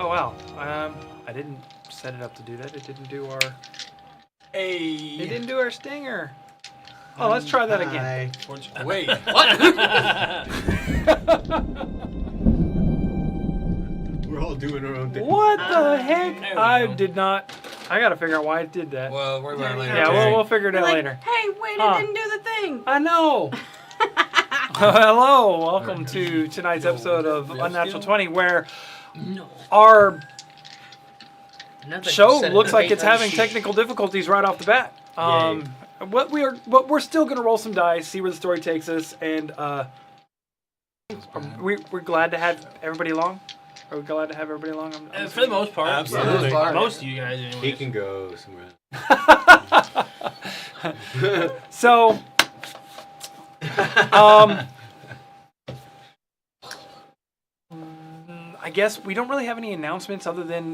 Oh wow, I didn't set it up to do that. It didn't do our. It didn't do our stinger. Oh, let's try that again. Wait, What? We're all doing our own thing. What the heck? There we I go. did not. I gotta figure out why it did that. well, worry about it later. Yeah, we'll figure it out Like, later. hey, wait, Huh. it didn't do the thing. I know. Hello, welcome to tonight's episode of Unnatural 20, where No. our Not that show you said it looks to like make it's that having shit. technical difficulties right off the bat. What we're still gonna roll some dice, see where the story takes us, and we're glad to have everybody along. Are we glad to have everybody along? I'm For the most part. Absolutely. Yeah, most of you guys, anyways. He can go somewhere. So, I guess we don't really have any announcements other than,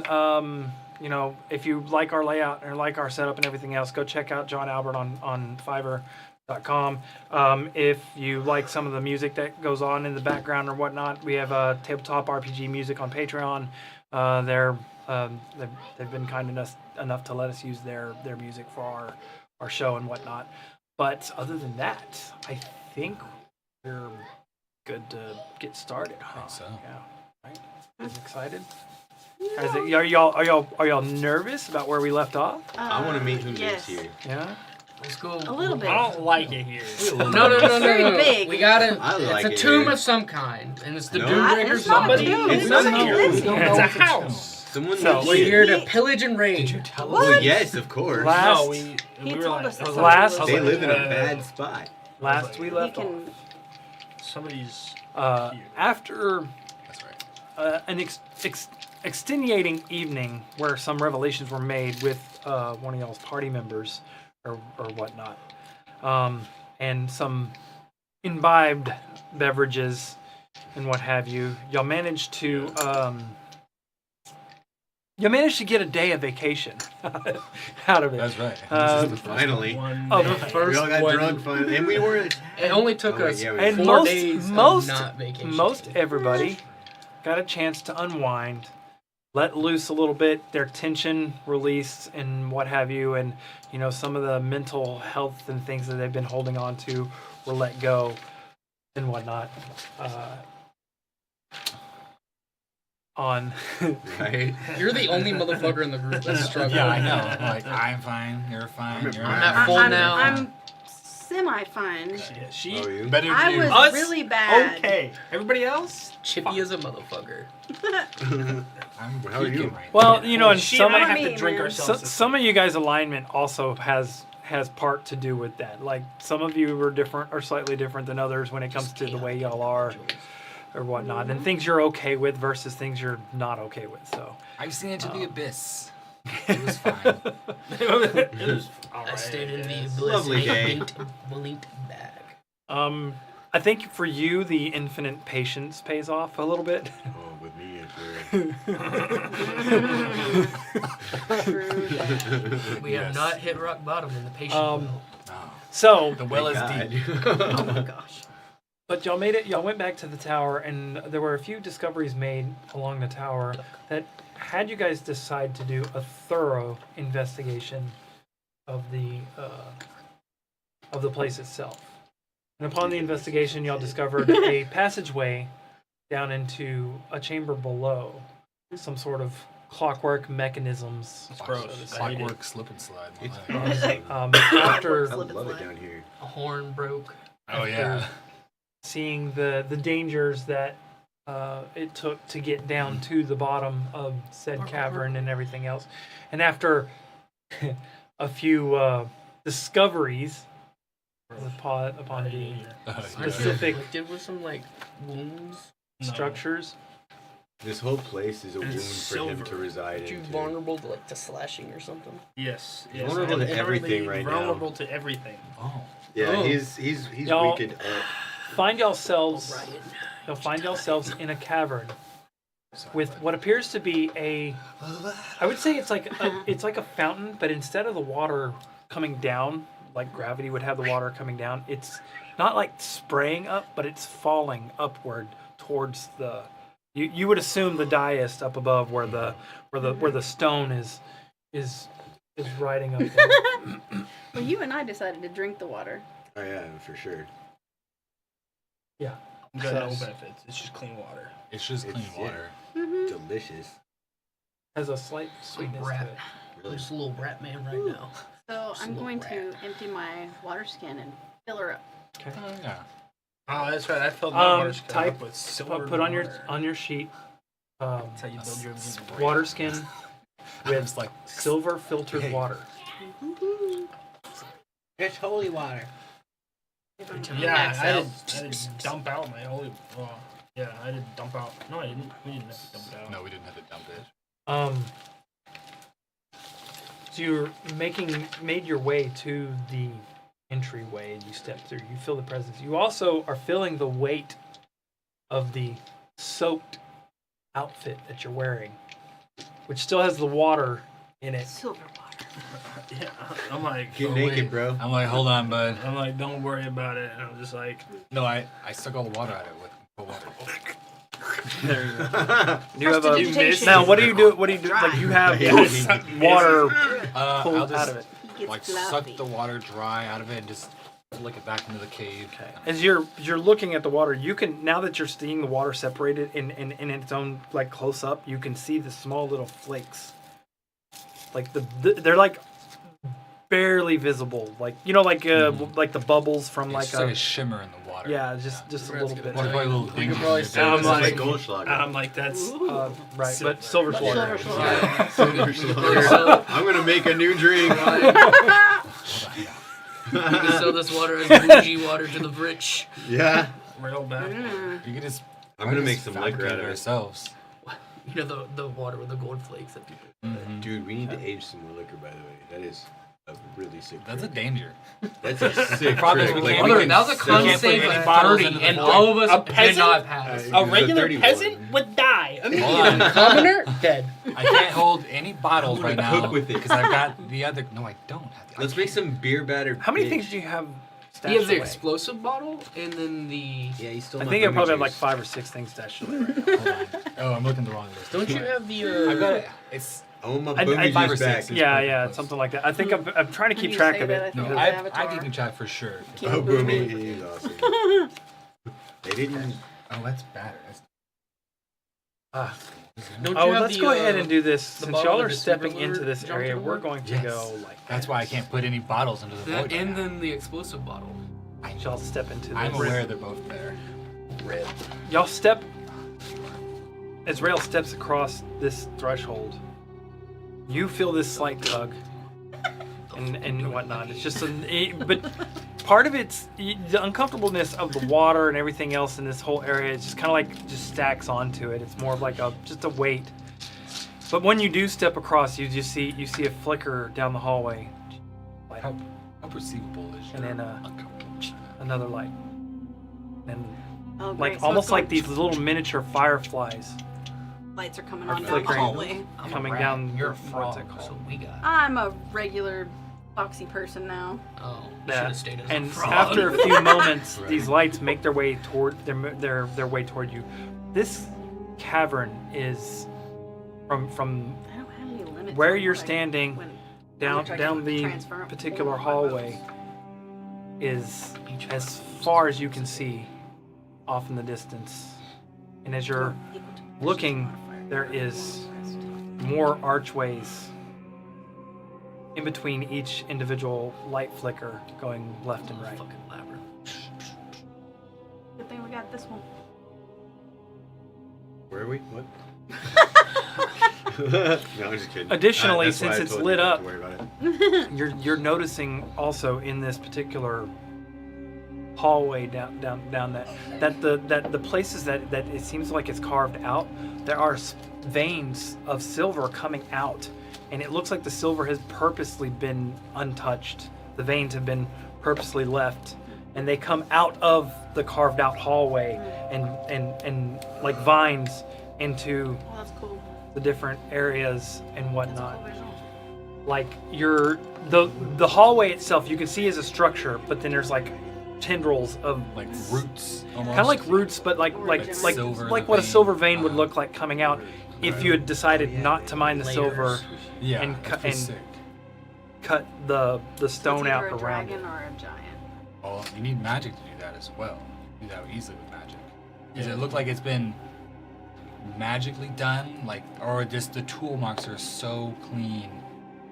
you know, if you like our layout or like our setup and everything else, go check out John Albert on Fiverr.com. If you like some of the music that goes on in the background or whatnot, we have tabletop RPG music on Patreon. They've been kind enough to let us use their music for our show and whatnot. But other than that, I think we're good to get started. Huh? I think so. Yeah. Right. Is excited? Are y'all nervous about where we left off? I want to meet who lives yes. here. Yeah. Let's go. A little bit. I don't like it here. No, It's very big. We gotta. I like it's it a tomb here. of some kind, and it's the No. Doom Breaker. It's not a Somebody. tomb. It's not not here. here. We don't know It's a if house. Someone So, lives We're here. here to pillage and raid. Did you tell What? Well, yes, of course. Last- No, we He were told like, us that last- somebody They was- live in a bad spot. Last we He left off. can. somebody's. After That's right. an extenuating evening where some revelations were made with one of y'all's party members or whatnot, and some imbibed beverages, and what have you, y'all managed to get a day of vacation out of it. That's right. Finally. Of- The first We all got one. drunk finally. And we weren't. It only took Oh, wait, us yeah, we And did. 4 days most of not vacation. most everybody got a chance to unwind, let loose a little bit, their tension released and what have you, and some of the mental health and things that they've been holding on to were let go and whatnot. On Right? You're the only motherfucker in the group that's struggling. Yeah, I know. Like, I'm fine. You're fine. You're I'm fine. not full now. I'm semi-fine. She Oh, you? Better I you. was Us? really bad. okay. Everybody else, chippy as a motherfucker. I'm How are you? peeking right well, now. and She some and I of, have to me, drink man. ourselves. some of you guys' alignment also has part to do with that. Like some of you are different or slightly different than others when it comes to the way y'all are or whatnot, and things you're okay with versus things you're not okay with. So I've seen into the abyss. It was fine. It was I stayed in the Lovely bliss day. blinked bag. I think for you the infinite patience pays off a little bit. Oh, with me, it's weird. We have Yes. not hit rock bottom in the patient Um, well. Oh, So, the well is Thank deep. God. Oh my gosh. but y'all made it. Y'all went back to the tower, and there were a few discoveries made along the tower that had you guys decide to do a thorough investigation of the place itself. And upon the investigation, y'all discovered a passageway down into a chamber below, some sort of clockwork mechanisms. It's gross. so to say. Clockwork slip and slide. It's Like, After I love it down here. A horn broke. oh yeah. seeing the dangers that it took to get down to the bottom of said cavern and everything else, and after a few discoveries upon the specific Afflicted with some wounds. structures, This whole place is a And wound it's for him silver. to reside Aren't you into. vulnerable to slashing or something? Yes. He's vulnerable to everything right now. Vulnerable to everything. Oh. Yeah, Oh. he's Y'all- weakened up. find yourselves Ryan. you'll find yourselves in a cavern with what appears to be I would say it's like a fountain, but instead of the water coming down like gravity would have the water coming down, it's not like spraying up, but it's falling upward towards the. You would assume the dais up above where the stone is riding up there. Well, you and I decided to drink the water. Oh yeah, for sure. Yeah. Got So- no benefits. It's just clean water. It's just clean It's- yeah. water. Delicious. Has a slight sweetness to rat. it. I'm Really. just a little rat man right now. So Just a I'm little going rat. to empty my water skin and fill her up. Okay. Oh yeah. Oh, that's right. I filled my water skin Type- up with silver. Put on water. your sheet. That's how you build your immune. Water skin with It's like silver filtered Hey. water. It's holy water. Yeah, Max I out. had to dump out my holy. Yeah, I had to dump out. No, I didn't. We didn't have to dump it out. no, we didn't have to dump it. So you're made your way to the entryway, and you step through. You feel the presence. You also are feeling the weight of the soaked outfit that you're wearing, which still has the water in it. Silver water. Yeah, I'm like, Get oh, naked, wait. bro. I'm like, hold on, bud. I'm like, don't worry about it. And I'm just like, No, I suck all the water out of it with cold water. There you go. You have a Prestidigitation. now. What do you do? What do you do? Like you have water I'll pulled just out of it. He gets like fluffy. suck the water dry out of it and just flick it back into the cave. Okay. As you're looking at the water, you can now that you're seeing the water separated in its own like close up, you can see the small little flakes. Like they're like barely visible, like like the bubbles from It's like just like a shimmer in the water. yeah, just a little bit. What about a little You dingy could probably in say there? I'm It's like- like Goldschlager. I'm like, that's. Right, but silver water. Yeah. Silver Slugger. I'm gonna make a new drink. You can sell this water as bougie water to the rich. Yeah. Real bad. You could just. I'm gonna just make some liquor fabricate out it of it. ourselves. You know the water with the gold flakes that people. Mm-hmm. Dude, we need to age some more liquor, by the way. That is a really sick. That's a trick. danger. That's a sick Problem is trick. we Like, can't- we we can That was a so con you can't save put any of bottles 30, into the and void. all of us A did peasant? not pass. It A was regular 31. peasant would die immediately. Hold on. Commoner, dead. I can't hold any bottles I'm gonna right now cook with it. because I've got the other. No, I don't have the. Let's make some beer batter. How many bitch. things do you have stashed He has the away? explosive bottle, and then the. Yeah, you stole I my think I booby probably have like juice. 5 or 6 things stashed away. Right now. Hold on. Oh, I'm looking at the wrong list. Don't you have the? I've got it. It's I want my I- booby I- five or juice back. six. Yeah, pretty yeah, close. something like that. I think I'm trying to When keep you track say of that, I it. think no. of I Avatar. keep track for sure. King Oh, Boomy. boomy is awesome. They didn't. Oh, that's better. That's, Ah. Don't Oh, you have let's the, go ahead and do this. the Since bottle y'all of are the stepping silver into this junk area, in the we're board? going to Yes. go like that's why I can't put any bottles into the That, void. and right now. then the explosive bottle. Y'all step into this. I'm aware they're both there. Y'all step. As Rail steps across this threshold, you feel this slight tug and whatnot. It's just but part of it's the uncomfortableness of the water and everything else in this whole area. It's just kind of like just stacks onto it. It's more of like just a weight. But when you do step across, you see a flicker down the hallway, light up, How perceivable is and your then another light, and Oh, great. like So almost it's like going- these little miniature fireflies lights are coming are on down the flickering. hallway. I'm Coming a rat. down You're a what's it frog, called? so we got. I'm a regular foxy person now. Oh, you should that. have stayed as And a frog. after a few moments, Right. these lights make their way toward their way toward you. This cavern is from I don't have any limits. where on you're what I- standing when- down much I down can the transfer particular form my hallway moves. is as far as you can see off in the distance. And as you're Equal to looking, modifier. there is more archways in between each individual light flicker going left and right. Fucking labyrinth. Good thing we got this one. Where are we? What? No, I'm just kidding. Additionally, That's why since I it's told you lit not up, to worry about it. you're noticing also in this particular hallway down that the places that it seems like it's carved out, there are veins of silver coming out, and it looks like the silver has purposely been untouched. The veins have been purposely left, and they come out of the carved out hallway and like vines into Oh, that's cool. the different areas and That's whatnot. cool visual. Like the hallway itself you can see as a structure, but then there's like tendrils of like roots, almost. kind of like roots, but like Silver in like the what a vein. silver vein would look like coming out if you had decided not to mine the Layers. silver, yeah, and that's cut- pretty and- sick. cut the So it's stone out either a around dragon it. or a giant. Well, you need magic to do that as well. Do that easily with magic. Does it look like it's been magically done, like, or just the tool marks are so clean?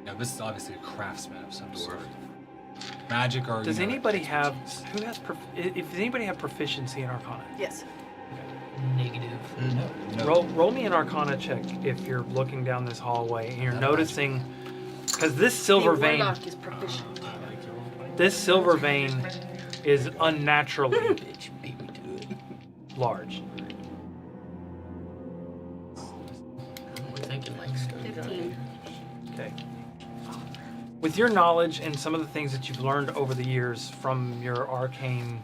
Now, this is obviously a craftsman of some sort. Magic or Does you know, anybody have expertise. does anybody have proficiency in Arcana? Yes. Negative. No. Roll me an Arcana check if you're looking down this hallway and you're Not noticing, because this silver the vein. warlock is proficient. This silver vein is unnaturally Bitch, beat me to it. large. We're thinking like 15. Okay. With your knowledge and some of the things that you've learned over the years from your arcane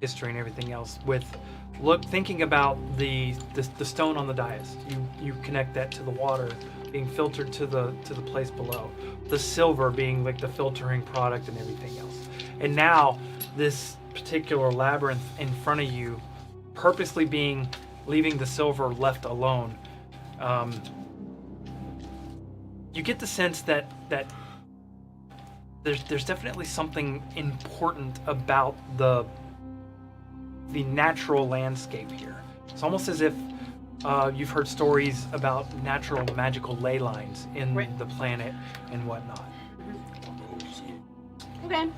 history and everything else, with thinking about the stone on the dais, you connect that to the water being filtered to the place below, the silver being like the filtering product and everything else, and now this particular labyrinth in front of you, purposely leaving the silver left alone. You get the sense that there's definitely something important about the natural landscape here. It's almost as if you've heard stories about natural magical ley lines in Right. the planet and whatnot. Okay.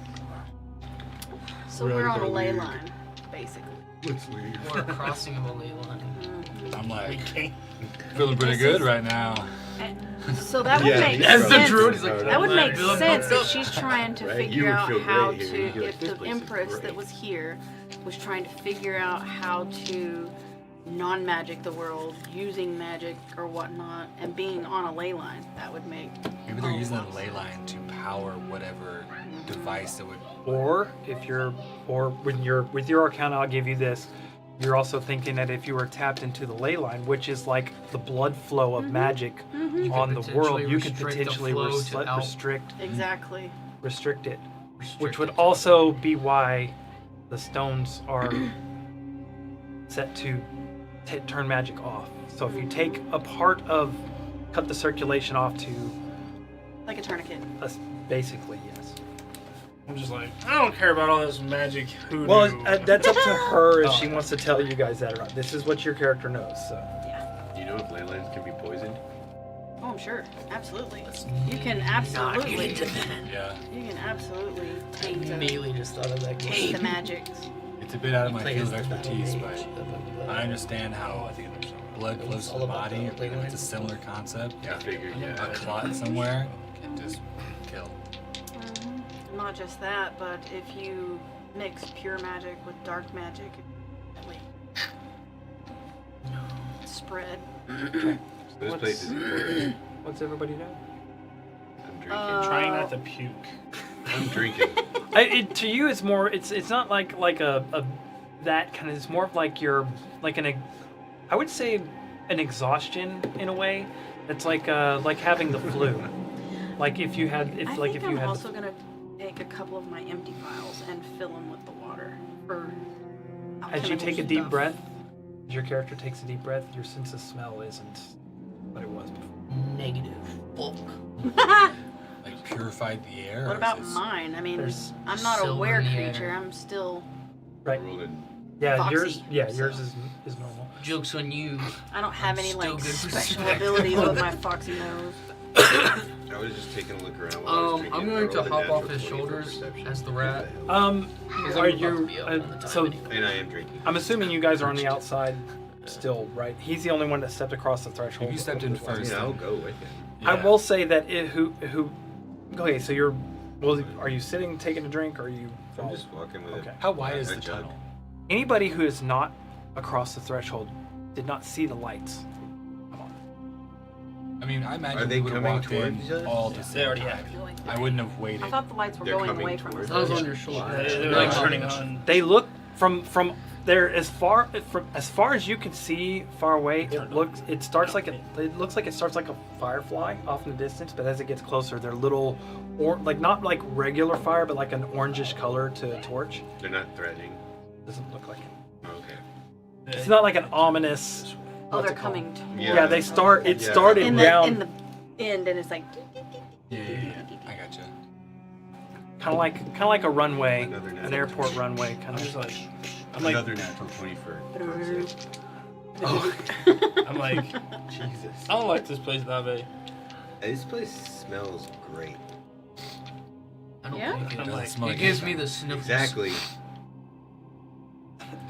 So Really we're on a kinda ley weird. line, basically. Looks weird. We're crossing of a ley line. I'm like feeling pretty This good is- right now. So that would Yeah, make he's As the sense. druid, he's like, That would make Feeling sense pumped if up. she's trying to Right? You figure would out feel how great here. to, You'd be like, if "This the place is empress great." that was here was trying to figure out how to non-magic the world, using magic or whatnot, and being on a ley line. That would make Maybe they're using the ley line to power whatever device that would. Or when you're with your Arcana, I'll give you this. You're also thinking that if you were tapped into the ley line, which is like the blood flow of magic on the world, you could potentially restrict exactly. it, which would also be why the stones are set to turn magic off. So if you take a part of, cut the circulation off to, Like a tourniquet. basically, yes. I'm just like, I don't care about all this magic hoodoo. Well, that's up to her if she wants to tell you guys that or not. This is what your character knows. So. Yeah. You know if ley lines can be poisoned? Oh, I'm sure. Absolutely. You can Not absolutely. get into that. Yeah. You can absolutely taint Immediately just thought of that taint the game. magic. It's a bit out of my Play field as of the expertise, battle but mage. I understand how blood flows to the body. If it's a similar concept, I figured, a yeah. clot somewhere can just kill. Not just that, but if you mix pure magic with dark magic, it will spread. So this place is important. What's everybody doing? I'm drinking. trying not to puke. I'm drinking. To you, it's more. It's not like a that kind of. It's more of like you're like I would say an exhaustion in a way. It's like having the flu. Like if you had I think I'm also gonna take a couple of my empty vials and fill them with the water for. As you alchemical take a deep stuff. breath, as your character takes a deep breath, your sense of smell isn't what it was before. Negative. Bulk. Like purified the air. What or about is this- mine? I mean, There's I'm not a silver were in the air. creature. I'm still. Right. Rolled in. Yeah, Foxy, yours so. is normal. Joke's on you. I don't have any still like good for special spec. abilities with my foxy nose. I was just taking a look around while I was drinking. I'm I going to rolled a hop natural off his 20 for shoulders perception. as the rat. What the hell? Because Are I'm about to you? be up all the time So anyway. And I am drinking. I'm assuming you guys are on the outside still, right? He's the only one that stepped across the threshold. If you stepped in I first, mean, I'll go with him. I yeah. will say that who. Okay, so you're. Well, are you sitting taking a drink, or are you? I'm just walking with Okay. it. How wide is A the jug. tunnel? Anybody who is not across the threshold did not see the lights. Come on. I mean, I imagine Are they we would have coming walked in towards us? all the They same already time. have. I wouldn't have waited. I thought the lights were They're going coming away from us. towards I was us. on your shoulder. They're Like, like turning on. They look from there as far as you can see far away. It starts like it looks like it starts like a firefly off in the distance, but as it gets closer, they're little, or like not like regular fire, but like an orangish color to a torch. They're not threatening. Doesn't look like it. Okay. It's not like an ominous. Oh, what's they're it called? coming. Yeah, they start. It Yeah. started In down, the end, and it's like. Yeah. I gotcha. kind of like a runway, Another an natural. airport runway, kind I'm of. just like, I'm like, Another natural 20 for concept. Oh. I'm like, Jesus. I don't like this place that way. This place smells great. I don't Yeah? like it. I'm like, smell It like gives it. me the sniffles. Exactly.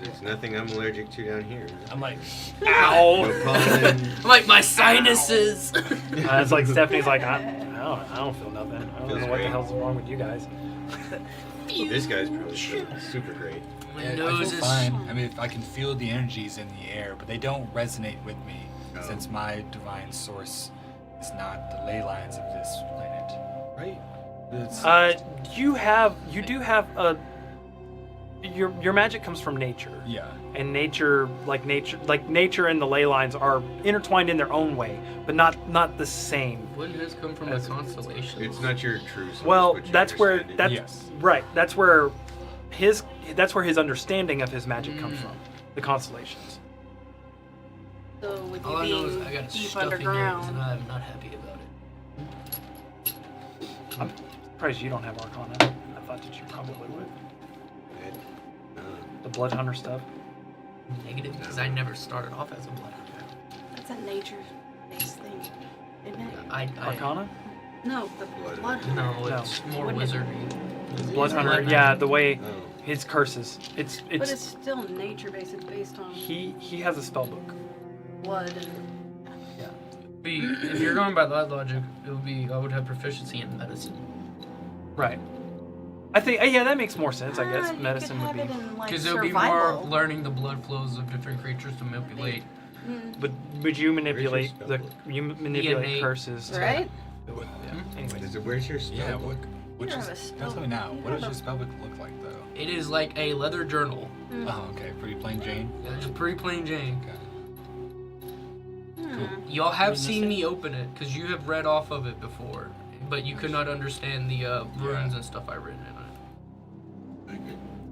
There's nothing I'm allergic to down here. I'm like, Ow! No pollen. I'm like my sinuses. It's like Stephanie's like, I don't feel nothing. I don't Feels know what the great. hell's wrong with you guys. This guy's probably super great. My Yeah, I nose feel is. fine. I mean, I can feel the energies in the air, but they don't resonate with me No. since my divine source is not the ley lines of this planet. Right? It's, You do have a. Your magic comes from nature, yeah. and nature and the ley lines are intertwined in their own way, but not the same. Wouldn't his come from the As- constellations? It's not your true source. Well, but you that's where understand it. that's Yes. right. That's where his understanding of his magic comes from, the constellations. So with All I you know is being I got deep stuff in here, and underground, I'm not happy about it. I'm surprised you don't have Arcana. I thought that you probably would. The Blood Hunter stuff. Negative, because I never started off as a blood hunter. that's a nature-based thing, isn't it? I Arcana? No, the Blood blood. no, No. it's more Wouldn't it- wizardry. Blood Hunter. Blood Yeah, Hunter. the way Oh. his curses. It's But it's still nature-based. It's based on he has a spell book. blood and. If you're going by that logic, it would be I would have proficiency in medicine. Right. I think yeah, that makes more sense. I guess You medicine could would have be. it in, like, Because it would be more survival. learning the blood flows of different creatures to manipulate. But would you manipulate spell the book? you manipulate DNA. curses? To, Right? Yeah. Anyways. Where's your spell? Yeah, book? what You have a just spell- tell me now. you What have does a- your spellbook look like though? It is like a leather journal. Oh, okay, pretty plain Jane. Yeah, just pretty plain Jane. Okay. Y'all have seen me open it because you have read off of it before, but you could not understand the runes and stuff I written in it.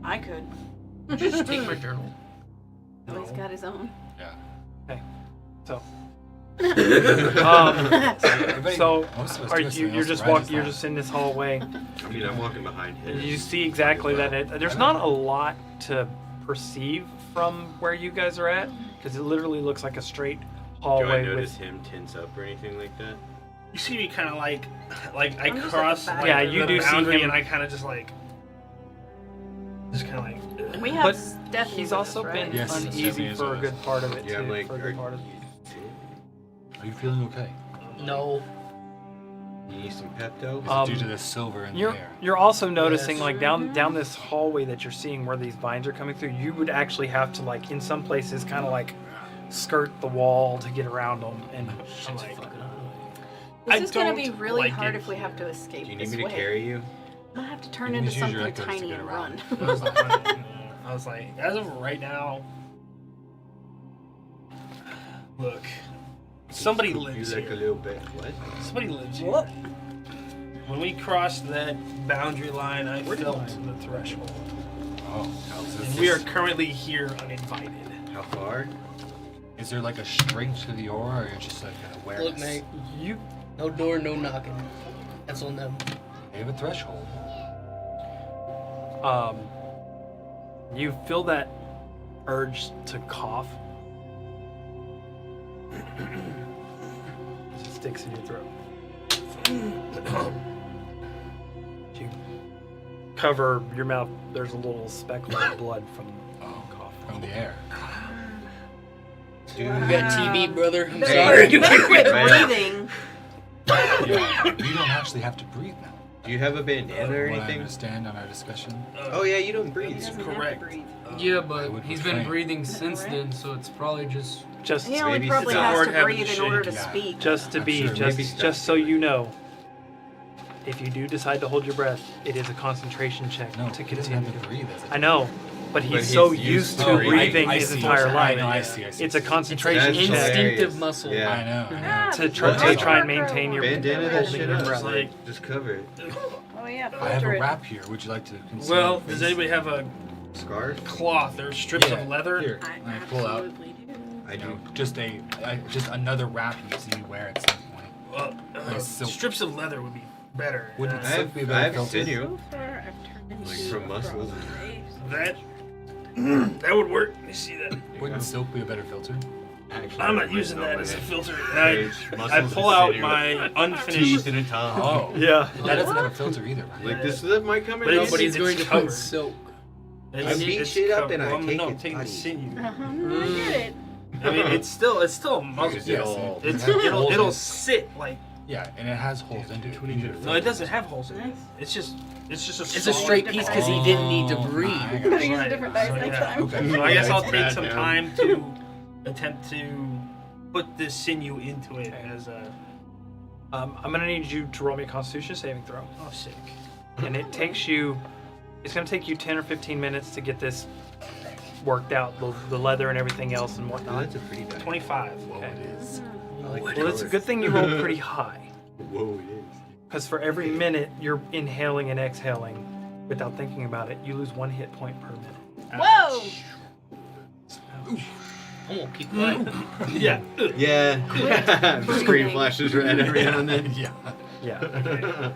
I could. Just take my journal. Oh, he's got his own. Yeah. So. Everybody- So most of us are do, you? so You're most just of us walking. You're not. just in this hallway. I mean, I'm walking behind him. You see exactly that. There's not a lot to perceive from where you guys are at because it literally looks like a straight Do I hallway notice with. him tense up or anything like that? You see me kind of like I I'm just at cross the back. like, Yeah, the you do see boundary him- and I kind of just kind of like. We have But Stephanie He's with also us, right? been Yes, uneasy Stephanie for a is good part of it Yeah, too. I'm like, for a good part of Are you feeling okay? No. You need some Pepto? Is it due to the silver in the You're air? you're also noticing Yes. like down this hallway that you're seeing where these vines are coming through. You would actually have to like in some places kind of like skirt the wall to get around them. And I'm like, This I is going to be don't really like hard it if we have to escape Do you this need me to way. carry you? I'm going to have to turn You can into just use your something echoes to tiny get and around. run. I was like, as of right now, look, somebody You lives like a here. little bit. What? Somebody lives here. When we crossed that boundary line, I felt the threshold. Oh, And we are currently here uninvited. How far? Is there like a strength to the aura, or just like an awareness? Look, mate. you No door, no knocking. That's on them. They have a threshold. you feel that urge to cough. It sticks in your throat. You cover your mouth. There's a little speckle of blood from Oh, cough. from the air. Dude. You got TB, brother. I'm Better sorry. quit Man. breathing. Yeah, you don't actually have to breathe now. Do you have a bandana or What I anything? understand on our discussion. Oh yeah, you don't He breathe. doesn't have to correct. breathe. Yeah, I but would he's refrain. been breathing since then, so it's probably just. Just He only Maybe probably sit has down. to Having breathe to in order to shake, yeah. speak. Just to I'm be, sure. Maybe just so you know, if you do decide to hold your breath, it is a concentration check No, to he doesn't continue. have to breathe as a I know, but he's But so he's used used to to breathing I his see. entire I life. know, I see. It's a concentration That's check Instinctive hilarious. muscle. I Yeah. know. I know. Ah, to try and maintain your Bandana that holding shit your up. breath. Like, Just cover it. Oh yeah, I have filter a it. wrap here. Would you like to consider? well, does anybody have a Scarf? cloth or strips Yeah, of leather? Here, I I pull out. absolutely do. I You know, do. just just another wrap you see you wear at some point. Well, silk. strips of leather would be better. Wouldn't I silk have, be I better have filtered? sinew. So far, I've turned into Like from muscles. That that would work. Let me see that. Wouldn't silk be a better filter? Actually, I'm I not using know that my as a name. filter. Page, I muscles, pull and out sinew. my Teeth unfinished. and a tongue. Oh, Yeah. that doesn't have a filter either, right? Like this stuff might come in But handy. Nobody's it's going to covered. put silk. It's- I beat it's shit up and I covered. take no, it take the bloody. sinew. I get it. I mean, it's still a muscle. Is Yes, it all? it has It'll holes in it'll it. sit like. Yeah, and it has holes into it. You need to No, it doesn't have holes in it. Nice. It's just a It's a solid- straight piece because he didn't need to Oh, breathe. I I'm gonna got use you. a different dice So, next yeah. time. Okay. So I guess I'll It's take bad some now. time to attempt to put this sinew into it as a. I'm gonna need you to roll me a Constitution saving throw, Oh, sick. and it takes you. It's gonna take you 10 or 15 minutes to get this worked out, the leather and everything else and Oh, whatnot. that's a pretty die. 25. Whoa, it is. I like Well, the it's a color. good thing you rolled pretty high, Whoa, it is. because for every minute you're inhaling and exhaling without thinking about it, you lose 1 hit point per minute. Whoa! I'm gonna keep quiet. Yeah. Yeah. The screen breathing. flashes red every now and then. Yeah. Yeah. Okay.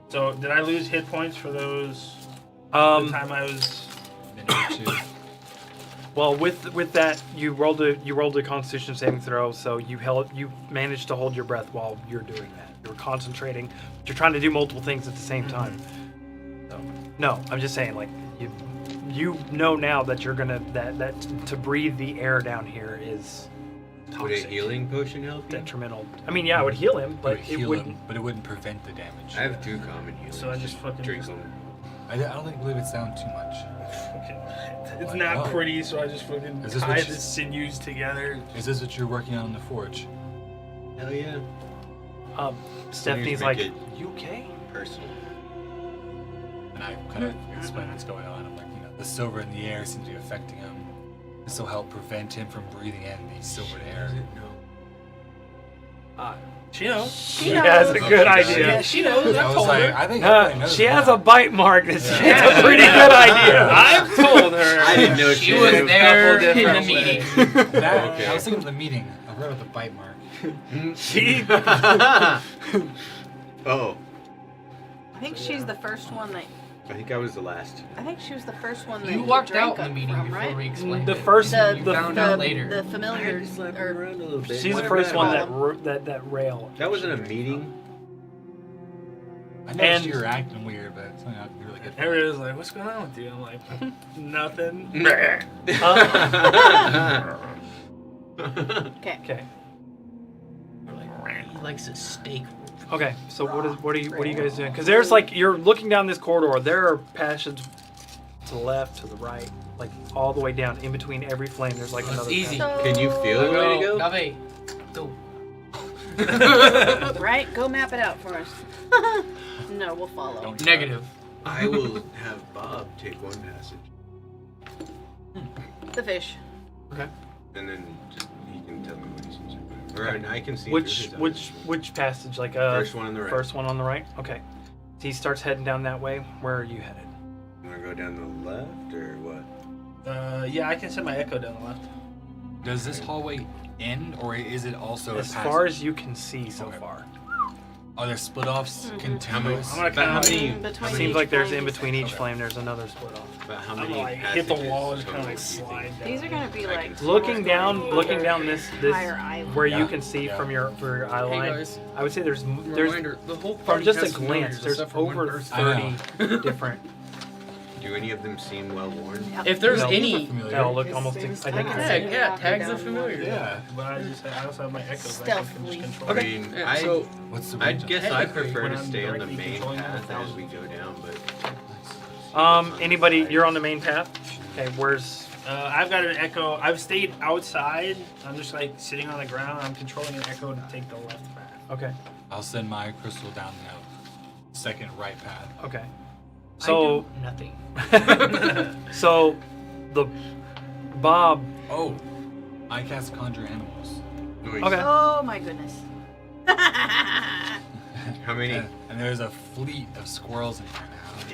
So did I lose hit points for those? The time I was. Minute or two. Well, with that, you rolled a Constitution saving throw, so you managed to hold your breath while you're doing that. You're concentrating. You're trying to do multiple things at the same time. So, no, I'm just saying, like you know now that you're gonna that to breathe the air down here is toxic. Would a healing potion help you? detrimental. I mean, yeah, it would heal him, but it heal wouldn't. him, but it wouldn't prevent the damage. I have 2 common healings. So I just fucking drink just- them. I don't believe it's down too much. It's Why not not? pretty, so I just fucking Is this tie what the you- sinews together. Is this what you're working on in the forge? Hell yeah. Stephanie's make like, it- "You okay?" Personal. And I kind of explain what's going on. I'm like, the silver in the air seems to be affecting him. This will help prevent him from breathing in the silvered air. She knows. She She has a knows. good Okay. idea. Yeah, she knows. I I was told like, her. I think everybody knows She has now. a bite mark. It's a Yeah. pretty good idea. I've told her. I didn't know She was knew. there in the different meeting. That, Okay. I was thinking of the meeting. I forgot about the bite mark. She Oh, I think she's the first one that. I think I was the last. I think she was the first one that You walked drank out in the up meeting from, before right? we explained the it. first. The, You the, found the, out later. the familiars. Slapping Or, around a little bit. She's the Whatever first you one call that rail. That wasn't a meeting. I know And- you were acting weird, but it's not really good. Everybody's like, "What's going on with you?" I'm like, "Nothing." okay. Okay. He likes his steak. Okay. So what are you guys doing? Because there's like you're looking down this corridor. There are passages to the left, to the right, like all the way down in between every flame. There's like It's another. easy. passage. Can you feel the way to go? Gabe, go. Right? Go map it out for us. No, we'll follow. Don't Negative. I will have Bob take one passage, The fish. Okay. and then just, he can tell me what he sees. Or I can see. Which through his eyes. which passage? Like First one on the right. First one on the right. Okay. He starts heading down that way. Where are you headed? You want to go down the left or what? Yeah, I can send my echo down the left. Does this hallway end, or is it also As a far passage? as you can see so Okay. far. Are there split offs continuous? I'm gonna But how count. many? Between how Seems many- like there's in flames. between each Okay. flame. There's another split off. But how I'm many? gonna like hit the passages wall and just kind of total like do you slide think? down. These are gonna be I like can- Looking down this higher island. where you Yeah. can see Yeah. from your eye Hey line. guys, I would say there's reminder, the whole from party just a has glance. familiars There's except for one over person. I 30 different. Do any of them seem well worn? If there's No. any, Familiar. They'll look almost identical. tag, yeah, tags are familiar. Yeah. But I also have my echoes. I Stealthily. can just control. I it. mean, Yeah, I so What's the I range? guess I Technically, prefer when to I'm stay on the directly main controlling them path without- as we go down, but Anybody? You're on the main path. Okay. Where's? I've got an echo. I've stayed outside. I'm just like sitting on the ground. I'm controlling an echo to take the left path. Okay. I'll send my crystal down the second right path. Okay. I So do nothing. so the Bob. Oh, I cast conjure animals. noise. Okay. Oh my goodness. How many? And there's a fleet of squirrels in here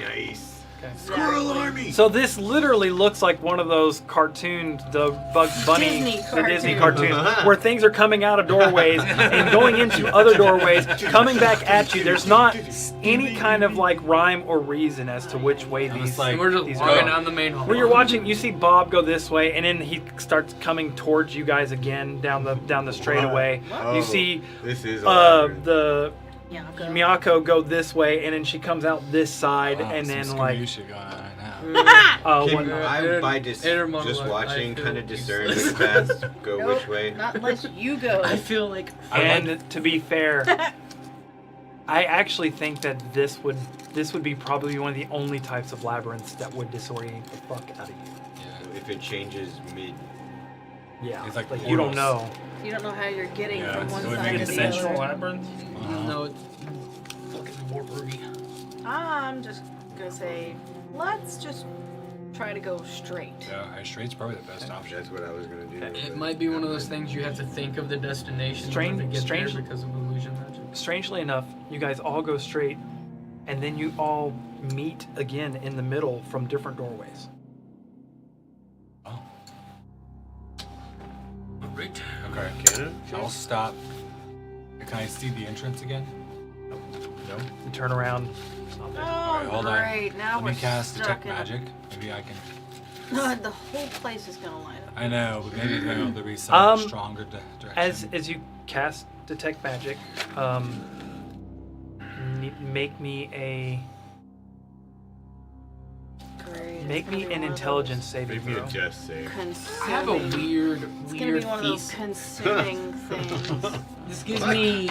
now. Nice. Okay. Squirrel army. So this literally looks like one of those cartoons, the Bugs Bunny, Disney the Disney cartoons. cartoons, where things are coming out of doorways and going into other doorways, coming back at you. There's not any kind of like rhyme or reason as to which way I'm these. just like, And we're just these walking go. down the main hall. Where you're watching, you see Bob go this way, and then he starts coming towards you guys again down the straightaway. Oh, You see this is elaborate. the Yeah, go. Miyako go this way, and then she comes out this side, Wow, and some then Scooby-Doo like shit going on right now. Can whatnot. I, by inner monologue, just watching, I feel kind of discern useless. which paths go Nope, which way? Not unless you go. I feel like And to be fair, I actually think that this would be probably one of the only types of labyrinths that would disorient the fuck out of you. Yeah. If it changes mid, Yeah, It's like you don't portals. know. You don't know how you're getting Yeah, from it's- one it would side make to it the Central other. labyrinth. no, it's fucking warpery. I'm just gonna say, let's just try to go straight. Yeah, straight's probably the best option. that's what I was gonna do. It but might be one of not those really. things you have to think of the destination Strange- to get strange- there because of illusion magic. Strangely enough, you guys all go straight, and then you all meet again in the middle from different doorways. Oh, Alright. okay. Can I'll stop. Can I see the entrance again? No. You turn around. It's not there. Oh, Alright, hold on. great! Now Let we're me cast stuck detect in a- magic. Maybe I can. God, the whole place is gonna light up. I know, but maybe there'll be some Um, stronger direction. As you cast detect magic, make me Great. an intelligence saving Make me throw. a just save. I have a weird It's gonna be one one of those Peace. consuming things. This gives me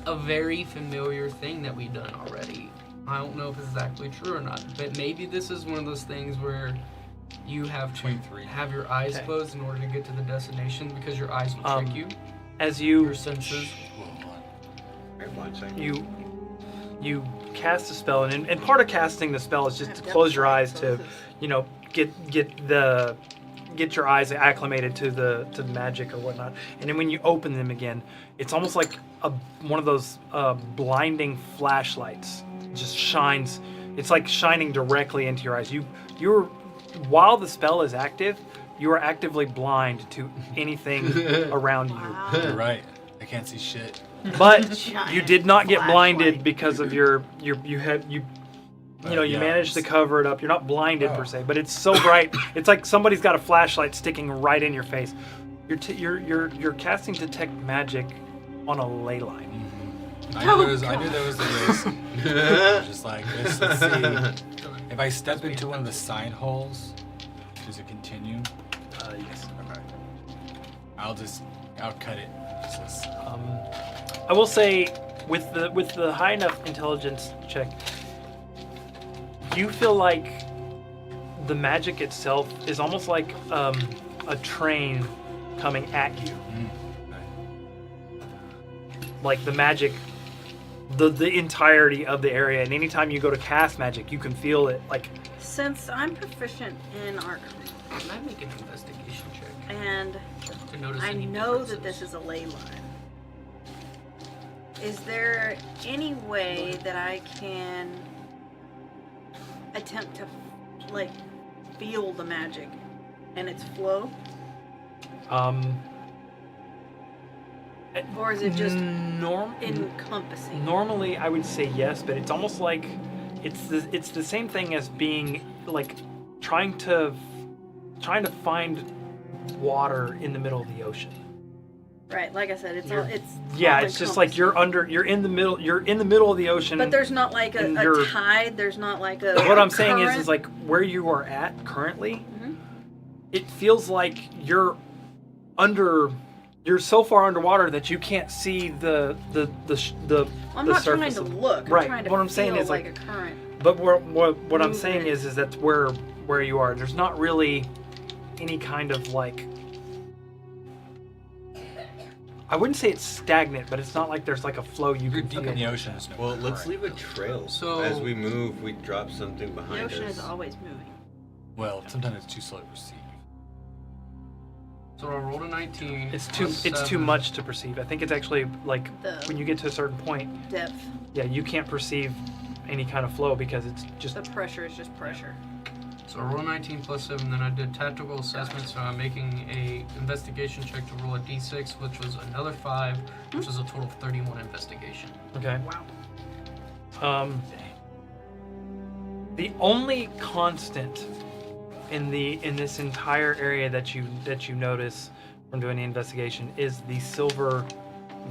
a very familiar thing that we've done already. I don't know if it's exactly true or not, but maybe this is one of those things where you have to 23. have your eyes Okay. closed in order to get to the destination because your eyes will trick you. As Your you senses. Whoa, hold on. Alright, 1 second. you cast a spell, and part of casting the spell is just to close your eyes to, you know, get your eyes acclimated to the magic or whatnot. And then when you open them again, it's almost like one of those blinding flashlights. It just shines. It's like shining directly into your eyes. You're while the spell is active, you are actively blind to anything around you. Wow. You're right. I can't see shit. But you Giant did not get blinded flashlight. because of you Yeah, managed to cover it up. You're not blinded Oh. per se, but it's so bright. It's like somebody's got a flashlight sticking right in your face. You're casting detect magic on a ley line. I knew there was the risk. I was just like, let's see. If I step into one of the side holes, does it continue? Yes. Okay. I'll cut it. Just- I will say, with the high enough intelligence check, you feel like the magic itself is almost like a train coming at you. Okay. Like the magic, the entirety of the area, and anytime you go to cast magic, you can feel it. Like, Since I'm proficient in Arcana, Can I make an investigation check and to notice I any know differences? that this is a ley line, is there any way that I can attempt to, like, feel the magic and its flow? Or is it just encompassing? Normally, I would say yes, but it's almost like it's the same thing as being like trying to find water in the middle of the ocean. Right, like I said, it's Yeah, all it's just like you're in the middle of the ocean. But there's not like and a you're- tide. There's not like a. What I'm saying is current. like where you are at currently, Mhm. it feels like you're so far underwater that you can't see the I'm the not trying surface to of- look. Right. I'm trying to What I'm saying feel is, like like- a current. But what I'm saying Movement. is that's where you are. There's not really any kind of like. I wouldn't say it's stagnant, but it's not like there's like a flow you You're can deep feel. in the ocean. There's no Well, let's current. leave a trail. So- as we move, we drop something The behind ocean us. is always moving. Well, sometimes it's too slow to perceive. So I rolled a 19. It's too plus it's too 7. much to perceive. I think it's actually like The- when you get to a certain point, Depth. yeah, you can't perceive any kind of flow because it's just The pressure is just pressure. So I rolled a 19 plus 7, then I did tactical assessment, so I'm making a investigation check to roll a d6, which was another 5, which is a total of 31 investigation. okay. Wow. The only constant in this entire area that you notice from doing the investigation is the silver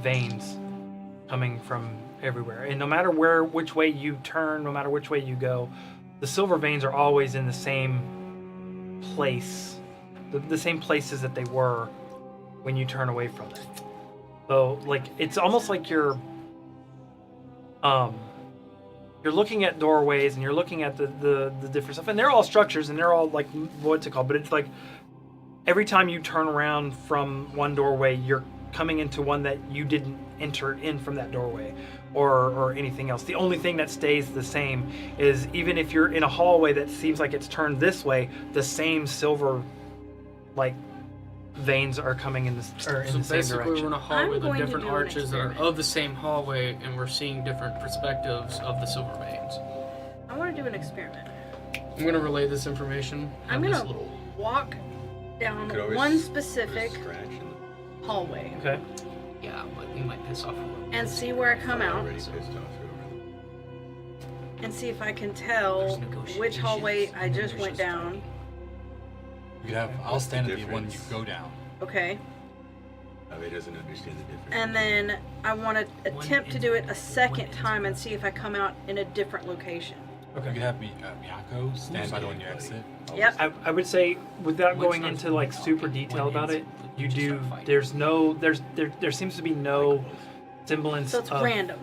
veins coming from everywhere. And no matter which way you turn, no matter which way you go, the silver veins are always in the same place, the same places that they were when you turn away from them. So like it's almost like you're looking at doorways and you're looking at the different stuff, and they're all structures and they're all like what's it called, but it's like every time you turn around from one doorway, you're coming into one that you didn't enter in from that doorway or anything else. The only thing that stays the same is even if you're in a hallway that seems like it's turned this way, the same silver like veins are coming in the So same basically, direction. we're in a hallway I'm with going to different do an arches that are experiment. of the same hallway, and we're seeing different perspectives of the silver veins. I want to do an experiment. I'm going to relay this information. I'm Have this gonna little- walk down Could always one specific distraction. hallway Okay. Yeah, but we might piss off. and see where I come out Already pissed off whoever. and see if I can tell There's which negotiations, hallway I and then just there's went just down. You could have. I'll What's stand the at the one you difference? go down. Okay. He doesn't understand the difference. And then I want to attempt to do it a second time and see if I come out in a different location. You could have Miyako stand by the one you exit. Yep. I would say, without Which going one's into like talking? super detail When about is it, You Just do. start fighting. There's no. There seems to be no semblance. So it's of, random.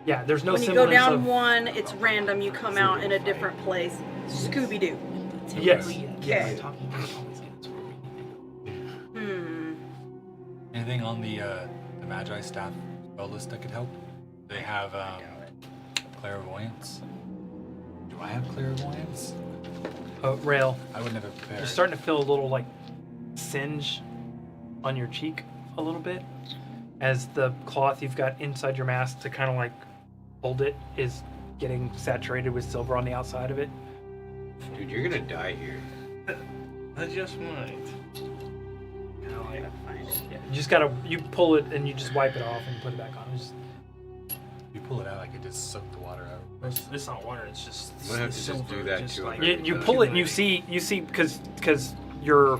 Yeah, there's no When you semblance go down of. one, it's random. You come out in a different place. Scooby Doo. Yes. Okay. Talking about always gets where we need to go. Anything on the Magi staff spell list that could help? They have clairvoyance. Do I have clairvoyance? Rail. I would never prepare. You're starting to feel a little like singe on your cheek a little bit as the cloth you've got inside your mask to kind of like hold it is getting saturated with silver on the outside of it. Dude, you're gonna die here. I just might. Yeah, you just gotta pull it and you just wipe it off and put it back on. Just, You pull it out like it just soaked the water out. It's not water. It's just. I'm gonna have to just silver, do that just too. like- you pull it and you see because you're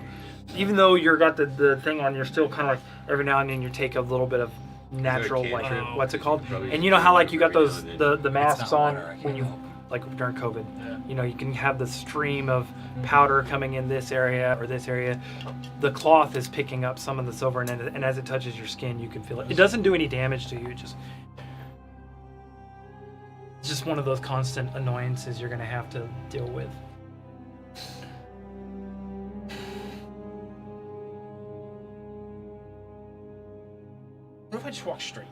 even though you're got the thing on, you're still kind of like every now and then you take a little bit of natural You like can't. what's it called? Probably And you know how like you got every now those and then. the masks It's not on water, I when can't you help. like during COVID. Yeah. You know, you can have the stream of powder coming in this area or this area. The cloth is picking up some of the silver, and as it touches your skin, you can feel it. It doesn't do any damage to you. It's just one of those constant annoyances you're going to have to deal with. What if I just walk straight?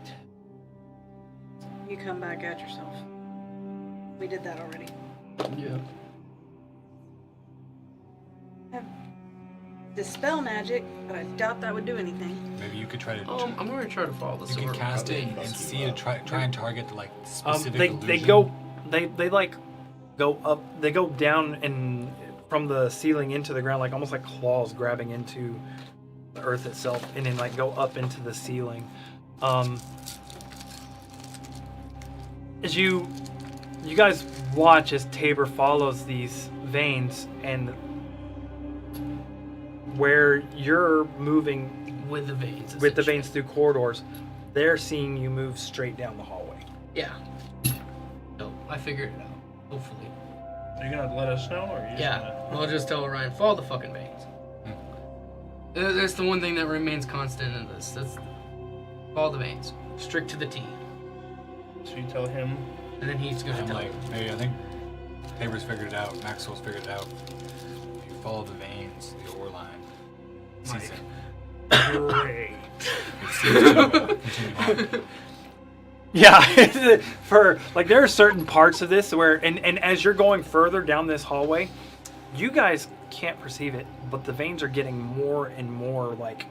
You come back at yourself. We did that already. Yeah. Dispel magic, but I doubt that would do anything. Maybe you could try to. I'm gonna try to follow the you silver. can cast it probably. and see to try and target the like specific They illusion. go they like go up. They go down and from the ceiling into the ground, like almost like claws grabbing into the earth itself, and then like go up into the ceiling. As you guys watch as Tabor follows these veins, and where you're moving with the veins. with the essentially. veins through corridors, they're seeing you move straight down the hallway. Yeah. No, I figured it out. Hopefully. Are you gonna let us know, or are you just Yeah. gonna... I'll just tell Orion, follow the fucking veins. That's the one thing that remains constant in this. That's follow the veins, strict to the T, So you tell him. and then he's gonna I'm tell. like, hey, I think Tabor's figured it out. Maxwell's figured it out. If you follow the veins, the ore line, it sees Mike. it. Great. It seems to continue on. Yeah, for like there are certain parts of this where, and as you're going further down this hallway, you guys can't perceive it, but the veins are getting more and more like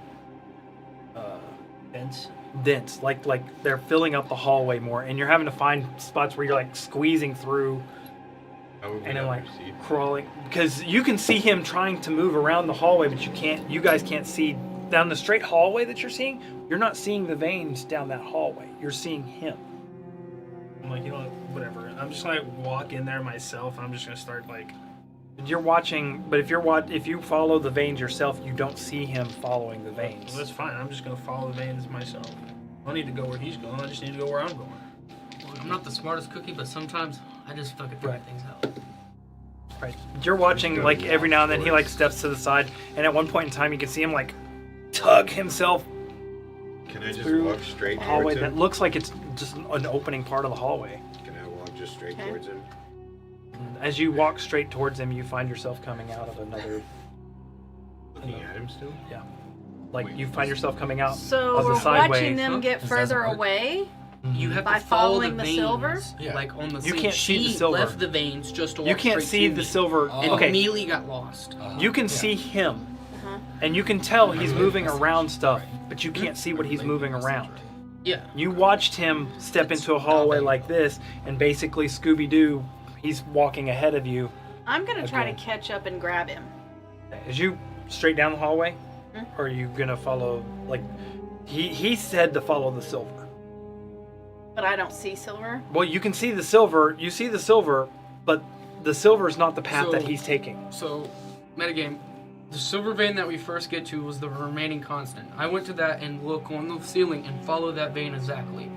dense, like they're filling up the hallway more, and you're having to find spots where you're like squeezing through How would we and then not like perceive? crawling, because you can see him trying to move around the hallway, but you guys can't see down the straight hallway that you're seeing. You're not seeing the veins down that hallway. You're seeing him. I'm like, you know what, whatever. I'm just gonna walk in there myself. I'm just gonna start like. You're watching, but if you follow the veins yourself, you don't see him following the veins. Well, that's fine. I'm just gonna follow the veins myself. I don't need to go where he's going. I just need to go where I'm going. Well, I'm not the smartest cookie, but sometimes I just fucking figure Right. things out. Right. You're watching, like every now and then he like steps to the side, and at one point in time you can see him like tug himself Can I just through walk straight a hallway towards that him? looks like it's just an opening part of the hallway. Can I walk just straight Okay. towards him? As you walk straight towards him, you find yourself coming out of another, Looking at him still? like Wait, you find yourself coming out So of the we're sideway. watching them get This further doesn't work. away. You have By to follow following the veins, silver? Yeah. like on the You same can't see the she silver. left the veins just to walk You can't straight see to the me. silver. Oh. and Okay, immediately got lost. you can Yeah. see him, Uh-huh. and you can tell he's moving around stuff, but you can't see what he's moving around. Yeah. You watched him step into a hallway like this, and basically Scooby-Doo, he's walking ahead of you. I'm gonna try to Okay. catch up and grab him. Is you straight down the hallway? Hmm? Or are you gonna follow, like, he said to follow the silver. But I don't see silver. Well, you can see the silver, but the silver is not the path that So- he's taking. So, metagame. The silver vein that we first get to was the remaining constant. I went to that and look on the ceiling and follow that vein exactly.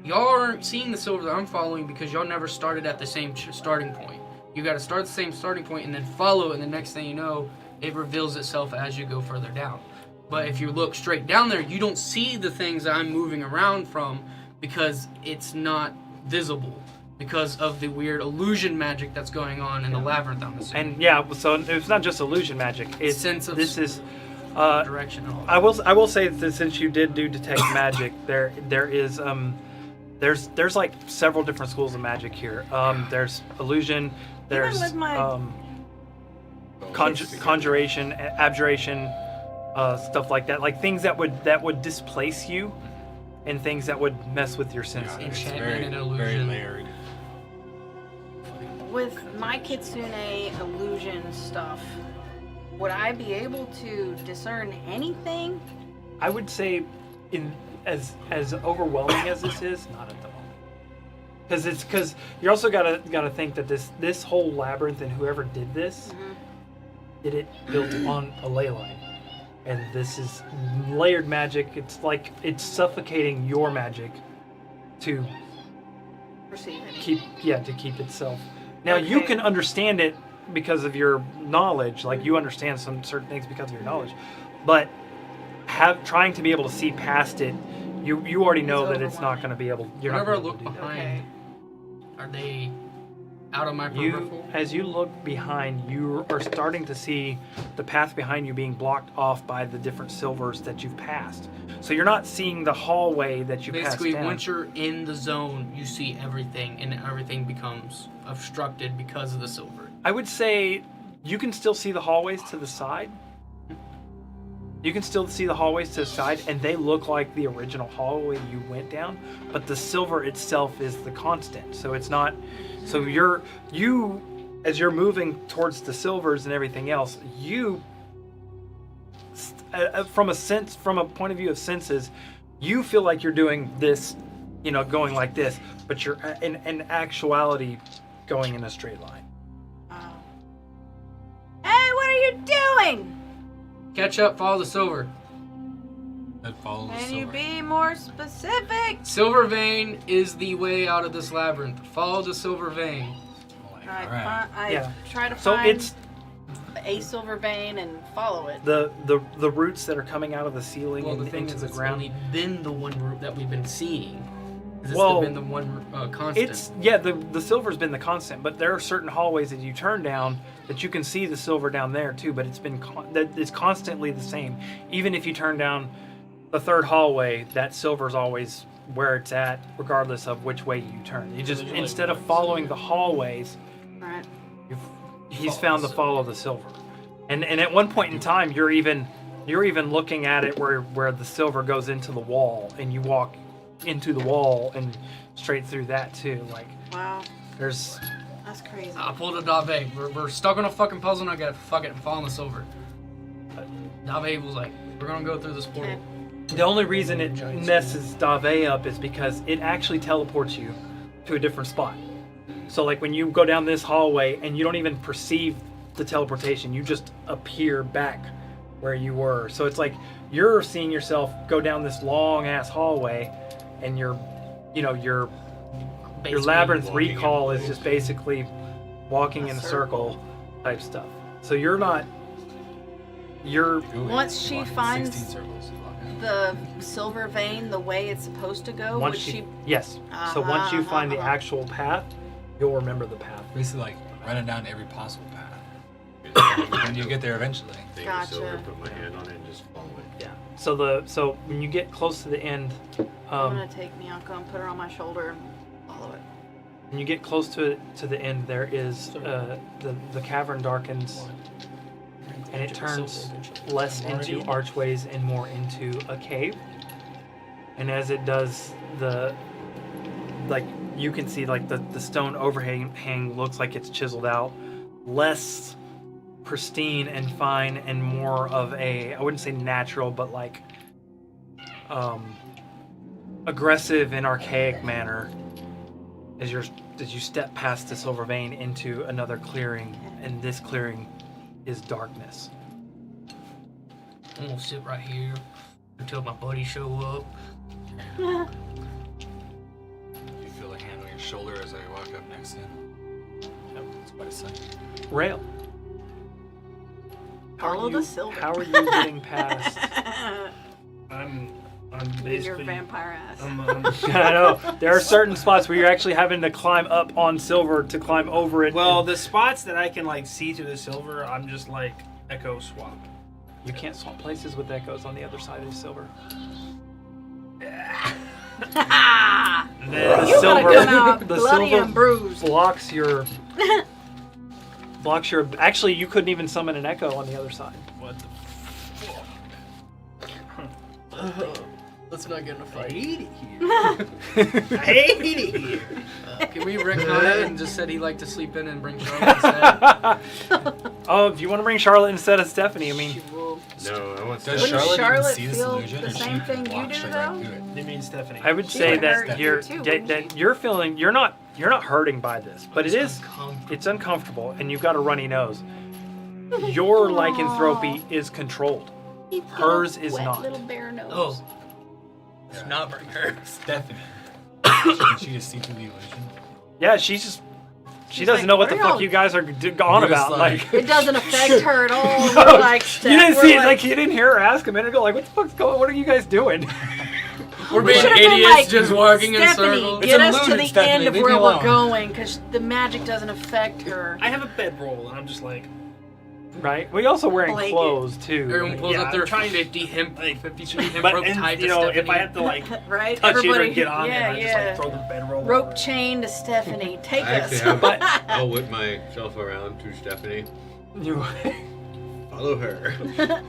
Y'all aren't seeing the silver that I'm following because y'all never started at the same starting point. You got to start at the same starting point and then follow, and the next thing you know, it reveals itself as you go further down. But if you look straight down there, you don't see the things I'm moving around from because it's not visible because of the weird illusion magic that's going on in the labyrinth. I'm assuming. And yeah, so it's not just illusion magic. It's Sense of this is. direction. And all I will say that since you did do detect magic, there is there's like several different schools of magic here. There's illusion. There's with my- conjuration, abjuration, stuff like that. Like things that would displace you, and things that would mess with your senses. Yeah, it's Enchantment very, and very illusion. layered. With my Kitsune illusion stuff, would I be able to discern anything? I would say, as overwhelming as this is, not at the moment. Because you also gotta think that this whole labyrinth and whoever did this did it built on a ley line, and this is layered magic. It's like it's suffocating your magic to Perceive anything. to keep itself. Now you Okay. can understand it because of your knowledge, like you understand some certain things because of your knowledge, but trying to be able to see past it, you already know that it's not going to be able. You're Whenever I not gonna look be able to do that. behind, are they out of my You, peripheral? as you look behind, you are starting to see the path behind you being blocked off by the different silvers that you've passed. So you're not seeing the hallway that you Basically, passed down. once you're in the zone, you see everything, and everything becomes obstructed because of the silver. I would say you can still see the hallways to the side. You can still see the hallways to the side, and they look like the original hallway you went down, but the silver itself is the constant. So it's not. So you as you're moving towards the silvers and everything else, from a point of view of senses, you feel like you're doing this, going like this, but you're in actuality going in a straight line. Oh. Hey, what are you doing? Catch up, follow the silver. That follows Can silver. you be more specific? Silver vein is the way out of this labyrinth. Follow the silver vein. I, Alright. I Yeah. try to So find it's a silver vein and follow it. the roots that are coming out of the ceiling Well, the and thing into is, the it's ground. only been the one route that we've been seeing. It's Well, been the one constant. It's the silver's been the constant, but there are certain hallways that you turn down that you can see the silver down there too. But it's been that it's constantly the same. Even if you turn down the third hallway, that silver's always where it's at, regardless of which way you turn. You just instead of following the hallways, Right. he's found the follow the silver. And at one point in time, you're even looking at it where the silver goes into the wall, and you walk into the wall and straight through that too. Like Wow. there's That's crazy. I pulled a Dave. We're stuck on a fucking puzzle, and I gotta fuck it and fall on the silver. Dave was like, "We're gonna go through this portal." Okay. the only reason it messes Dave up is because it actually teleports you to a different spot. So like when you go down this hallway and you don't even perceive the teleportation, you just appear back where you were. So it's like you're seeing yourself go down this long ass hallway, and your Basically, labyrinth walking recall in is just basically walking in a circle type stuff. So you're Ooh, Once she walking finds 16 circles, you walk in. The silver vein the way it's supposed to go, would she? yes. So once you find the Uh-huh. actual path, you'll remember the path. Basically, like running down every possible path, and you get there eventually. Thing Gotcha. of silver, put my hand on it and just follow it. Yeah. So when you get close to the end, I'm gonna take Miyako and put her on my shoulder and follow it. when you get close to the end, there is the cavern darkens, and it turns less into archways and more into a cave. And as it does, you can see the stone overhang looks like it's chiseled out, less pristine and fine and more of a, I wouldn't say natural, but like aggressive and archaic manner as you step past the silver vein into another clearing, and this clearing is darkness. I'm gonna sit right here until my buddies show up. You feel a hand on your shoulder as I walk up next to him. Yep, it's quite a sight. Rail. Follow the silver. How are you getting past? I'm With your basically. vampire ass. I'm I know. There are certain spots where you're actually having to climb up on silver to climb over it. well, and the spots that I can like see through the silver, I'm just like echo swap. you can't swap places with echoes on the other side of the silver. And then You gotta come out the bloody silver and bruised. blocks your. Actually, you couldn't even summon an echo on the other side. what the Let's not get in a I fight. hate it here. I hate it here. Can we retcon it and just said he liked to sleep in and bring Charlotte instead? Oh, if you want to bring Charlotte instead of Stephanie, I mean, She will. No, I want Does Wouldn't Stephanie. Charlotte, Charlotte even see this feel illusion, the or same she thing you walks do, straight though? right through it? You mean Stephanie? I would She say would hurt that you you're too, that, wouldn't that she? you're feeling you're not hurting by this, but it is it's uncomfortable and you've got a runny nose. Your lycanthropy is controlled. Hers is Wet not. little bare nose. Oh. It's not bring her. Stephanie. Can she just see through the illusion? Yeah, she She's doesn't like, know what the "What are fuck y'all-" you guys are on You're about. just Like, It doesn't affect her at all. No, We're like, you didn't we're see it. Like you didn't hear her ask a minute ago. Like, what the fuck's going? What are you guys doing? We're We being should've been idiots like, just walking in Stephanie, circles. get It's us to illusion, the Stephanie, end of leave where me we're alone. going, because the magic doesn't affect her. I have a bedroll, and I'm just like, Right? We also wearing Blanket. clothes too. Everyone pulls Yeah, out their I'm trying to- 50 hemp, like, 52 hemp but rope and, tied to you know, Stephanie. if I have to like Right? touch Everybody, it or get on yeah, it, I just yeah. like throw the bedroll. Rope over. chain to Stephanie. Take I us. actually have. I'll whip myself around to Stephanie. You- Follow her.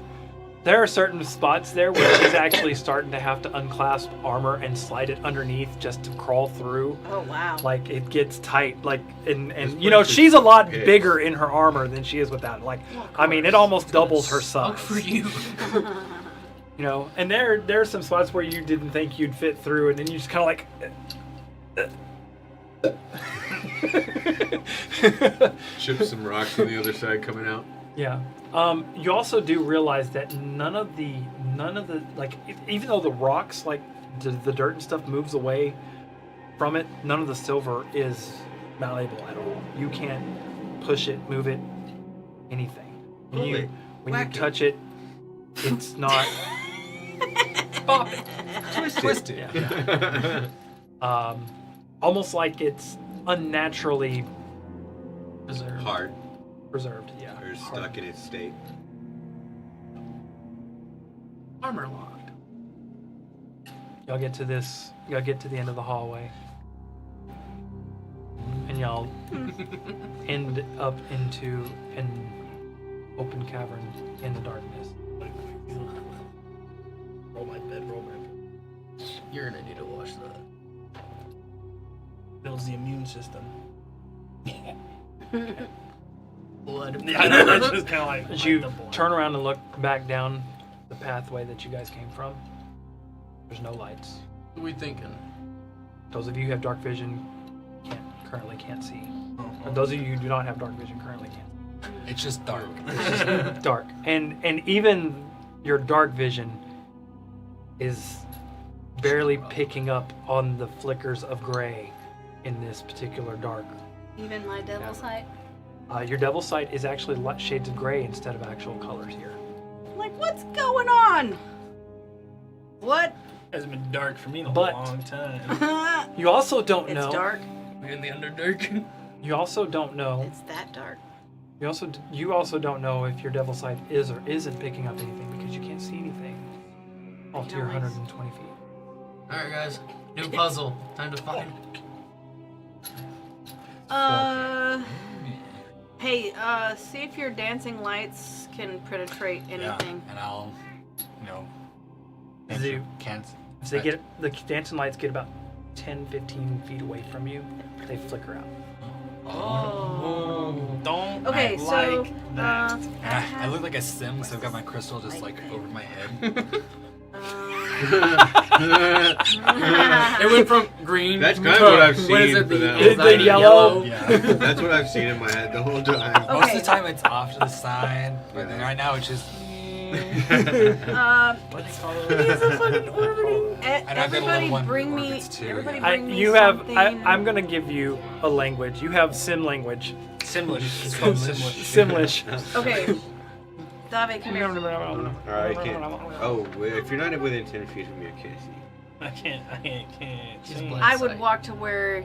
There are certain spots there where she's actually starting to have to unclasp armor and slide it underneath just to crawl through. Oh wow. Like it gets tight. Like and This you know place is she's a lot big. bigger in her armor than she is without. Like Well, of I mean, it course. almost doubles her Suck size. for you. You know, and there's some spots where you didn't think you'd fit through, and then you just kind of like. Chip some rocks on the other side coming out. Yeah. You also do realize that none of the like even though the rocks like the dirt and stuff moves away from it, none of the silver is malleable at all. You can't push it, move it, anything. When you Really? Whack it. touch it, it's not. Pop it. Twist it. Yeah. Almost like it's unnaturally preserved. Hard Preserved, yeah. or Hard. stuck in its state. Armor locked. Y'all get to this. Y'all get to the end of the hallway, and y'all end up into an open cavern in the darkness. Roll my bedroll. You're gonna need to wash that. Builds the immune system. Blood. Yeah, I know, that's just kind of like. As you the blood. turn around and look back down the pathway that you guys came from, there's no lights. What are we thinking? Those of you who have dark vision currently can't see. And those of you who do not have dark vision currently can't. It's just dark. Dark, and even your dark vision is barely picking up on the flickers of gray in this particular dark. Even my devil sight. Your devil sight is actually shades of gray instead of actual colors here. Like, what's going on? What? It's been dark for me in a But- long time. You also don't It's know. dark. We're in the Underdark. You also don't know. It's that dark. You also don't know if your devil sight is or isn't picking up anything because you can't see anything off to your Nice. 120 feet. Alright, guys. New puzzle. Time to find. Hey, see if your dancing lights can penetrate anything. Yeah, and I'll, Zoo. can't. If they get the dancing lights get about 10-15 feet away from you, they flicker out. Oh. Don't Okay, like so that. I look like a sim, so I've got my crystal just like over my head. It went from green. That's kind of what I've What is seen it? for The, that. is The that yellow? Yeah. That's what I've seen in my head the whole time. Most Okay. of the time it's off to the side, but then right now it's just. Let's call it. And I've got a little Everybody one bring me. orbits too, Everybody yeah. bring me You have. something. I'm gonna give you a language. You have sim language. Simlish. It's called Simlish. Simlish. Okay. Dave, come here. I can't. Oh, well, if you're not within 10 feet of me, I can't see. I can't He's see. blind. I would sight. walk to where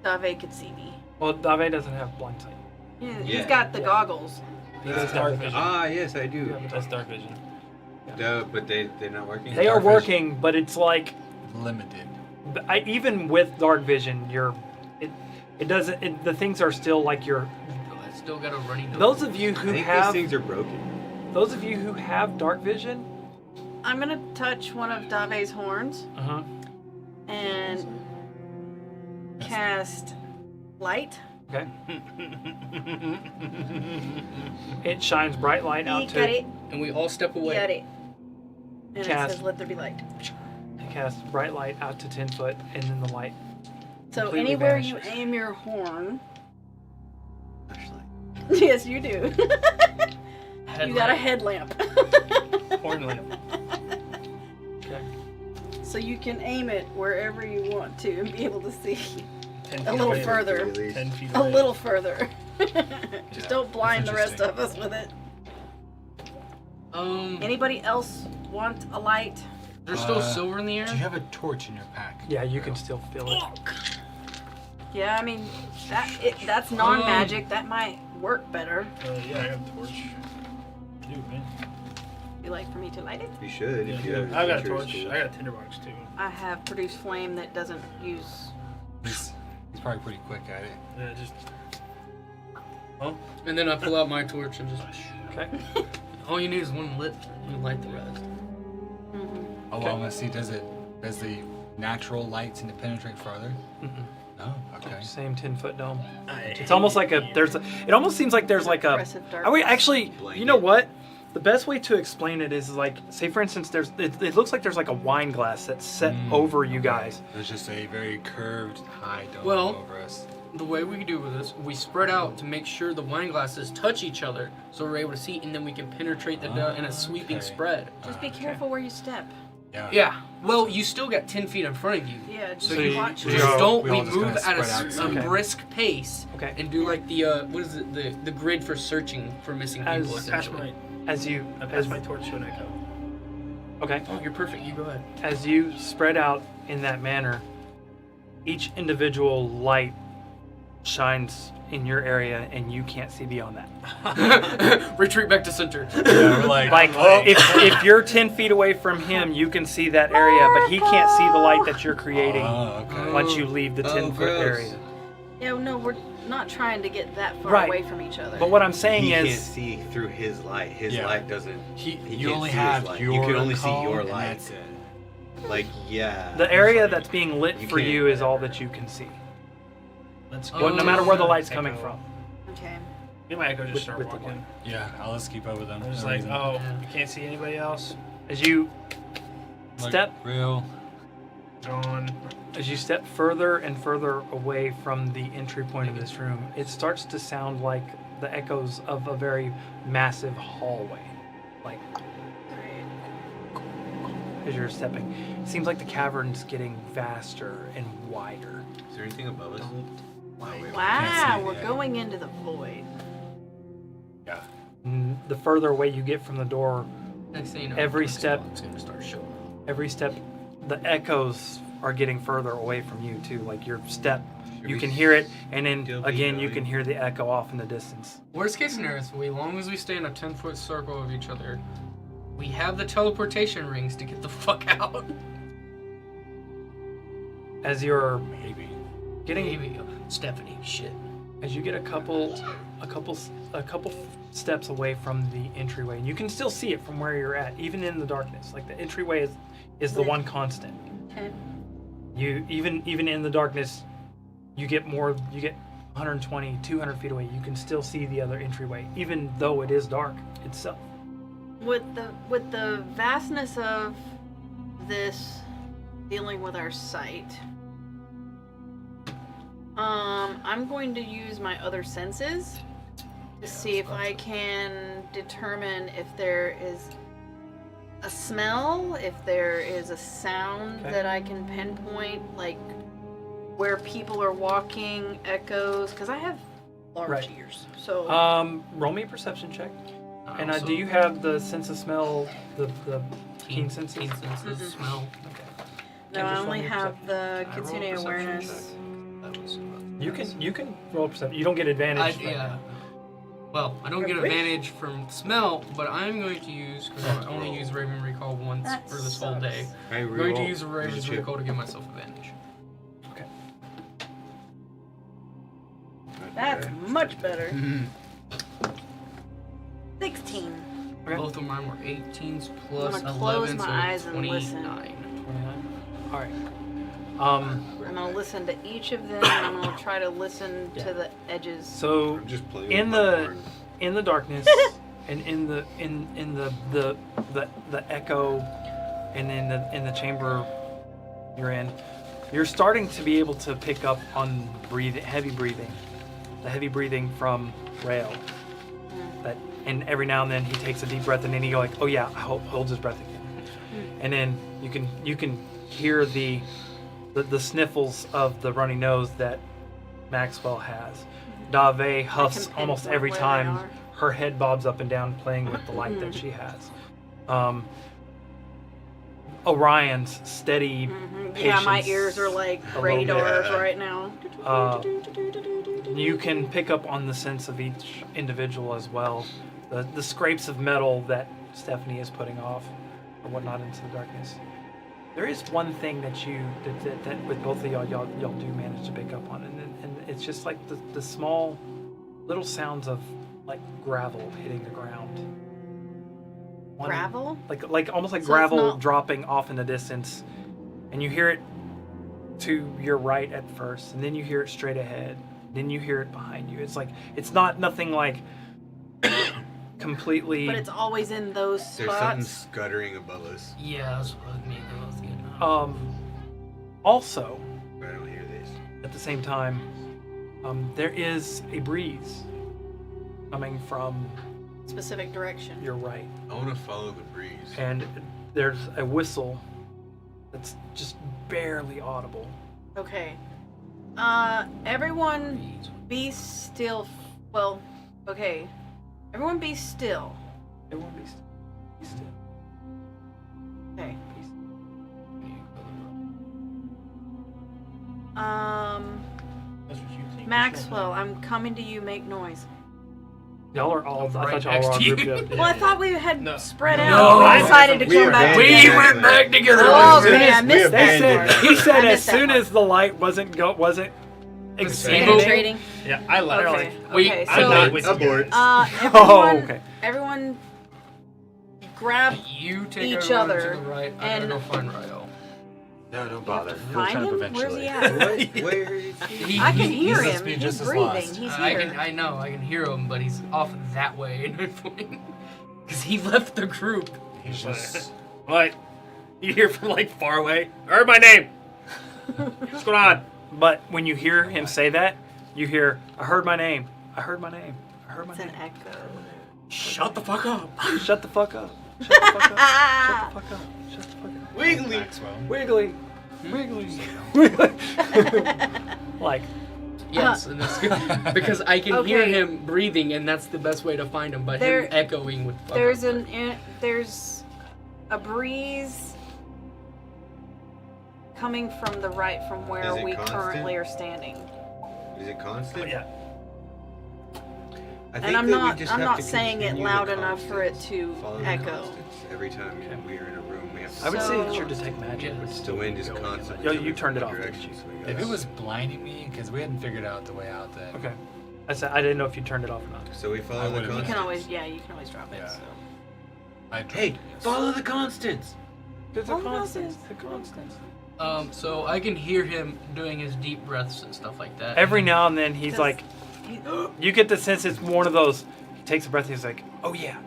Dave could see me. Well, Dave doesn't have blind sight. Yeah, Yeah. He's got the goggles. That's dark vision. Yes, I do. That's dark vision. But they're not working? They are Dark vision. working, but it's like Limited. even with dark vision, it doesn't. The things are still like you're. I still got a running nose. Those of you I who think have these things are broken. those of you who have dark vision, I'm gonna touch one of Dave's horns uh-huh. and cast light. Okay. It shines bright light out Got it. And we all step Got away. it. And Cast. it says, "Let there be light." cast bright light out to 10 foot, and then the light. So Completely anywhere you vanishes. aim your horn, Flashlight. yes, you do. You got a Headlight. headlamp. Horn lamp. Okay. So you can aim it wherever you want to and be able to see 10 a feet little away. further. At least. 10 feet a away. little further. Just Yeah, don't blind the that's rest of us with it. Anybody else want a light? There's still silver in the air. Do you have a torch in your pack? Yeah, you can still feel it. Yeah, I mean that's non-magic. That might work better. Yeah, I got a torch. Dude, man. You like for me to light it? You should. If you Yeah, have I've got a adventurous torch. tools. I got a tinderbox too. I have produced flame that doesn't use. He's probably pretty quick at it. Yeah, just. And then I pull out my torch and just. Okay. All you need is one lit. You light the rest. Oh, well, I'm gonna see. Does the natural light seem to penetrate farther? Mm-mm. No. Okay. Same 10-foot dome. I It's almost like it almost seems like there's like a. Impressive I mean, darkness. actually, you know what? The best way to explain it is like, say for instance, it looks like there's like a wine glass that's set over you guys. There's just a very curved high dome Well- over us. The way we do with this, we spread out to make sure the wine glasses touch each other, so we're able to see, and then we can penetrate the dome in a sweeping Okay. spread. Just be careful where you step. Yeah. Yeah. Well, you still got 10 feet in front of you. Yeah, just So you- watch. you Just go- don't we we all just move kinda at spread a out. Okay. brisk pace Okay. and do like the what is it the grid for searching for missing As- people Pass essentially. my, As you I as passed my torch to an echo. okay, Oh, you're perfect. You go ahead. as you spread out in that manner, each individual light shines in your area, and you can't see beyond that. Retreat back to center. Yeah, we're like, Like if you're 10 feet away from him, you can see that area, but he can't see the light that you're creating oh, okay. once you leave the 10-foot gross. area. Yeah, no, we're not trying to get that far Right. away from each other. But what I'm saying He can't is, see through his light. His Yeah. light doesn't. You can't only see his have light. your You can only see cone, your and light. that's it. Like, yeah. the area that's being lit You for can't- you is all that you can see. Let's Oh, go. No matter where the Echo. light's coming from. Okay. Me and my echo just With- start with the walking. Yeah, I'll just keep up with them. I'm just No like, reason. oh, Yeah. you can't see anybody else. As you Like, step real. Gone. As you step further and further away from the entry point of this room, it starts to sound like the echoes of a very massive hallway. Like, as you're stepping, it seems like the cavern's getting vaster and wider. Is there anything above us? Wow, see we're it. going into the void. Yeah. The further away you get from the door, Next thing you know, Every the step- squad's gonna start showing. every step, the echoes are getting further away from you too. Like your step, you can hear it, and then still be again you going? can hear the echo off in the distance. Worst case scenario is, as long as we stay in a 10-foot circle of each other, we have the teleportation rings to get the fuck out. As you're Maybe. getting Maybe. Stephanie, shit. as you get a couple steps away from the entryway, and you can still see it from where you're at, even in the darkness. Like the entryway is the one constant. Okay. You even in the darkness, you get 120, 200 feet away. You can still see the other entryway, even though it is dark itself. With the vastness of this dealing with our sight, I'm going to use my other senses to see if I can determine if there is a smell, if there is a sound Okay. that I can pinpoint, like where people are walking, echoes, because I have large Right. ears. So Roll me a perception check. I And also do you have the sense of smell, the keen senses? Keen senses, smell. Okay. No, Can I just only roll your have the I roll a Kitsune perception awareness. check. That was You can roll perception. You don't get advantage. yeah. Well, I don't get advantage from smell, but I'm going to use, because I only use Raven Recall once That for this whole day. I I'm going to reroll. use a Raven's Use a chip. Recall to give myself advantage. Okay. That's much better. 16. Okay. Both of mine were 18s I'm plus gonna 11, close my eyes so and 29. listen. 29. All right. I'm gonna listen to each of them, and I'm gonna try to listen Yeah. to the edges. So I'm just playing in with my the horn. in the darkness and in the echo and in the chamber you're in, you're starting to be able to pick up on heavy breathing from Rail. That, and every now and then he takes a deep breath, and then he go like, oh yeah, holds his breath again, and then you can hear the sniffles of the runny nose that Maxwell has. Dave huffs pinpoint almost every where they time are. her head bobs up and down, playing with the light that she has. Orion's steady Yeah, my patience, ears are like a little bit. radars right now. You can pick up on the sense of each individual as well. The scrapes of metal that Stephanie is putting off or whatnot into the darkness. There is one thing that that with both of y'all do manage to pick up on, and it's just like the small little sounds of like gravel hitting the ground. Gravel? Like almost like So it's gravel not- dropping off in the distance, and you hear it to your right at first, and then you hear it straight ahead, then you hear it behind you. It's like it's not nothing like completely. But it's always in those There's something spots. scuttering above us, Yeah, that's what me and I was getting at. Also, but I don't hear this. at the same time, there is a breeze coming from Specific direction. your right, I want to follow the breeze. and there's a whistle that's just barely audible. Okay. Everyone be still. Well, okay. Everyone be still. It won't be still. Okay. Be still. That's what you think. Maxwell, I'm coming to you. Make noise. Y'all are all. I Right thought y'all were next all to you. grouped up. Well, I thought we had No. spread No. out. We decided to We come back. abandoned We that went plan. back together. Oh, As soon okay, as- I missed They that said part. he said I as missed that soon part. as the light wasn't expanding. Penetrating. Yeah, I like Okay. it. Wait, Okay. I'm So, not with you Abort. guys. everyone, okay. everyone, grab. You take Each everyone other, to the right. I and- gotta go find Ryo. No, don't bother. Find turn up him. Where's he eventually. at? Where is he? I can hear he's him. being He's just as breathing. lost. He's I here. know, I can hear him, but he's off that way, and I'm pointing because he left the group. He's just What? You hear from like far away? I heard my name. What's going on? But when you hear him say that, you hear, "I heard my name. I heard my name. I heard my It's an name." echo. Shut the fuck up. Shut the fuck up. Shut the fuck up. Shut the fuck up. Shut the fuck up. Wiggly. Maxwell. Wiggly. Wiggly. Wiggly. Like, Yes, and that's good because I can hear Okay. him breathing, and that's the best way to find him. But There- him echoing would. Fuck There's up. there's a breeze coming from the right from where Is it we constant? currently are standing. Is it constant? Oh, yeah. I think And I'm that we not just I'm have not to saying it continue loud the enough for it constants. to Follow the echo. constants. Every time we are in a room, we have to. I would say So- that your detect magic would The still wind be is going. constant. Yo, you turned it off, didn't Direction, you? so we If gotta- it was blinding me, because we hadn't figured out the way out then. Okay. I said I didn't know if you turned it off or not. So we I follow the would've- You constants. can always you can always drop it. Yeah. So. I'd Hey, yes. follow the constants. There's Oh, a no, constant. there's- The constant. So I can hear him doing his deep breaths and stuff like that. Every now and then he's 'Cause like, you get the sense it's one of those. He takes a breath. He's like, oh yeah.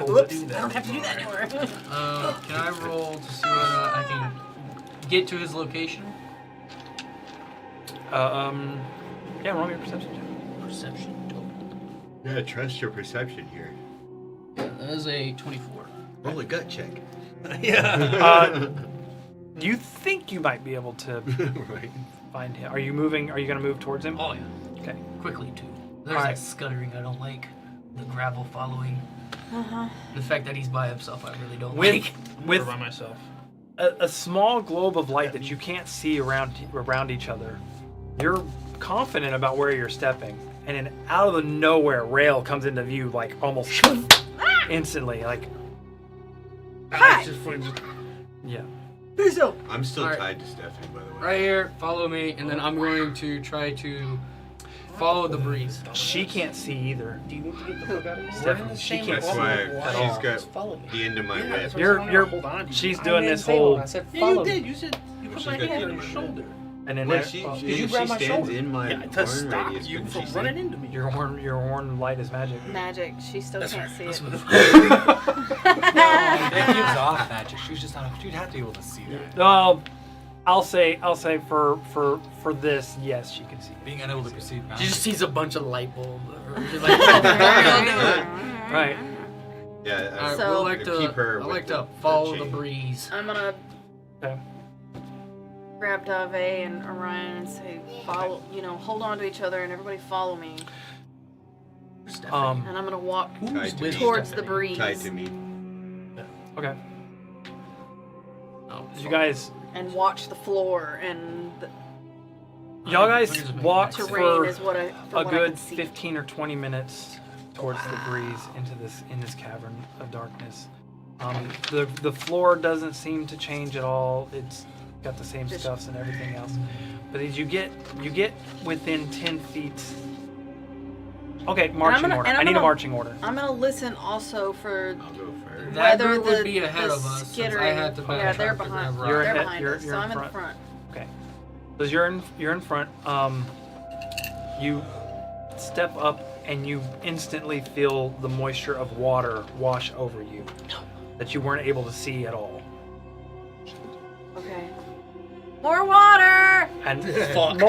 Whoops! I don't have to do that anymore. Can I roll to see whether or not I can get to his location? Yeah, roll me a perception check. Perception. Dope. Yeah, trust your perception here. Yeah, that is a 24. Roll a gut check. Yeah. You think you might be able to Right. find him? Are you moving? Are you going to move towards him? Oh yeah, Okay. quickly too. There's Alright. that scuttering I don't like. The gravel following. The fact that he's by himself, I really don't With like. with by myself. a small globe of light that you can't see around each other, you're confident about where you're stepping, and then out of the nowhere, Rail comes into view like almost instantly. Like, I just fucking just yeah. I'm still Alright. tied to Stephanie, by the way. Right here, follow me, and then I'm going to try to follow the breeze. She can't see either. do you need to get the fuck out of here? Stephanie, she can't That's see why at all. she's got Follow me. the end of my Yeah, whip. that's what You're- I'm you're- hold on. She's I doing didn't this say hold whole, on. I said Yeah, follow you did. me. You said you put She's my got hand the on end your of my whip. shoulder. and then Well, that- she you grabbed my stands shoulder. in my Yeah, to horn stop radius. you Couldn't from she see? running into me. your horn light is magic. Magic. She still can't see it. That gives off magic. She's just not. She'd have to be able to see that. Well, I'll say for this, yes, she can see it. Being unable to perceive She magic. just sees a bunch of light bulbs. She's like, Right. Yeah. Alright, So- we'll like to, keep her I with like the- to follow the the chain. breeze. I'm gonna Okay. grab Dave and Orion and say, follow, hold on to each other and everybody follow me. And I'm gonna walk Tied to me. towards the breeze. Tied to me. Okay. Oh, You guys, And watch the floor and the y'all guys Look at this walk terrain terrain for is what I a good can see. 15 or 20 minutes towards the breeze in this cavern of darkness. The floor doesn't seem to change at all. It's got the same Just- stuffs and everything else. But as you get within 10 feet. Okay, marching order. I need a marching order. I'm gonna listen also for I'll go first. That whether group would the, be ahead the of us, since I skittering. had to Yeah, they're backtrack to behind. grab You're They're ahead- behind you're- us, you're so in I'm in front. front. Okay. So you're in front. You step up and you instantly feel the moisture of water wash over you that you weren't able to see at all. Okay. More water. And Fuck.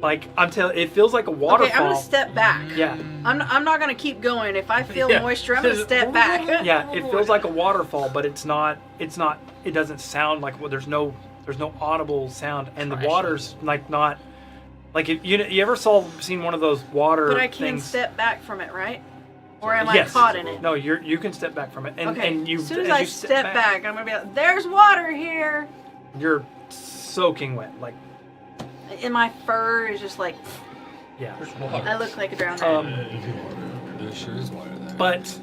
like I'm telling, it feels like a waterfall. Okay, I'm gonna step back. Yeah, I'm not gonna keep going. If I feel Yeah. moisture, I'm gonna step back. yeah. It feels like a waterfall, but it's not. It's not. It doesn't sound like. Well, there's no audible sound, and the Trashy. water's like not. Like if you ever seen one of those water But I can things? step back from it, right? Or am I Yes. caught in it? No, you can step back from it, and Okay. and you as soon as you I step back, I'm gonna be like, "There's water here." you're soaking wet. Like And my fur is just like, yeah. I look like a drowned Um, There sure is water there. but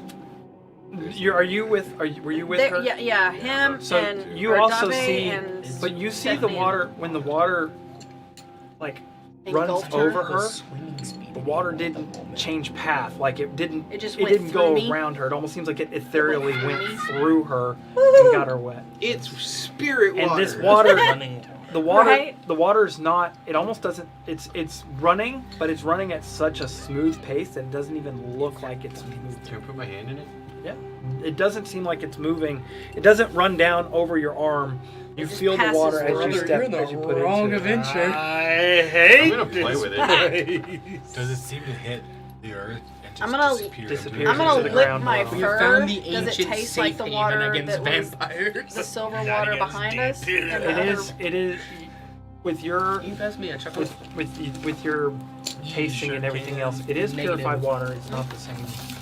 were you with her? Yeah, him So and you also Ardave see, and but you see the Stephanie water when the water like runs engulfed her. over her. The water didn't change path. Like it didn't. It just It went didn't go through me? around her. It almost seems like it ethereally through went me? through her and got her wet. It's spirit water. And this water, Running. the water, Right? the water's not. It almost doesn't. It's running, but it's running at such a smooth pace that it doesn't even look like it's moving. Can I put my hand in it? Yeah, it doesn't seem like it's moving. It doesn't run down over your arm. You just feel the passes water through. as you step, as you put wrong into it. adventure. I hate I'm gonna play with it. Does it seem to hit the earth and just I'm gonna disappear I'm gonna into the lick ground my level. We fur. found the Does it ancient taste safe like the haven water against that was vampires. the silver Not water against behind deep us? pit. And the It other- is. It is. With your Can you pass me a chocolate? with your tasting and everything else, it is Negative. purified water. It's not the same.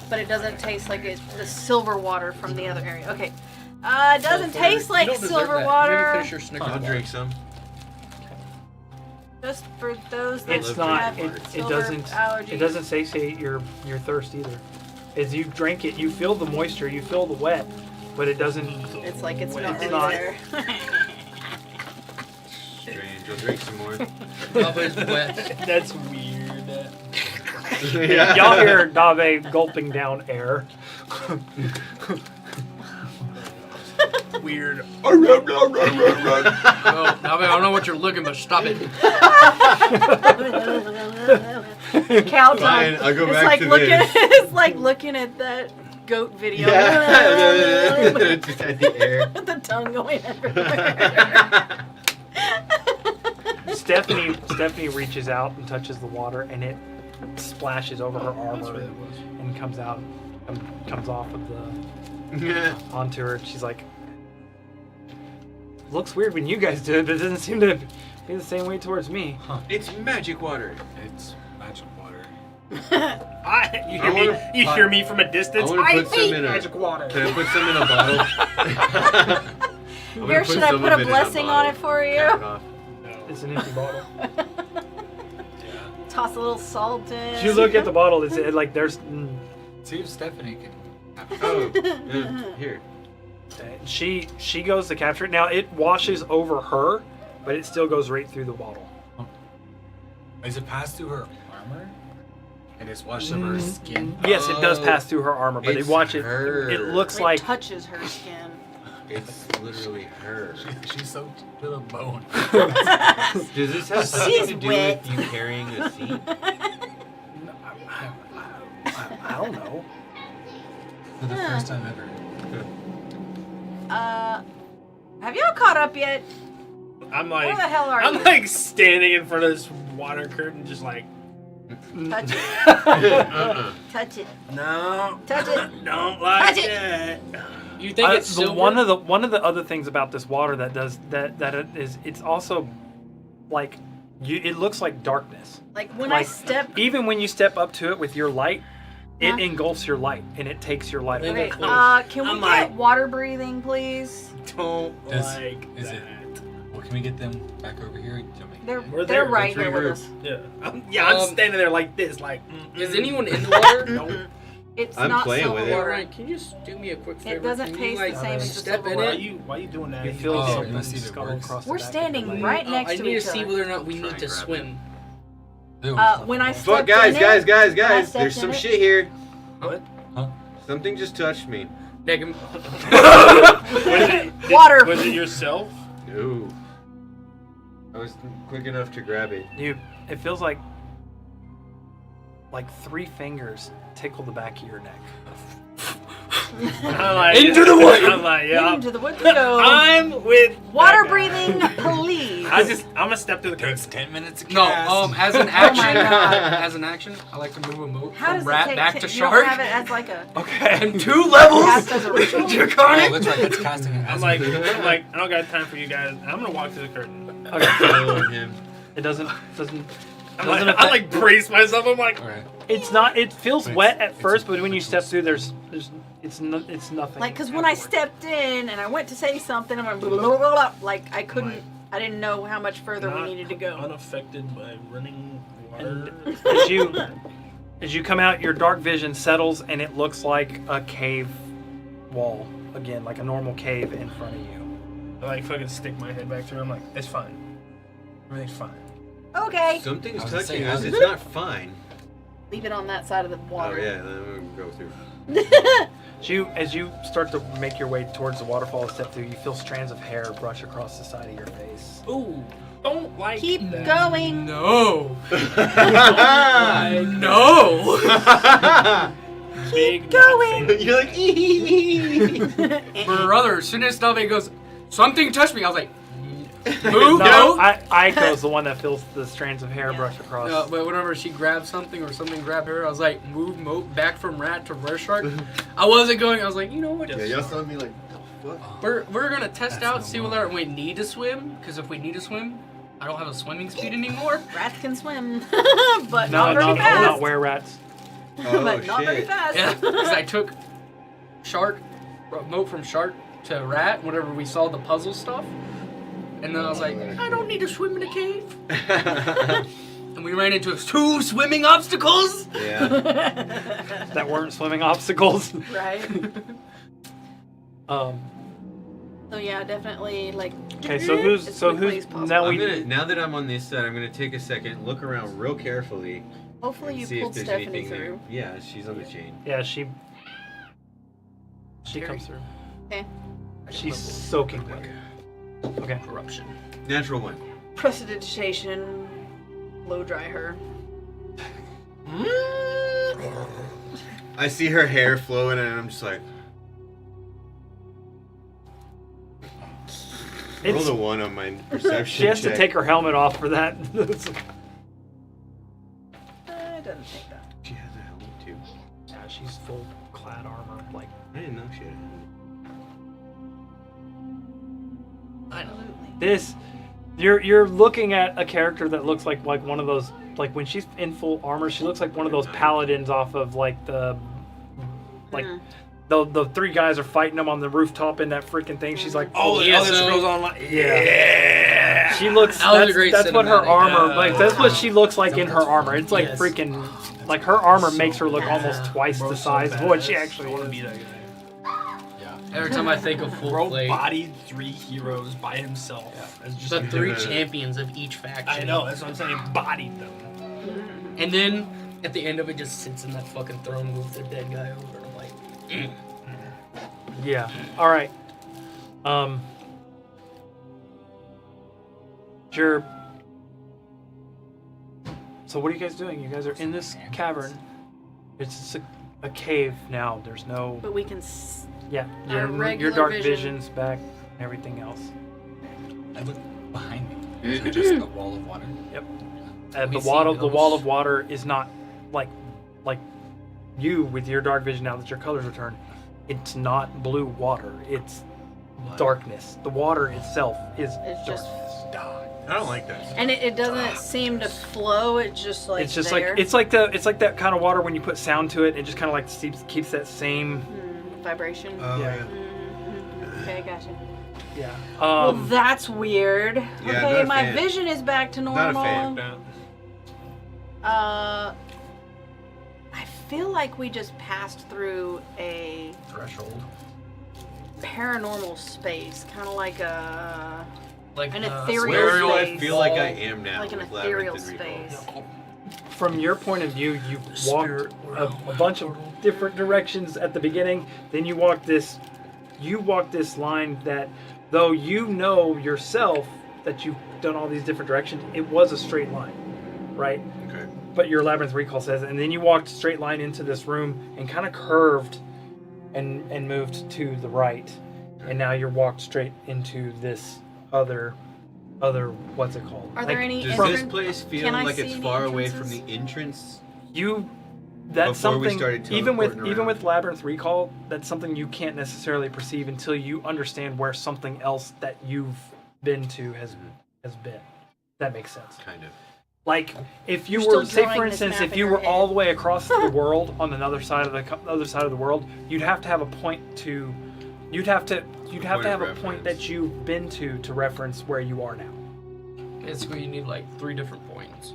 but it doesn't taste like it's the silver water from the other area. Okay. It doesn't taste like silver water. I'll drink some. Just for those that It's not. have It silver doesn't. allergies. It doesn't satiate your thirst either. As you drink it, you feel the moisture, you feel the wet, but it doesn't. It's like it's not It's really not. there. Strange. I'll drink some more. Bubba's wet. That's weird. Y'all hear Dave gulping down air. Weird. Oh, now I don't know what you're looking, but stop it. Cow tongue. Fine, I'll go It's back like to looking. this. It's like looking at that goat video. Yeah. Just had the air. The tongue going everywhere. Stephanie reaches out and touches the water, and it splashes over her armor and comes off of the onto her. She's like, looks weird when you guys do it, but it doesn't seem to be the same way towards me. It's magic water. It's magic water. You hear me from a distance? I wanna I put some hate in a- magic water. Can I put some in a bottle? I'm gonna Here, put should I some put of a it in blessing on bottle. it for you? Cap it off. It's an empty bottle. Toss a little salt in. If you look at the bottle, it's like there's. See if Stephanie can. Oh, here. She goes to capture it. Now it washes over her, but it still goes right through the bottle. Is it passed through her armor? And it's washed over her skin? Yes, it does pass through her armor, but It's they watch it. her. It looks It like touches her skin. It's literally her. She's soaked to the bone. Does this have something She's to do wet. with you carrying a seat? I don't know. For the first time ever. Have y'all caught up yet? I'm Where like, the hell are I'm you? like standing in front of this water curtain, just like, Touch it. Uh-uh. Touch it. no, Touch it. don't like Touch it. that. You think it's silver? one of the other things about this water that does that it is it's also like it looks like darkness. Like when I Like, step. Even when you step up to it with your light, it Huh? engulfs your light and it takes your light Leave away. it Okay, close. can we I'm get like- water breathing, please? Don't Does- like is that. it- Well, can we get them back over here? Tell me. They're We're they're there. right Let's here with regroup. us. Yeah, I'm Um, standing there like this, like. Is anyone in the water? No. It's I'm not playing silver with it. water. Ryan, can you just do me a quick favor? doesn't Can taste you, the like, same as the step silver in water. Why it? you doing that? You feel Oh, something let's see if it scuttle works. across We're the back of standing your leg. right next I to need to each see other. whether or not we Try need and to grab swim. When I Fuck, stepped guys, in guys, it, guys, I guys. stepped There's in some it. shit here. What? Something just touched me. Negative. Water. Was it yourself? Ooh. I was quick enough to grab it. It feels like 3 fingers tickle the back of your neck. I'm like, Into the woods. I'm like, yeah. Into the woods we go. I'm with Water that guy. breathing, please. I'm gonna step through the Takes curtain. 10 minutes to No, cast. as an Oh action, my God. as an action, I like to move a moat How from does rat it take back to to you shark. don't have it as like a Okay. And 2 levels. cast as a ritual? Oh, Draconic. that's right. That's casting it. I'm like, I don't got time for you guys. I'm gonna walk to the curtain. Okay. Following him. It doesn't I'm like, I like brace myself. I'm like, Okay. it's not it feels It's- wet at it's first, a- but when you it's step a- through it's nothing. Like, because when I afterward. stepped in and I went to say something, I went blah, blah, blah, blah, like I couldn't, I didn't know how much further we not needed to go. unaffected by running water. And as you come out, your dark vision settles and it looks like a cave wall again, like a normal cave in front of you. I like fucking stick my head back through. I'm like, it's fine. Everything's fine. Okay, Something's I was gonna say, touching how us. did- It's not fine. leave it on that side of the Oh water. yeah, then we'll go through. As you start to make your way towards the waterfall and step through, you feel strands of hair brush across the side of your face. Ooh, don't like Keep that. going. No. No. Big going. nut You're like, Brother, as soon as Stelvey goes, something touched me. I was like, move, No, no. Aiko's the one that feels the strands of hair Yeah. brush across. But whenever she grabbed something or something grabbed her, I was like, move, moat, back from rat to rare shark. I wasn't going. I was like, you know what? yeah, y'all saw me like, what? We're gonna test That's out, no see more. whether we need to swim. Because if we need to swim, I don't have a swimming speed anymore. Rats can swim, but No, not very no, fast. not were rats. Oh but not very shit. fast. Yeah, because I took shark, moat from shark to rat whenever we saw the puzzle stuff. And then I was like, I don't need to swim in a cave. And we ran into 2 swimming obstacles. Yeah. That weren't swimming obstacles. Right. Um, So yeah, definitely like. okay, so who's as so quickly who's as possible. now I'm we gonna, now that I'm on this side, I'm gonna take a second, look around real carefully, Hopefully and you see pulled if there's Stephanie anything through. there. Yeah, she's on the chain. yeah she Sure. comes through. Okay. She's soaking wet. Okay. Corruption. Natural one. Prestidigitation, blow dry her. I see her hair flowing, and I'm just like, roll It's, a 1 on my perception. she has to check. take her helmet off for that. It doesn't take that. She has a helmet too. Yeah, she's full clad armor. Like I didn't know she had a helmet. I know. Absolutely. this, you're looking at a character that looks like one of those like when she's in full armor, she looks like one of those paladins off of like the the three guys are fighting them on the rooftop in that freaking thing. She's like, Oh, the Yeah, other so- girls online. yeah. She looks. That was a That's, great that's what her cinematic. armor. Like that's what she looks like in her armor. It's like Yes. freaking. Like her armor makes her look almost twice the size of what she actually want to is. be that guy. Every time I think of full Bro play, bodied 3 heroes by himself. As just the like, 3 champions of each faction. I know, that's what I'm saying. Bodied them. And then at the end of it, just sits in that fucking throne with the dead guy over. And I'm like, Yeah. All right. Sure. So what are you guys doing? You guys are in this cavern. It's just a cave now. There's no. But we can. Yeah. Our Your regular dark vision. vision's back. And everything else. I look behind me. Is it just a wall of water? Yep. We The see wall those- of water is not like you with your dark vision now that your colors return. It's not blue water. It's darkness. The water itself is It's just- darkness. I don't like that. And it doesn't seem to flow. It's just like It's just there. like it's like that kind of water when you put sound to it. It just kind of like keeps that same Vibration. Oh, Yeah. yeah. Okay, gotcha. yeah. Well, that's weird. not Okay, a my fan. vision is back to Not normal. a fan. No. I feel like we just passed through a threshold. paranormal space, kind of like a Like An uh, ethereal Where do I space. feel like I am now? like an with ethereal Labyrinth and Recall? space. from your point of view. You walked spirit a bunch of different directions at the beginning. Then you walk this line that, though you know yourself that you've done all these different directions, it was a straight line, right? Okay. But your labyrinth recall says it. And then you walked straight line into this room and kind of curved and moved to the right. And now you're walked straight into this other what's it called? Are there Like, any Does entrance? this place feel Can I like see it's any far away from entrances? the entrance? that's Before we something started even teleporting with labyrinth recall, that's something you can't necessarily perceive until you understand where something else that you've been to has been. That makes sense. Kind of. Like if you You're were, still say for drawing this instance, map if in you your were all head. the way across the world on another side of the world, you'd have to have a point to, you'd have to have a point that you've been to reference where you are now. basically, you need like 3 different points.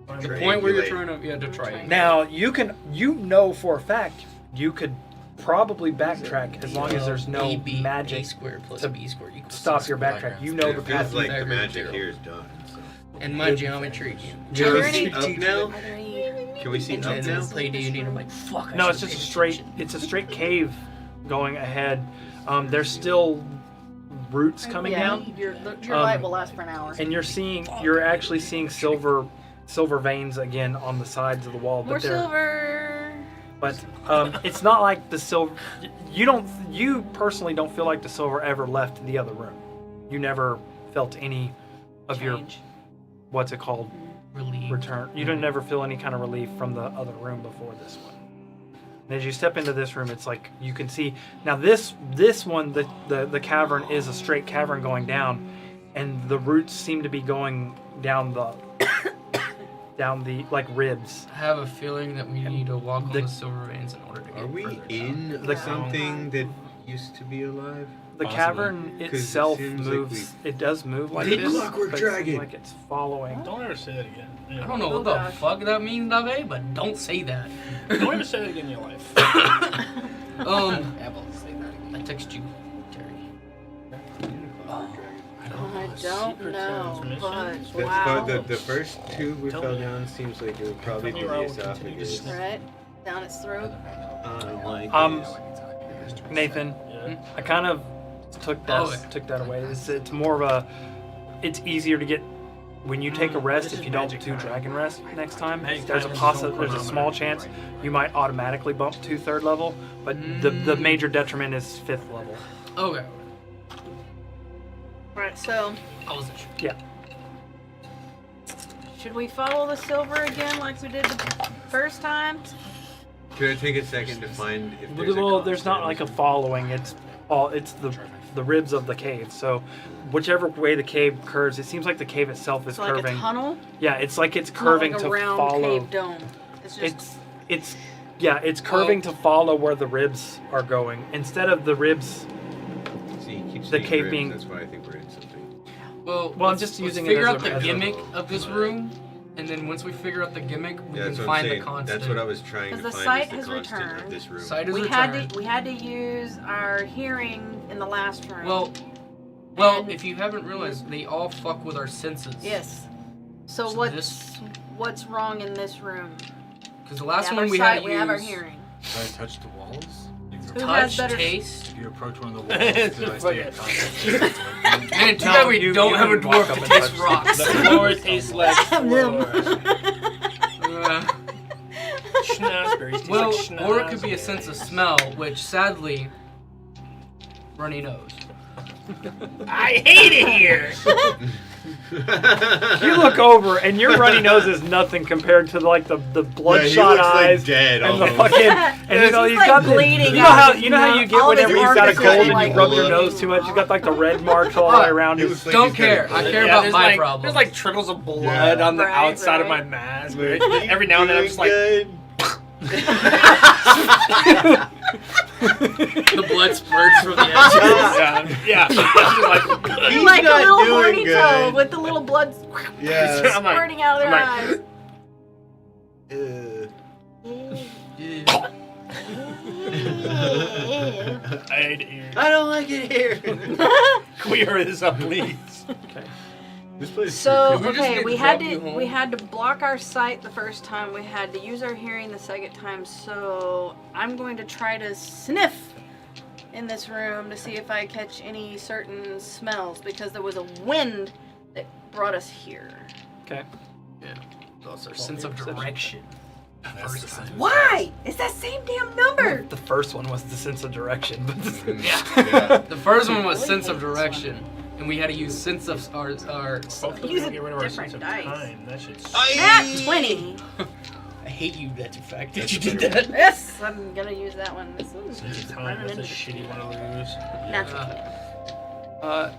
The Triangulate. point where you're trying to try. Now you know for a fact you could probably backtrack as long as there's no A magic squared plus to B squared equals stop C your squared. backtrack. You know It the feels path. like the Pythagorean magic zero. here is done. So. And my geometry. Can we there see any- up now? Are there any? Can we see And up now? then play D&D, and I'm like, fuck. I No, it's should've just a paid straight. attention. It's a straight cave going ahead. There's still roots coming Yeah, down, your Um, light will last for an hour. and you're actually seeing silver veins again on the sides of the wall. More But they're silver. but it's not like the silver. You personally don't feel like the silver ever left the other room. You never felt any of your Change. what's it called Relieved. return. You didn't ever feel any kind of relief from the other room before this one. And as you step into this room, it's like you can see now this one, the cavern is a straight cavern going down, and the roots seem to be going down the like ribs. I have a feeling that we need to walk on the- the silver veins in order to get Are we further in The- something that used to be alive? The Possibly. cavern 'Cause it itself seems like moves. It does move like Big this, clockwork but it seems dragon. like it's following. Don't ever say that again. Yeah. I don't know Oh, what the gosh. fuck that means, Dave, but don't say that. Don't ever say that again in your life. I text you, Terry. I don't secret know, transmission? but The, wow. the first tube we Tell fell me. down seems like it would probably be Tell me the or I will continue to esophagus. snap. Right down its throat. Like Nathan, Yeah. I kind of took that away. It's more of a. It's easier to get when you take a rest. If you don't do dragon rest next time, Magic there's a time is no there's a small chronometer. chance you might automatically bump to 3rd level, but the major detriment is 5th level. Okay. Right, so I wasn't sure. Yeah. should we follow the silver again like we did the first time? Could I take a second to find if there's Well, a there's not like a following. It's the the ribs of the cave. So, whichever way the cave curves, it seems like the cave itself is So like curving. a tunnel? Yeah, it's like it's It's not curving like a to round follow. cave dome. It's just It's curving to follow where the ribs are going instead of the ribs. See, you keep The saying cave ribs, being- That's why I think we're in something. Well, Well, I'm let's- just let's using it figure as out a- the as a- gimmick of this room, and then once we figure out the gimmick, we Yeah, can that's what I'm find the saying. constant. That's what I was trying to 'Cause the find. site is the has constant returned. of this room. Site is we returned. had to use our hearing in the last room. Well, And- if you haven't realized, they all fuck with our senses. yes. So So what's wrong in this room? Because the last have one our we sight, had to we use have our hearing. Do I touch the walls? Who has touch, better taste. If you approach one of the walls, do I stay in contact? Man, too No, bad we you don't have a can walk dwarf up to and taste touch rocks. The floor tastes like floor. Schnozberries taste Well, like or it could be a schnozberries. sense of smell, which sadly, Runny knows. I hate it here. You look over and your runny nose is nothing compared to like the bloodshot eyes dead and the almost. fucking and you know He's you've like got the, bleeding you know out how of his you know how you nose. get All his whenever you've got a orifices cold are, and like, you rub your bleeding. nose too much. You got like the red marks all the way around It you. looks like Don't he's got a care. I bullet. care about there's my like, problems. There's like trickles of blood on the Right, outside of my right. mask. Wait, Every now and then I'm just like, good. The blood spurts from the edges. yeah. I'm just He's like a not little doing horny good. toad with the little blood Yeah. I'm like, squirting out of their I'm like- eyes. I hate it here. I don't like it here. Can we hurry this up, please? Okay. This place is So We just okay, need we to had drop you to home. we had to block our sight the first time. We had to use our hearing the second time. So I'm going to try to sniff in this room to see if I catch any certain smells because there was a wind that brought us here. Okay. That's our sense of direction. That's the sense. Why? It's that same damn number. The first one was the sense of direction, but Yeah. The first one was sense of direction, and we had to use sense of our Hopefully Use we a get rid of our different sense of dice. time. That shit's. Nat 20. I hate you. That's a fact that That's you a did better that. Yes, I'm gonna use that one. This one's Sense of just time. running That's a into shitty one to lose. natural.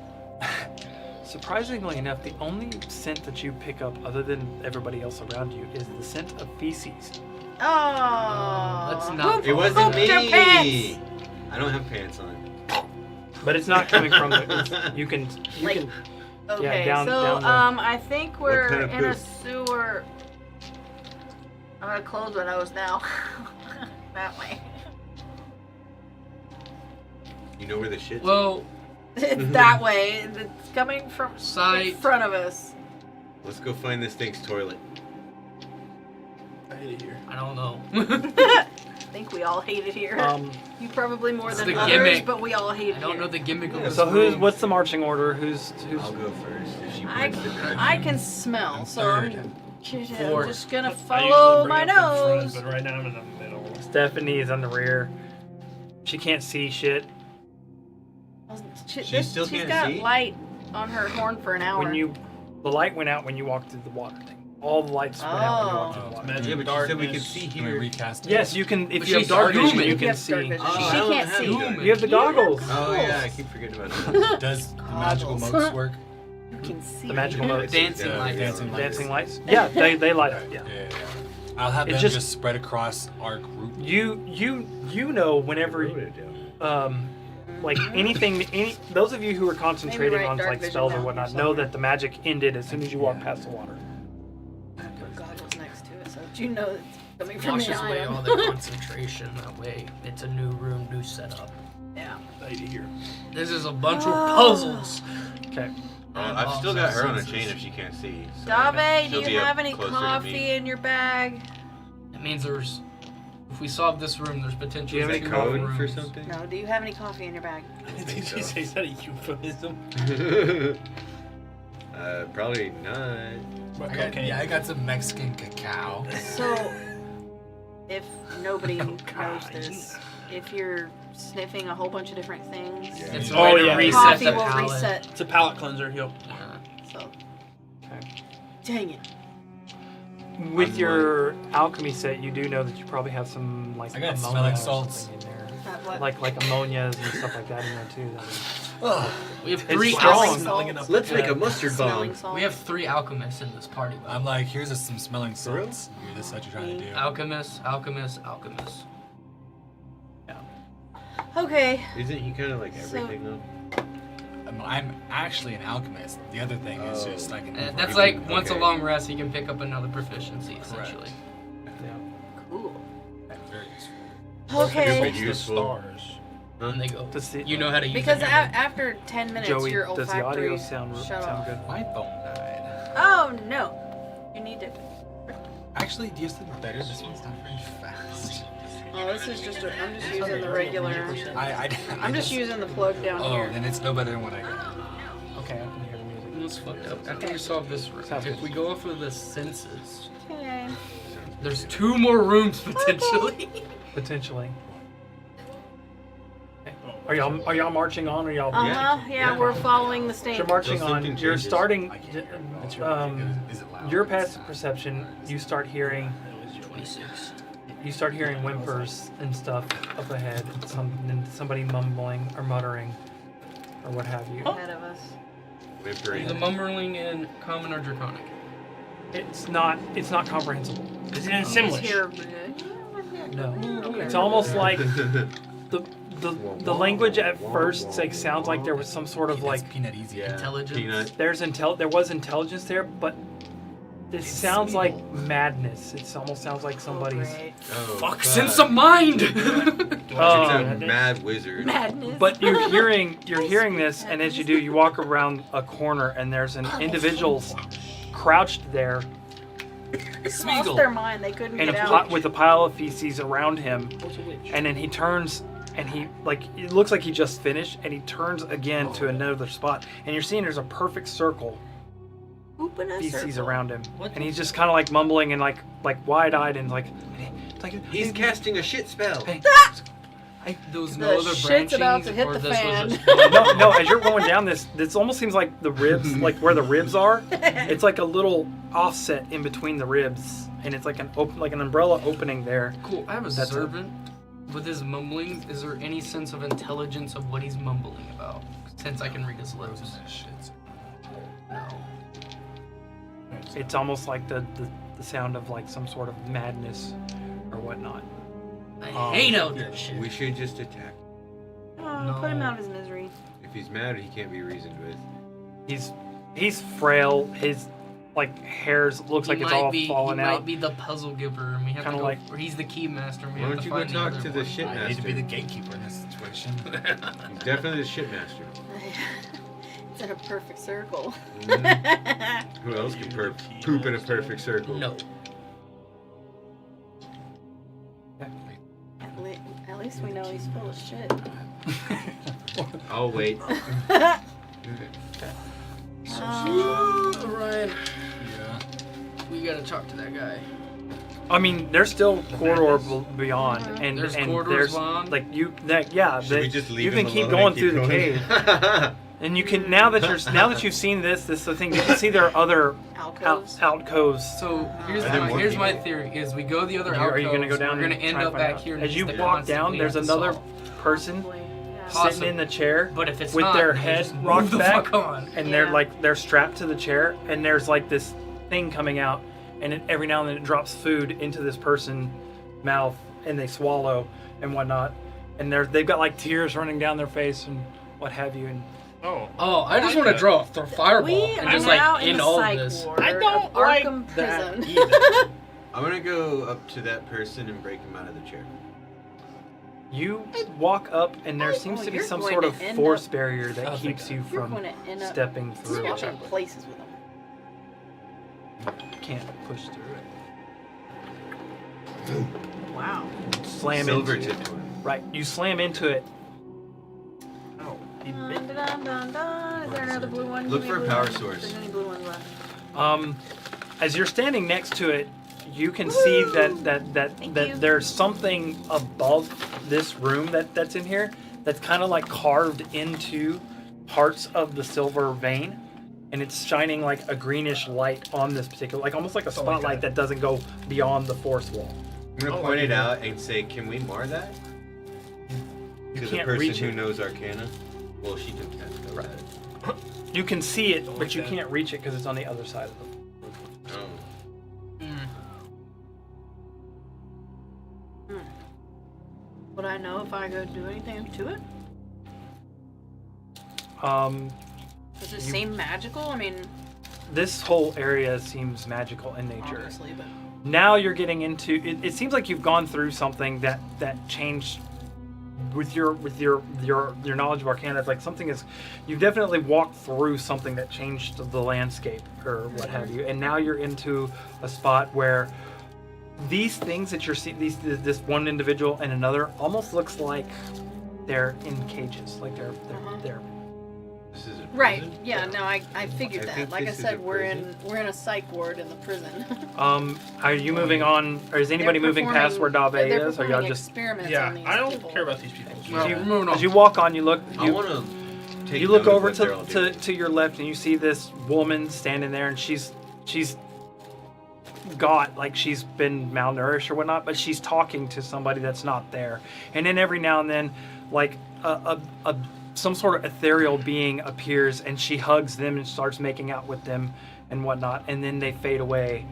surprisingly enough, the only scent that you pick up other than everybody else around you is the scent of feces. Oh, Let's not It wasn't Pooped your me. pants. I don't have pants on. But it's not coming from the. You can. Like- Okay, down- so down the- I think we're kind of in a poop? sewer. I'm gonna close my nose now. That way. You know where the shit's Well, It's that way. It's coming from in sight. front of us. Let's go find this thing's toilet. I hate it here. I don't know. I think we all hate it here. You probably more It's than the others, gimmick. but we all hate it I don't here. know the gimmick of this So room. what's the marching order? Who's? I'll go first. If she I, points to I can smell, so I'm Fourth. just gonna I follow usually my bring up the front, nose. but right now I'm in the middle. Stephanie is on the rear. She can't see shit. She still she's can't got see? light on her horn for an hour. The light went out when you walked through the water thing. All the lights went out when you walked through the water. Magic Yeah, but she said we could darkness. see Can we here. recast it? Yes, you can. If But you have she's dark vision, human. you If you can have dark see. vision. Oh, She I don't can't have see. dark You have the goggles. Oh yeah, I keep forgetting about that. Does the magical Goggles. moats work? You can see. The magical modes. Dancing Yeah, lights. Dancing lights. Dancing lights. Yeah, they light up. Yeah. Yeah. I'll have It them just- just spread across our group. You know whenever like anything those of you who are concentrating write on dark like vision spells or down whatnot somewhere. know that the magic ended as soon as you walk past the water. Put goggles next to it, so you know it's coming from Washes the away item. all the concentration. That way, it's a new room, new setup. Yeah. I hate it here. This is a bunch of puzzles. Okay. I've still got her on a chain if she can't see. So Dave, she'll do be you up have any closer to me. coffee in your bag? It means there's. If we solve this room, there's potentially Do you have any two code more for rooms. something? No. Do you have any coffee in your bag? Did so. you say is that a euphemism? Probably not. But I got, okay. yeah, I got some Mexican cacao. So, if nobody knows God. this, if you're sniffing a whole bunch of different things, Yeah. It's a Oh, way to yeah. reset coffee the will palate. reset. It's a palate cleanser. Yep. So, Okay. dang it. With I'm your alchemy set, you do know that you probably have some like I got ammonia smelling or salts. something in there. like ammonias and stuff like that in there too. We have It's three strong. alchemists. Let's make a mustard Smelling bomb. salt. We have 3 alchemists in this party. Though. I'm like, here's some smelling For real? salts. This is what you're trying to do. Alchemist. Okay. Isn't he kind of like So- everything though? I'm actually an alchemist. The other thing is Oh. just I can. And that's like once a Okay. long rest, you can pick up another proficiency, essentially. Cool. Very useful. Okay. Pretty useful. Stars. And they go, Does the, you know how to use Because it. after 10 minutes, Joey, your does the olfactory audio sound shut sound off. good? My phone died. Oh no, you need to. Actually, do you have something better? This one's not very fast. Oh, this is just. I'm just using the regular. I'm just using the plug down Oh, here. then it's no better than what I got. Okay, I can hear the music. It's fucked up. After we solve this room, Sounds if good. we go off of the senses, Okay. there's 2 more rooms potentially. Potentially. Okay. Are y'all marching on, or y'all? Yeah, we're following the You're stain. marching Till on. something You're changes. starting. Is it loud? Your passive perception. You start hearing. 26. You start hearing whimpers and stuff up ahead. Somebody mumbling or muttering, or what have you. Ahead of us. Whimpering. Is the mumbling in common or draconic? It's not comprehensible. Is it in Just Simlish? here. No. It's almost like the language at first like sounds like there was some sort of like peanut easy. Yeah. Intelligence? Peanut. there was intelligence there, but this sounds like madness. It almost sounds like somebody's. Great. Oh, Fuck, sense of mind! It's a mad wizard. Madness. But you're hearing this, and as you do, you walk around a corner, and there's an individual crouched there, lost their mind. They couldn't and get out. with a pile of feces around him, and then he turns. And he, it looks like he just finished, and he turns again to another spot. And you're seeing there's a perfect circle, Open a feces circle. around him. What And he's just kind of like mumbling and like wide-eyed and like He's casting a shit spell. Hey, There was The no other shit's branching, about to hit or the this fan. was just no, as you're going down this almost seems like the ribs, like where the ribs are. It's like a little offset in between the ribs, and it's like an umbrella opening there. Cool. I have a That's it. servant. With his mumbling, is there any sense of intelligence of what he's mumbling about? Since I can read his lips. No. It's almost like the sound of like some sort of madness or whatnot. I hate elder shit. We should just attack. Oh, put him out of his misery. If he's mad, he can't be reasoned with. He's frail. His like hairs looks like it's all falling he out. might be the puzzle giver, and we have Kinda to go. like- Or he's the key master. And we Why have don't to you go find the talk other to the one. shit I need to be master? the gatekeeper in this situation. He's definitely the shit master. It's in a perfect circle. Who else can poop in a perfect circle? No. At least we know he's full of shit. I'll wait. Ryan, Yeah. we gotta talk to that guy. I mean, there's still corridor beyond, and There's and corridors there's beyond? like yeah. Should we just leave you him can keep alone going and through the cave, and you can now that you've seen this is the thing. You can see there are other Alcoves. alcoves. So here's I didn't my, want here's you my to. theory: is we go the other Are you alcoves. gonna go down? We're gonna and end try and up find back out? here. As you next walk to down, constantly there's have to another solve. person Probably, yeah. sitting in the chair But if it's with not, their then head just move rocked the back, fuck on. and Yeah. they're strapped to the chair, and there's like this thing coming out, and every now and then it drops food into this person's mouth, and they swallow and whatnot, and they've got like tears running down their face and what have you, and Oh. Oh, I just want to draw a fireball We and are just now like in end the all of psych this. ward I don't of like Arkham that Prison. either. I'm gonna go up to that person and break him out of the chair. you walk up, and there seems to be you're some going sort to of end force up- barrier that I'll keeps take you You're from going to end up stepping through. switching places with him. Can't push through Wow. it. Slam Silver into tip it. to him. Right, you slam into it. Oh, he Dun, bit. dun, dun, dun. Is there another blue one? Look Give me for a blue power one. source. If there's any blue ones left. As you're standing next to it, you can see that you. there's something above this room that's in here that's kind of like carved into parts of the silver vein, and it's shining like a greenish light on this particular, like almost like a spotlight that doesn't go beyond the force wall. I'm gonna Oh, point it yeah. out and say, "Can we mar that?" you To the can't person reach who it. knows Arcana? Well, she can cast it. Right. You can see it, Don't but like you that. can't reach it because it's on the other side of the. Oh. Would I know if I could do anything to it? Does it seem magical? I mean, This whole area seems magical in nature. obviously, but Now you're getting into. It seems like you've gone through something that changed with your knowledge of Arcana. It's like something is. You've definitely walked through something that changed the landscape or what have you, and now you're into a spot where these things that you're seeing, this one individual and another, almost looks like they're in cages, like they're This is a right. prison? Yeah. No, I figured I that. think Like I this is said, a we're prison. in a psych ward in the prison. Are you moving on, or is anybody They're moving past where Dave they're is, or y'all performing just? experiments Yeah, on these I don't people. care about these people. Well, As you- moving on. As you walk on, you look. I want to take You look note of over what they're all doing. to your left, and you see this woman standing there, and she's got like she's been malnourished or whatnot, but she's talking to somebody that's not there. And then every now and then, like a some sort of ethereal being appears, and she hugs them and starts making out with them and whatnot. And then they fade away,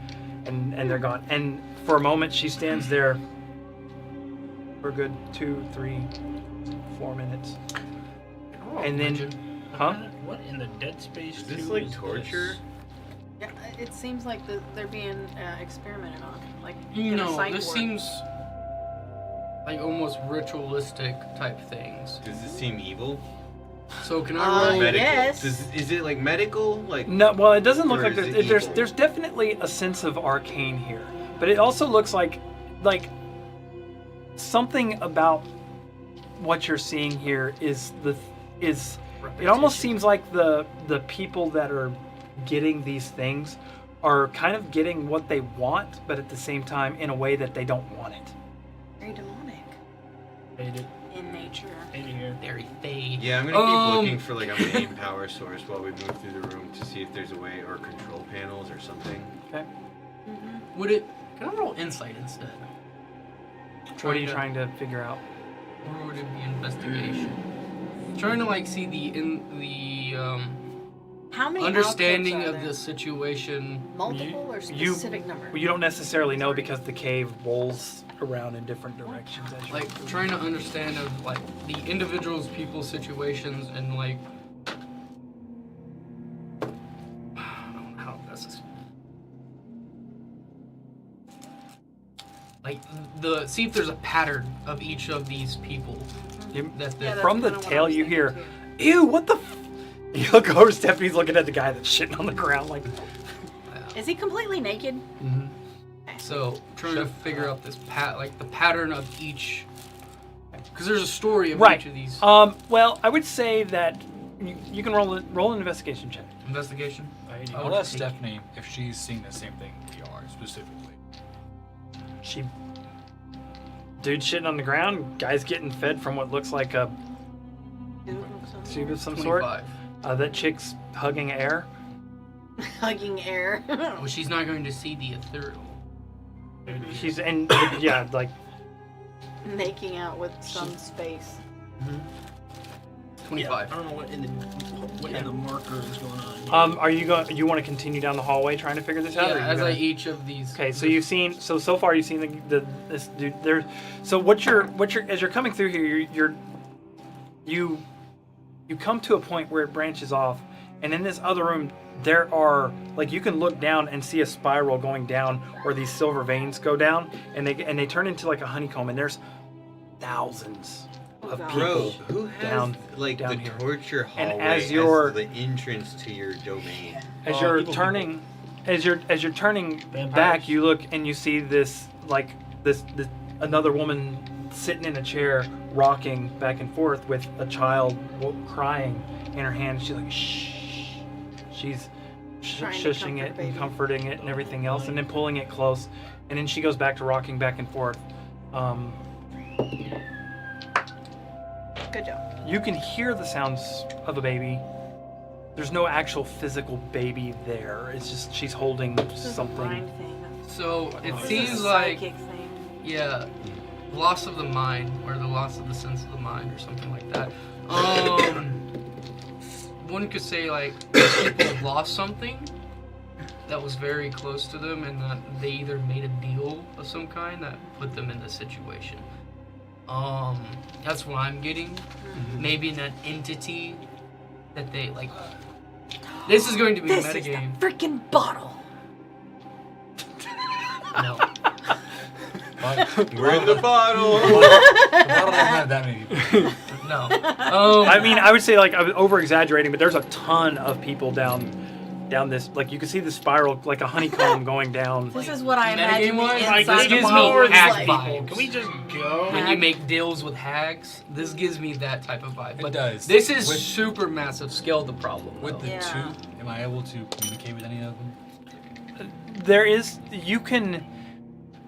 and they're gone. And for a moment, she stands there for a good 2, 3, 4 minutes. And then, huh? What in the Dead Space? Is this 2 like is torture? this? Yeah, it seems like they're being experimented on, like in a No, psych this ward. seems like almost ritualistic type things. Does this seem evil? So can I roll? Medical? yes. Is it like medical? Like No, well, it doesn't look Or like is it there's evil? there's definitely a sense of arcane here, but it also looks like something about what you're seeing here is it almost seems like the people that are getting these things are kind of getting what they want, but at the same time in a way that they don't want it. Very demonic Hate it. in nature. Hate it here. Very fade. yeah, I'm gonna keep looking for like a main power source while we move through the room to see if there's a way or control panels or something. Okay. Would it? Can I roll insight instead? What are you trying to figure out? Or would it be investigation? Trying to like see the How many understanding outputs are of there? the situation. Multiple or you- specific number? You don't necessarily know because the cave rolls around in different directions as you Like trying to understand of like the individuals, people's situations, and like I don't know how this is. Like see if there's a pattern of each of these people. You- That Yeah, that's from the kinda what I tail was you thinking hear, too. ew, what the You look over, Stephanie's looking at the guy that's shitting on the ground like, Is he completely naked? So trying to figure out this like the pattern of each, because there's a story of each of these. Well, I would say that you can roll an investigation check. Investigation. I'll ask Stephanie if she's seeing the same thing we are specifically. Dude shitting on the ground, guy's getting fed from what looks like a tube of some sort. 25. That chick's hugging air. Hugging air. Well, she's not going to see the ethereal. She's and yeah, like Making out with some space. 25. I don't know what in the marker is going on. Here. are you going? You want to continue down the hallway trying to figure this out? or Yeah, you as gonna- each of these. Okay, so you've seen so far you've seen this dude there. So what you're as you're coming through here, you come to a point where it branches off, and in this other room there are like you can look down and see a spiral going down where these silver veins go down, and they turn into like a honeycomb, and there's thousands of God. people Bro, who has down like down the here. torture hallway And as you're- the entrance to your domain? As you're people, turning, as you're turning Vampires. back, you look and you see this this another woman sitting in a chair, rocking back and forth with a child crying in her hand. She's like, shh. She's Trying to shushing comfort it the and baby. comforting it and everything else, and then pulling it close, and then she goes back to rocking back and forth. Good job. You can hear the sounds of a baby. There's no actual physical baby there. It's just she's holding This is a something. mind thing. So it This is seems a like psychic thing. yeah, loss of the mind, or the loss of the sense of the mind, or something like that. One could say like people lost something that was very close to them, and that they either made a deal of some kind that put them in this situation. That's what I'm getting. Maybe an entity that they like. This is going to be a metagame. This is the freaking bottle. No. We're in the bottle. The bottle doesn't have that many people. No. I mean, I would say like I was over exaggerating, but there's a ton of people down this. Like you can see the spiral, like a honeycomb going down. This is what I imagine the Metagame-wise, Like, inside this the gives me bottle is hack like. vibes. Can we just go? When you make deals with hags, this gives me that type of vibe. But does. this is With- super massive scale the problem. With the Yeah. two, am I able to communicate with any of them? There is you can.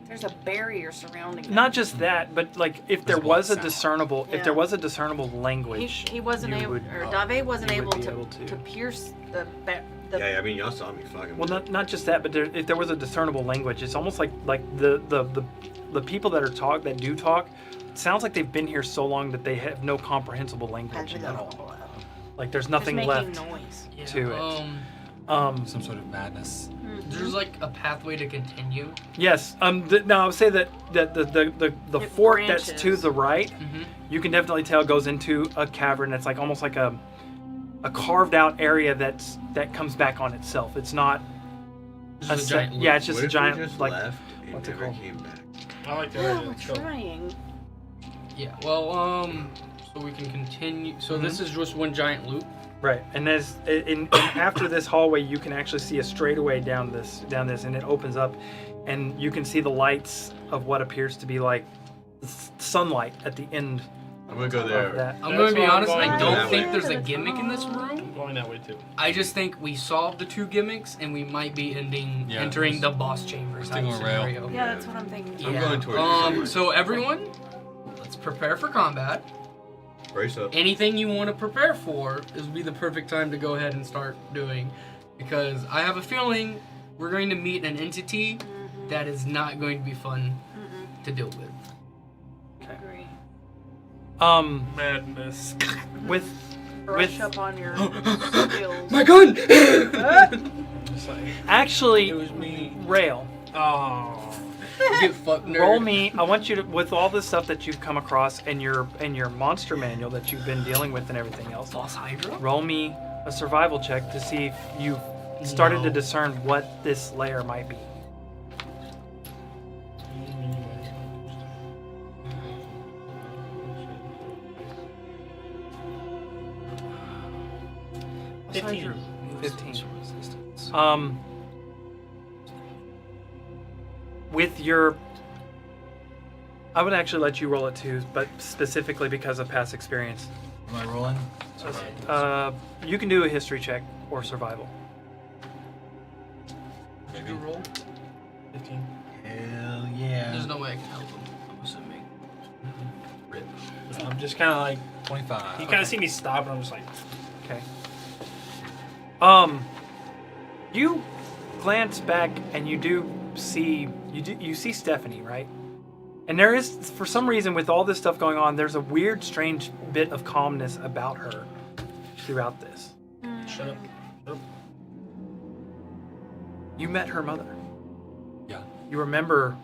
There's a barrier surrounding it. Not just that, but like if there Visible was a sound. discernible, if Yeah. there was a discernible language, He wasn't you able, would- or Dave wasn't you would able be to, able to. pierce the Yeah, I mean, y'all saw me fucking. Well, not just that, but if there was a discernible language, it's almost like the people that do talk. It sounds like they've been here so long that they have no comprehensible language at all. Like there's nothing Just left making noise. Yeah, to it. Some sort of madness. There's like a pathway to continue. Yes. Now I would say that the It fork that's to branches. the right, Mm-hmm. you can definitely tell goes into a cavern that's like almost like a carved out area that comes back on itself. It's not Just a giant loop. yeah, it's just What a if giant we just like left and what's it never called? came back? I like the Yeah, idea. we're Chill. trying. Yeah. Well, so we can continue. So this is just one giant loop. right. And there's in after this hallway, you can actually see a straightaway down this, and it opens up, and you can see the lights of what appears to be like sunlight at the end I'm gonna go of there. that. I'm That's going to be why I'm honest. going I that don't think way. there's a gimmick in this room. I'm going that way too. I just think we solved the two gimmicks, and we might be Yeah, entering the boss chamber type sticking with rail. scenario. Yeah, that's what I'm thinking. I'm Yeah. going towards the side. So everyone, let's prepare for combat. Brace up. Anything you want to prepare for is be the perfect time to go ahead and start doing, because I have a feeling we're going to meet an entity that is not going to be fun to deal with. Agree. Madness. With Brush up on your skills. My gun! It's like, actually it was me. Rail. Oh. Get fucked, nerd. Roll me. I want you to, with all the stuff that you've come across in your monster manual that you've been dealing with and everything else. Boss Hydra? Roll me a survival check to see if you've started to No. discern what this layer might be. Boss Hydra. 15. With your, I would actually let you roll it too, but specifically because of past experience. Am I rolling? You can do a history check or survival. Did you roll? 15. Hell yeah. There's no way I can help him, I'm assuming. Rip. I'm just kind of like, 25. you kind of see me stop, and I'm just like, Okay. You glance back and you do see you see Stephanie, right? And there is, for some reason, with all this stuff going on, there's a weird, strange bit of calmness about her throughout this. shut up. Shut up. You met her mother. Yeah. You remember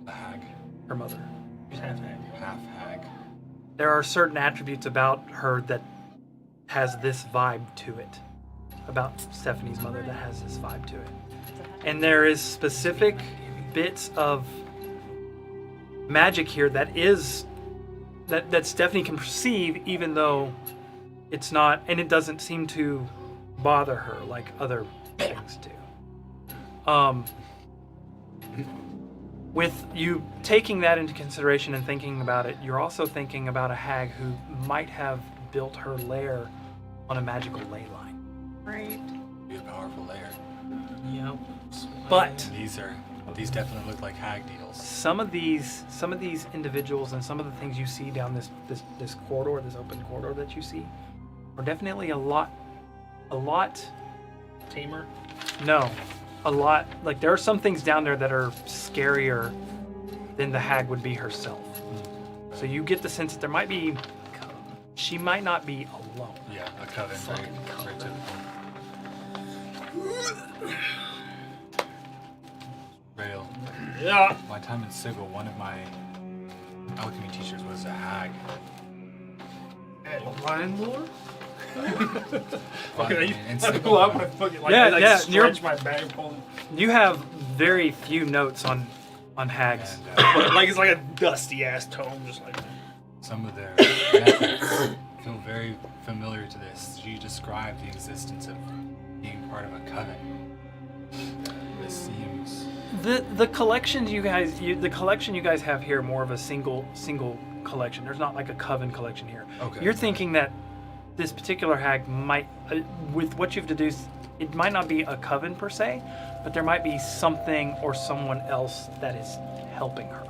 The hag. her mother. Just half hag. Half hag. There are certain attributes about her that has this vibe to it. About Stephanie's mother that has this vibe to it. And there is specific bits of magic here that is that Stephanie can perceive, even though it's not, and it doesn't seem to bother her like other things do. With you taking that into consideration and thinking about it, you're also thinking about a hag who might have built her lair on a magical ley line. Right. Be a powerful layer. Yep. But These definitely look like hag deals. some of these individuals and some of the things you see down this corridor, this open corridor that you see, are definitely a lot Tamer. no, a lot, like there are some things down there that are scarier than the hag would be herself. So you get the sense that there might be, she might not be alone. Yeah, a coven. Very, very typical. Rail. Yeah. My time in Sigil, one of my alchemy teachers was a hag. Lion lore? Fucking, in I Sigil, pull out my fucking like, Yeah, I, like yeah, stretch my bag, pull You have very few notes on hags. and like it's like a dusty ass tome, just like. some of their methods feel very familiar to this. She described the existence of being part of a coven. This seems The collections you guys the collection you guys have here more of a single collection. There's not like a coven collection here. okay. You're thinking that this particular hag might, with what you've deduced, it might not be a coven per se, but there might be something or someone else that is helping her.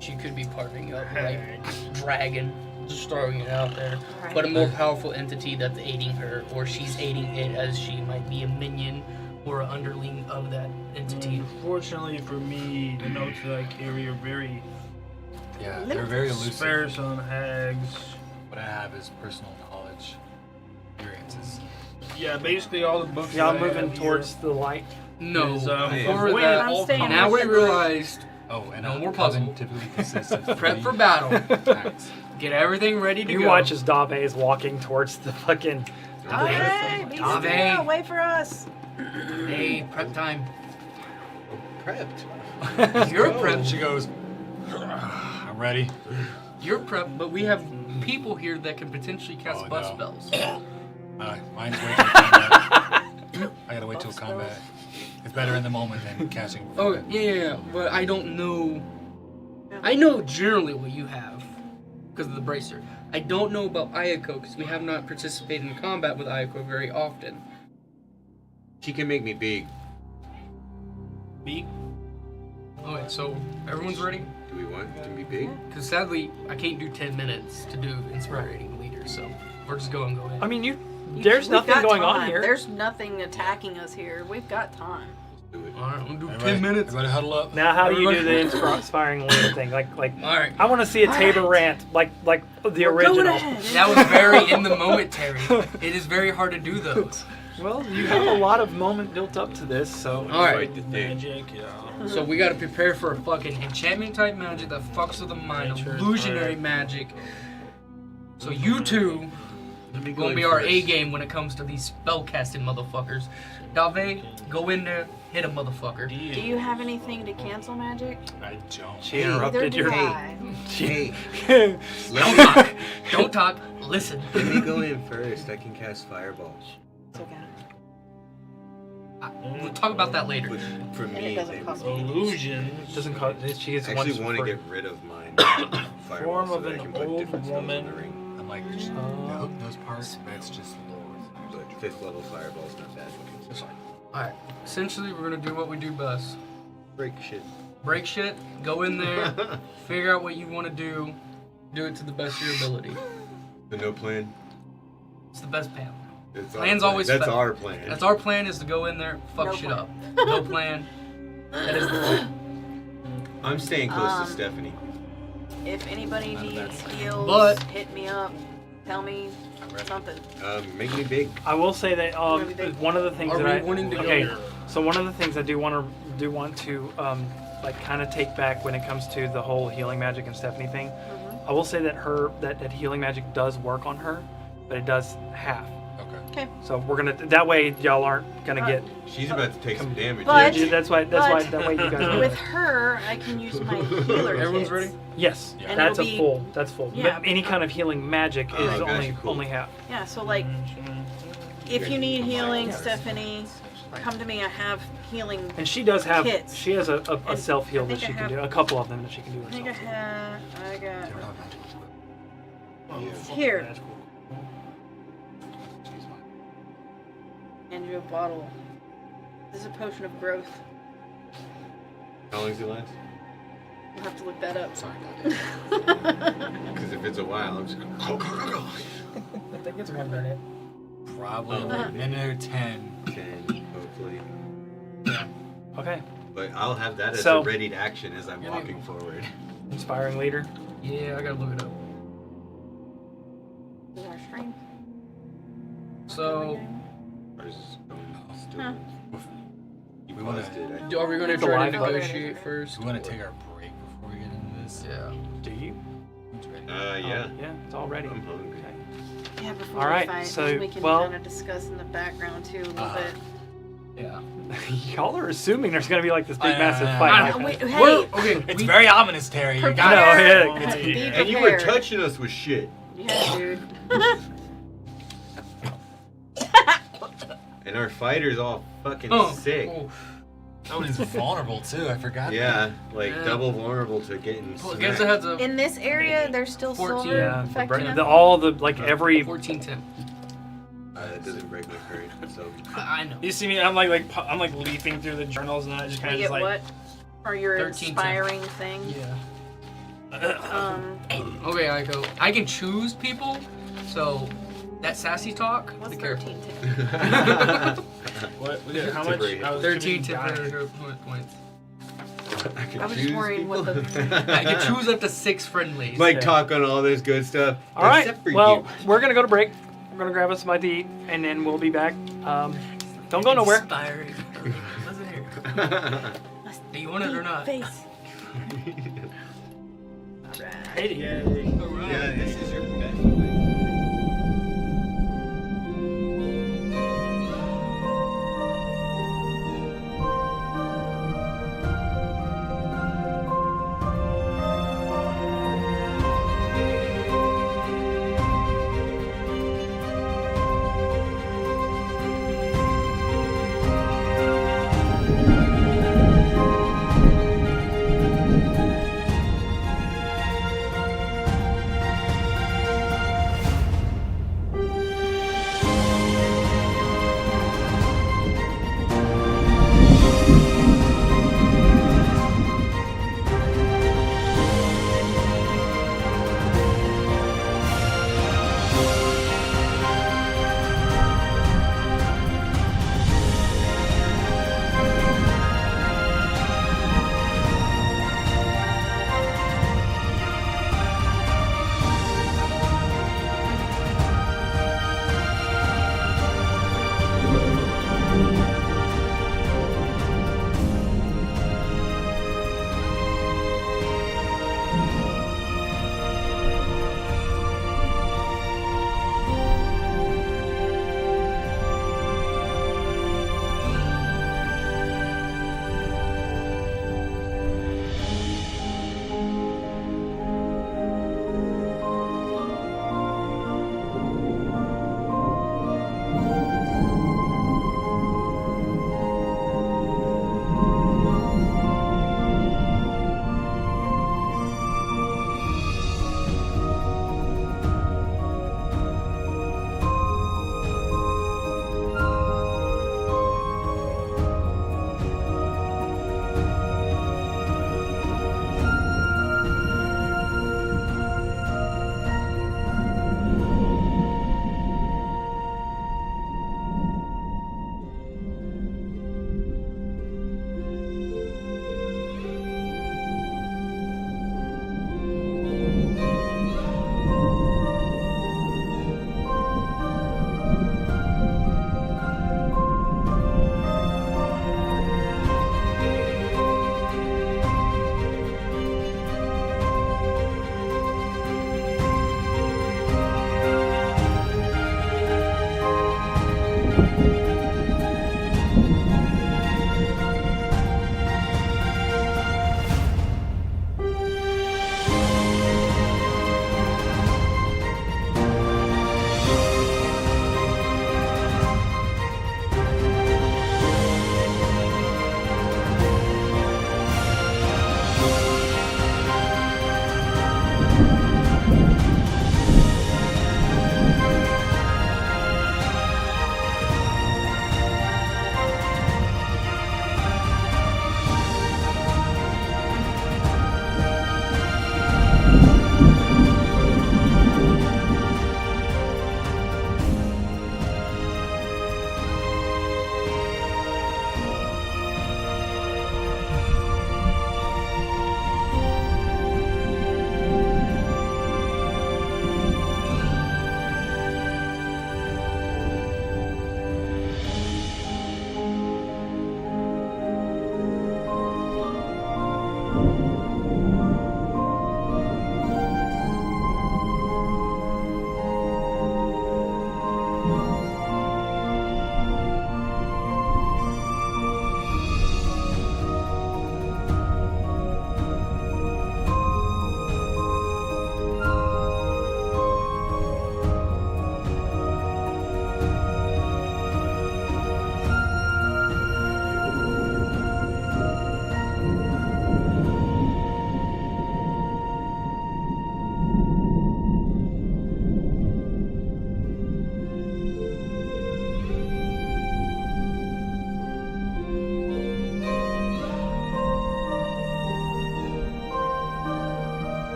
She could be partnering up like dragon, just throwing it out there. Right. But a more powerful entity that's aiding her, or she's aiding it as she might be a minion or an underling of that entity. Unfortunately for me, the notes that I carry are very Yeah, they're very elusive. sparse on hags. What I have is personal knowledge, experiences. Yeah, basically all the books. Y'all that I moving have towards the light. No, Is, before wait, that, I'm staying now we with the realized Oh, and No a more coven puzzle. typically consists of prep 3 for battle. acts. Get everything ready to You go. watch as Dave is walking towards the fucking. Hey, be Dave. still, wait for us. Hey, prep time. Prepped. You're prepped. She goes, I'm ready. You're prepped, but we have people here that can potentially cast Oh, buff no. spells. Mine's wait till combat. I gotta wait till combat. It's better in the moment than casting. Oh, yeah. But I don't know. I know generally what you have because of the bracer. I don't know about Ayako because we have not participated in combat with Ayako very often. She can make me big. Beak. Okay, so everyone's ready? Do we want to be big? Because sadly, I can't do 10 minutes to do inspiring leader, so we're just going to go ahead. I mean, there's We've nothing got going on time. here. There's nothing attacking us here. We've got time. Do it. Alright, I'm going to do Everybody, 10 minutes. Everybody huddle up. Now, how do you do Everybody- the inspiring leader thing? Like, Alright. I want to see a Tabor rant, like the We're going original. ahead. That was very in the moment, Terry. It is very hard to do those. Well, you have a lot of moment built up to this, so. Alright. Fight the thing. Magic, yeah. So we gotta prepare for a fucking enchantment type magic that fucks with the mind, Nature, illusionary alright. magic. So you two Let me go gonna in be our first. A game when it comes to these spell casting motherfuckers. Dave, go in there, hit a motherfucker. Do you have anything to cancel magic? I don't. She Neither interrupted do your. I. Hey, Don't let talk. Don't talk. Listen. me go in first. I can cast fireball. It's okay. We'll talk about that later. But for And it me, doesn't they cost would- me. Illusion. Doesn't cost. She gets I one actually want to free. get rid of mine. Fireball Form so of that I an can put old different spells on woman. the ring. I'm like, those parts, that's just lore. But 5th level fireball's not bad. Alright. Essentially, we're gonna do what we do best. Break shit. Break shit, go in there, figure out what you want to do it to the best of your ability. The no plan. It's the best plan. It's Plan's our plan. always That's better. our plan. That's our plan, is to go in there, fuck No shit plan. up. No plan. That is the plan. I'm staying close to Um, Stephanie. If anybody None of needs that's- heals, But- hit me up. Tell me something. Make me big. I will say that Maybe they- one of the things Are that we I wanting to go okay. here? So one of the things I do want to like kind of take back when it comes to the whole healing magic and Stephanie thing. I will say that that healing magic does work on her, but it does half. Okay. So we're gonna that way y'all aren't gonna get. She's about to take some damage. But- Yeah, that's why that way you guys. Know With that. her, I can use my healer Everyone's kits. ready? Yes, Yeah. And that's it'll a be- full. That's full. Yeah. But any kind of healing magic Oh, is gotcha, cool. only half. Yeah, so like, if you need healing, Stephanie, come to me. I have healing. And she does have. Kits. She has a And self heal I that think she I can have- do. A couple of them that she can do I think I herself. have. I got. They don't have magic. Here. That's cool. She's fine. Hand you a bottle. This is a potion of growth. How long does it last? We'll have to look that up. Sorry, God. Because if it's a while, I'm just going. I think it's 1 minute. Probably Oh. a minute or 10. 10, hopefully. Okay. But I'll have that as So- a ready to action as I'm walking forward. Inspiring leader. Yeah, I gotta look it up. Is our stream? So, Ours is going still. Huh. We want Paused to. it, I are we gonna It's a try to live negotiate first? We want to take our break before we get into this. Yeah. Do you? Who's ready? Yeah. Oh, yeah, it's all ready. I'm hungry. Okay. Yeah, before All right, we fight, so, we can well- kind of discuss in the background too a little Uh-huh. bit. Yeah. Y'all are assuming there's gonna be like this big I know, massive I know, fight. I like know. that. Wait, hey, We're, okay. It's we- very ominous, Terry. You got prepare. No, yeah, Be And you were prepared. touching us with shit. Yeah, dude. And our fighter's all fucking Oh, sick. oh. Oh, and it's vulnerable too. I forgot. Yeah, like Yeah. double vulnerable to getting Well, give us a smacked. heads up. In this area, there's still 14. silver Yeah, affecting us. all the like every 14-10. That doesn't break my courage. So I know. You see me? I'm like leafing through the journals, and I just I kind of get just like. what? Or your 13, inspiring thing. Yeah. Okay, Aiko. I can choose people, so that sassy talk, What's be careful. 13 What? How much? I was 13 giving you guys- to points. I was just worrying what the. I can choose up to 6 friendlies. Like Yeah. talk on all this good stuff. All right. Except for Well, you. we're gonna go to break. We're gonna grab us some to eat, and then we'll be back. Don't go nowhere. Inspiring. Listen here. Do you want it or not? Face. Hate it. Yeah, this is your best fight.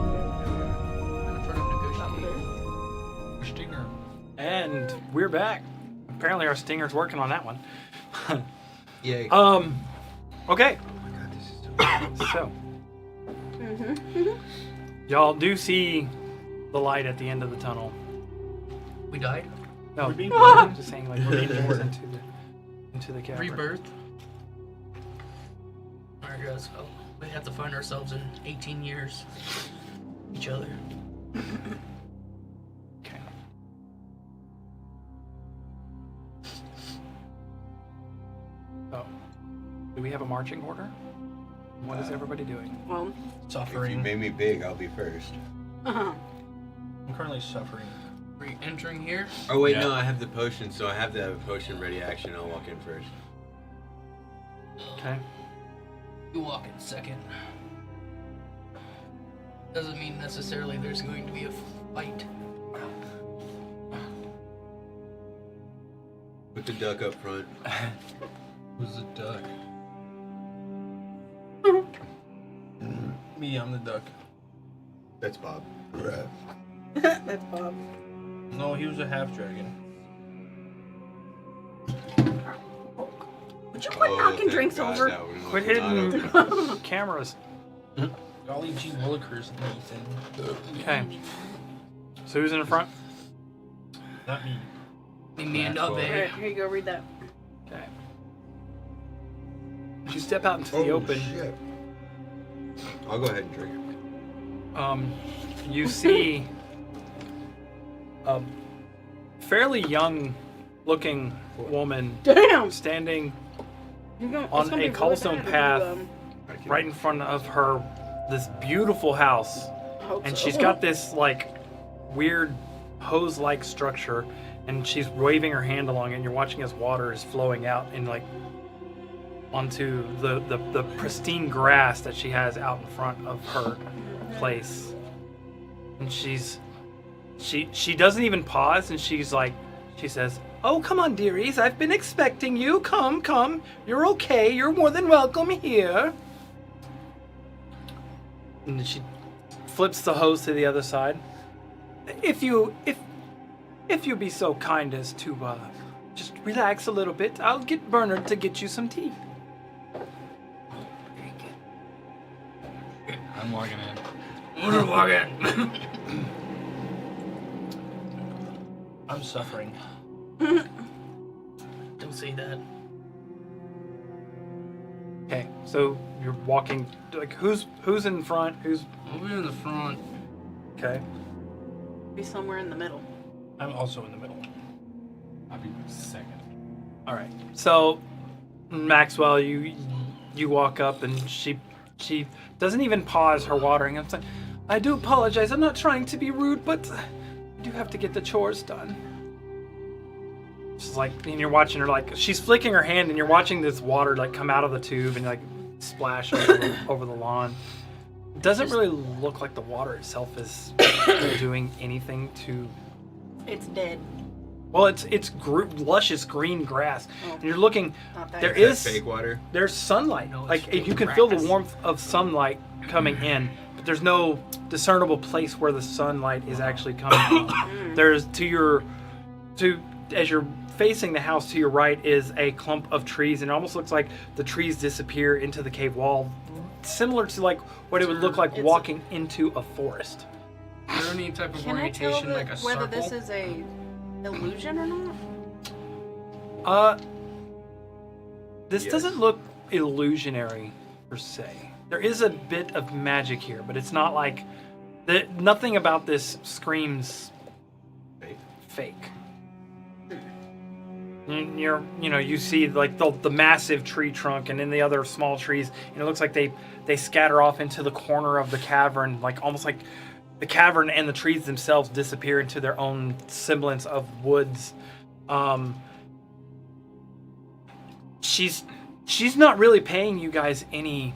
In front of negotiate. Stinger. And we're back. Apparently our stinger's working on that one. Yay. Okay. Oh my god, this is so So, y'all do see the light at the end of the tunnel. We died. No, We're being I'm just saying, like, we're being forced into the cavern. Rebirth. Alright guys, so we have to find ourselves in 18 years. Each other. Okay. So, do we have a marching order? What is everybody doing? Well, If you Suffering. made me big, I'll be first. uh-huh. I'm currently suffering. Are we entering here? Oh wait, Yeah. no, I have the potion, so I have to have a potion ready action. I'll walk in first. Okay. You walk in second. Doesn't mean necessarily there's going to be a fight. Put the duck up front. Who's the duck? Me, I'm the duck. That's Bob. That's Bob. No, he was a half dragon. Would you quit knocking thank drinks God over? that one Quit was not hitting open. cameras. Golly gee willikers, Nathan. Okay. So who's in the front? Not me. Me and Cool. Ave. Alright, here you go, read that. Okay. As you step out into the open, Shit. I'll go ahead and drink it. you see a fairly young-looking woman Damn! standing You're gonna, it's on gonna be a really cobblestone bad if path you, right in front of her, this beautiful house. hope And so. she's got this like weird hose-like structure, and she's waving her hand along it, and you're watching as water is flowing out and like onto the pristine grass that she has out in front of her place. And she doesn't even pause, and she says, "Oh, come on, dearies, I've been expecting you. Come. You're okay. You're more than welcome here." And then she flips the hose to the other side. If you be so kind as to just relax a little bit, I'll get Bernard to get you some tea. I'm walking in. We're walking. I'm suffering. Don't say that. Okay, so you're walking. Like, who's in front? Who's I'll be in the front. okay? Be somewhere in the middle. I'm also in the middle. I'll be second. All right. So Maxwell, you walk up, and she doesn't even pause her watering. I'm saying, "I do apologize. I'm not trying to be rude, but I do have to get the chores done." She's like, and you're watching her, like, she's flicking her hand, and you're watching this water like come out of the tube and like splash over the lawn. It doesn't really look like the water itself is doing anything to. It's dead. Well, it's luscious green grass, Oh. and you're looking. Not that There good. is Fake water. there's sunlight. No, it's Like fake you can feel the grass. warmth of sunlight coming in, but there's no discernible place where the sunlight is actually coming from. There's as you're facing the house to your right is a clump of trees, and it almost looks like the trees disappear into the cave wall, similar to like what it would look like It's- walking into a forest. Is there any type of Can I tell orientation, like a whether circle? this is a illusion or not? This Yes. doesn't look illusionary per se. There is a bit of magic here, but it's not like nothing about this screams Fake. fake. You see like the massive tree trunk, and then the other small trees, and it looks like they scatter off into the corner of the cavern, like almost like the cavern and the trees themselves disappear into their own semblance of woods. She's not really paying you guys any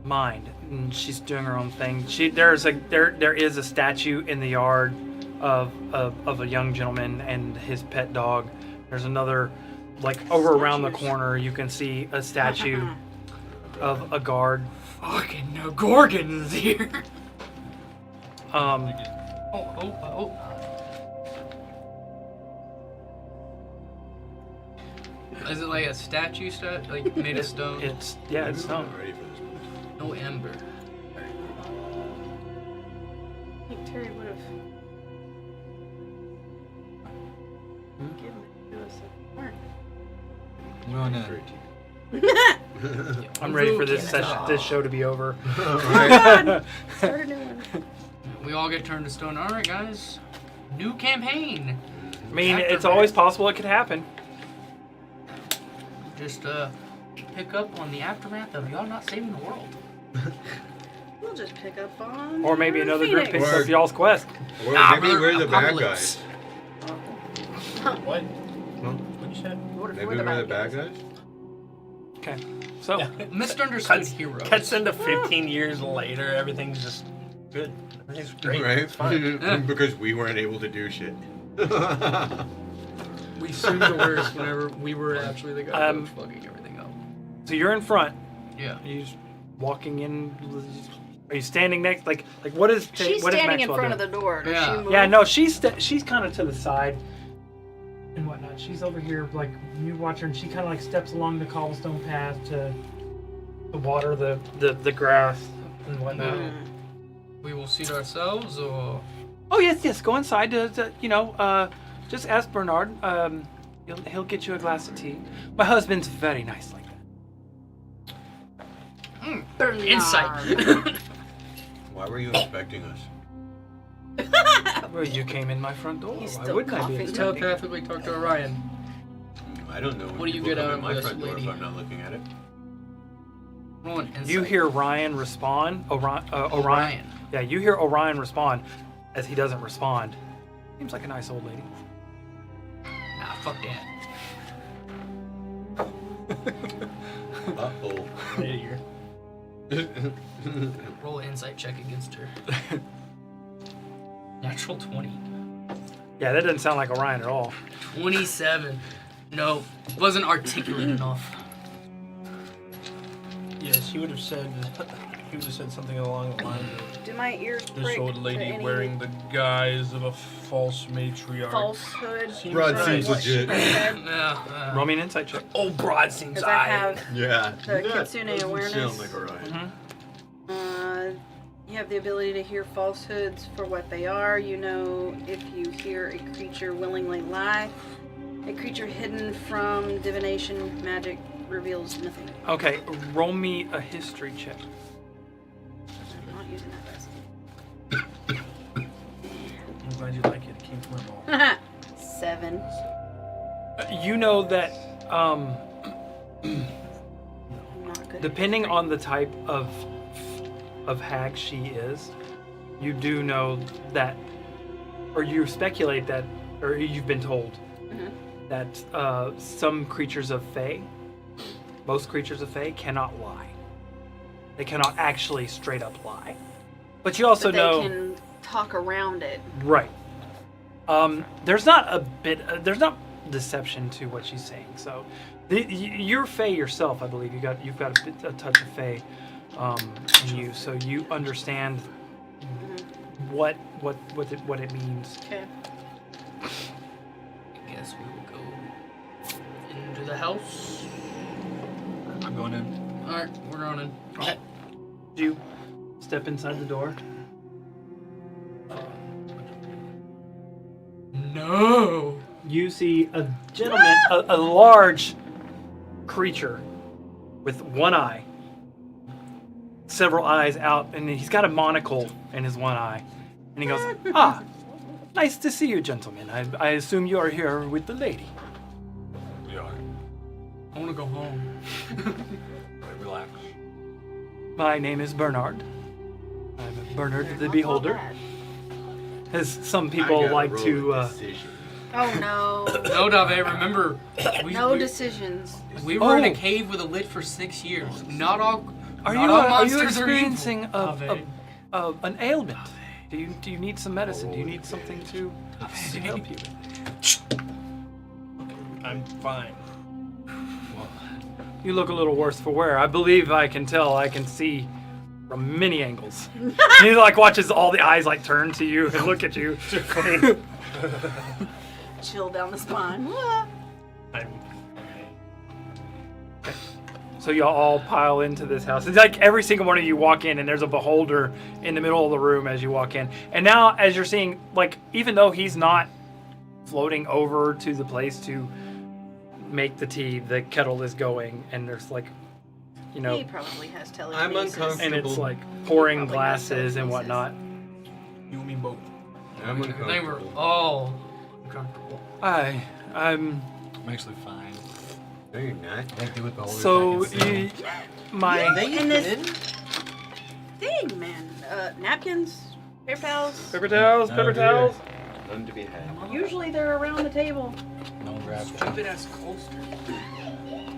mind, and she's doing her own thing. There is a statue in the yard of a young gentleman and his pet dog. There's another, like over around the corner, you can see a statue of a guard. Fucking no Gorgon's here. Um, Oh. Is it like a statue like made of stone? it's stone. I'm ready for this one. No ember. I think Terry would have given it to us if we weren't. We're on a 13. I'm ready for this Canada. this show to be over. God! Start a new one. We all get turned to stone. All right, guys. New campaign. I mean, it's Aftermath. always possible it could happen. Just pick up on the aftermath of y'all not saving the world. We'll just pick up on. Or maybe another group Phoenix. picks up y'all's quest. Or Nah, maybe brother, we're the bad apocalypse. guys. What? Huh? What you said? What if Maybe we're we're the the bad guys? Okay. So, Yeah. Misunderstood heroes. Cuts into 15 years later. Everything's just good. Everything's great. Right? It's fine. Yeah. Because we weren't able to do shit. We assumed the worst whenever we were actually the guys that was fucking everything up. so you're in front. Yeah. Are you just walking in? Are you standing next? Like what is? She's what is standing in Maxwell front doing? of the door. Does Yeah. she move? Yeah, no, she's kind of to the side and whatnot. She's over here, like you watch her, and she kind of like steps along the cobblestone path to water the grass and whatnot. No. We will seat ourselves, or Oh yes, go inside. Just ask Bernard. He'll get you a glass of tea. My husband's very nice like that. Bernard. insight. Why were you expecting us? Well, you came in my front door. He's Why still wouldn't I be coughing. expecting? Telepathically talk to Orion. I don't know. What do you people get come out in of my this, front door lady? if I'm not looking at it? Roll an insight. You hear Ryan respond. Orion. Yeah, you hear Orion respond as he doesn't respond. Seems like a nice old lady. Nah, fuck that. Uh-oh. Idiot. Roll an insight check against her. Natural 20. Yeah, that doesn't sound like Orion at all. 27. No, wasn't articulate enough. Yes, he would have said. He would have said something along the lines of Do my ears this prick old to lady any wearing the guise of a false matriarch. falsehood? Seems Broad right. seems what she legit. said? Roll me an insight check. Oh, broad seems Because I have Yeah. The that Kitsune doesn't awareness. sound like Orion. You have the ability to hear falsehoods for what they are. You know if you hear a creature willingly lie. A creature hidden from divination magic reveals nothing. Okay, roll me a history check. I'm not using that I'm glad you like it. It came from my ball. dice. 7. You know that I'm not good. depending on the type of hag she is, you do know that, or you speculate that, or you've been told that some creatures of Fae, most creatures of Fae, cannot lie. They cannot actually straight up lie. But you also But they know, can talk around it. right? There's not there's not deception to what she's saying. So, you're Fae yourself, I believe. You've got a touch of Fae in you, so you understand what it means. Okay. I guess we will go into the house. I'm going in. Alright, we're going in. You step inside the door. No! You see a gentleman, a large creature with one eye, several eyes out, and he's got a monocle in his one eye. And he goes, "Ah, nice to see you, gentlemen. I assume you are here with the lady." We are. I want to go home. Relax. My name is Bernard. I'm Bernard the Not all Beholder. bad. As some I people gotta like roll to. a decision. Oh no. No, Dave, remember. No decisions. We were in a Oh. cave with a lid for 6 years. Not all. Are not you all are you monsters are evil, experiencing Dave. an ailment? Do you need some medicine? Do you need something to help you? I'm fine. You look a little worse for wear. I believe I can tell. I can see from many angles. He like watches all the eyes like turn to you and look at you. Chill down the spine. I'm So y'all all pile into this house. It's like every single one of you walk in and there's a beholder in the middle of the room as you walk in. And now as you're seeing, like, even though he's not floating over to the place to make the tea, the kettle is going and there's like, you know, He probably has telekinesis. I'm uncomfortable. and it's like pouring Probably has glasses and telekinesis. whatnot. You and me both. I'm They were uncomfortable. all uncomfortable. I'm I'm actually fine. No, you're not. I like do with the whole so my And this thing, man. Napkins, paper towels. paper towels, Oh, paper dear. towels. None to be had. Usually they're around the table. No one grabs it. Stupid ass coaster.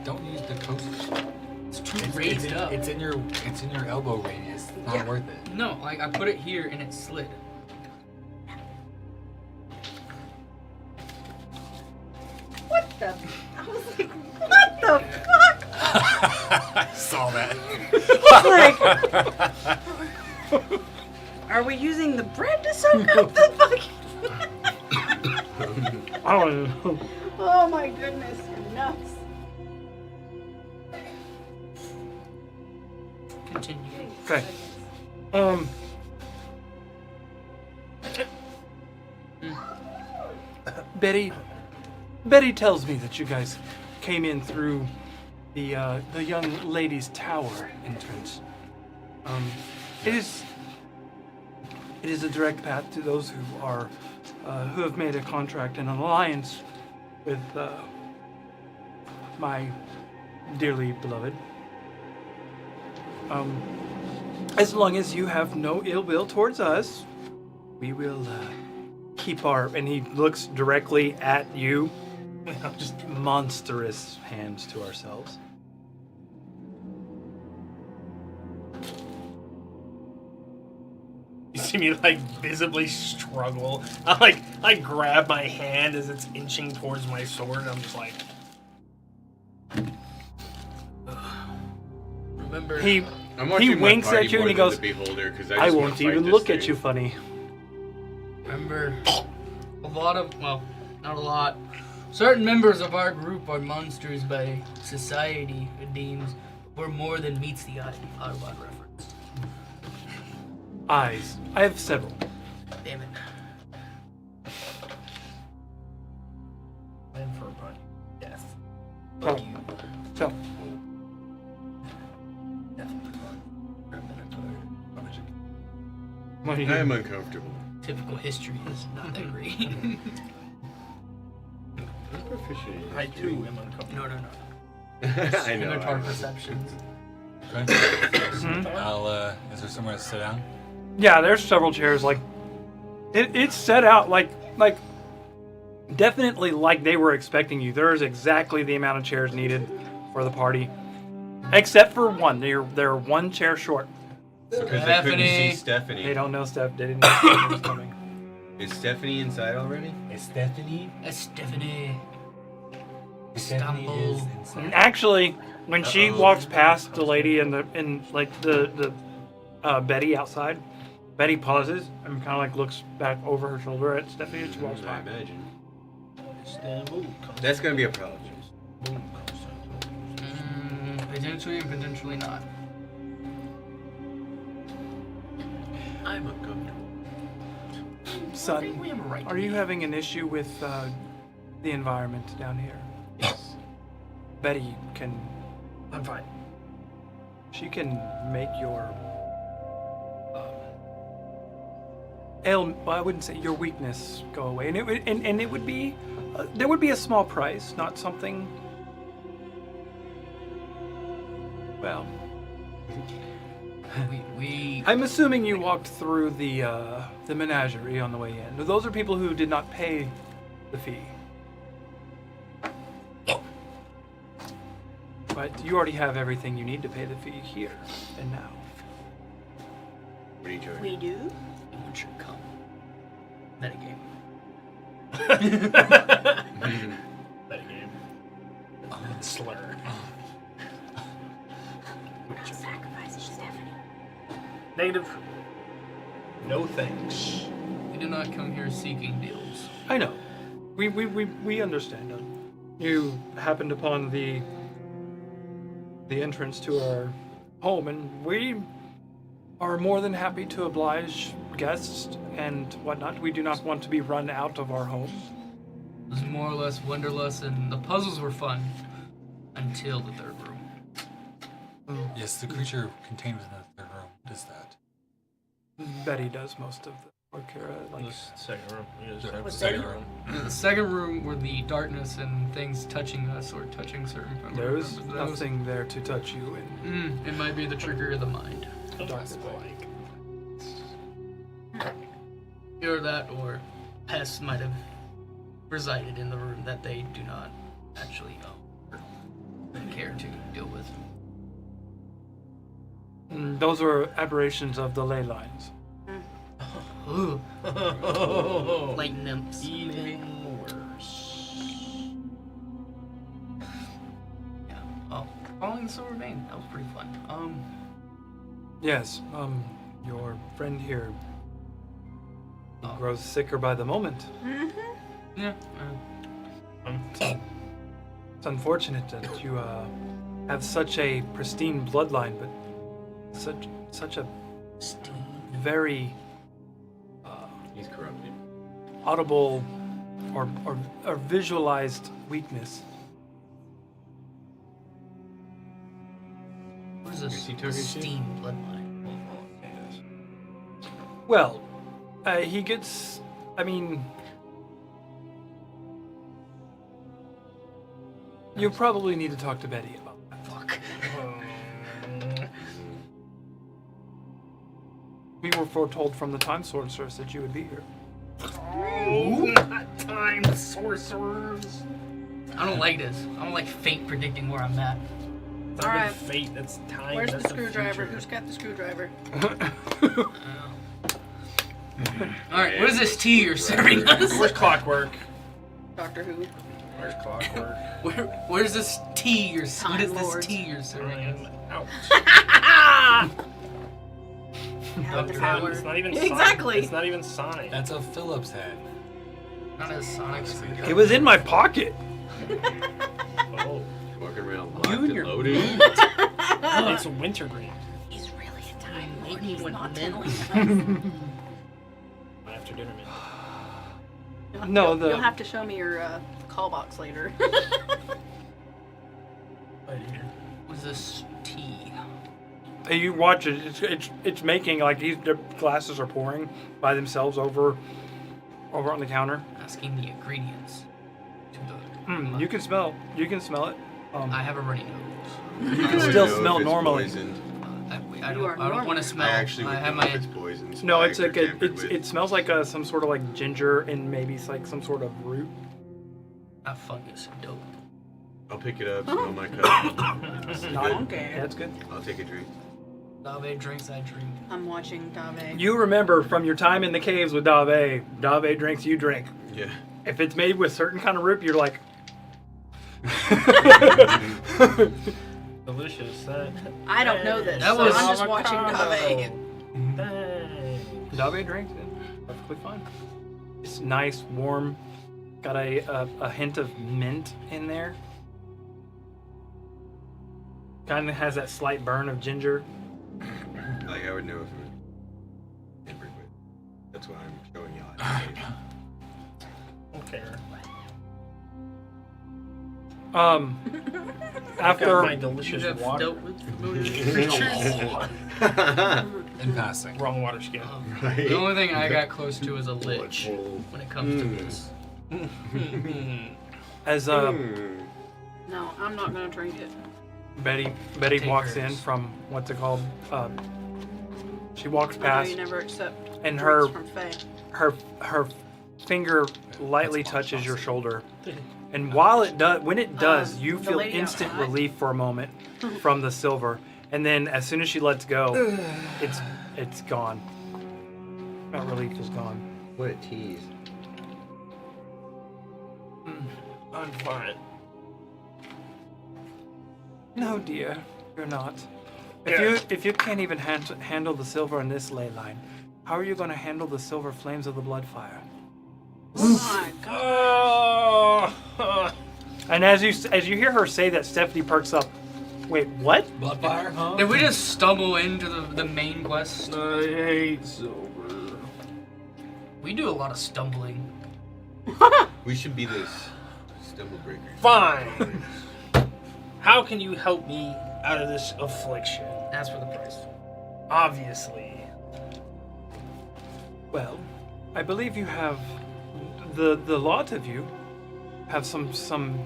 Don't use the coaster. It's too raised up. It's in your elbow radius. It's not Yeah. worth it. No, like I put it here and it slid. What the? I was like, what the fuck? I saw that. Like, are we using the bread to soak up the fucking? I don't know. Oh my goodness, you're nuts. Continue. Okay. Betty tells me that you guys came in through the young lady's tower entrance. It is a direct path to those who are who have made a contract and an alliance with my dearly beloved. As long as you have no ill will towards us, we will keep our. And he looks directly at you. Just monstrous hands to ourselves. You see me like visibly struggle. I grab my hand as it's inching towards my sword. And I'm just like, Remember, He I'm watching my winks party at you more and he than goes, the beholder, 'cause I just wanna won't fight even this look at thing. you funny. remember, a lot of, well, not a lot. Certain members of our group are monsters by society, it deems. We're more than meets the eye. Autobot reference. Eyes. I have several. Damn it. in for a punch. Death. Fuck Oh. you. So, what do you I am uncomfortable. Typical history is not that great. I'm proficient in I history. too am uncomfortable. no. I know. Minotaur perceptions. Okay. Mhm. I'll is there somewhere to sit down? Yeah, there's several chairs. Like, it's set out like definitely like they were expecting you. There is exactly the amount of chairs needed for the party, except for one. They're one chair short. Because they couldn't see Stephanie. Stephanie. They don't know Steph. They didn't know Stephanie was coming. Is Stephanie inside already? Is Stephanie? Stephanie. Stephanie is Stumble. inside. Actually, when she Uh-oh. walks past the lady in the Betty outside, Betty pauses and kind of like looks back over her shoulder at Stephanie and she walks I by. imagine. Istanbul. That's gonna be a problem. Potentially and potentially not. I'm uncomfortable. Son, We have a right. are you having an issue with the environment down here? Yes. Betty can. I'm fine. She can make your well, I wouldn't say your weakness go away, and it would be there would be a small price, not something. Well, We I'm assuming you walked through the menagerie on the way in. Those are people who did not pay the fee. But you already have everything you need to pay the fee here and now. What are you doing? We do. want your That game. Slur. Negative. No thanks. We do not come here seeking deals. I know. We understand. You happened upon the entrance to our home, and we are more than happy to oblige guests and whatnot. We do not want to be run out of our home. It was more or less wonderless, and the puzzles were fun until the third room. Yes, the creature contained within the third room does that. Betty does most of the work here. Like, This second room. The Was second Betty? room. The second room were the darkness and things touching us or touching certain members. there's That was- nothing there to touch you in. It might be the trigger of the mind. Either that or pests might have resided in the room that they do not actually know or care to deal with. Those are aberrations of the ley lines. Ooh, Oh, like nymphs. even worse. Yeah. Oh, following the silver vein. That was pretty fun. Yes, your friend here Oh. grows sicker by the moment. Yeah. It's unfortunate that you have such a pristine bloodline, but such a very He's corrupted. audible or visualized weakness. What is this? Is he talking shit? Steam bloodline. Well, he gets. I mean, you probably need to talk to Betty about that. Fuck. We were foretold from the time sorceress that you would be here. Not time sorcerers. I don't like this. I don't like fate predicting where I'm at. It's not Alright. even fate. That's time. Where's that's the screwdriver? future. Who's got the screwdriver? Alright, what is this tea you're serving us? Where's clockwork? Doctor Who. Where's clockwork? Where's this tea you're Time What is Lord. this tea you're serving us? Out. Have the It's power. not even Exactly. It's not even Sonic. That's a Phillips head. Not a sonic screwdriver. It was in my pocket. Oh, Walking around locked You and and your loaded. it's wintergreen. He's really a time Make lord. me He's want not men. telling us. After dinner, man. No, You'll have to show me your call box later. What is this tea? You watch it. It's making like the glasses are pouring by themselves over on the counter. Asking the ingredients to the. You can smell. You can smell it. I have a runny nose. You can still smell normally. I You are don't want normal. to smell. I actually would have know if my. it's poison. No, it's spiked like or tampered with. it smells like some sort of like ginger and maybe it's like some sort of root. Not fungus. Dope. I'll pick it up, smell my cup. It's Good. not. Okay. That's good. I'll take a drink. Dave drinks, I drink. I'm watching Dave. You remember from your time in the caves with Dave. Dave drinks, you drink. Yeah. If it's made with certain kind of root, you're like. Delicious. I don't know this. That so was I'm just watching avocado. Dave. Dang. Dave drinks it. Perfectly fine. It's nice, warm. Got a hint of mint in there. Kind of has that slight burn of ginger. Like I would know if it was tampered with. That's why I'm showing you. Don't care. Got After my You delicious have water. dealt with familiar creatures. In passing. Wrong water skin. Right. The only thing I got close to is a lich when it comes to this. as No, I'm not gonna drink it. Betty Take walks hers. in from what's it called? She walks I know past you never accept and drinks from Faye. her finger lightly touches your shoulder. And while it does, when it does, you the feel lady instant outside. relief for a moment from the silver, and then as soon as she lets go, it's gone. That relief is gone. What a tease. I'm fine. No, dear, you're not. Yeah. If you can't even handle the silver in this ley line, how are you going to handle the silver flames of the blood fire? Oh my god. Oh, And as you hear her say that, Stephanie perks up. Wait, what? Bloodfire, huh? Did we just stumble into the main quest? I hate silver. We do a lot of stumbling. We should be this stumble breaker. Fine. How can you help me out of this affliction? As for the price. Obviously. Well, I believe you have the lot of you have some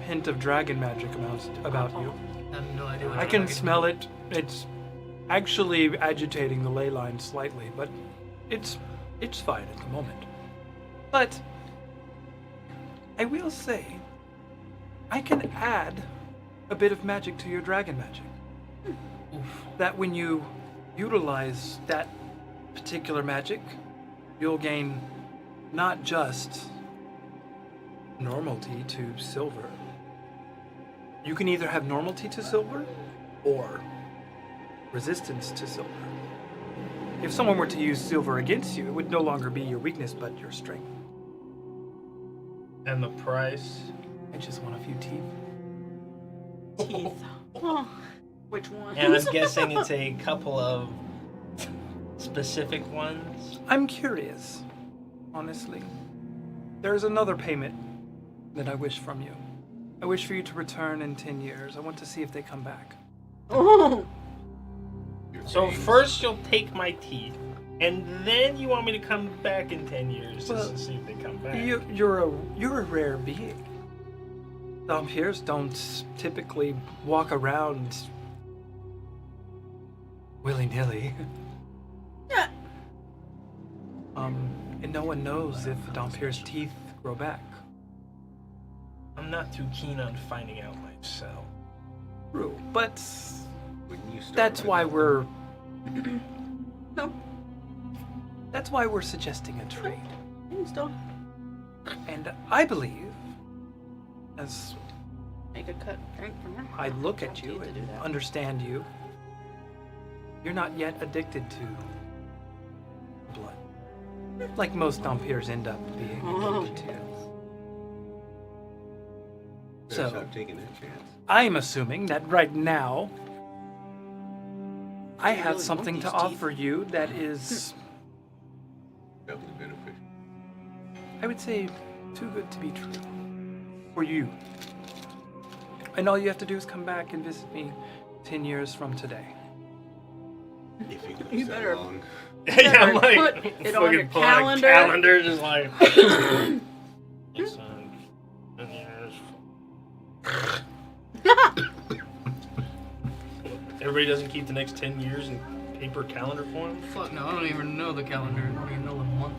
hint of dragon magic about you. I have no idea what I you're can talking smell it. It's actually agitating the ley line slightly, but it's fine at the moment. But I will say, I can add a bit of magic to your dragon magic. Oof. That when you utilize that particular magic, you'll gain not just normality to silver. You can either have normality to silver or resistance to silver. If someone were to use silver against you, it would no longer be your weakness but your strength. And the price? I just want a few teeth. Teeth. Oh, which one? And I'm guessing it's a couple of specific ones. I'm curious, honestly. There's another payment that I wish from you. I wish for you to return in 10 years. I want to see if they come back. Oh. Your So fangs. first you'll take my teeth, and then you want me to come back in 10 years just Well, to see if they come back. You're a rare being. Vampires don't typically walk around willy-nilly. Yeah. And no one knows if Dampier's teeth grow back. I'm not too keen on finding out myself. True, but When you start that's with why that- we're No. that's why we're suggesting a trade. Things don't And I believe, as make a cut drink from her. I look at Up to you to do and that. understand you, you're not yet addicted to blood. Like most Dampiers end up being addicted to. Better So, stop taking that chance. I'm assuming that right now, I have really something want to these teeth. offer you that is, Doubly beneficial. I would say, too good to be true. For you. And all you have to do is come back and visit me 10 years from today. If you You live better- that long. Yeah, I'm like, Put it on your fucking pull out a calendar. calendar, just like. Yes, son. 10 years. Everybody doesn't keep the next 10 years in paper calendar form. Fuck no, I don't even know the calendar. I don't even know the month.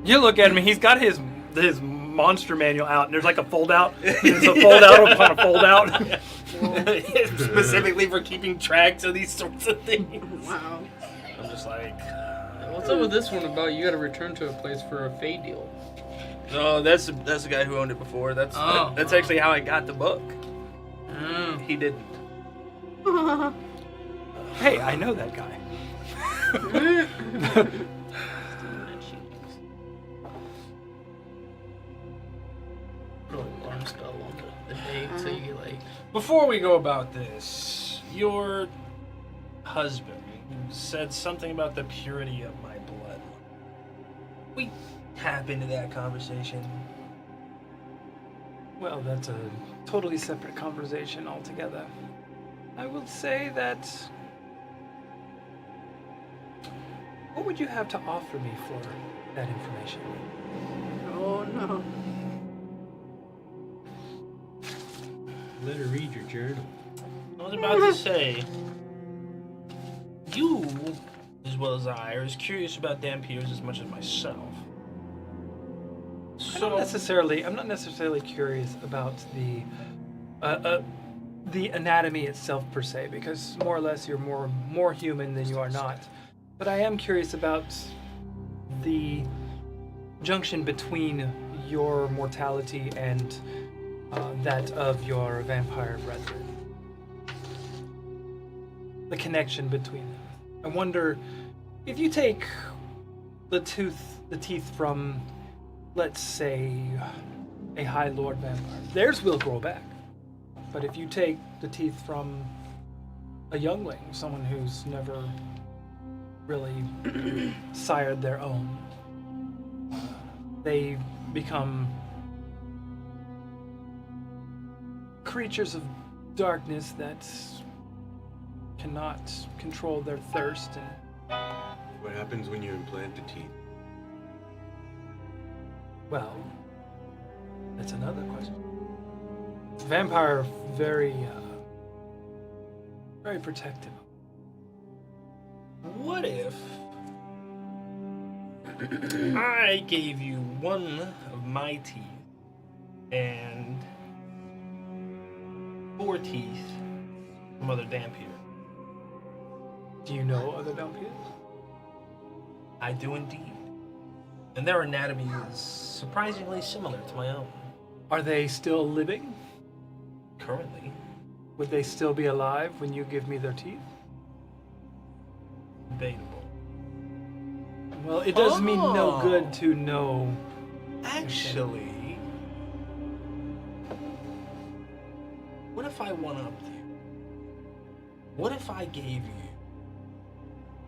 You look at him, he's got his monster manual out, and there's like a fold out. It's a fold out upon a fold out. Specifically for keeping tracks of these sorts of things. Wow. I'm just like, What's up with this one about you gotta return to a place for a fade deal? No, that's the guy who owned it before. That's Oh. that's actually how I got the book. Oh. He didn't. Hey, I know that guy. Put a little alarm spell on the date so you get like. before we go about this, your husband said something about the purity of my blood. We tap into that conversation. Well, that's a totally separate conversation altogether. I will say that. What would you have to offer me for that information? Oh no. Let her read your journal. I was about to say, you, as well as I, are as curious about Dampiers as much as myself. I'm So, not necessarily curious about the anatomy itself per se, because more or less you're more human than you are not. But I am curious about the junction between your mortality and that of your vampire brethren. The connection between them. I wonder if you take the teeth from, let's say, a High Lord vampire, theirs will grow back. But if you take the teeth from a youngling, someone who's never really sired their own, they become creatures of darkness that cannot control their thirst. And, What happens when you implant the teeth? well, that's another question. Vampire are very protective. What if I gave you one of my teeth and 4 teeth from other Dampier? Do you know other Dampiers? I do indeed. And their anatomy is surprisingly similar to my own. Are they still living? Currently, Would they still be alive when you give me their teeth? debatable. Well, it does me no Oh. good to know. Actually, what if I one-upped you? What if I gave you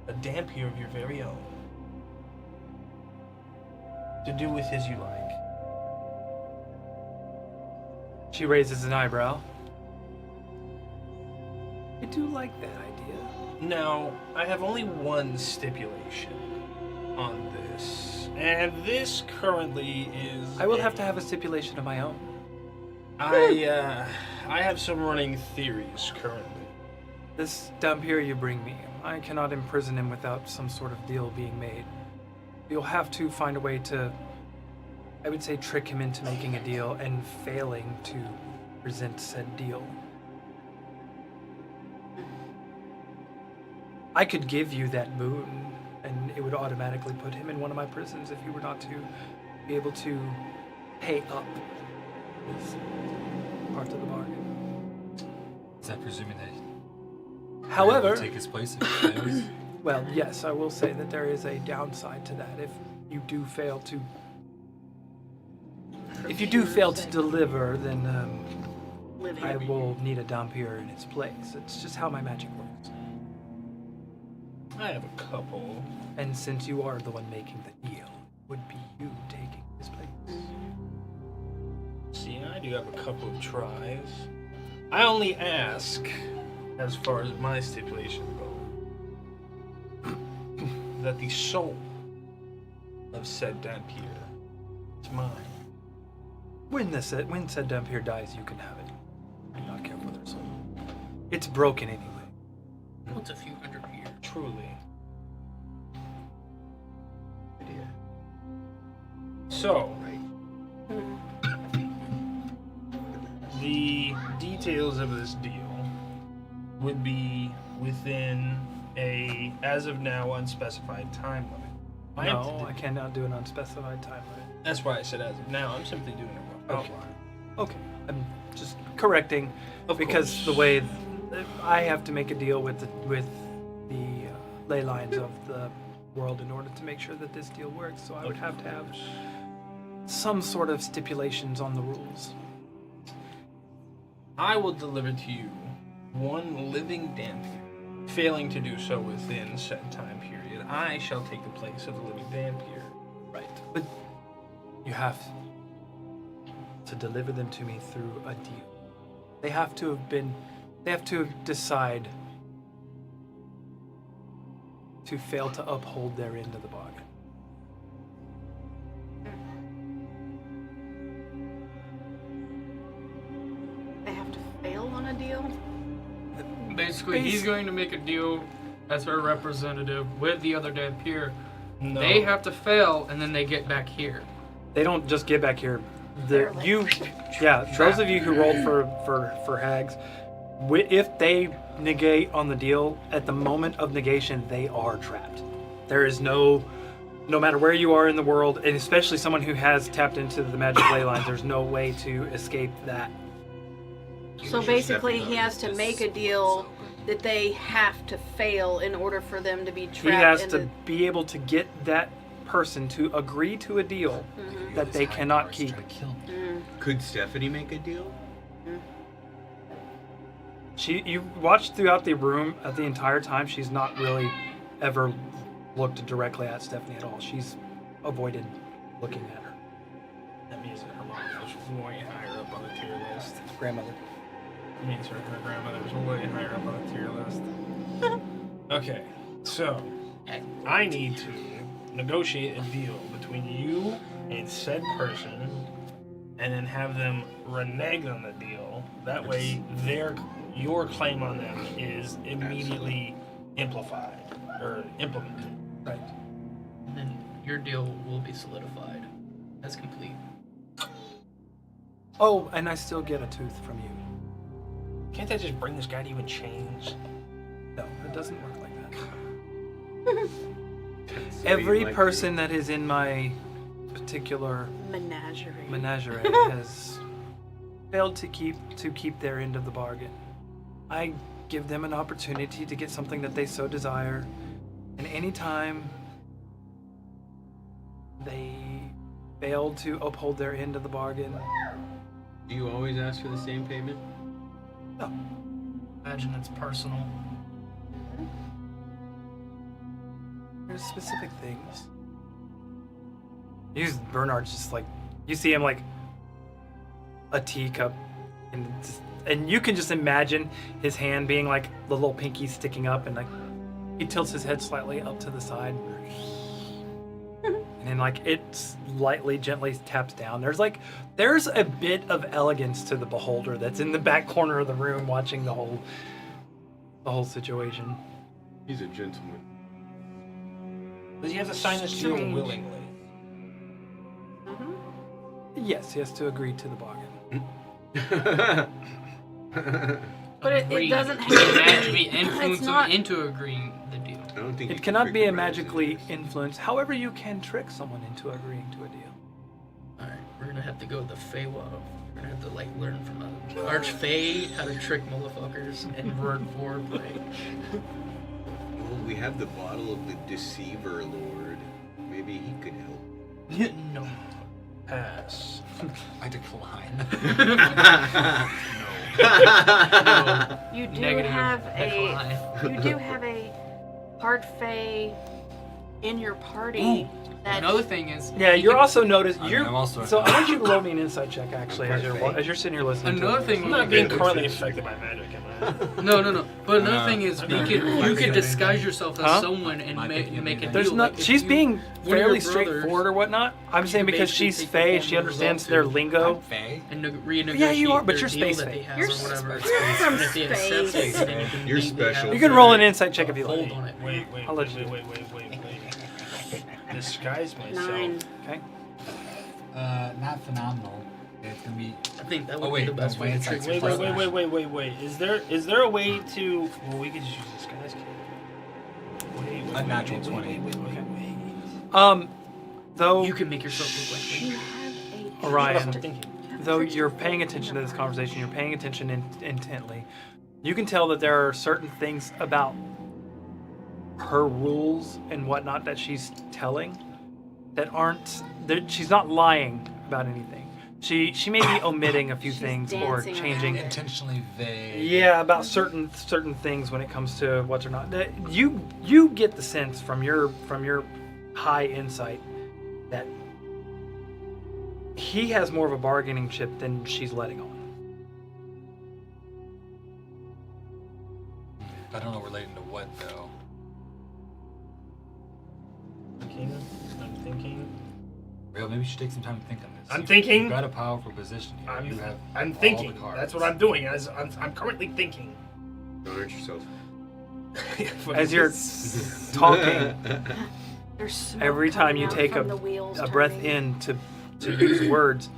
a Dampier of your very own to do with as you like? She raises an eyebrow. I do like that idea. Now, I have only one stipulation on this, and this currently is. I will have to have a stipulation of my own. I have some running theories currently. This Dampier you bring me, I cannot imprison him without some sort of deal being made. You'll have to find a way to, I would say, trick him into making a deal and failing to present said deal. I could give you that boon, and it would automatically put him in one of my prisons if you were not to be able to pay up his part of the bargain. Is that presuming that However, will take his place if he fails? well, yes, I will say that there is a downside to that. If you do fail to deliver, then I will need a Dampier in its place. It's just how my magic works. I have a couple. And since you are the one making the deal, would be you taking his place. See, I do have a couple of tries. I only ask, as far as my stipulation goes, that the soul of said Dampier is mine. When said Dampier dies, you can have it. I do not care for their soul. It's broken anyway. What's a few hundred years? Truly. So, the details of this deal would be within a, as of now, unspecified time limit. No, I cannot do an unspecified time limit. That's why I said as of now. I'm simply doing a rough Okay. outline. Okay, I'm just correcting Of because course. the way I have to make a deal with the ley lines of the world in order to make sure that this deal works. So I would have to have some sort of stipulations on the rules. I will deliver to you one living Dampier. Failing to do so within said time period, I shall take the place of the living Dampier. Right, but you have to deliver them to me through a deal. They have to decide to fail to uphold their end of the bargain. They have to fail on a deal? Basically, he's going to make a deal as her representative with the other Dampier. No. They have to fail, and then they get back here. They don't just get back here. They're like Those of you who rolled for hags, if they negate on the deal, at the moment of negation, they are trapped. There is no no matter where you are in the world, and especially someone who has tapped into the magic ley lines, there's no way to escape that. So basically, he has to make a deal that they have to fail in order for them to be trapped. He has in to be able to get that person to agree to a deal that they cannot keep. Could Stephanie make a deal? You watched throughout the room the entire time. She's not really ever looked directly at Stephanie at all. She's avoided looking at her. That means that her mom was way higher up on the tier list. Grandmother. That means her grandmother was way higher up on the tier list. Okay, so I need to negotiate a deal between you and said person, and then have them renege on the deal. That way, your claim on them is immediately implemented. Right. And then your deal will be solidified as complete. Oh, and I still get a tooth from you. Can't I just bring this guy to you and change? No, it doesn't work like that. So Every you'd like person that is in my particular menagerie. has failed to keep their end of the bargain. I give them an opportunity to get something that they so desire, and anytime they fail to uphold their end of the bargain, Do you always ask for the same payment? no. Imagine it's personal. There's specific things. Bernard's just like, you see him like a teacup, and you can just imagine his hand being like the little pinky sticking up, and like he tilts his head slightly up to the side, and then like it lightly, gently taps down. There's a bit of elegance to the beholder that's in the back corner of the room watching the whole situation. He's a gentleman. Does he have to sign this deal Strange. willingly? Yes, he has to agree to the bargain. But it Agreed. doesn't have to to be be. influenced It's not. into agreeing the deal. I don't think It you can cannot trick be the a brothers magically into this. influenced. However, you can trick someone into agreeing to a deal. Alright, we're gonna have to go with the Feywild. We're gonna have to like learn from an Archfey how to trick motherfuckers and word foreplay. Well, we have the bottle of the Deceiver Lord. Maybe he could help. No. Pass. I decline. You do Negative. have Decline. you do have a hard Fey in your party that Another thing is, Yeah, you you're can- also noticed. I mean, You're I'm also- so I want you to roll me an insight check actually as you're Okay. sitting here listening. Another to it. thing, I'm not being currently affected by magic, am I? no. But another No. thing is, Okay. you could disguise yourself as Huh? someone and Might make be make a There's deal. not. Like, if She's you- being one of your fairly brothers- straightforward or whatnot. I'm saying because basically she's take the Fae, form she of understands results their and- lingo. I'm Faye. and renegotiate Yeah, you are, but their you're deal space that Fae. they have You're or whatever. space And if they Fae. accept it, then you can You're legally special. have You can roll an insight check if you hold like. on it. Wait. I'll let you. Wait. Disguise myself. 9. Okay. Not phenomenal. It's gonna be. I think that Oh, would wait, be the best no, way to it's trick like- yourself. Wait. Is there a way to? Well, we could just use disguise kit. Wait. Unnatural 20. Wait. Though You can make yourself look like You me. have a Orion, I'm thinking. though you're paying attention to this conversation, you're paying attention intently. You can tell that there are certain things about her rules and whatnot that she's telling that aren't. That she's not lying about anything. She may be omitting a few She's things or dancing changing. around. Intentionally vague. Yeah, about certain things when it comes to what's or not. You get the sense from your high insight that he has more of a bargaining chip than she's letting on. I don't know relating to what though. I'm thinking. Real, maybe you should take some time to think on this. I'm thinking. You've got a powerful position here. You have I'm all thinking. the cards. That's what I'm doing. I'm currently thinking. Don't hurt yourself. As you're talking, There's smoke every time coming you out take from the wheels a breath turning. in to use words,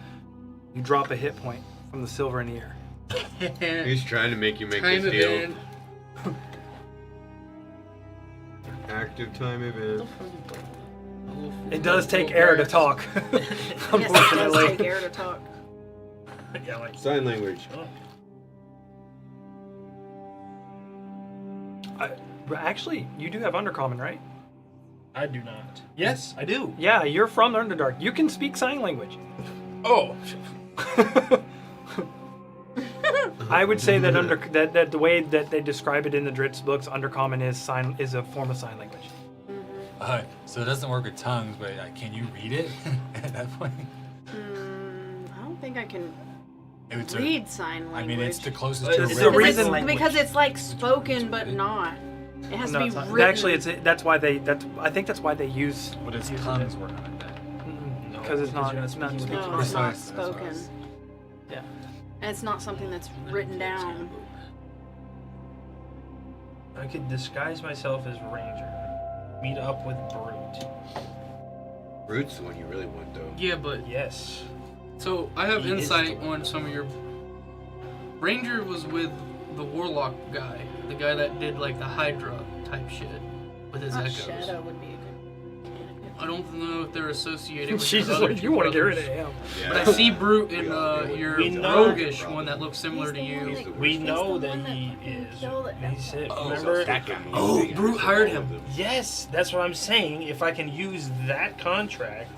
you drop a hit point from the silver in the air. He's trying to make you make Time this deal. event. Active time event. It does take air to talk. Yes, it does Unfortunately. take air to talk. Yeah, like. Sign language. Oh, Actually, you do have Undercommon, right? I do not. Yes, I do. Yeah, you're from the Underdark. You can speak sign language. Oh. I would say that that the way that they describe it in the Dritz books, Undercommon is a form of sign language. So it doesn't work with tongues, but can you read it at that point? I don't think I can It's read sign language. I mean, it's the closest It's to the Because written. reason- it's, because it's like spoken but not. It has No, to be it's not. written. Actually, I think that's why they use What does use tongues it. work like that? No, because it's not you're it's not speaking with speaking. No, it's not Precise, that's what I spoken. was- Yeah. And it's not something that's written down. I could disguise myself as Ranger. Meet up with Brute. Root's the one you really want, though. Yeah, but Yes. so I have He is insight the one. on some of your. Ranger was with the Warlock guy, the guy that did like the Hydra type shit with his Not echoes. Shadow would be a good. I don't know if they're associated with She's your just other like, two you want to get rid brothers. of him. Yeah. But I see Brute in your We know- roguish one that looks similar to you. We know that he is. He's it. Remember? that guy. Oh, Brute hired him. Yes, that's what I'm saying. If I can use that contract,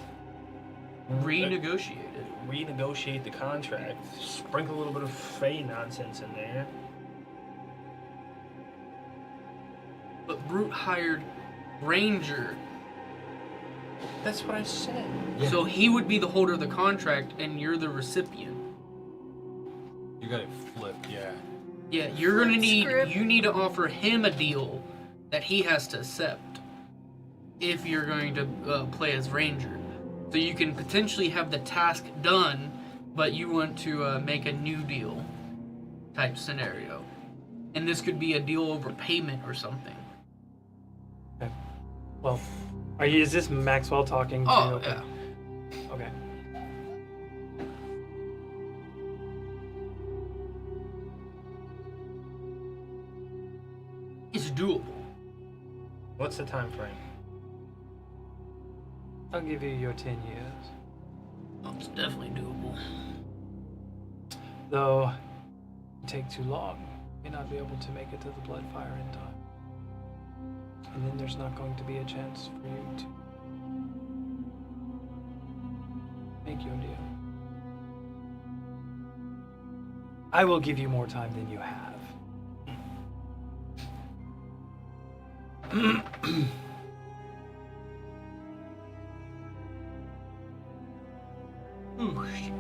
Renegotiated. renegotiate the contract, sprinkle a little bit of Fey nonsense in there. But Brute hired Ranger. That's what I said. So he would be the holder of the contract and you're the recipient. You got it flipped, yeah. Yeah, you're gonna Script. you need to offer him a deal that he has to accept if you're going to play as Ranger. So you can potentially have the task done, but you want to make a new deal type scenario. And this could be a deal over payment or something. Well, is this Maxwell talking to? Oh, yeah. Okay. It's doable. What's the time frame? I'll give you your 10 years. Oh, it's definitely doable. Though, it take too long, you may not be able to make it to the Bloodfire in time. And then there's not going to be a chance for you to make your deal. I will give you more time than you have. Oh, shit.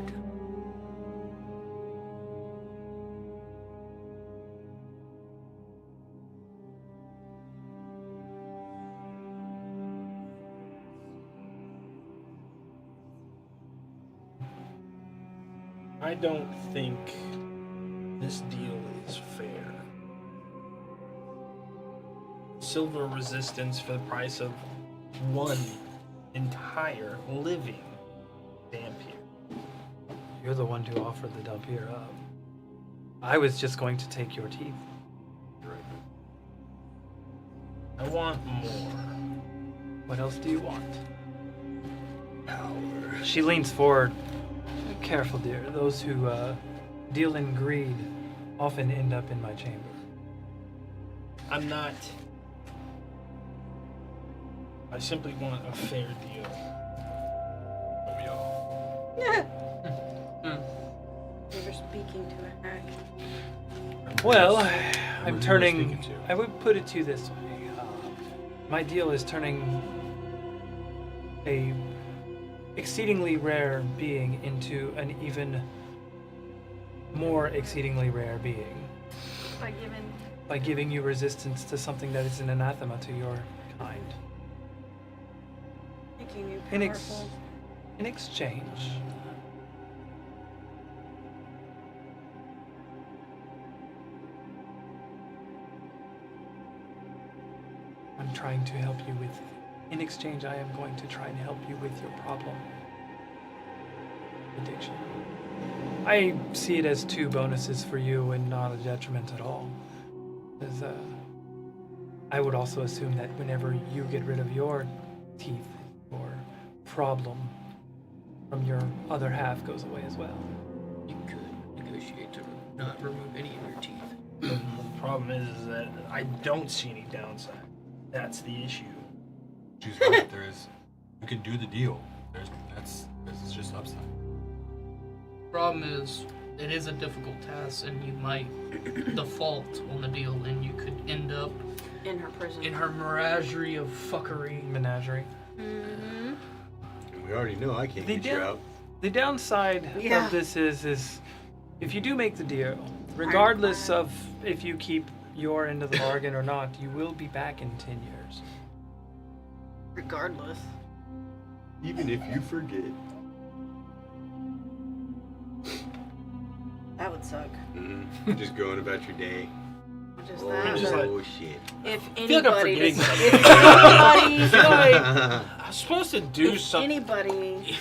I don't think this deal is fair. Silver resistance for the price of one entire living vampire. You're the one who offered the Dampier up. I was just going to take your teeth. I want more. What else do you want? Power. She leans forward. Careful, dear. Those who deal in greed often end up in my chamber. I'm not. I simply want a fair deal. Don't we all? You're speaking to a hack. Well, Who I'm are you turning. speaking to? I would put it to you this way. My deal is turning a exceedingly rare being into an even more exceedingly rare being by giving you resistance to something that is an anathema to your kind. Making you In, powerful. in exchange, I'm trying to help you with. In exchange, I am going to try and help you with your problem. Addiction. I see it as 2 bonuses for you and not a detriment at all. As, I would also assume that whenever you get rid of your teeth or problem from your other half goes away as well. You could negotiate to not remove any of your teeth. The problem is that I don't see any downside. That's the issue. She's right. There is. You can do the deal. This is just upside. Problem is, it is a difficult task, and you might default on the deal, and you could end up In her prison. in her menagerie of fuckery. Menagerie. Mm-hmm. We already know I can't They get you did- out. The downside Yeah. of this is if you do make the deal, regardless of if you keep your end of the bargain or not, you will be back in 10 years. Regardless. Even if you forget. That would suck. Just going about your day. Just Oh, that. just like- shit. If feel like I'm anybody, forgetting something. if anybody, I was supposed to do if something. anybody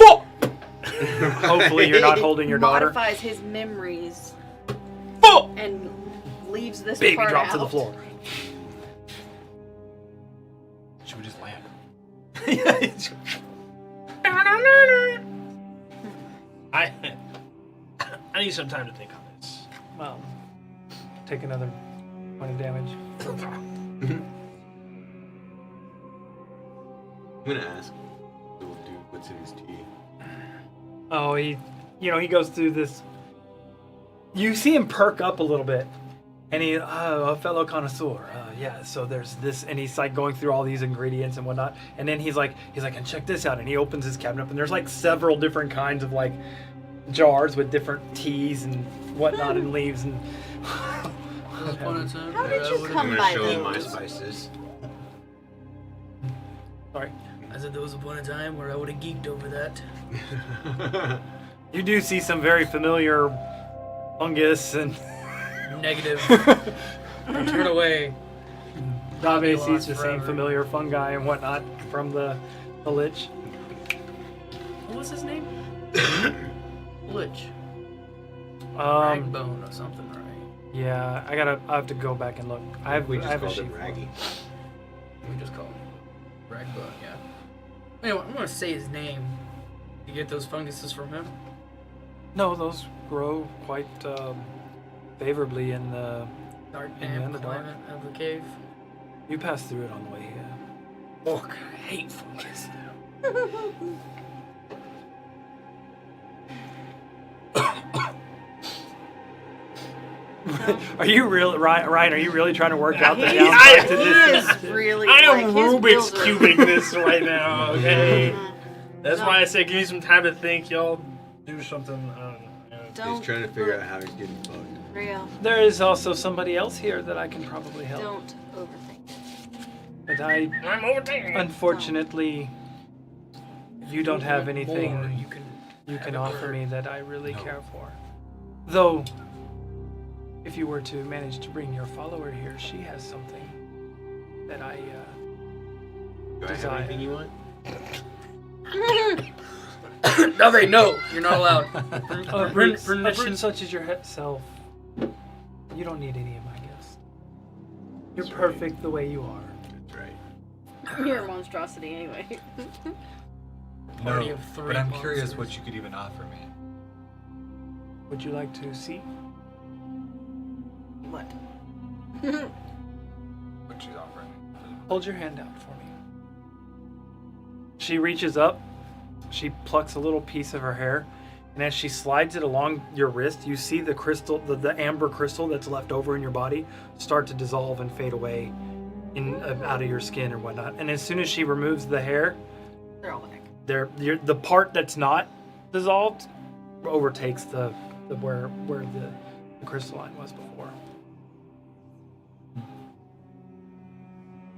Hopefully you're not holding your daughter. modifies his memories and leaves this Baby part drop out, to the floor. Should we just land? I need some time to think on this. Well, take another point of damage. I'm gonna ask. Little dude, what's in his tea? Oh, he goes through this. You see him perk up a little bit, and a fellow connoisseur. Yeah, so there's this, and he's like going through all these ingredients and whatnot, and then he's like, and check this out, and he opens his cabinet up, and there's like several different kinds of like jars with different teas and whatnot and leaves and. Once upon a time, How did I you would've- come I'm by gonna show him my those? spices. Sorry. I said there was upon a time where I would have geeked over that. You do see some very familiar fungus and. Negative. Turn away. Dave sees lost the same forever. familiar fungi and whatnot from the lich. What was his name? Lich. Ragbone or something, right? Yeah, I have to go back and look. I have We I just have a called sheet him for Raggy. We just call him Ragbone, yeah. Anyway, I'm gonna say his name. You get those funguses from him? No, those grow quite favorably in the. Dark In the damp Underdark. climate of the cave. You pass through it on the way here. Fuck, I hate fungus. Are you really Ryan? Are you really trying to work out the He downside to this? is really. I am like, his Rubik's wheels are- cubing this right now, okay? Mhm. That's No. why I said give me some time to think. Y'all do something. He's Don't trying to figure out how he's getting fucked. Real. There is also somebody else here that I can probably help, Don't overthink it. but I I'm overthinking it. unfortunately you don't have More, anything you have can it offer where- me that I really No. care for. Though, if you were to manage to bring your follower here, she has something that I Do I have Desire. anything you want? Okay, no, you're not allowed. a person such as yourself. You don't need any of my gifts. You're That's right. perfect the way you are. That's right. You're a monstrosity anyway. Party No, of three but I'm curious monsters. what you could even offer me. Would you like to see? What? What she's offering. Hold your hand out for me. She reaches up, she plucks a little piece of her hair, and as she slides it along your wrist, you see the crystal, the amber crystal that's left over in your body start to dissolve and fade away out of your skin or whatnot. And as soon as she removes the hair, They're all back. the part that's not dissolved overtakes the where the crystalline was before.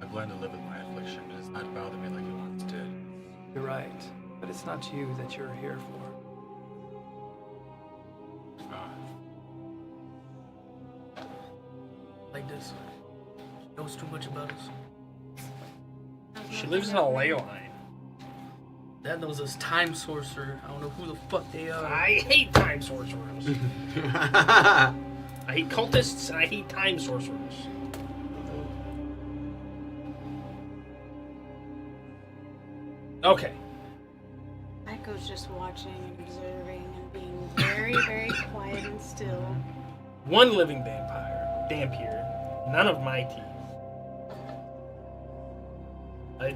I've learned to live with my affliction. It does not bother me like it once did. You're right, but it's not you that you're here for. Like this. She knows too much about us. She lives in a Leyline. Dad knows us time sorcerer. I don't know who the fuck they are. I hate time sorcerers. I hate cultists and I hate time sorcerers. Okay. was just watching and observing and being very, very quiet and still. One living vampire, none of my teeth. I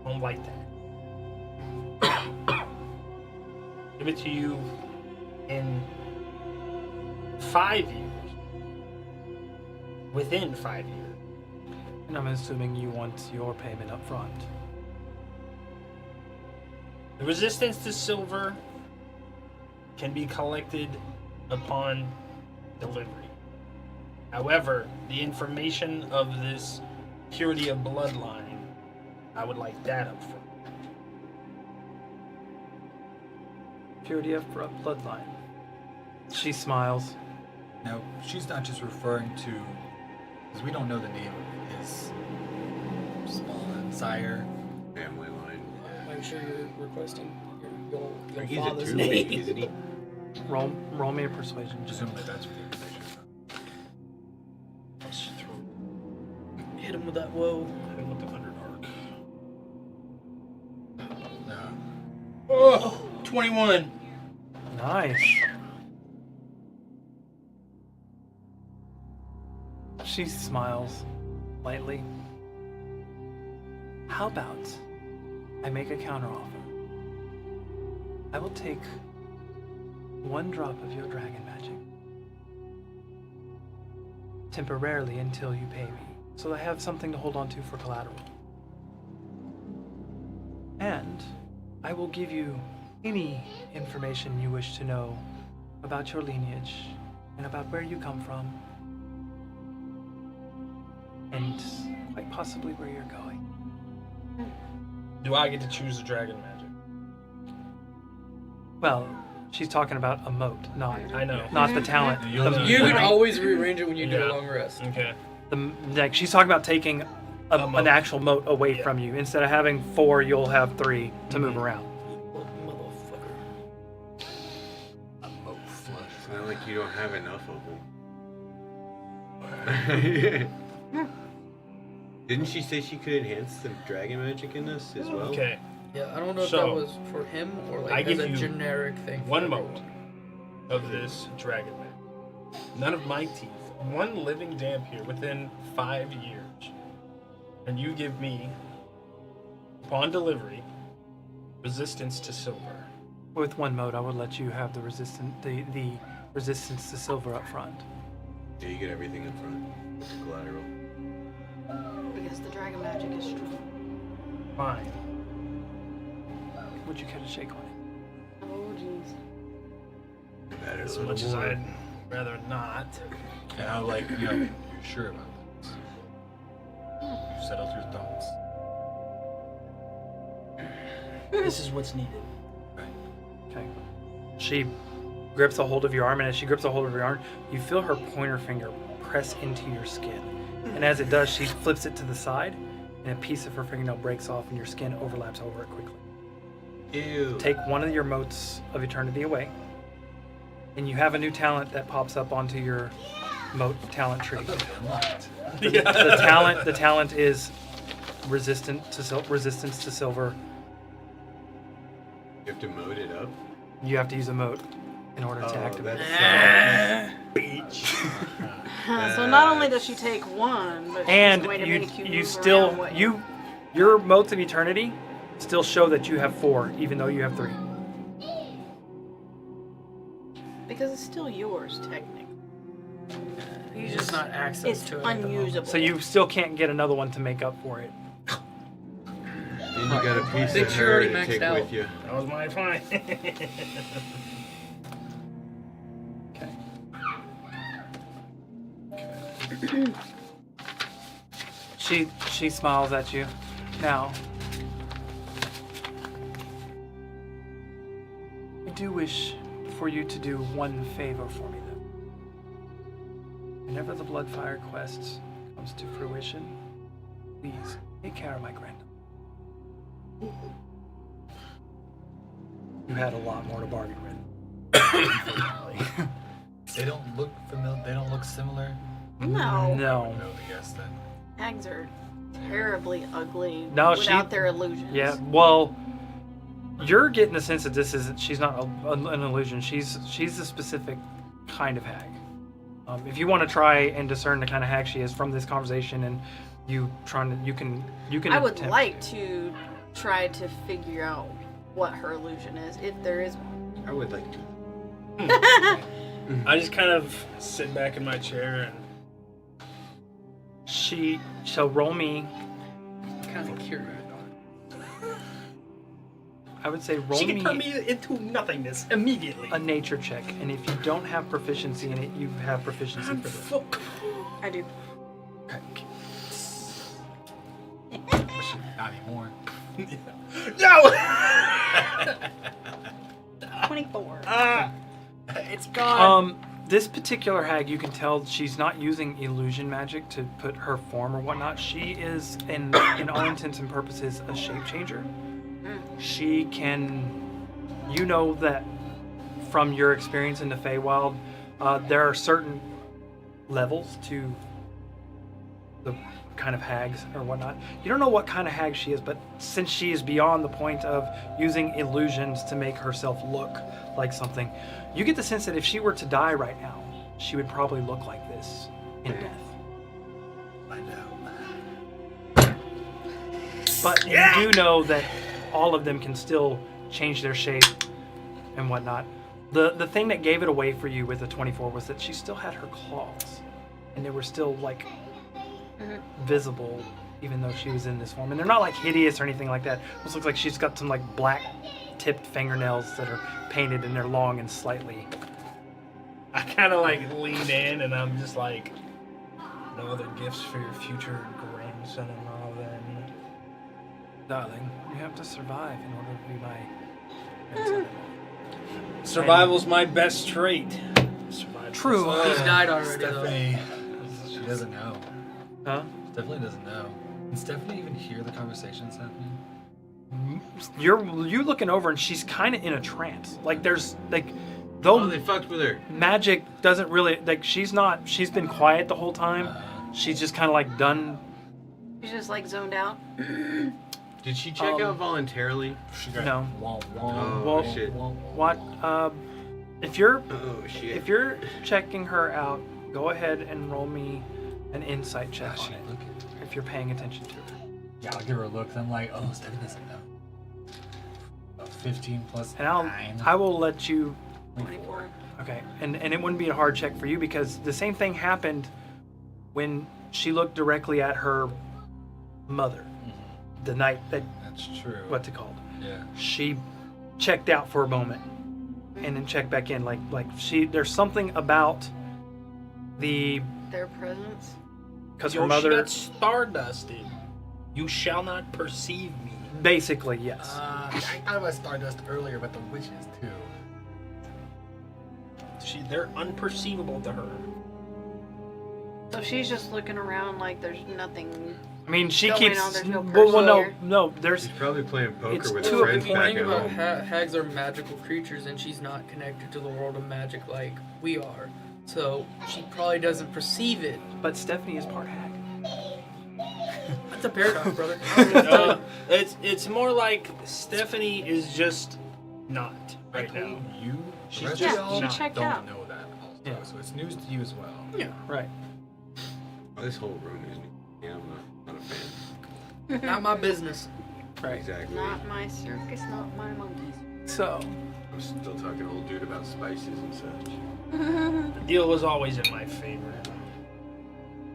don't like that. Give it to you in 5 years. Within 5 years. And I'm assuming you want your payment up front. The resistance to silver can be collected upon delivery. However, the information of this purity of bloodline, I would like that up front. Purity of bloodline. She smiles. Now, she's not just referring to, because we don't know the name of his spawn, sire. Family line. I'm sure you're requesting your He's a father's druid, name. isn't he? Roll me a persuasion. Presumably that's what the information is. Let's throw Hit him with that woe. him with the Underdark. No. Oh, 21. Nice. She smiles lightly. How about I make a counteroffer? I will take 1 drop of your dragon magic temporarily until you pay me, so I have something to hold on to for collateral. And I will give you any information you wish to know about your lineage and about where you come from, and quite possibly where you're going. Do I get to choose the dragon magic? Well, she's talking about a moat, not I know. not the talent. You'll know. You can always rearrange it when you do Yeah. a long rest. Okay. Like she's talking about taking A moat. an actual moat away Yeah. from you. Instead of having 4, you'll have 3 to move around. Motherfucker. A moat flush. It's not like you don't have enough of them. Didn't she say she could enhance the dragon magic in this as well? Okay. Yeah, I don't know if So, that was for him or I like as give a you generic thing. for 1 everyone. moat of this dragon magic. None of my teeth. 1 living Dampier within 5 years. And you give me, upon delivery, resistance to silver. With 1 moat, I would let you have the resistance to silver up front. Yeah, you get everything in front. With the collateral. Because the dragon magic is strong. Fine. Would you care to shake on it? Oh, jeez. Better As a little much as more. I'd rather not. And I'm like, you're sure about this? You settled your thoughts. This is what's needed. Right. Okay. She grips a hold of your arm, and as she grips a hold of your arm, you feel her pointer finger press into your skin. And as it does, she flips it to the side, and a piece of her fingernail breaks off, and your skin overlaps over it quickly. Ew. Take 1 of your motes of eternity away, and you have a new talent that pops up onto your mote talent tree. Unlocked. The talent is resistance to silver. You have to mode it up. You have to use a mote in order to activate it. So not only does she take 1, but she's And going to make you move still around what your motes of eternity still show that you have 4, even though you have 3. because it's still yours technically. He's just not access It's to it. at the moment. unusable. So you still can't get another one to make up for it. Then you got a piece think of she her already to maxed take out. with you. That was my fine. Okay. She smiles at you. Now, I do wish for you to do 1 favor for me, though. Whenever the Bloodfire quest comes to fruition, please take care of my granddaughter. You had a lot more to bargain with. They don't look familiar. They don't look similar. No. No. No, I guess then. Hags are terribly ugly No, without she- their illusions. Yeah, well, You're getting the sense that she's not an illusion. She's a specific kind of hag. If you want to try and discern the kind of hag she is from this conversation, and you can. I would attempt like to try to figure out what her illusion is, if there is one. I would like to. I just kind of sit back in my chair and So roll me. Kind of curious. I would say roll She can me turn me into nothingness immediately. a nature check, and if you don't have proficiency in it, you have proficiency for this. I do. Not anymore. No! 24. It's gone. This particular hag, you can tell she's not using illusion magic to put her form or whatnot. She is, in all intents and purposes, a shape changer. She can, you know that from your experience in the Feywild, there are certain levels to the kind of hags or whatnot. You don't know what kind of hag she is, but since she is beyond the point of using illusions to make herself look like something, you get the sense that if she were to die right now, she would probably look like this in death. Find out. But you do know that all of them can still change their shape and whatnot. The thing that gave it away for you with the 24 was that she still had her claws, and they were still like visible, even though she was in this form. And they're not like hideous or anything like that. It looks like she's got some like black tipped fingernails that are painted, and they're long and slightly. I kind of like lean in and I'm just like, no other gifts for your future grandson-in-law then. Darling, you have to survive in order to be my grandson-in-law. Survival's my best trait. Survival. True. He's died already, though. Stephanie, she doesn't know. Huh? Stephanie doesn't know. Can Stephanie even hear the conversations happening? You're looking over, and she's kind of in a trance. Like there's like, Oh, though they fucked with her. magic doesn't really like. She's been quiet the whole time. She's just kind of like done. She's just like zoned out. Did she check out voluntarily? She got No. Wah, wah, Oh, Well, shit. What? If you're Oh, shit. if you're checking her out, go ahead and roll me an insight check Gosh, on it. look at If you're paying attention to her. Yeah, I'll give her a look. I'm like, oh, Stephanie doesn't know. 15 plus And 9. I will let you. 24. Okay, and it wouldn't be a hard check for you because the same thing happened when she looked directly at her mother the night that That's true. what's it called? Yeah. She checked out for a moment and then checked back in. Like there's something about Their presence. because Yo, her mother she got stardusted. You shall not perceive me. basically yes. I thought about Stardust earlier, but the witches too. They're unperceivable to her. So she's just looking around like there's nothing. I mean, she going keeps. on, there's no well, person no, there. no. There's She's probably playing poker It's with two her of friends the back thing at about home. hags are magical creatures, and she's not connected to the world of magic like we are. So she probably doesn't perceive it. but Stephanie is part hag. That's a paradox, brother. It's more like Stephanie is just not right now. You, She's the rest just of y'all she checked don't out. know that also, Yeah. so it's news to you as well. Yeah. Right. Oh, this whole room is new. Yeah, I'm not a fan. Not my business. Right. Exactly. Not my circus, not my monkeys. So I'm still talking to old dude about spices and such. The deal was always in my favor.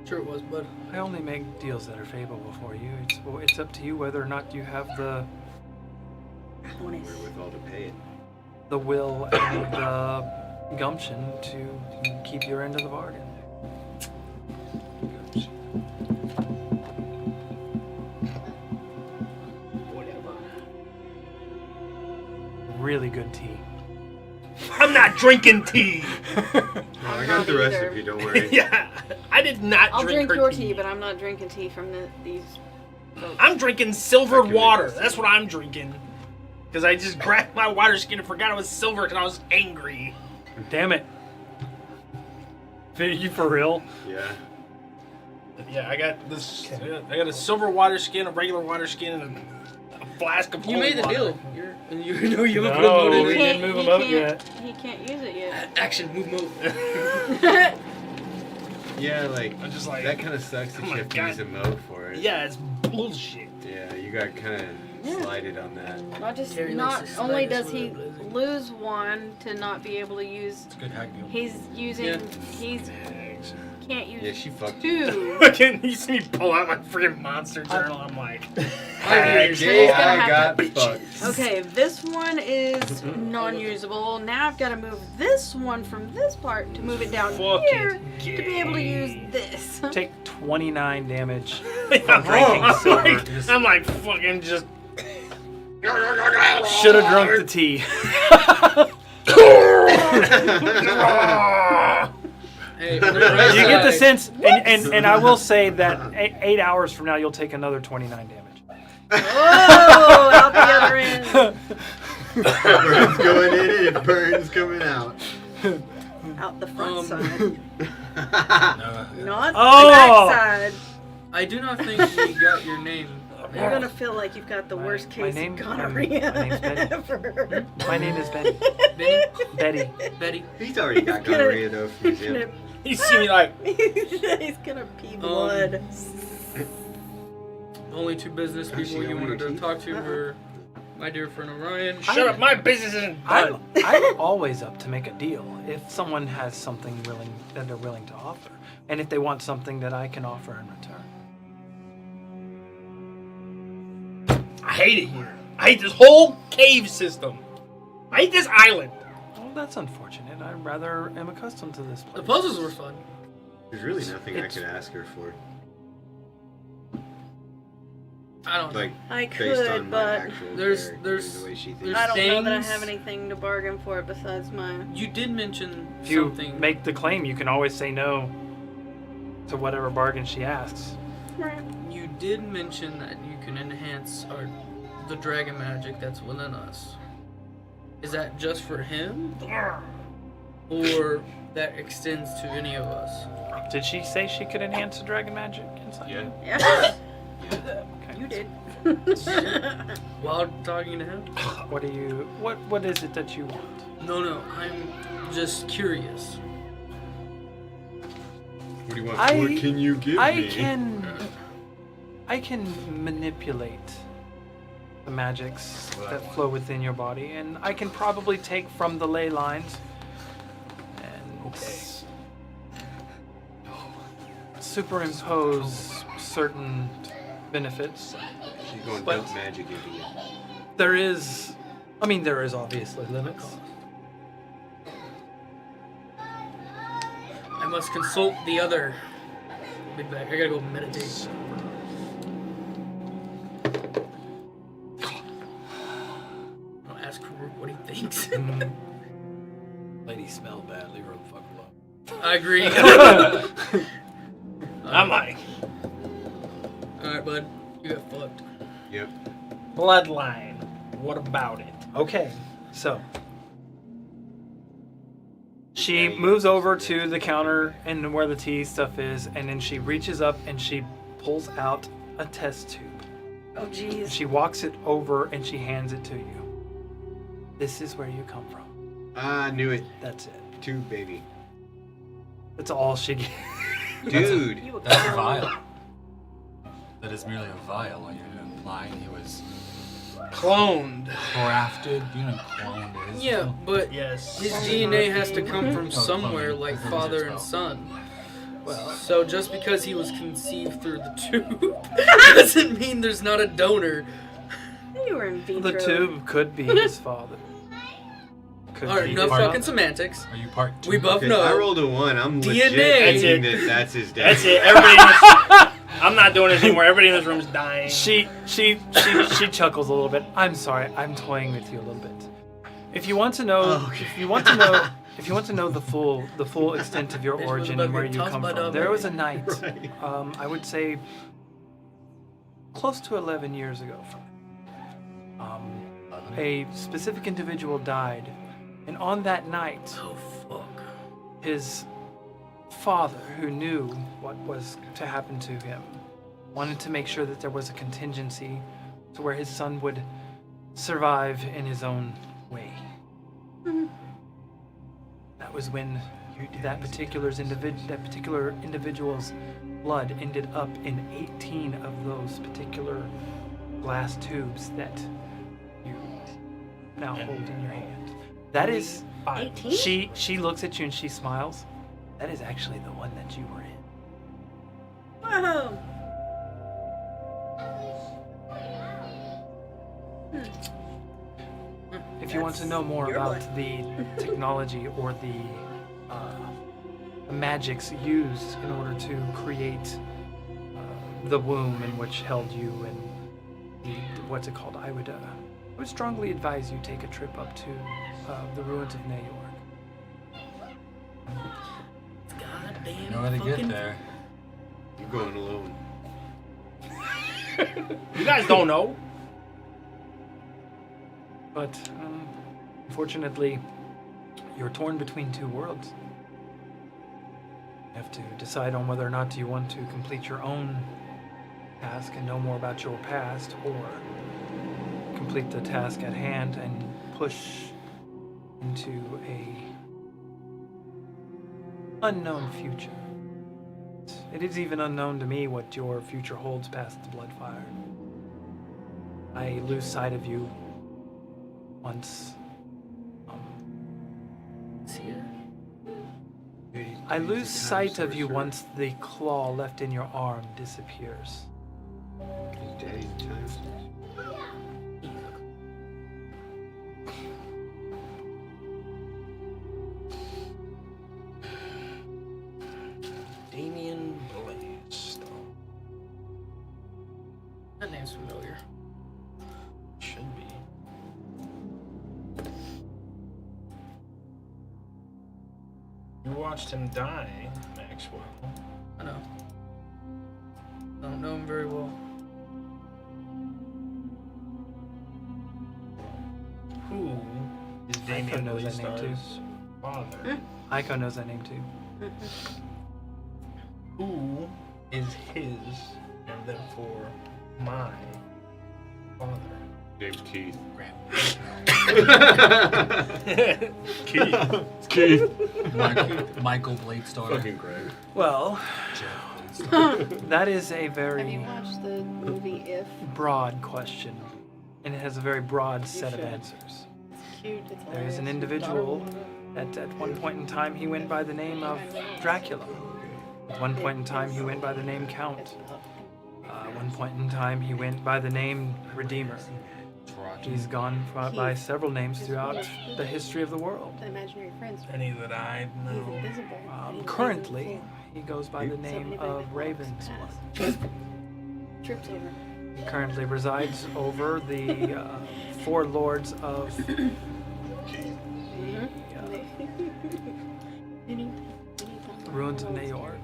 Sure it was, bud. I only make deals that are favorable for you. It's up to you whether or not you have the Wherewithal to pay it. will and the gumption to keep your end of the bargain. Whatever. Really good tea. I'm not drinking tea. Oh, I got the either. recipe, don't worry. Yeah, I did not I'll drink her your tea, but I'm not drinking tea from these folks. I'm drinking silvered I can water. make this That's what I'm drinking. Because I just grabbed my water skin and forgot it was silver because I was angry. Damn it. You for real? Yeah. Yeah, I got this. I got a silver water skin, a regular water skin, and a flask of You holy made the water. deal. You know you haven't No, promoted we it. didn't move him up yet. He can't use it yet. Action, move. Yeah, like I'm just like, that kind of sucks oh that my you have to God. use a mode for it. yeah, it's bullshit. Yeah, you got kind of slighted on that. Terry Not likes to only slide us does he with a blizzard. lose one to not be able to use, It's a good hack deal. he's using, Yeah. he's can't use Yeah, she fucked. two. Fucking, you see me pull out my freaking monster journal. I'm like, That he's day gonna I have got fucked. Okay, this one is non-usable. Now I've got to move this one from this part to move it down Fucking here to be able to use this. Take 29 damage I'm from drinking silver. I'm like fucking just. Should have drunk the tea. Hey, on the bright You get the side, sense, and I will say that 8 hours from now you'll take another 29 damage. Oh, out the other end. Burns going in and burns coming out. Out the front Um, side. No, Not Oh! the back side. I do not think we got your name. You're gonna feel like you've got the worst my case name- of gonorrhea my name's Betty. ever. My name is Betty. Benny? Betty. Betty? He's already got He's gonna- gonorrhea though from his He's hip. You see me like, he's gonna pee blood. The only two business Does she people you know wanted your to teeth? talk to were my dear friend Orion. shut up, my business isn't done. I'm always up to make a deal if someone has something that they're willing to offer, and if they want something that I can offer in return. I hate it here. I hate this whole cave system. I hate this island. Well, that's unfortunate. I rather am accustomed to this place. The puzzles were fun. There's really nothing I It's- could ask her for. I don't know. Like I based could, on my but actual there's- character, there's- the way she thinks. there's- I don't know that I things- have anything to bargain for it besides my. You did mention If you something. make the claim, you can always say no to whatever bargain she asks. You did mention that you can enhance the dragon magic that's within us. Is that just for him? Or that extends to any of us? Did she say she could enhance the dragon magic inside? Yeah. Yeah, Okay. you did. While talking to him? What is it that you want? No, I'm just curious. What do you want? I- What can you give me? I can manipulate the magics that flow within your body, and I can probably take from the ley lines and superimpose certain benefits. She's going But- dump magic into you. There is obviously limits. I must consult the other. I'll be back. I gotta go meditate. I'll ask Karuk what he thinks. Lady smell badly, room fuck low. I agree. I'm like, Alright, bud. You got fucked. Yep. bloodline. What about it? Okay, so she moves over to the counter and where the tea stuff is, and then she reaches up and she pulls out a test tube. Oh, jeez. She walks it over and she hands it to you. This is where you come from. I knew it. That's it. Too, baby. That's all she gets. Dude. You a That's a girl. vial. That is merely a vial. Are you implying he was Cloned. crafted? Do you know what cloned is? Yeah, but Yes. his DNA has to come from Oh, somewhere, cloning. like That's a father wizard's and spell. son. Well, So just because he was conceived through the tube doesn't mean there's not a donor. You were in vitro. the tube could be his father. Could Alright, be enough his fucking mother. semantics. Are you part two? We both Okay, know. I rolled a 1. I'm DNA. legit thinking That's that that's his dad. That's it. Everybody. In this, I'm not doing it anymore. Everybody in this room is dying. She chuckles a little bit. I'm sorry. I'm toying with you a little bit. If you want to know, Oh, okay. if you want to know the full extent of your This was origin about and where your you toss come by from, dog, there was a baby. night. Right. I would say close to 11 years ago. A specific individual died, and on that night, Oh fuck. his father, who knew what was to happen to him, wanted to make sure that there was a contingency to where his son would survive in his own way. That was when that particular individual's blood ended up in 18 of those particular glass tubes that you now hold in your hand. That is, 18? she looks at you and she smiles. That is actually the one that you were in. Whoa! If you want to know more your about blood. the technology or the magics used in order to create the womb in which held you and what's it called? I would strongly advise you take a trip up to the ruins of New York. Goddamn. You know where to get there. I'm going alone. You guys don't know. But unfortunately, you're torn between two worlds. You have to decide on whether or not you want to complete your own task and know more about your past, or complete the task at hand and push into a unknown future. It is even unknown to me what your future holds past the Bloodfire. I lose sight of you once. I lose sight of you once the claw left in your arm disappears. Daddy, time. Damien Blaze-Stone. That name's familiar. Should be. You watched him die, Maxwell. I know. Don't know him very well. Who is Ico Damien knows that name too. Blaze-Star's father? Aiko knows that name too. Who is his, and therefore my father? Name's Keith. Keith. Keith. Michael Bladestar. Fucking Greg. Well, Jeff Bladestar. that is a Have you very watched the movie If? broad question, and it has a very broad You set of should. answers. It's cute. It's There is an hilarious. individual that at one point in time he went by the name of Dracula. At one point in time he went by the name Count. At one point in time he went by the name Redeemer. He's gone by several names throughout the history of the world. The imaginary friends. Any that I He's know. invisible. Currently, he goes by the So name anybody of that walks Ravensblood. past trips over. He currently resides over the four lords of the ruins of New York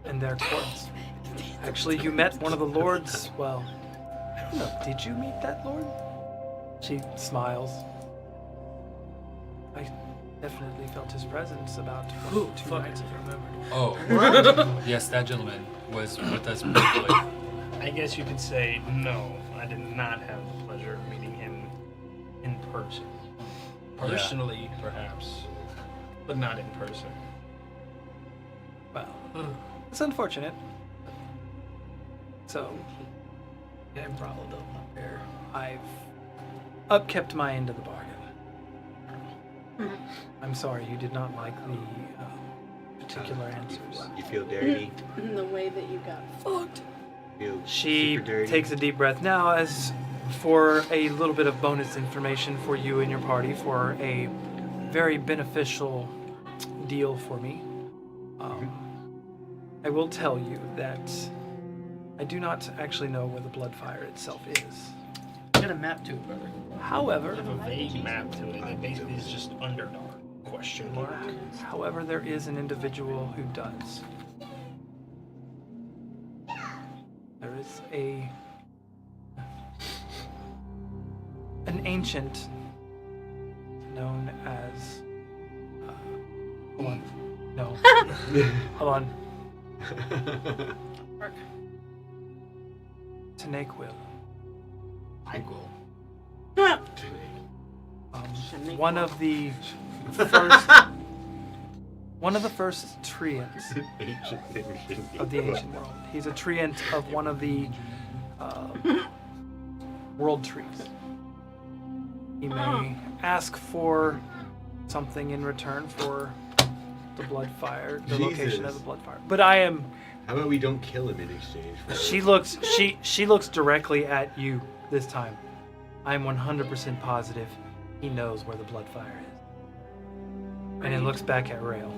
and their courts. Actually, you met one of the lords. Well, I don't know. Did you meet that lord? She smiles. I definitely felt his presence about Ooh, 2 fuck, nights I ago. remembered. Oh, yes, that gentleman was with us briefly. I guess you could say no. I did not have the pleasure of meeting him in person. Personally, perhaps, but not in person. Well, it's unfortunate. So, Yeah, probably up there. I've upkept my end of the bargain. I'm sorry you did not like the particular answers. You feel dirty? The way that you got fucked. Feel She super dirty? takes a deep breath. Now, as for a little bit of bonus information for you and your party for a very beneficial deal for me, I will tell you that I do not actually know where the Bloodfire itself is. I got a map to it, brother. However, I have a vague map to it that basically is just Underdark. Question mark. however, there is an individual who does. There is an ancient known as. Hold on. No. Hold on. Tenaquil. Equal. One of the first treants of the ancient world. He's a treant of one of the world trees. He may ask for something in return for the blood fire, the location of the blood fire. But I am. How about we don't kill him in exchange for She looks directly at you this time. I'm 100% positive he knows where the blood fire is. And it looks back at Rail.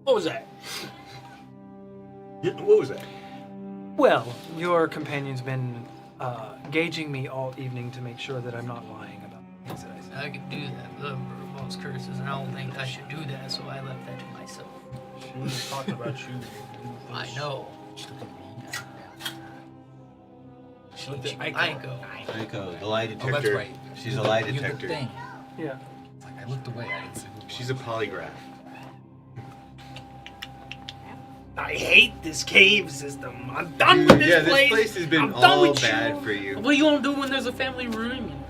What was that? What was that? Well, your companion's been gauging me all evening to make sure that I'm not lying about things that I say. I could do that. The most curses, and I don't think I should do that, so I left that to myself. She was talking about you. I know. She looked at Aiko. Aiko, the lie detector. Oh, that's right. She's a lie You're the detector. thing. Yeah. It's like I looked away. I didn't see who it was. She's a polygraph. I hate this cave system. I'm done with this yeah, place. this place has been I'm done all with bad you. for you. What are you gonna do when there's a family reunion?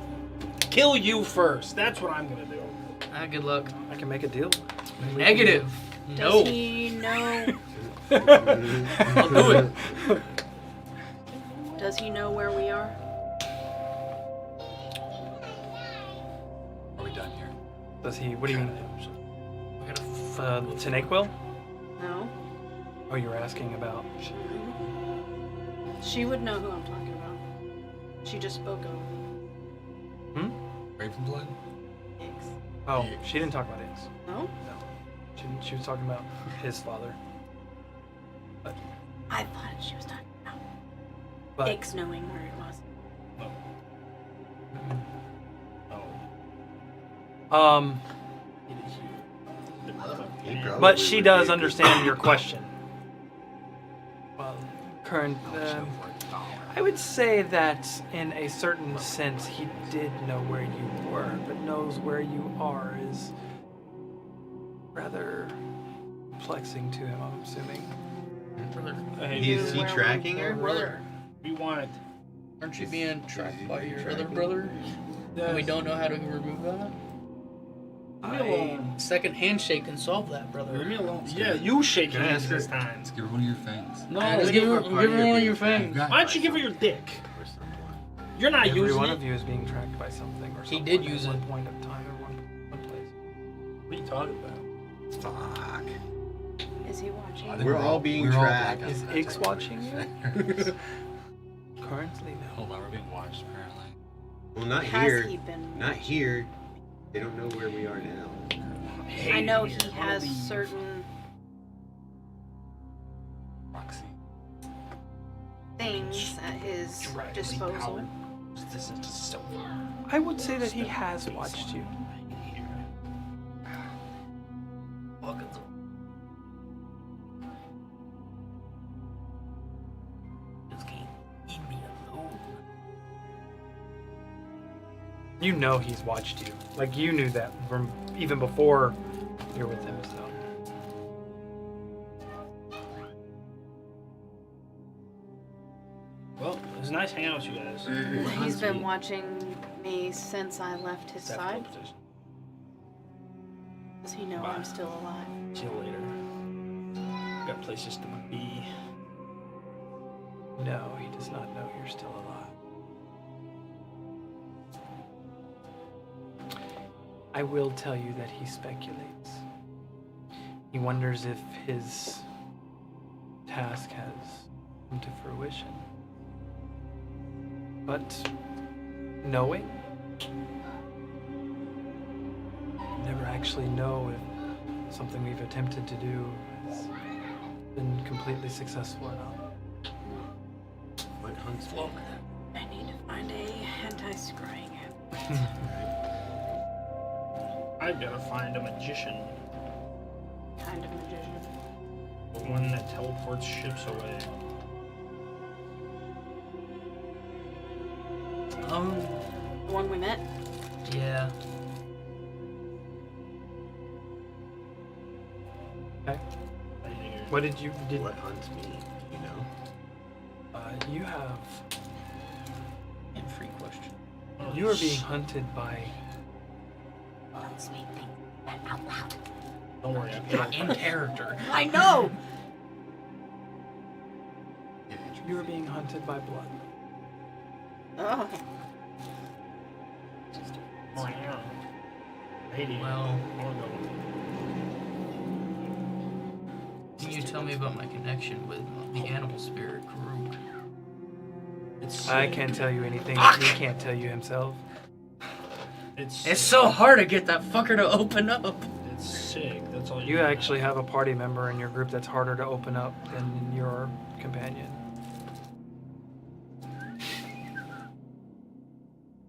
Kill you first. That's what I'm gonna do. Good luck. I can make a deal. Negative. Does No. he know? I'll do it. Does he know where we are? Are we done here? Does he? What do you mean? We gotta Tenaquil? No. Oh, you were asking about. She would know who I'm talking about. She just spoke of Ravenblood? eggs. Oh, she didn't talk about eggs. No? She was talking about his father. I thought she was talking about But eggs knowing where it was. He probably but she would does be a understand your question. Well, current. I would say that in a certain sense, he did know where you were, but knows where you are is rather perplexing to him, I'm assuming. Is he tracking her? Brother, We want. aren't you being tracked is by he your other tracking? brother? And we don't know how to remove that? Leave me alone. Second handshake can solve that, brother. Leave me alone. Yeah, you shake Can I hands ask her? this time. Let's give her one of your fangs. No, Just give give her part of one your of your being fangs. Got Why don't you give her your dick? Or someone. You're not Every using one it. of you is being tracked by something or He someone did at use one it. point of time or one place. What are you talking about? Fuck. Is he watching? I think We're all being tracked. blackouts Is for that Ix type of watching you? shit. Currently, no. Hold on, we're being watched apparently. Well, not Has here. he been? Not here. They don't know where we are now. I know he has certain Roxy. things at his disposal. This is just so. I would say that he has watched you. Just can't leave me alone. You know he's watched you. Like, you knew that from even before you're with him, so. Well, it was nice hanging out with you guys. He's been watching me since I left his Staff side. competition. Does he know Bye. I'm still alive? See you later. Got places to be. No, he does not know you're still alive. I will tell you that he speculates. He wonders if his task has come to fruition. But knowing, never actually know if something we've attempted to do has been completely successful or not. What hunts me? I need to find a anti-scrying app. I've got to find a magician. Kind of magician. The one that teleports ships away. The one we met? Yeah. Okay. I figured. What did you did? What hunts me? You know? You have. And free question. You are being hunted by. Don't worry. In character. I know. You are being hunted by blood. Oh. Well, can you tell me about my connection with the animal spirit group? I can't tell you anything. He can't tell you himself. It's so hard to get that fucker to open up. It's sick. That's all You actually have a party member in your group that's harder to open up than your companion.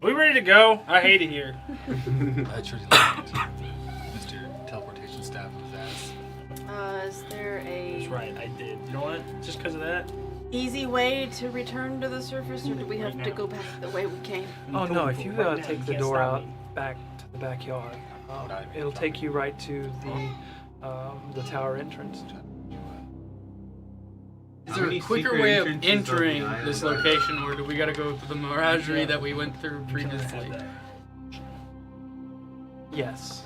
Are we ready to go? I hate it here. I truly like it. Mr. Teleportation Staff on his ass. Is there That's a right, I did. You know what? Just because of that? easy way to return to the surface, or do we have to go back the way we came? Oh no! If you Right now, take you the can't door stop out me. back to the backyard, Right. it'll take you right to the tower entrance. Is How there a many quicker secret way of entrances on the entering island this are there? location, or do we gotta go to the menagerie Yeah. that we went through You can't previously? have that. Yes.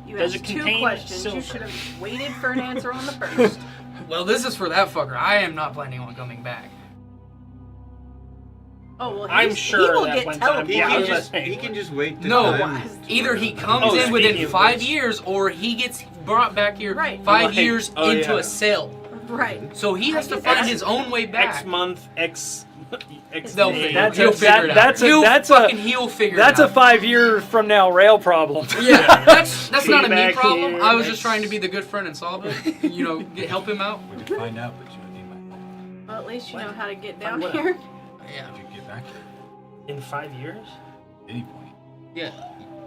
You Does asked it two contain questions. You silver? should have waited for an answer on the first. Well, this is for that fucker. I am not planning on coming back. Oh well, I'm he sure will that get one time- teleported. He, Yeah, I can was just, gonna say. he can just wait. The No, time. either he comes Oh, in within speaking of 5 which. years, or he gets brought back here Right. 5 Like, years oh, into yeah. a cell. Right. So he has I to get find that. his own way back. X month, X They'll day. figure That's it. He'll a- figure it out. that's a- He'll that's a- fucking he'll figure That's it a out. 5-year from now rail problem. Yeah, that's not a me Feedback problem. here, I was that's- just trying to be the good friend and solve it. You know, help him out. We could find out, but you would need my help Well, at least you know how to get Find down what? here. Yeah. if you get back here In 5 years? at any point. Yeah.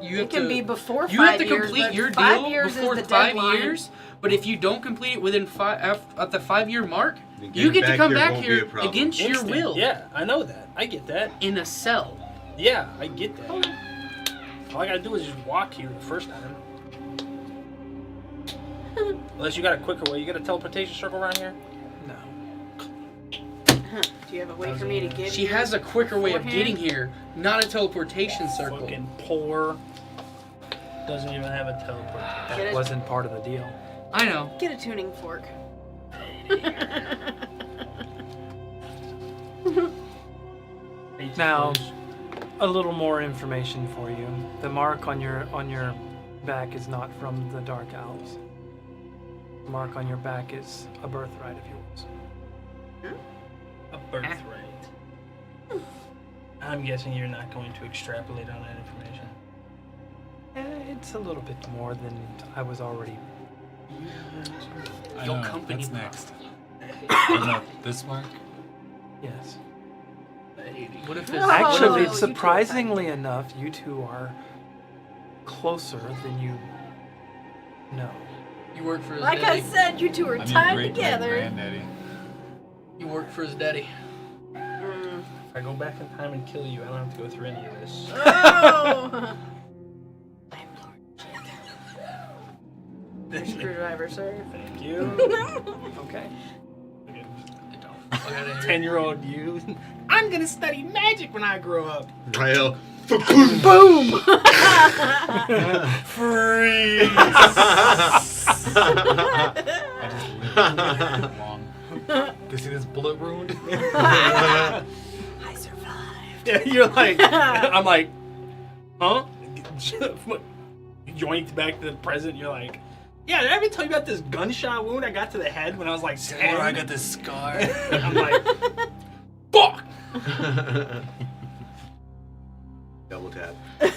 You It have can to be before 5 You have to years, complete but your 5 deal years before is the 5 deadline. years. But if you don't complete it within at the 5-year mark, Then you getting get to come here back won't be a here problem. against your Instant. will Yeah, I know that. I get that. in a cell. Yeah, I get that. All I gotta do is just walk here the first time. Unless you got a quicker way. You got a teleportation circle around here? No. Do you have a way for me to get She here? has a quicker way of beforehand? getting here, not a teleportation circle. Fucking poor. Doesn't even have a teleportation. Get That it? wasn't part of the deal. I know. Get a tuning fork. Now, a little more information for you. The mark on your back is not from the Dark Elves. The mark on your back is a birthright of yours. A birthright. I'm guessing you're not going to extrapolate on that information. It's a little bit more than I was already. I Your know, company What's mark. next? No, this mark? Yes. What if Oh, Actually, you two are surprisingly enough, you two are closer than you know. you work for his Like I daddy? said, you two are I'm tied your together. great-great-granddaddy. You work for his daddy. Mm. If I go back in time and kill you, I don't have to go through any of this. Oh! Screwdriver, sir. Thank you. Okay. I gotta hear- 10-year-old you. I'm gonna study magic when I grow up. Rael. Boom! Freeze! I just lived long. You see this bullet wound? I survived. Yeah, you're like, I'm like, huh? Yoinked back to the present. You're like, yeah, did I ever tell you about this gunshot wound I got to the head when I was like 10? Where I got this scar. I'm like, fuck! Double tap. He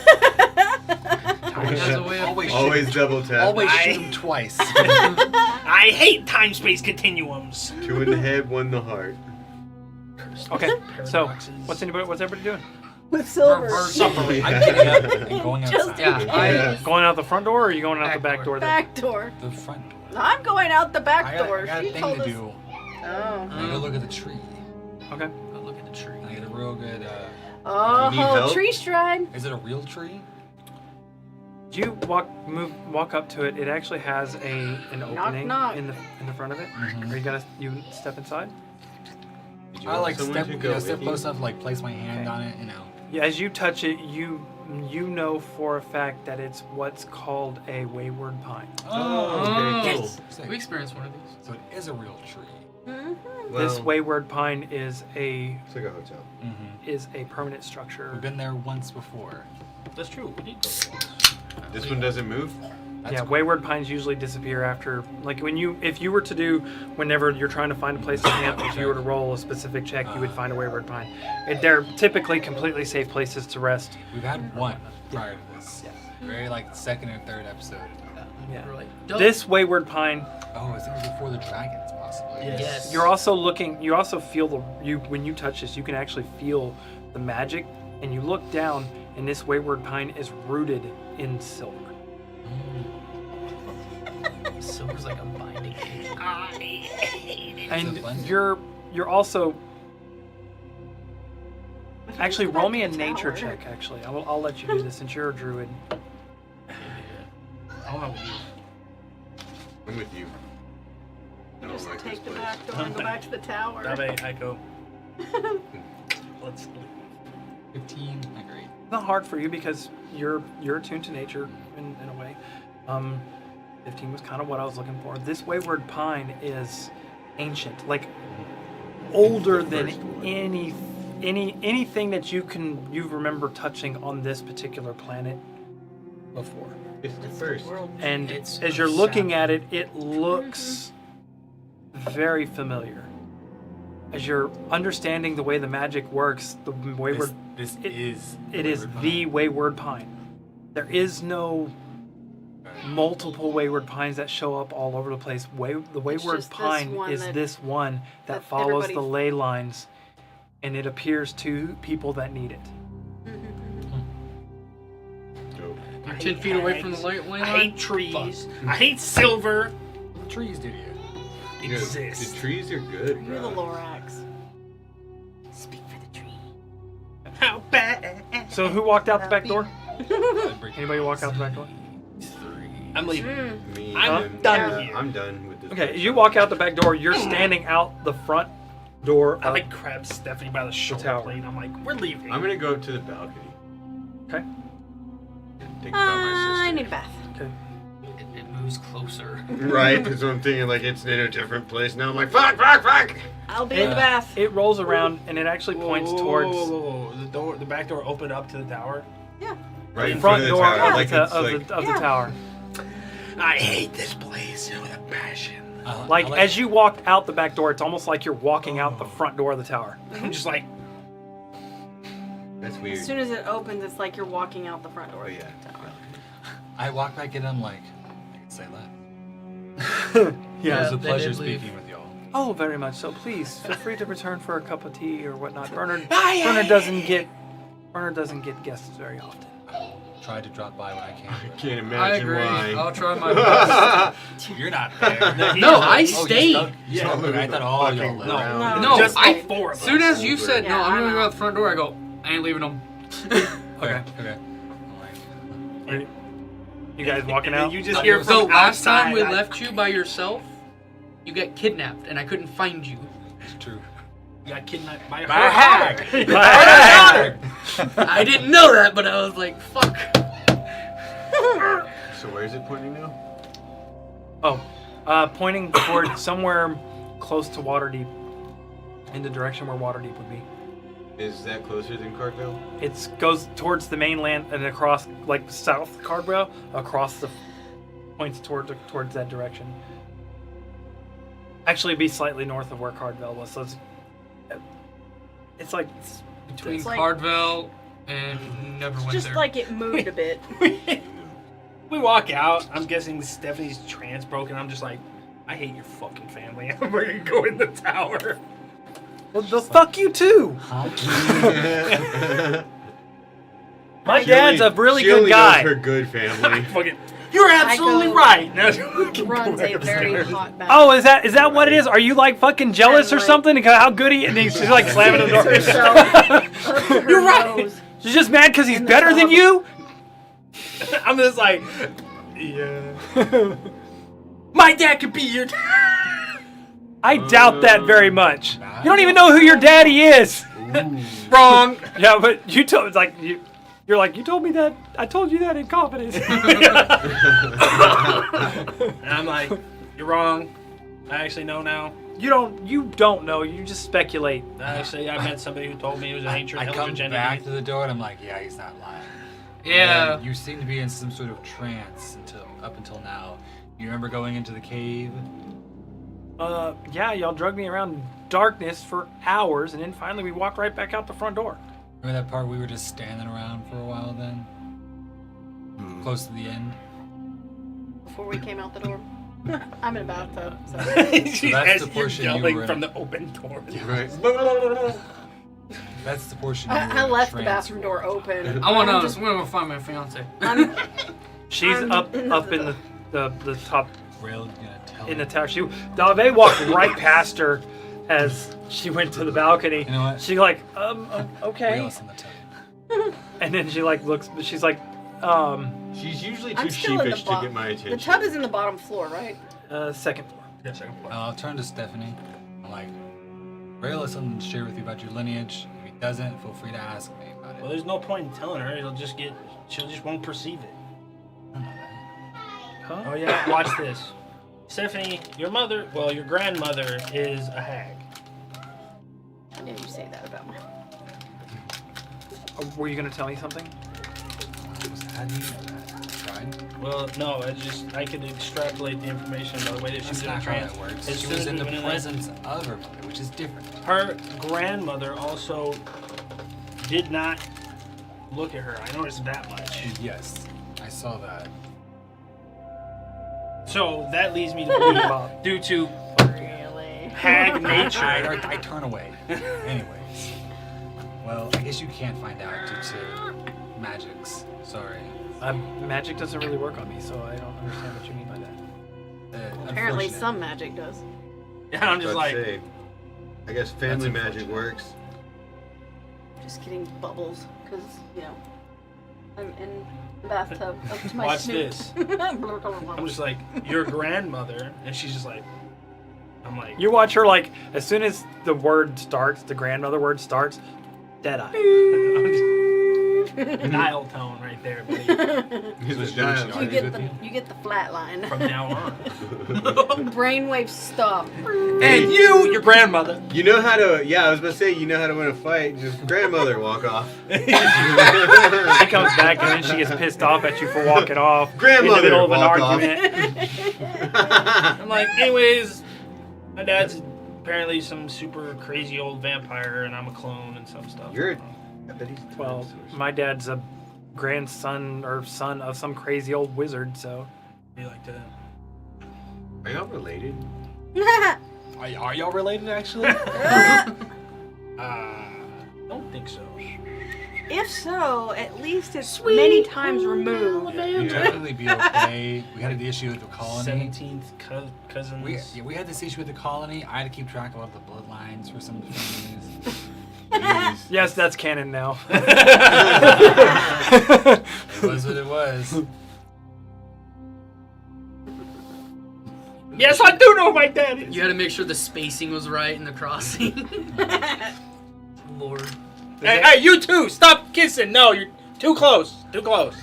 has a way of Always double tap. Always I- shoot him twice. I hate time-space continuums. 2 in the head, 1 in the heart. Okay. So, Paradoxes. what's everybody doing? With silver. Reverse I'm getting up and going Just- outside. Yeah, Going out the front door, or are you going out the Back back door? Then? Back door. The front door. I'm going out the back I door. got She a thing told to us. do. Oh. I go look at the tree. Okay. Go look at the tree. I get a real good. You need Oh, help? tree stride. Is it a real tree? You walk up to it. It actually has an Knock, opening knock. in the front of it. Mhm. Are you you step inside? you I want like someone step, to you go know, with step you? close enough, like place my hand Okay. on it, you know. Yeah, as you touch it, you know for a fact that it's what's called a wayward pine. Oh, okay, cool. Sick. We experienced one of these. So it is a real tree. Well, This wayward pine is a it's like a hotel. permanent structure. We've been there once before. That's true. We did go there once. This one doesn't move? That's Yeah, cool. wayward pines usually disappear after, like if you were to do, whenever you're trying to find a place to camp, if you were to roll a specific check, you would find a wayward pine. They're typically completely safe places to rest. We've had one prior to this. Yeah. Very like second or third episode. Yeah. We're like, "Dope." This wayward pine, Oh, I think it was before the dragons, possibly. Yes. you also feel when you touch this, you can actually feel the magic, and you look down, and this wayward pine is rooted in silver. Silver's like a binding agent. And blend. you're also If actually you go roll back me to a the nature tower- check. Actually, I'll let you do this since you're a druid. I'll have you. I'm with you. I don't Just like take this the place. back door and go back to the tower. Dabe, Aiko. Let's. 15. Not great. It's not hard for you because you're attuned to nature in a way. 15 was kind of what I was looking for. This wayward pine is ancient, like older than first one. anything that you remember touching on this particular planet before. It's the first. And It's as you're looking at it, it looks very familiar. As you're understanding the way the magic works, the wayward This it- is. it is the wayward pine. There is no multiple wayward pines that show up all over the place. The wayward just this pine one is that- this one that that follows the everybody- ley lines, and it appears to people that need it. Dope. You're 10 feet away from the light line. I hate trees. I hate silver. What trees do you? Yeah, Exist. the trees are good, You're the bro. Lorax. Speak for the tree. How bad? So who walked out the back door? Anybody Anybody walk out the back door? I'm leaving. Me I'm and- done here. I'm done with this. Okay, place. as you walk out the back door, you're standing out the front door. I of- like grab Stephanie by the shoulder tower. blade. I'm like, we're leaving. I'm gonna go up to the balcony. Okay. And think about my I sister. need a bath. Okay. It moves closer. Right, because I'm thinking like it's in a different place now. I'm like, fuck! I'll be in the bath. It rolls around and it actually points towards Whoa. The back door opened up to the tower. Right in the front front of the door tower. of, Like the, it's of, like, the, of Yeah. the tower. I hate this place with a passion. Like as you walk out the back door, it's almost like you're walking out the front door of the tower. I'm just like, that's weird. As soon as it opens, it's like you're walking out the front door. Oh, of yeah. the tower. I walk back in. I'm like, I can say that. It Yeah. was a they pleasure did leave. speaking with y'all. Oh, very much so. Please feel free to return for a cup of tea or whatnot. Bernard doesn't get guests very often. I'll try to drop by when I I can. can't I imagine agree. why. I'll try my best. You're not there. No, I you stayed. stuck? You stuck? Okay, I thought all y'all Fucking lived. around. No, just I. like four of As soon us. as you said no, Yeah, I'm gonna I'm go out. out the front door. I go, I ain't leaving them. Okay. Okay. I'm like, You guys walking And then out? You just hear So from last time outside, we I- left you by yourself, you got kidnapped and I couldn't find you. it's true. You got kidnapped by a By a hag. hag. I didn't know that, but I was like, fuck. So where is it pointing now? Pointing toward somewhere close to Waterdeep, in the direction where Waterdeep would be. Is that closer than Cartville? It goes towards the mainland and across, like south Cardwell, across the points towards that direction. Actually, it'd be slightly north of where Cardwell was. So it's like Between It's like- Cardwell and Neverwinter. Just like it moved a bit. We walk out. I'm guessing Stephanie's trance broken. I'm just like, I hate your fucking family. We're gonna go in the tower. well, the fuck you too. My She dad's only- a really she good only guy. knows her good family. Fucking, you're absolutely go- right. Now, Runs a very hot bath. Oh, is that what it is? Are you like fucking jealous or like- something? Because how good he and he's just like slamming the door. You're right. She's just mad because he's better than you. I'm just like, yeah. My dad could be your. I doubt that very much. Nah. You don't even know who your daddy is. Wrong. Yeah, but you told you're like you told me that. I told you that in confidence. And I'm like, you're wrong. I actually know now. You don't know. You just speculate. Actually, I met somebody who told me it was an ancient I come Elder back Genity. to the door and I'm like, yeah, he's not lying. Yeah. And you seem to be in some sort of trance up until now. You remember going into the cave? Yeah, y'all drug me around darkness for hours, and then finally we walked right back out the front door. Remember that part we were just standing around for a while then? Close to the end? Before we came out the door. I'm in a bathtub. So. She that's has the you portion you yelling were in. from the open door. Right. That's the portion you were I in left the trance bathroom for. door open. I want I'm to. just- I'm gonna find my fiance. She's I'm up in in the top Rail, gonna tell in the him. tower. Dave walked right past her as she went to the balcony. You know what? She like, okay. Rail's in the tub. And then she like looks, she's like, She's usually too I'm still in the sheepish to get bottom. my attention. The tub is in the bottom floor, right? second floor. Yeah, second floor. I'll turn to Stephanie. I'm like, Rail has something to share with you about your lineage. If he doesn't, feel free to ask me about it. Well, there's no point in telling her. She'll just won't perceive it. I don't know that. Huh? Oh yeah, watch this. Stephanie, your grandmother is a hag. I knew you say that about my. Were you gonna tell me something? How do you know that? Tried? Well, no, I could extrapolate the information by the way that she That's was in a not how trance. that works. As She soon was as in we the went in there- presence of her mother, which is different. Her grandmother also did not look at her. I noticed that much. Yes, I saw that. So that leads me to believe, due to Really? hag nature. I turn away. Anyways. Well, I guess you can't find out due to magics. Sorry. Magic doesn't really work on me, so I don't understand what you mean by that. Apparently, Unfortunate. some magic does. Yeah, I'm just About to like, say, I guess family That's magic unfortunate. works. Just getting bubbles, because, you know, I'm in the bathtub up to my watch snoot. this. I'm just like, your grandmother, and she's just like, I'm like, You watch her like as soon as the word starts, the grandmother word starts, dead eye. dial tone right there, buddy. He's a she giant. argues You get with the you? you get the flat line. From now on. Brainwaves stop. And your grandmother. You know how to, I was about to say, you know how to win a fight. Just grandmother walk off. She comes back and then she gets pissed off at you for walking off in the Grandmother, middle of an walk off. argument. I'm like, anyways, my dad's apparently some super crazy old vampire, and I'm a clone and some stuff. I bet he's Well, my dad's a grandson or son of some crazy old wizard, so Be like that. Are y'all related? Are y'all related, actually? Don't think so. If so, at least it's many times removed. You'd technically be okay. We had the issue with the colony. 17th cousins. We had this issue with the colony. I had to keep track of all the bloodlines for some of the families. Jeez. yes, that's canon now. It was what it was. Yes, I do know my dad is. You had to make sure the spacing was right in the crossing. Lord. Hey, you two, stop kissing. No, you're too close. Too close.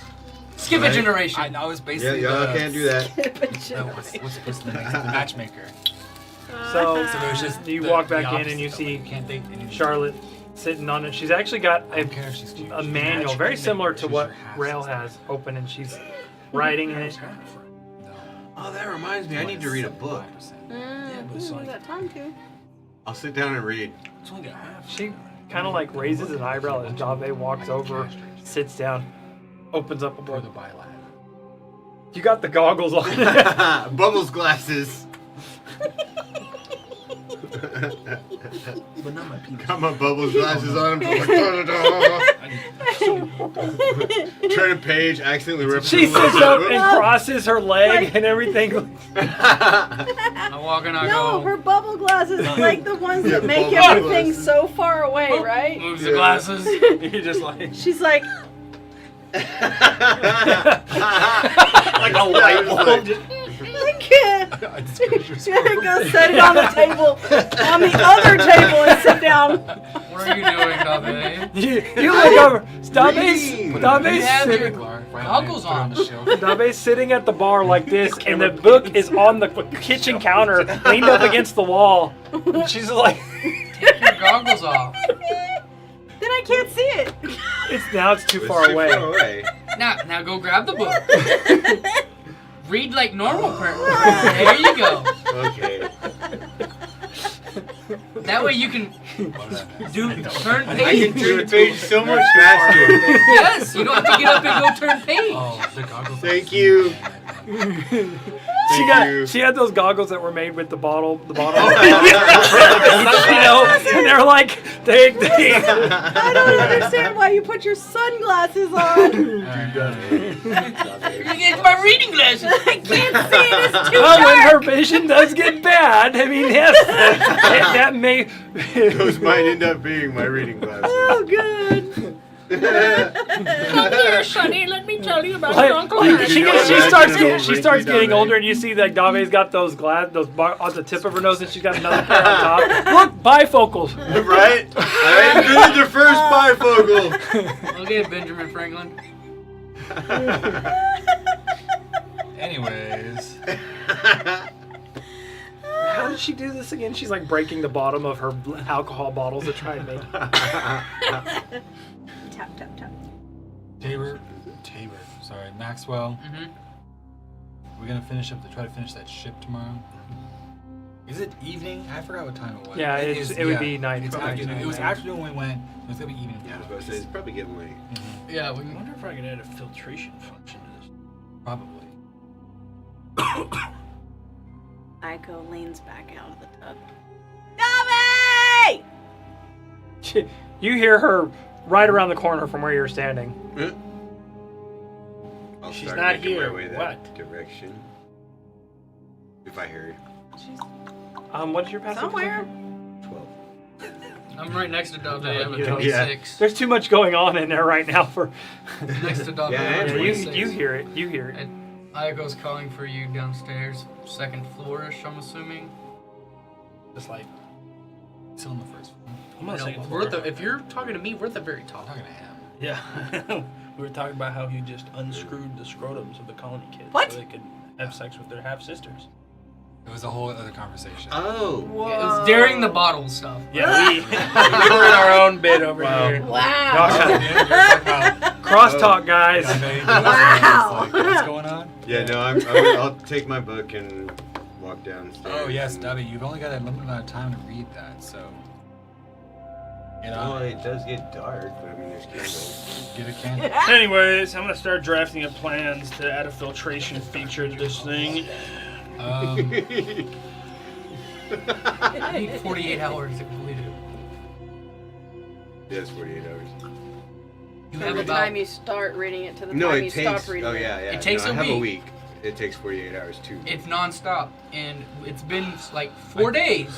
Skip a Right. generation. I know it's Yeah, basically y'all the, can't do that. what's the matchmaker. So So it was just you the- walk the back in opposite and you of, see like, can't think any- Charlotte sitting on it. She's actually got I don't care if she's cute. a She's manual, very matchmaker. similar to She's what your half Rail sister. has open, and she's writing in it. No. Oh, that reminds me. I need to read a book. 75%. but it's like- got time to. I'll sit down and read. It's only got half. She kind of like raises an eyebrow as Jave walks over, sits down, opens up a Or book. the byline. You got the goggles on. Bubbles glasses. But not my penis. Got my bubbles glasses on. Turn a page, accidentally rip She sits up and crosses her leg and everything. I walk and I No, go. her bubble glasses are like the ones Yeah, that make bubble everything glasses. so far away, right? Moves Yeah. the glasses. You're just like She's like, a light bulb. Just, like Go set it on the table, on the other table, and sit down. What are you doing, Dave? You look over. Reading. You Dave's have your sitting. goggles on. the shelf. Dave's sitting at the bar like this, and the book is on the kitchen counter, leaned up against the wall. And she's like, Take your goggles off. Then I can't see it. it's too It's far too away. far away. Now go grab the book. Read like normal person. There you go. Okay. That way you can turn I page. can turn the page so much faster. Yes, you don't have to get up and go turn page. Oh, the goggles. Thank you. She had those goggles that were made with the bottle. Oh, And they're like they I don't understand why you put your sunglasses on. It's my reading glasses. I can't see it. It's too well, when her dark. vision does get bad, I mean, yes, that may. Those might end up being my reading glasses. Oh, good. Come here, Sonny. Let me tell you about She starts getting older, and you see that Dave's got those on the tip of her nose, and she's got another pair on top. Look, bifocals. Right? I invented the first bifocal. Okay, Benjamin Franklin. Anyways, How did she do this again? She's like breaking the bottom of her alcohol bottles to try and make. Tap, tap, tap. Tabor, sorry, Maxwell. Mm-hmm. We're gonna try to finish that ship tomorrow. Is it evening? I forgot what time it was. Yeah, it would be night. It's Probably afternoon. night. It was afternoon when we went. It was gonna be evening. Yeah, I was about to say, it's probably getting late. Yeah, we I can. wonder if I could add a filtration function to this. Probably. Aiko leans back out of the tub. Dobby! You hear her right around the corner from where you're standing. I'll She's start not making here. my way that What? direction. If I hear What's your passive? Somewhere. 12. I'm right next to Dave. I have a Yeah. 26. There's too much going on in there right now for. Next to Dave, Yeah, I have a yeah, you 26. hear it. You hear it. And Ayako's calling for you downstairs, second floor-ish, I'm assuming. Just like, Still on the first floor. I'm not saying We're at the, if you're talking to me, we're at the very I'm top. talking to him. Yeah. We were talking about how he just unscrewed the scrotums of the colony kids What? so they could have sex with their half sisters. It was a whole other conversation. Oh! It was during the bottle stuff. Yeah, we were in our own bit over here. Wow. Crosstalk, guys. Wow. What's going on? Yeah, no, I'll take my book and walk downstairs. Oh yes, and- Debbie, you've only got a limited amount of time to read that, so get on Well, it. it does get dark, but I mean, there's candles. Get a candle. Anyways, I'm gonna start drafting up plans to add a filtration feature to this thing. I need 48 hours to complete it. Yeah, it's 48 hours. You From have the about. time you start reading it to the No, time it you takes. stop reading Oh, yeah, yeah. It takes no, a I have a week. week. It takes 48 hours too. It's non-stop, and it's been like 4 days.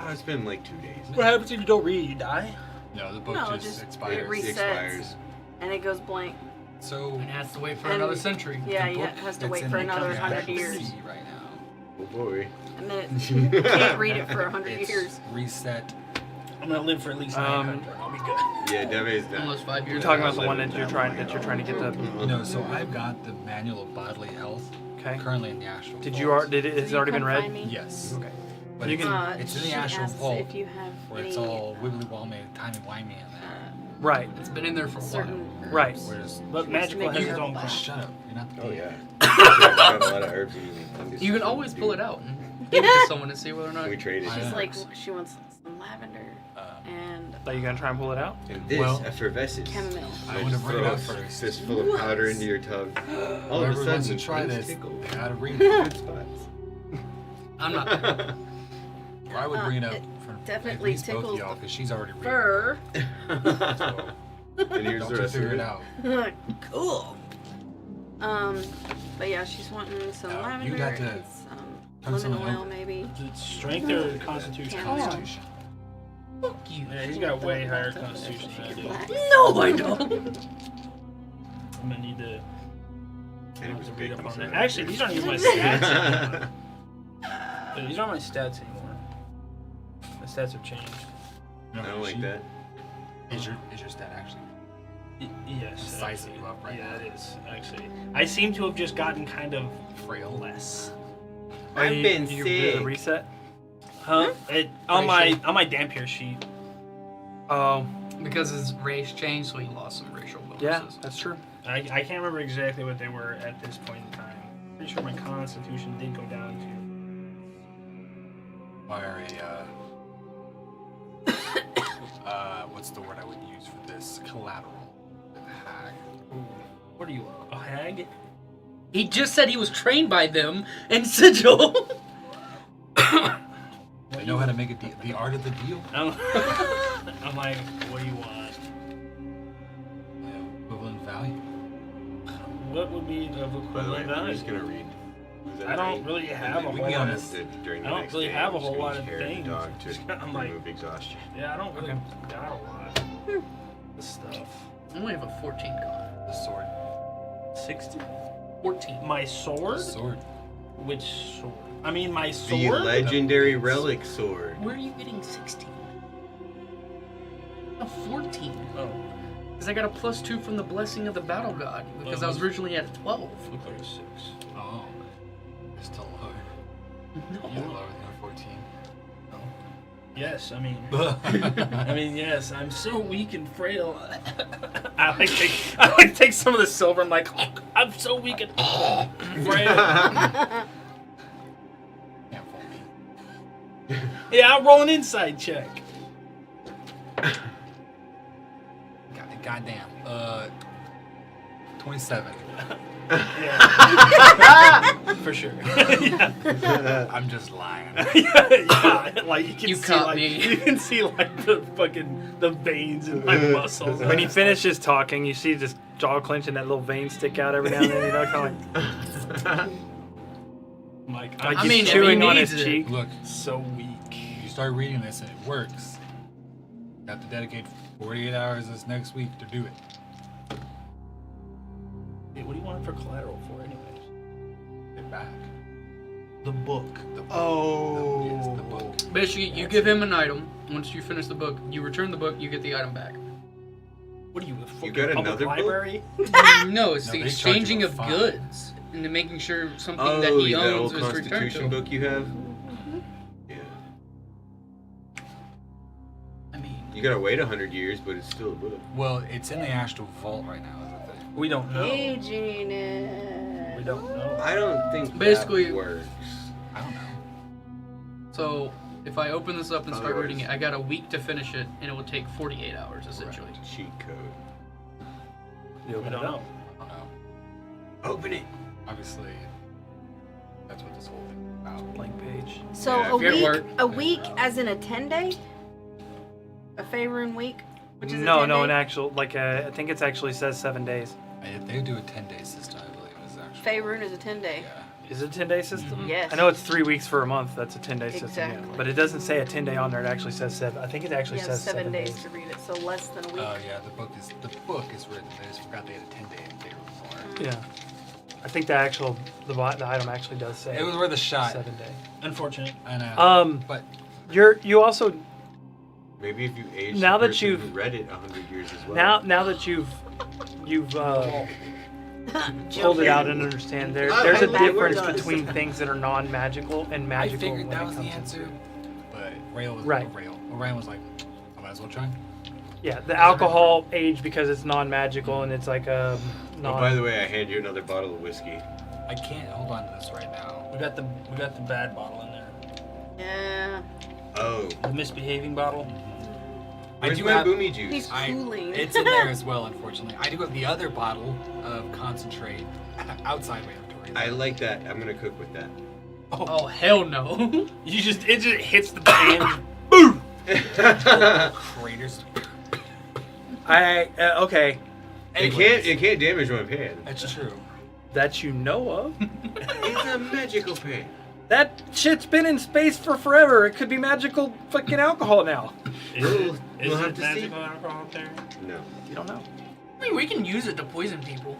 Oh, it's been like 2 days. What happens if you don't read? You die? No, the book No, just just expires. it It resets. expires. And it goes blank. So And it has to wait for And- another century. Yeah, the yeah, book it has to that's wait in for the another comic 100 book years. C right now. Oh boy. And then you can't read it for 100 It's years. reset. I'm gonna live for at least 900. I'll be good. Yeah, Deve's not. Almost 5 years. You're talking about the Living one that that you're trying long, to get the. No, so I've got the manual of bodily health Okay. currently in the astral. Did vault. you has it already been Come read? find me. Yes. Okay. But You it's, can- it's in the she astral asks vault if you have where it's any, all wibbly wobbly, timey wimey in there. Right. It's been in there for a while. certain herbs. Right. Whereas, But magical has make its you- own oh, cost. shut up! You're not the Oh DM. yeah. Got a lot of herbs and fungus. You can always pull it out and give it to someone to see whether or not. We traded. I She's know. like, she wants some lavender and Are you gonna try and pull it out? And this Well, effervescence. chamomile. I want to bring it Throw up a first. fistful of powder into your tongue. All of a Whoever sudden, wants to try things this, tickle. they gotta read it. Good spots. I'm not. Or I would bring it up It for definitely at least both of tickles y'all because she's already reading. Fur. it. So, And here's don't the you rest of figure it. it out. Cool. But yeah, she's wanting some Oh, lavender you'd have to and turn some lemon something oil over. maybe. Is it strength or constitution? Chamomile. Constitution. Fuck you. Yeah, he's got way higher constitution than I do. Black. No, I don't. I'm gonna need to And it was read big. up on so that. I- Actually, these aren't even my stats anymore. Yeah, these aren't my stats anymore. My stats have changed. No, I don't like she- that. Is your stat actually? Yes. Sizing actually. you up right yeah, now. it is actually. I seem to have just gotten kind of Frail. less. I've been you did a sick. reset. Huh? It, on my Dampier sheet. Oh, Because his race changed, so he lost some racial bonuses. yeah, that's true. I can't remember exactly what they were at this point in time. Pretty sure my Constitution did go down Fire a what's the word I would use for this? Collateral. With hag. to. What are you, a hag? He just said he was trained by them in Sigil. They know how to make a deal. The art of the deal. I'm, I'm like, what do you want? Equivalent value. What would be the By the way, equivalent I'm just value? gonna read. Was that I don't right? really have a We whole can lot get of. this during the I don't next really day. have a I'm just whole gonna lot of use hair of the things. dog to I'm like- remove exhaustion. Yeah, I don't really Okay. got a lot of stuff. I only have a 14 con. The sword. 60. 14. My The sword? sword. Which sword? I mean, my The sword. legendary relic sword. Where are you getting 16? A 14. Oh, Because I got a +2 from the blessing of the battle god. Because I was originally at a 12. look like a 6. Oh. It's still lower. No. You're lower than a 14. Yes, I mean, yes. I'm so weak and frail. I like take some of the silver. I'm like, I'm so weak and frail. Can't fool me. Yeah, I'll roll an inside check. Goddamn. 27. Yeah. For sure. Yeah. I'm just lying. Yeah, like you can You see, caught like, me. you can see like the veins in my muscles. When he finishes talking, you see this jaw clench and that little vein stick out every now and then. You know, kind of like like I he's mean, if he chewing on his needs it. cheek. Look, so weak. you start reading this and it works. You have to dedicate 48 hours this next week to do it. Hey, what do you want for collateral for, anyways? Get back. The book. The book. Oh. Yes, the book. Basically, you give him an item. Once you finish the book, you return the book, you get the item back. What are you, a fucking got public another book? library? No, it's No, the they charge exchanging you a of fine. goods and then making sure something Oh, that he that owns old is returned to Constitution him. book you have? Yeah. I mean, You gotta wait 100 years, but it's still a book. Well, it's in the Astral Vault right now, is the thing. We don't know. Aging it. We don't know. I don't think Basically- that works. I don't know. so if I open this up and start Otherwise- reading it, I got a week to finish it, and it will take 48 hours essentially. Cheat code. You We open don't it up. know. I don't know. Open it. Obviously, that's what this whole thing is about. Blank page. So Yeah, a if you're at week, work. a week as in a 10-day? A Faerun week? Which is a No, 10 no, day? an actual like I think it actually says 7 days. If they do a 10-day system, I believe it's actually. Faerun is a 10-day. Yeah. Is it a 10-day system? Yes. I know it's 3 weeks for a month. That's a 10-day system. Yeah. Exactly. But it doesn't say a 10-day on there. It actually says 7. I think it actually You have says 7 days to read it, so less than a week. Oh yeah, the book is written. They just forgot they had a 10-day in there before. Yeah. I think the item actually does say It was worth a shot. 7 day. Unfortunate. I know. But but you also Maybe if you age Now the that person you've- who read it 100 years as well. now that you've pulled it out and understand there's a Backwards difference does. between things that are non-magical and I magical. figured when that it was the comes answer. into- But Rail was Right. Orion was like, I might as well try. Yeah, the alcohol age because it's non-magical and it's like a non. Oh, by the way, I hand you another bottle of whiskey. I can't hold on to this right now. We got the bad bottle in there. Yeah. Oh. The misbehaving bottle. Where's do my have- boomy juice? He's cooling. It's in there as well, unfortunately. I do have the other bottle of concentrate outside my inventory. I like that. I'm gonna cook with that. Oh hell no! It just hits the pan. Craters. Okay, It can't damage my pan. That's true. that you know of. It's a magical pan. That shit's been in space for forever. It could be magical fucking alcohol now. Is We'll- it, we'll is have it to magical alcohol up there? No. You don't know. I mean, we can use it to poison people.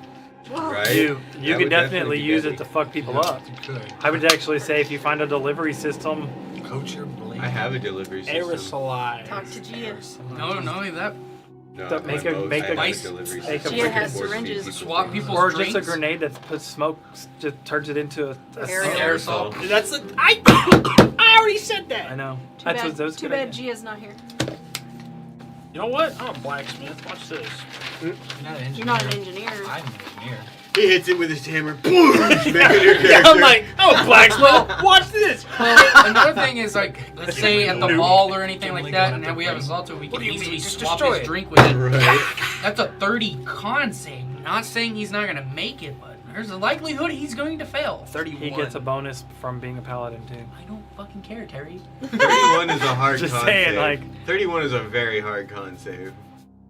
Right? You That could would definitely be use deadly. it to fuck people Yeah, up. You could. I would actually say if you find a delivery system, Coat your blade. I have a delivery system. Aerosolize. Talk to Gia. No, not only that. No, Don't make on a- boats, make I a- have Ice- delivery make a system. Gia freaking has Force feed syringes. people Swap things. people's or just a drinks. grenade that puts smoke, just turns it into a Aerosol. Aerosol. That's the I already said that. I know. Too That's bad, what those too good bad idea. Gia's not here. You know what? I'm a blacksmith. Watch this. You're not an engineer. You're not an engineer. I'm an engineer. He hits it with his hammer. Boom! Making your character. Yeah, I'm like, oh, blacksmith. Watch this. Well, another thing is like, let's say at the Nuke. mall or anything like Kimberly that, going and up then we the have a brain. Zalto, we What can do you easily mean? Just swap destroy his it. drink with it. Right. That's a 30 con save. Not saying he's not gonna make it, but there's a likelihood he's going to fail. 31. He gets a bonus from being a paladin too. I don't fucking care, Terry. 31 is a hard Just con saying, save. like- 31 is a very hard con save.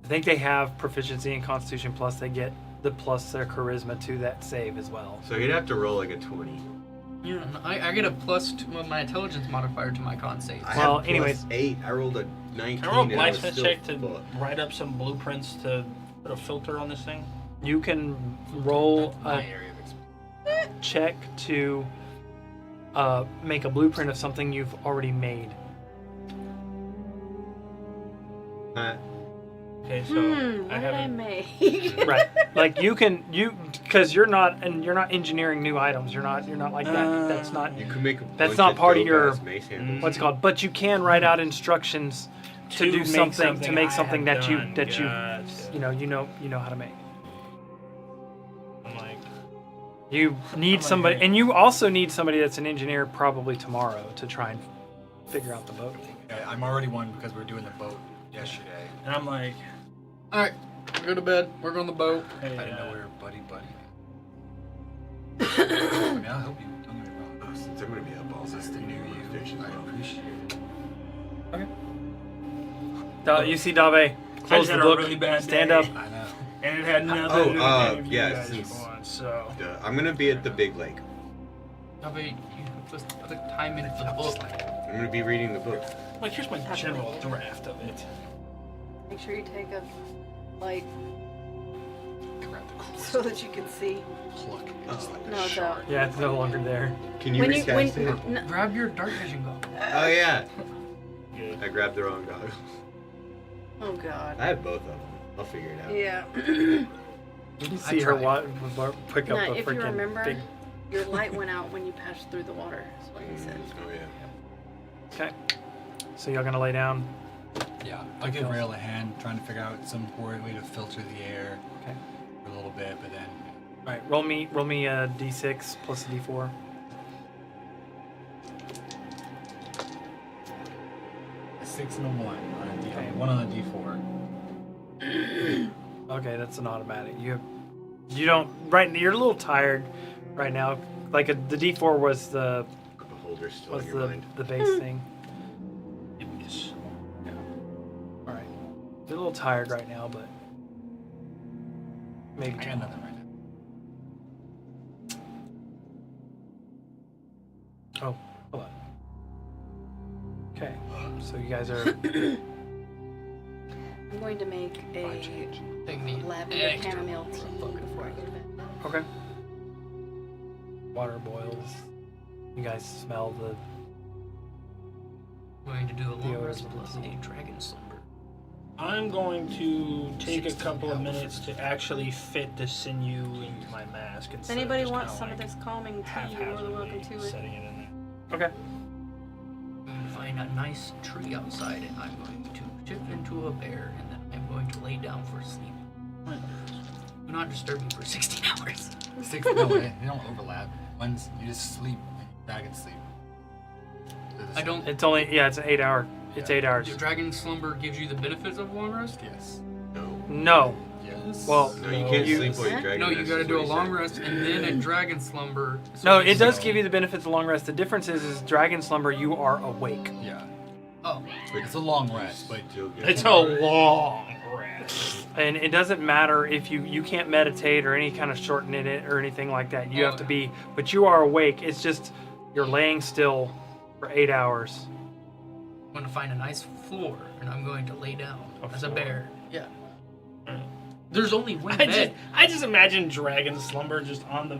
I think they have proficiency in Constitution plus they get the plus their charisma to that save as well. So he'd have to roll like a 20. Yeah, and I get a plus to my intelligence modifier to my con save. I Well, have plus anyways. 8. I rolled a 19. Can I roll and I was blacksmith still check to full. write up some blueprints to put a filter on this thing? You can roll My a area of expertise. check to make a blueprint of something you've already made. Okay, so What I did I haven't. make? Right. Like you because you're not engineering new items. You're not like that. That's not You could make a That's bunch not of part of your- dope-ass mace handles. what's it called. But you can write out instructions to do make something to make I something have that you done. that Gotcha. you know how to make. I'm like, You need somebody, and you also need somebody that's an engineer probably tomorrow to try and figure out the boat. Okay, I'm already one because we were doing the boat yesterday. and I'm like, Alright, go to bed. We're on the boat. hey, I didn't know we were buddy. I mean, I'll help you. Don't get me wrong. Since I'm going to be up all This is night, the new doing you. fiction, I well. appreciate it. You see Dave, I close just the had a book, really bad stand day. up. I know. and it had nothing Oh, to do with any of you yeah, guys since- for once, so. I'm going to be at the big lake. How about you put the time in for the book? I'm going to be reading the book. Like, here's my general draft of it. Make sure you take a light Grab the cord. so that you can see. Pluck. It's like a No, it's shark. out. Yeah, it's no longer there. Can you recast it? no, Grab your dark vision goggles. Oh, yeah. Good. I grabbed the wrong goggles. oh god. I have both of them. I'll figure it out. Yeah. You can see her pick up Now, a if you freaking remember, big. your light went out when you passed through the water. Is what you said. Oh, yeah. Okay. So y'all gonna lay down? Yeah, I'll give Rail a hand trying to figure out some way to filter the air Okay. for a little bit, but then All right. Roll me a d6 plus a d4. a 6 and a 1 on a D, Okay. 1 on a D4. Okay, that's an automatic. You don't right. You're a little tired right now. Like the d4 was the Beholder's still in your mind. base thing. Yes. All right. You're a little tired right now, but maybe I got tomorrow. nothing right now. Oh, hold on. Okay, so you guys are. I'm going to make a Vibe change. Take the lavender extra chamomile tea motherfucker. before I go to bed. Okay. Water boils. You guys smell the. Going to do a long The rest odor. plus a dragon slumber. I'm going to take a 16 couple of hours. minutes to actually fit the sinew into my mask. If instead of anybody just wants kinda some of like this calming tea, you're more than welcome to it. setting it in there. Okay. I'm going to find a nice tree outside and I'm going to shift into a bear and then I'm going to lay down for sleep. Do not disturb me for 16 hours. 6, no, they don't overlap. One's, you just sleep, and dragon sleep. They're the I same. don't. It's only it's an 8 hour. It's Yeah. 8 hours. Your dragon slumber gives you the benefits of long rest? Yes. No. No. Yes. Well, No, you can't You- sleep while you're dragging No, you this, gotta is do a what he long said. rest and then a dragon slumber. No, it does So- give you the benefits of long rest. The difference is dragon slumber. You are awake. Yeah. Oh, It's a long rest, but Still good. It's a long rest. And it doesn't matter if you can't meditate or any kind of shorten it or anything like that. You Oh, have to yeah. be, but you are awake. It's just you're laying still for 8 hours. I'm going to find a nice floor and I'm going to lay down A as a floor? bear. Yeah. There's only one I bed. just imagine Dragon Slumber just on the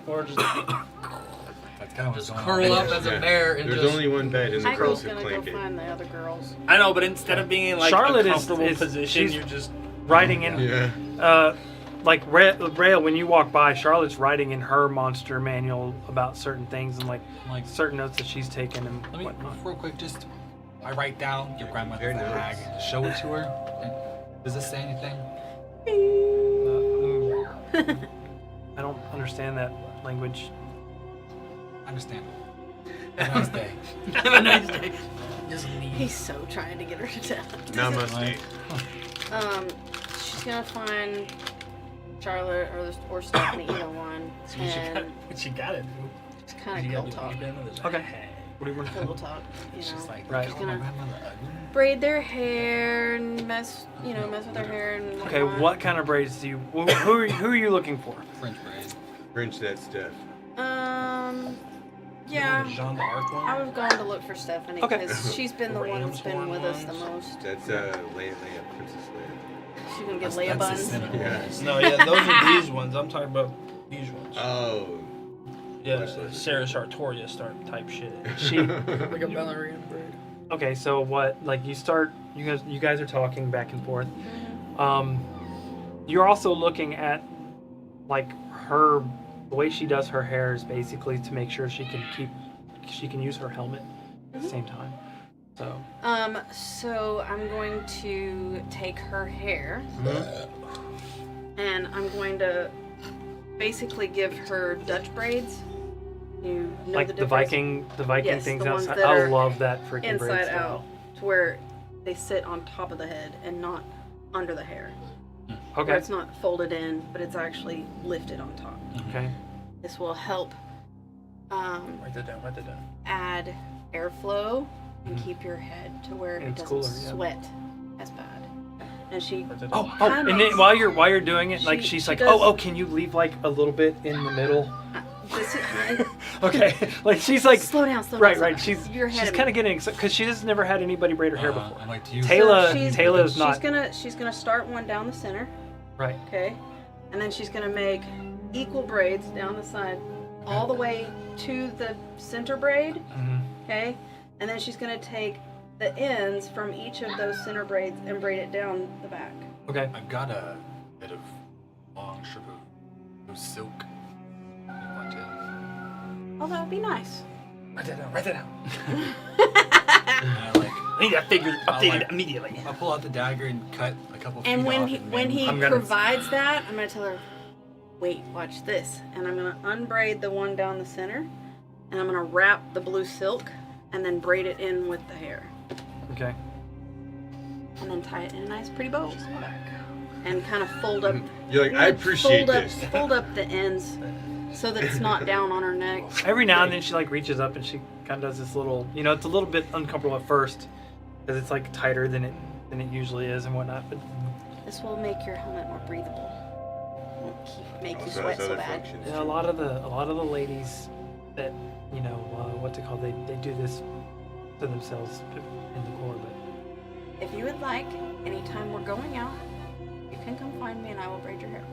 floor, just That's kind of what's Just going curl on. up as a bear and There's just. only one bed, and the girls Tycho's who gonna go clank it. find the other girls. I know, but instead of being in like Charlotte a is- comfortable is- position, she's- you're just Riding in, Yeah. like Rail, when you walk by, Charlotte's writing in her monster manual about certain things and like Like, certain notes that she's taken and let me whatnot. real quick. Just I write down your grandmother's Very bag. nice. Show it to her. Does this say anything? I don't understand that language. I understand. Have a nice day. Have a nice day. Just leave. He's so trying to get her to death. Namaste. She's gonna find Charlotte or Stephanie, either one, and what you gotta do. just kind of You girl gotta talk, do your grandmother's Okay. hey. What do you want to pillow talk, It's just like, Right. call my grandmother ugly. braid their hair and mess with their hair and Okay, whatnot. what kind of braids do you? Who are you looking for? French braid. French that stuff. Yeah, Jean d'Arc one. I was going to look for Stephanie Okay. because she's been the one that's been Ram's with us the ones. most. That's Leia, Princess Leia. She's gonna get That's Leia the buns. cinnamon Yeah. rolls. No, yeah, those are these ones. I'm talking about these ones. Oh. Yeah, Much less. Sarah Sartoria start type shit. She. Like a ballerina braid. Okay, so what? Like you start. You guys are talking back and forth. You're also looking at like her. The way she does her hair is basically to make sure she can use her helmet at the same time. So. So I'm going to take her hair and I'm going to basically give her Dutch braids. You know Like the the difference? Viking Yes, things the ones outside. that I are love that freaking braid Inside style. out, to where they sit on top of the head and not under the hair. Where Okay. it's not folded in, but it's actually lifted on top. Okay. This will help Write that down. Write that down. add airflow and keep your head to where And it it's doesn't cooler, yeah. sweat as bad. And she Write that down. Oh, Kinda and then makes- while you're doing it, like She- she's she like, does- oh, can you leave like a little bit in the middle? this is, Okay, like she's like, slow down, slow right, down. right. slow down. You're ahead She's of kind me. of getting because she has never had anybody braid her hair before. I'm like, do you? Taylor- So she's- Taylor is not She's gonna start one down the center, right. okay, and then she's gonna make equal braids down the side, all the way to the center braid, Mm-hmm. okay, and then she's gonna take the ends from each of those center braids and braid it down the back. Okay. I've got a bit of long strip of silk. You want to? Oh, that would be nice. Write that down. Write that down. And I like. I need that figure updated like- immediately. I'll pull out the dagger and cut a couple feet And when off he and when maybe- he I'm gonna- provides that, I'm gonna tell her, wait, watch this, and I'm gonna unbraid the one down the center, and I'm gonna wrap the blue silk, and then braid it in with the hair, Okay. and then tie it in a nice pretty bow, and kind of fold up. You're like, I appreciate fold up, this. Fold up the ends so that it's not down on her neck. Every now and then she like reaches up and she kind of does this little, it's a little bit uncomfortable at first because it's like tighter than it usually is and whatnot. But This will make your helmet more breathable. Won't make you Also sweat has so other bad. functions. yeah, a lot of the ladies that what's it called? They do this to themselves in the core, but If you would like, anytime we're going out, you can come find me and I will braid your hair.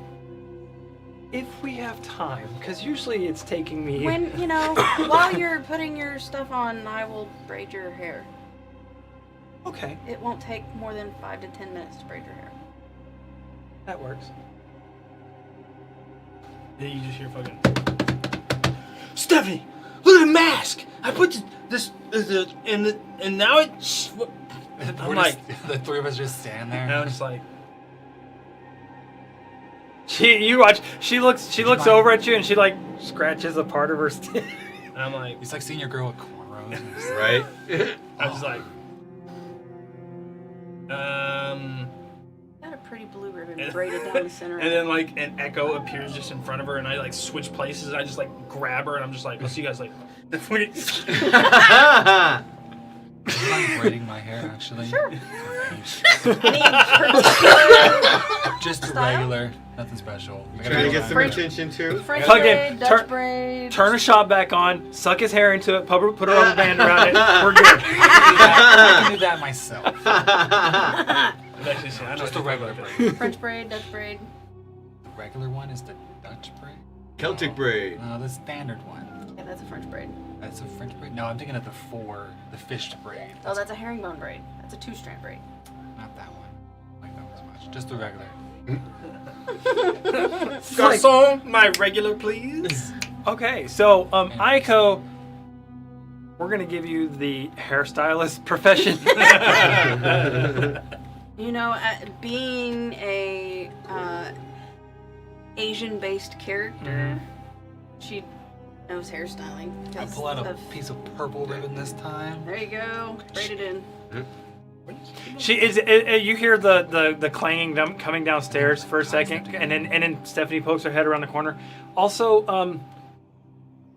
if we have time, because usually it's taking me. When, while you're putting your stuff on, I will braid your hair. Okay, It won't take more than 5 to 10 minutes to braid your hair. that works. Then you just hear fucking. Stephanie, look at the mask. I put this and now it's. We're like- just, the three of us just stand there. And I'm just like. You watch. She looks mind? over at you and she like scratches a part of her skin. And I'm like. It's like seeing your girl with cornrows. And just, Right? I'm just like. Got a pretty blue ribbon And- braided down the center. And then like an echo appears just in front of her, and I like switch places. And I just like grab her, and I'm just like, I'll see you guys later. do you mind braiding my hair, actually? Sure. Okay. Any particular Just Style? regular, nothing special. I gotta Trying to go get some around. attention too. French Fucking braid, Dutch turn- braid? Turn a shot back on, suck his hair into it, put a rubber band around it. We're good. I can do that myself. I've actually seen. I know Just what a you're regular talking braid. French braid, Dutch braid. The regular one is the Dutch braid? Celtic braid. No, the standard one. Yeah, that's a French braid. That's a French braid? No, I'm thinking of the fished braid. Oh, that's a herringbone braid. That's a 2-strand braid. Not that one. I like that one as much. Just the regular. Garçon, my regular, please. Okay, so Aiko, we're gonna give you the hairstylist profession. You know, being a Asian-based character, she knows hairstyling. I because pull out a of- piece of purple ribbon this time. There you go. Braid it in. She is. You hear the clanging coming downstairs for a second, and then Stephanie pokes her head around the corner. Also,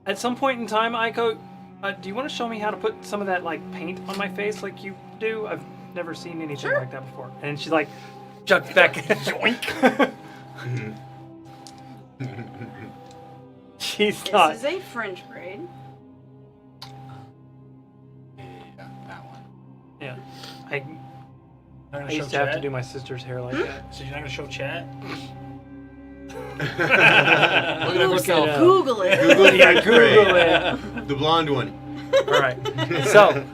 at some point in time, Aiko, do you want to show me how to put some of that like paint on my face like you do? I've never seen anything like that before. And she's like, juts back. Yoink. She's not. This is a French braid. Yeah, that one. Yeah. Not gonna I show used to have to chat? do my sister's hair like that. So you're not gonna show chat? Look at yourself. up. Google it. Google Yeah, French Google braid. it. The blonde one. All right. So,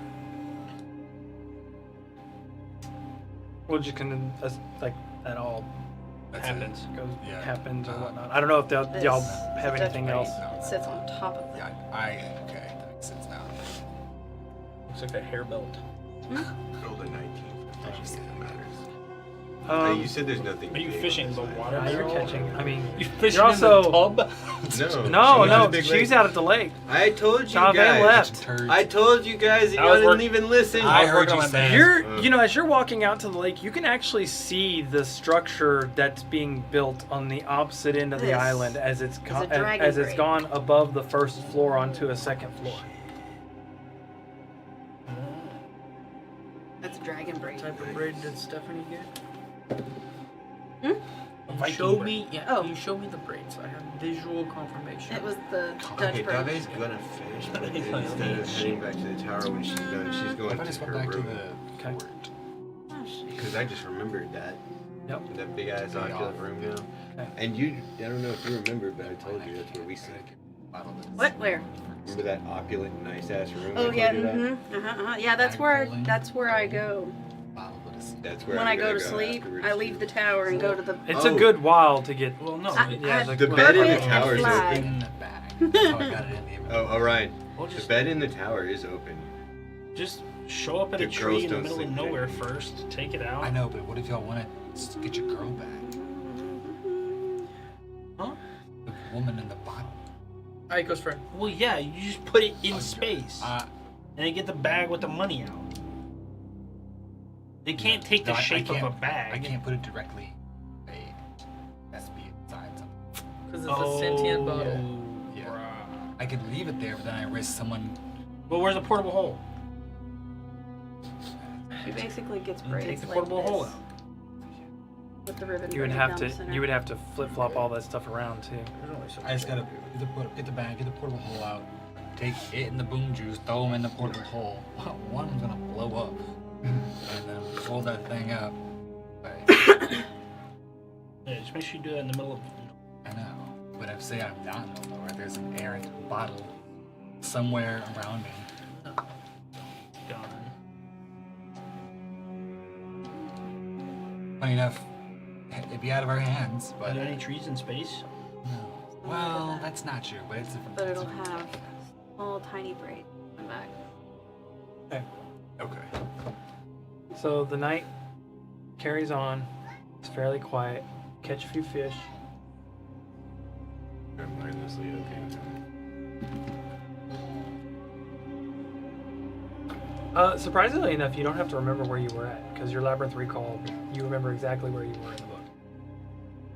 we'll just like that all That's happens, it. goes Yeah. happens or whatnot. I don't know if This y'all is have Dutch anything braid. else. It sits on top of it. Yeah, okay, that makes sense now. Looks like a hair belt. Roll the 19. If that matters. Um, You said there's nothing. Are you big fishing on the this water? yeah, you're barrel? catching. I mean, You fishing you're also in the tub? No. she no, was in a no. big She's lake. out at the lake. I told you John Van guys. left. Turds. I told you guys, and I y'all was didn't work- even listen. I heard you say. You're, you know, as you're walking out to the lake, you can actually see the structure that's being built on the opposite end of the This island as it's is a dragon as it's braid. gone above the first floor onto a second floor. That's a dragon braid. What type of braid did Stephanie get? Viking Show braid. me, yeah. Oh. You show me the braid so I have visual confirmation. It was the Okay, Dutch braid. Dave's gonna finish, but instead of heading back to the tower when she's done, she's going If I just to went her back to room. the Okay. fort. Oh, shit. Because I just remembered that. Yep. That big ass Big opulent off. room now. Okay. And you, I don't know if you remember, but I told you that's where we sit. What? Where? Remember that opulent, nice ass room? Oh I yeah. told you about? Yeah, that's Bag where bowling. that's where I go That's where when I'm I go gonna to sleep. afterwards, I leave too. the tower and go to the. It's Oh. a good while to get. Well, no. I- Yeah, I- The like, bed in Carpet the tower is and flag. open. In the bag. That's how I got it in the Oh, Orion. We'll The just, bed in the tower is open. just show up at The a girls tree in the don't middle of sleep there. nowhere first. Take it out. I know, but what if y'all want to get your girl back? Huh? The woman in the bottle. Aiko's friend. Well, yeah. You just put it in Okay. space, Uh, and then get the bag with the money out. They can't take the no, I shape of a can't- bag. I can't put it directly. It has to be inside something. Because it's a sentient bottle. Yeah. bruh. I could leave it there, but then I risk someone. Well, where's the portable hole? She basically gets Take braids the like portable hole this out. with the ribbon. You would running have down to. the center. You would have to flip flop all that stuff around too. I just gotta get the bag, get the portable hole out, take it and the boom juice, throw them in the portable hole. One of them's gonna blow up, and then pull that thing up. Right. Yeah, just make sure you do that in the middle of. I know, but if say I'm not in the lower, there's an errant bottle somewhere around me. Done. Funny enough, it'd be out of our hands, Are but there any trees in space? no. Well, that's not true, but it's different. But it'll have small, tiny braids in the back. Okay. So the night carries on. It's fairly quiet. Catch a few fish. I'm mindlessly okay. Surprisingly enough, you don't have to remember where you were at because your labyrinth recall. You remember exactly where you were in the book.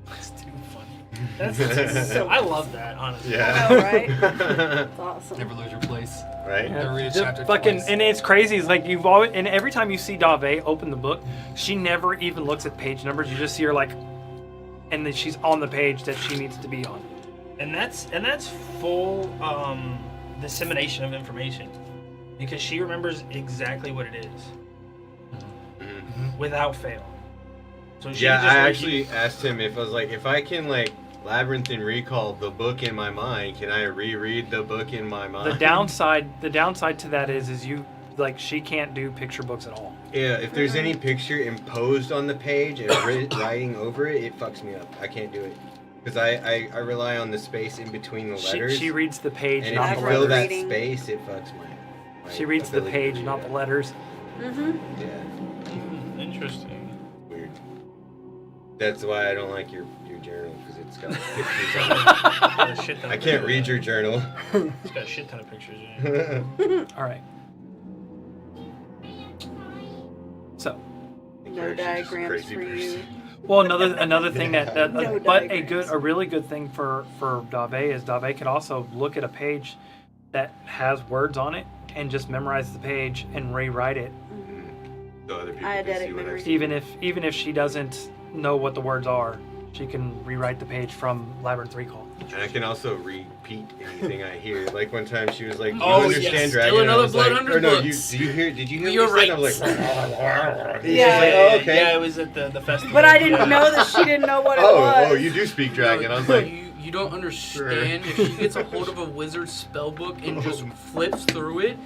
That's too funny. That's so. I love that, honestly. Yeah. Oh, right? It's awesome. Never lose your place. Right? Yeah. read a the chapter fucking, twice. and it's crazy. It's like you've always, and every time you see Dave open the book, she never even looks at page numbers. You just see her like, and then she's on the page that she needs to be on. And that's full dissemination of information, because she remembers exactly what it is, Mhm. without fail. So she Yeah, just I like, actually asked him if I was like, if I can like labyrinth and recall the book in my mind, can I reread the book in my mind? The downside to that is you like she can't do picture books at all. Yeah, if there's any picture imposed on the page and writing over it, it fucks me up. I can't do it. Because I rely on the space in between the letters. She reads the page, and not if the you fill letters. that space, it fucks my She reads the ability to page, read not it. the letters. Yeah, interesting. weird. That's why I don't like your journal, because it's got pictures on it. A shit ton I of can't pictures read in your it. journal. It's got a shit ton of pictures in it. All right. So, No diagrams for you. well, another thing that No but diagrams. a really good thing for Dave is Dave could also look at a page that has words on it and just memorize the page and rewrite it, So other people Eidetic can see what I memory. see. even if she doesn't know what the words are, she can rewrite the page from Labyrinth Recall. And I can also repeat anything I hear. Like one time she was like, "Do you Oh, understand yes. dragon?" Still And I another was Blood like, Hunters or no, books. did you hear You're what you said? I was right. like, she's Yeah. like, oh, okay. Yeah, it was at the festival. But I didn't Yeah. know that she didn't know what it was. Oh, you do speak dragon. I was like, you don't understand. If she gets a hold of a wizard spell book and just flips through it,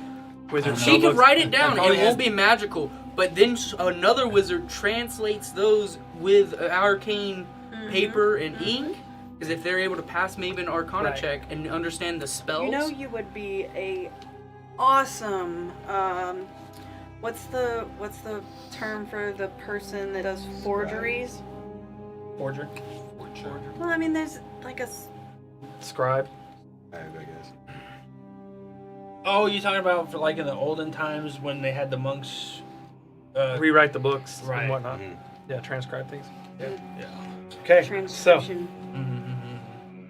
Wizard she can spellbooks- write it down. It probably won't be magical. But then another wizard translates those with arcane paper and ink. Because if they're able to pass maybe an Arcana Right. check and understand the spells, You know, you would be a awesome. What's the term for the person that does forgeries? Forger. Well, I mean, there's like a. Scribe. I guess. Oh, you talking about for like in the olden times when they had the monks? Rewrite the books Right. and whatnot. Mhm. Yeah, transcribe things. Yeah. Okay, so Transcription.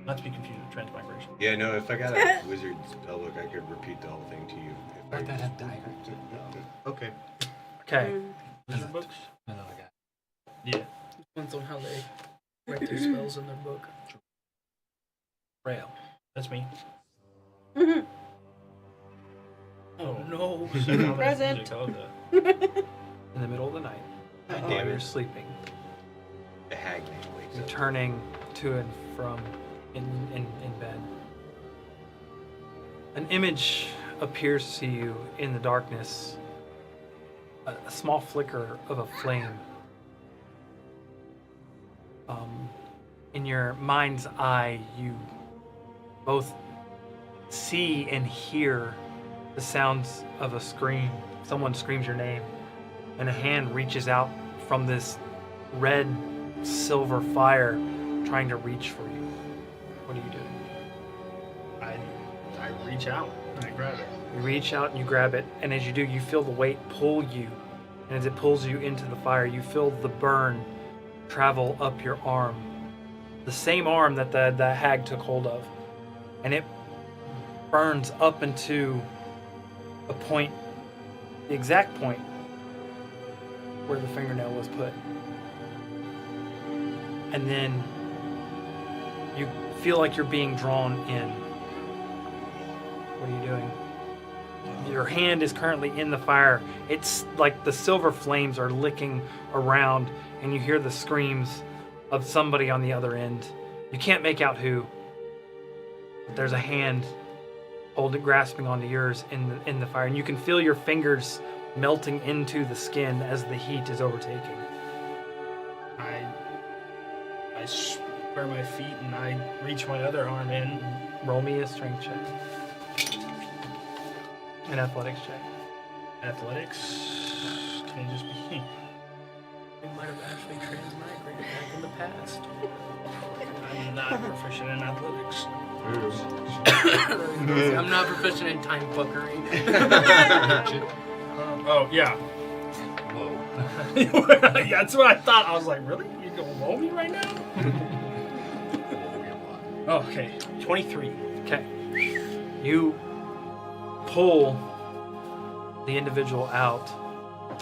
Not to be confused with transmigration. Yeah, no, if I got a wizard spellbook, I could repeat the whole thing to you. If But I that have diagrams. Okay. okay. Wizard books? Another guy. Yeah. depends on how they write their spells in their book. Rail. That's me. Mhm. Oh no. So now that's Present. music. I love that. In the middle of the night, God while damn you're it. sleeping, The hag name wakes you're up. turning to and from in bed. An image appears to you in the darkness, a small flicker of a flame. In your mind's eye, you both see and hear the sounds of a scream. Someone screams your name, and a hand reaches out from this red silver fire, trying to reach for you. What are you doing? I reach out and I grab it. You reach out and you grab it, and as you do, you feel the weight pull you. And as it pulls you into the fire, you feel the burn travel up your arm. The same arm that the hag took hold of. And it burns up into a point, the exact point where the fingernail was put. And then you feel like you're being drawn in. What are you doing? Your hand is currently in the fire. It's like the silver flames are licking around, and you hear the screams of somebody on the other end. You can't make out who. But there's a hand grasping onto yours in the fire, and you can feel your fingers melting into the skin as the heat is overtaking. I square my feet and I reach my other arm in. Roll me a strength check. An athletics check. Athletics. Can it just be? They might have actually transmigrated back in the past. I'm not proficient in athletics. I'm not proficient in time fuckery. Oh yeah. Whoa. Yeah, that's what I thought. I was like, really? You gonna roll me right now? Oh, okay. 23. Okay. You pull the individual out,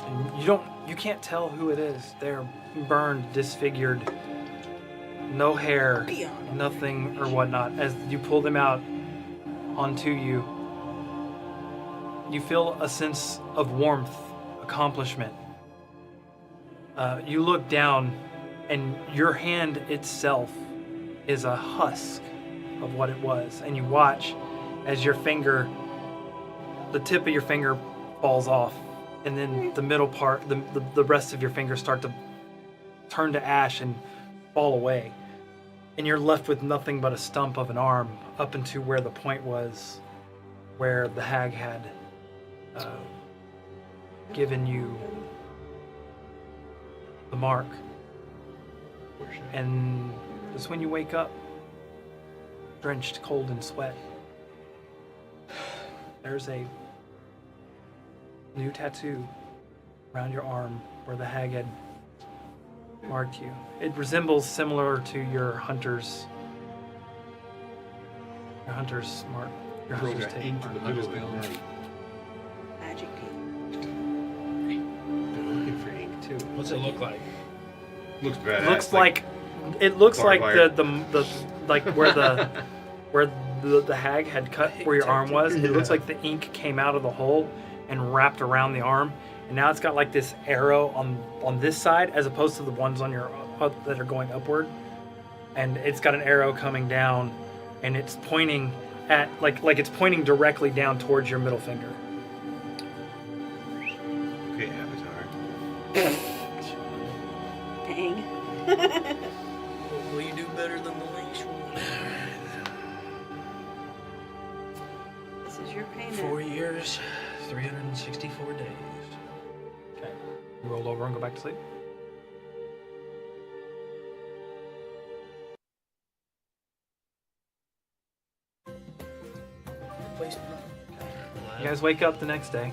and you can't tell who it is. They're burned, disfigured, no hair, nothing or whatnot. As you pull them out onto you, you feel a sense of warmth, accomplishment. You look down and your hand itself is a husk of what it was, and you watch as your finger, the tip of your finger falls off, and then the middle part, the rest of your fingers start to turn to ash and fall away, and you're left with nothing but a stump of an arm up into where the point was where the hag had given you the mark. And that's when you wake up, drenched cold in sweat. There's a new tattoo around your arm where the hag had marked you. It resembles similar to your hunter's mark. Your hunter's tape. Ink in the middle of the night. Magic ink. Been looking for ink too. What's it look like? Looks badass. Looks like it looks barbed like wire. the like where the hag had cut where your arm was. It looks like the ink came out of the hole and wrapped around the arm, and now it's got like this arrow on this side as opposed to the ones on your that are going upward, and it's got an arrow coming down, and it's pointing at like it's pointing directly down towards your middle finger. Okay, Avatar. Dang. Will you do better than the lynx one? This is your payment. 4 years, 364 days. Okay. You roll over and go back to sleep. You guys wake up the next day.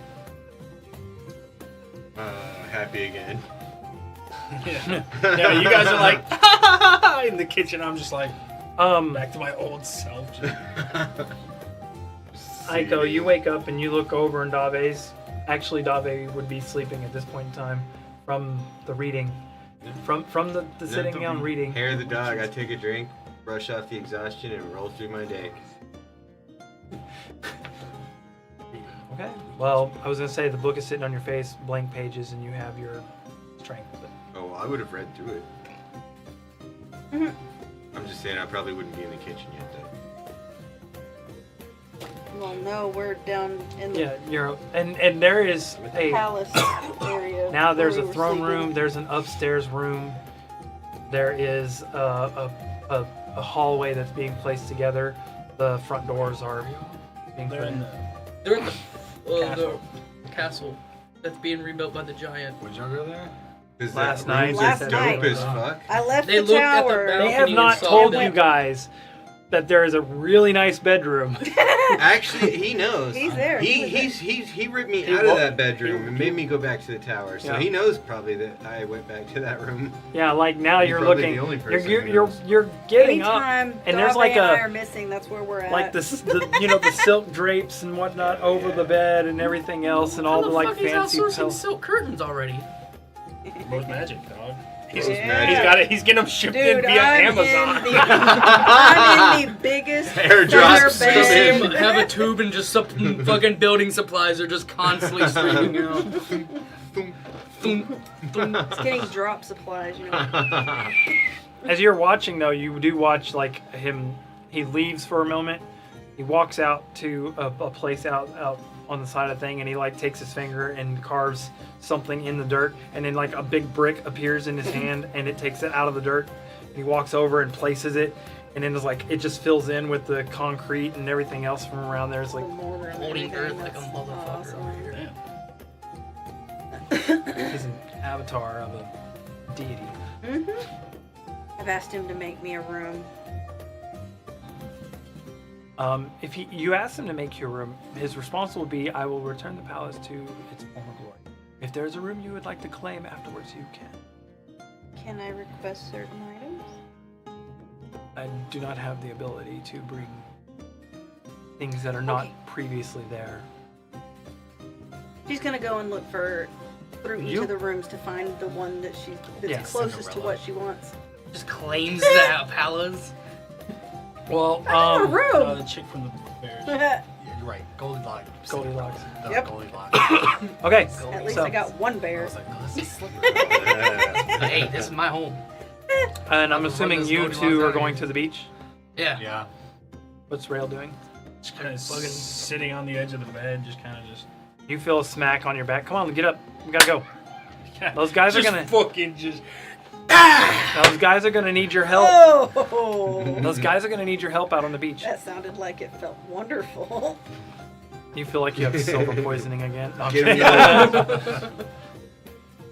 Happy again. Yeah, you guys are like in the kitchen. I'm just like back to my old self. Aiko, you wake up and you look over, and Dave's actually Dave would be sleeping at this point in time from the reading, from the sitting down reading. Hair of the dog. I take a drink, brush off the exhaustion, and roll through my day. Okay. Well, I was gonna say the book is sitting on your face, blank pages, and you have your strength. But Oh, well, I would have read through it. Mhm. I'm just saying I probably wouldn't be in the kitchen yet though. Well, no, we're down in the yeah, you're and there is a palace area. now there's where a we were throne sleeping. room. There's an upstairs room. There is a hallway that's being placed together. The front doors are being put They're in in. the They're at the Castle. castle that's being rebuilt by the giant. Would y'all go there? Because Last that night, room's Last dope night. as fuck. I left They the looked at the tower. balcony. They have and not saw told that- you guys that there is a really nice bedroom. Actually, he knows. He's there. He ripped me out of that bedroom and made me go back to the tower. So Yeah. he knows probably that I went back to that room. Yeah, like now He's you're probably looking. the only person You're who you're knows. you're getting Anytime up, and there's Dave like and I a are missing, that's where we're at. like the the silk drapes and whatnot over the bed and everything else, and all How the like fuck he's fancy outsourcing silk curtains already. Most magic, dog. He's Yeah. He's got it. He's getting them shipped in Dude, via I'm Amazon. In the, I'm in the biggest Airdrop center bed. system. Have a tube and just some fucking building supplies are just constantly streaming out. It's getting drop supplies, you know. As you're watching, though, you do watch like him. He leaves for a moment. He walks out to a place out on the side of the thing, and he like takes his finger and carves something in the dirt, and then like a big brick appears in his hand, and it takes it out of the dirt. He walks over and places it, and then it's like it just fills in with the concrete and everything else from around there. It's like Holding earth like a motherfucker over here. he's an avatar of a deity. I've asked him to make me a room. If you ask him to make you a room, his response will be, "I will return the palace to its former glory. If there is a room you would like to claim afterwards, you can." Can I request certain items? I do not have the ability to bring things that are not Okay. previously there. She's gonna go and look for through each You- of the rooms to find the one that that's Yeah, closest to Cinderella. what she wants. Just claims that palace. Well, A room. The chick from the bears. Yeah, you're right. Goldilocks. Goldilocks. No, Yep. Goldilocks. okay. At least So- I got one I bear. was like, no, this is slippery. Hey, this is my home. And I'm Like, assuming run those you Goldilocks two are out going here. to the beach. Yeah. Yeah. What's Rail doing? Just kind of Fucking- sitting on the edge of the bed, just kind of just. You feel a smack on your back. Come on, get up. We gotta go. Those guys are just gonna. fucking just. Those guys are gonna need your help. Oh, Those guys are gonna need your help out on the beach. that sounded like it felt wonderful. You feel like you have silver poisoning again. No, I'm Get 'em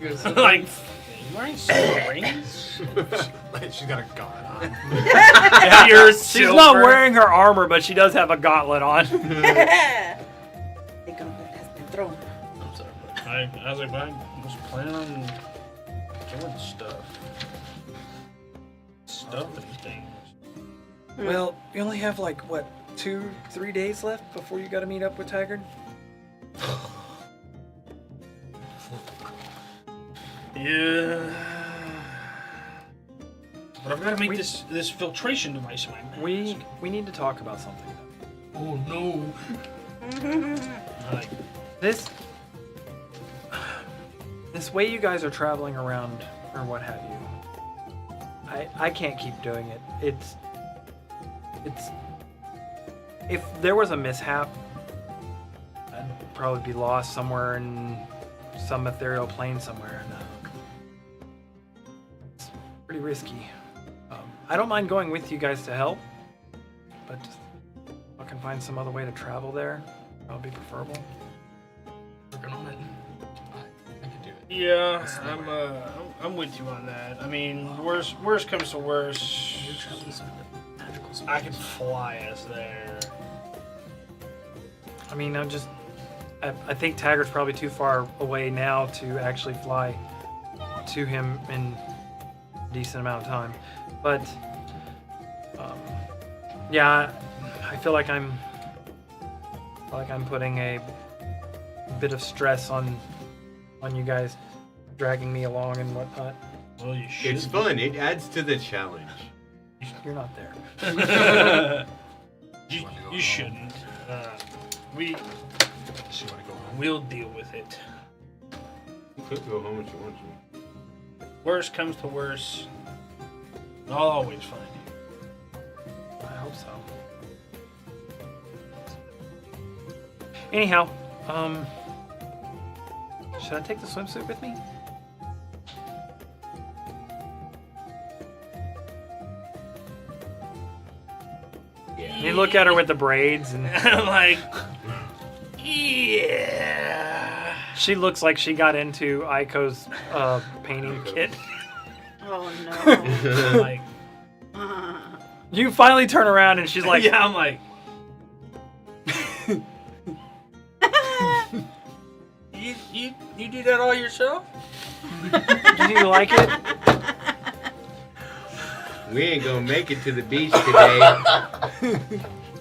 kidding. Like, you wearing silver rings? She's got a god on. Yeah, You're she's not wearing her armor, but she does have a gauntlet on. The gauntlet has been thrown. I'm sorry. I was like, but I was planning on doing stuff. Stuff and things. Well, you only have like what, 2-3 days left before you got to meet up with Taggart. Yeah. But I've got to make this filtration device in my mask. We need to talk about something. Oh no. Like, This way you guys are traveling around or what have you. I can't keep doing it. It's if there was a mishap, I'd probably be lost somewhere in some ethereal plane somewhere. And, it's pretty risky. I don't mind going with you guys to help, but just I can find some other way to travel there. That would be preferable. Working on it. I could do it. yeah, I'm with you on that. I mean, worst comes to worst, I could fly us there. I mean, I think Taggart's probably too far away now to actually fly to him in a decent amount of time. But, yeah, I feel like I'm putting a bit of stress on you guys dragging me along and whatnot. Well, you should. It's fun. It adds to the challenge. You're not there. You shouldn't. She want to go home. We'll deal with it. You could go home if you want to. Worst comes to worst, I'll always find you. I hope so. Anyhow, should I take the swimsuit with me? You look at her with the braids, and I'm like, yeah. she looks like she got into Aiko's painting kit. Oh I'm no. like, You finally turn around, and she's like, yeah, I'm like, you do that all yourself? "Do you like it?" We ain't gonna make it to the beach today.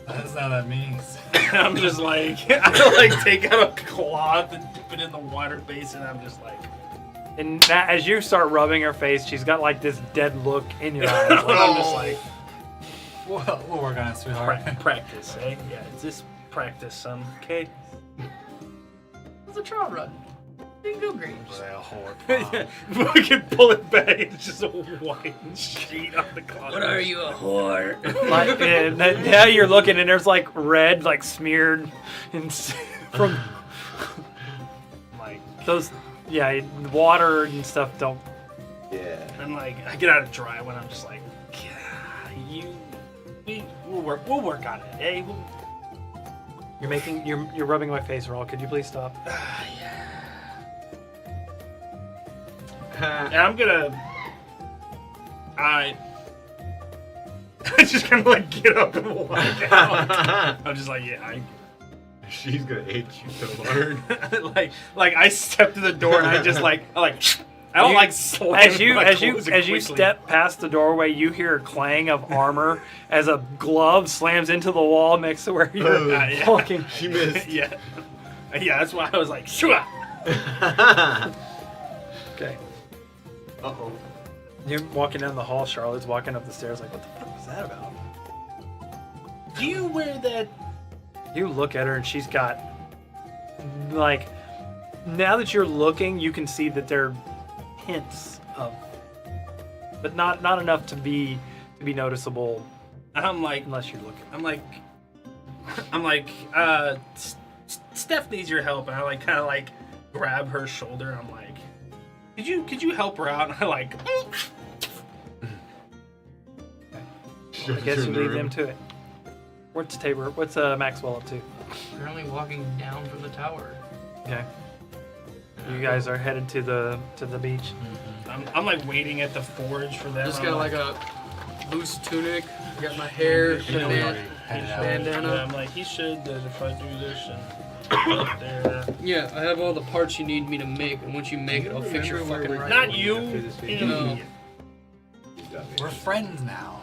That's not what that means. I'm just like, I like take out a cloth and dip it in the water basin. I'm just like, And that, as you start rubbing her face, she's got like this dead look in your eyes. I'm Like, just like, We'll work on it, sweetheart. practice, eh? Yeah, it's just practice, son. Okay. It's a trial run. Didn't go great. Fucking pull it back. It's just a white sheet on the cloth. What are you, a whore? like, now you're looking, and there's like red, like smeared, and from Like, those. Yeah, water and stuff don't. Yeah. I'm like, I get out of dry when I'm just like, we'll work on it, eh? You're rubbing my face, Raul. Could you please stop? And I'm gonna. I just kind of like get up and walk out. I'm just like, yeah, She's gonna hate you so hard. like I step to the door and I just like, I don't You- like slam As you my as you clothes as you quickly. step past the doorway, you hear a clang of armor as a glove slams into the wall next to where you're yeah. walking. She missed. yeah, that's why I was like, shua. Okay, Uh-oh. you're walking down the hall. Charlotte's walking up the stairs. Like, what the fuck was that about? Do you wear that? You look at her, and she's got like. Now that you're looking, you can see that there are hints of but not enough to be noticeable I'm like, unless you're looking. I'm like, Steph needs your help, and I like kind of like grab her shoulder. I'm like, could you help her out? And I like, I guess you leave them to it. What's Tabor? What's Maxwell up to? Currently walking down from the tower. Okay. You guys are headed to the beach. I'm like waiting at the forge for them. Just I'm got like a loose tunic. I got my hair, bandana. I'm like, he should if I do this and up there. Yeah, I have all the parts you need me to make, and once you make it, I'll fix your fucking right. Not you. No. We're friends now.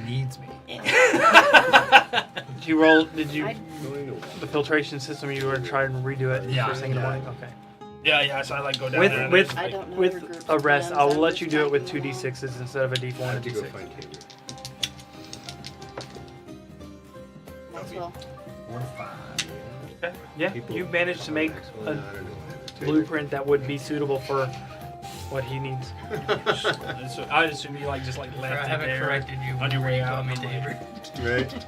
He needs me. Did you roll? Did you I- the filtration system? You were trying to redo it Yeah, first thing in the yeah. morning. Okay. Yeah. So I like go down there. and With it's I like- don't know with your group's a rest, plans. I'll I'm let just you do it with typing two them all. d6s instead of a I d4 have and a to go d6. find Tabor. Maxwell. We're fine. Okay. Yeah, People- you managed to make Maxwell, a I don't know. blueprint that would be suitable for what he needs. So I assume you like just like I left it haven't there corrected you on your way out. on me, I'm like, Tabor. Right?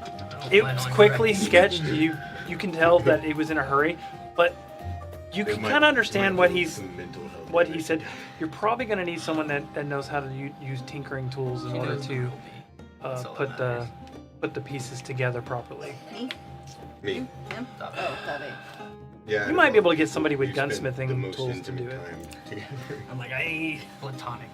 It was quickly sketched. You can tell that he was in a hurry, but you It can might- kind of understand might what be he's some mental health what he issue. said. You're probably going to need someone that knows how to use tinkering tools in order to That's all put that the pieces together properly. Me? Me. Him? Stop. Oh, David. Yeah. You might be able to get somebody with We've spent the gunsmithing most tools to intimate do it. time together. I'm like, I Platonic.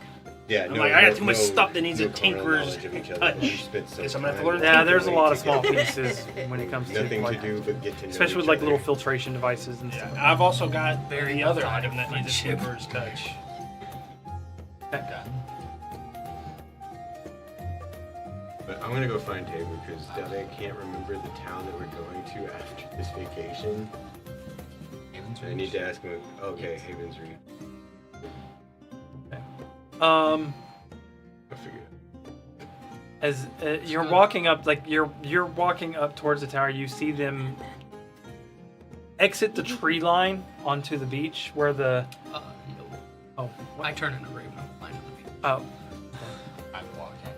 Yeah, I'm no, like, I got no- too much no- stuff that needs no a carnal tinkerer's knowledge of each other. touch. We've spent so Guess I'm gonna have to time learn Yeah, there's a tinkering lot of small together. pieces when it comes to Nothing like, to do but get to know especially with each like other. little filtration devices and stuff. I've also got Very the other platonic item that needs a friendship. tinkerer's touch. But I'm gonna go find Tabor because Dave can't remember the town that we're going to after this vacation. Haven's I need to ask him. Okay, Haven's Reach. Um, I figured. as you're walking up, like you're walking up towards the tower, you see them exit the tree line onto the beach where the No. oh I turn into Raven. I'm flying to the beach. oh I'm walking.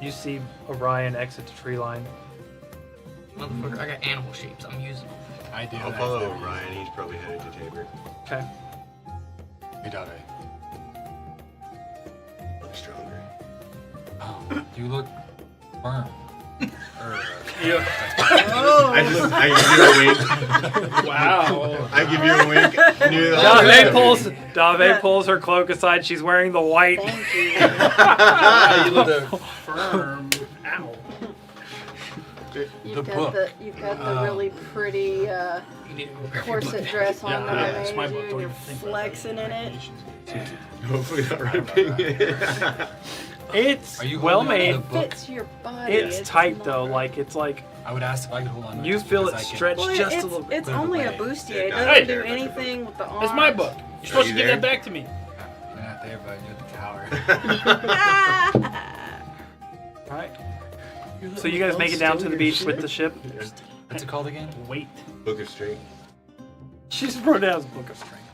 you see Orion exit the tree line. Motherfucker, I got animal shapes. I'm using them. I do. I'll that. follow Ryan. He's probably headed to Tabor. Okay. Hey, Dave. Look stronger. Oh, you look firm. I give you a wink. Wow. I give you a wink. Knew that. Dave pulls her cloak aside. She's wearing the white. Thank you. You look firm. Ow. You've book. got the really pretty You need to go grab your corset book. dress on Yeah, that I it's my made book. you. Don't You're even think about flexing in it. Hopefully not ripping it. It's Are you well holding on made. to the book? Fits your body. It's tight not- though. Like it's like I would ask if I could hold on. to you just feel it because I can- stretch Well, just it's, a little bit. it's Put it only a away. bustier. Yeah, It no, doesn't Hey, do anything with the arms. That's my book. You're supposed to you give there? that back to me. You're not there, but you're at the tower. All right. So you guys make it down to the beach with the ship. What's it called again? Wait. Book of Strength. She's wrote down as Book of Strength.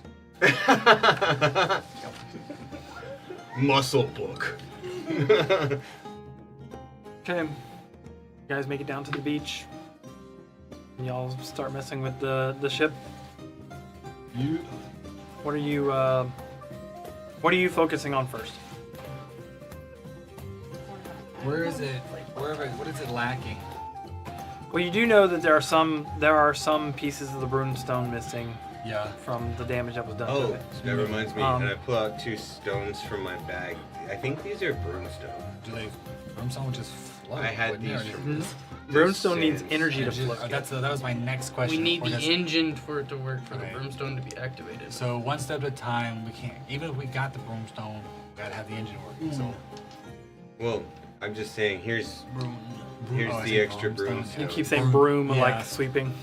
Muscle book. Okay. You guys make it down to the beach. And y'all start messing with the ship. You. What are you focusing on first? Where is it? What is it lacking? Well, you do know that there are some pieces of the runestone missing Yeah. from the damage that was done to Oh, it. that reminds me. Um, and I pull out 2 stones from my bag. I think these are broomstone. Do they? Brimstone would just float. I had wouldn't it? these Or from. Runestone needs Sands. energy to just- float. that was my next question. We need Or the does- engine for it to work for the Right. brimstone to be activated. So one step at a time. We can't. Even if we got the broomstone, we gotta have the engine working. So. Well, I'm just saying. Here's here's Oh, I the see extra broomstone. broomstone. You keep saying broom, Yeah. like sweeping.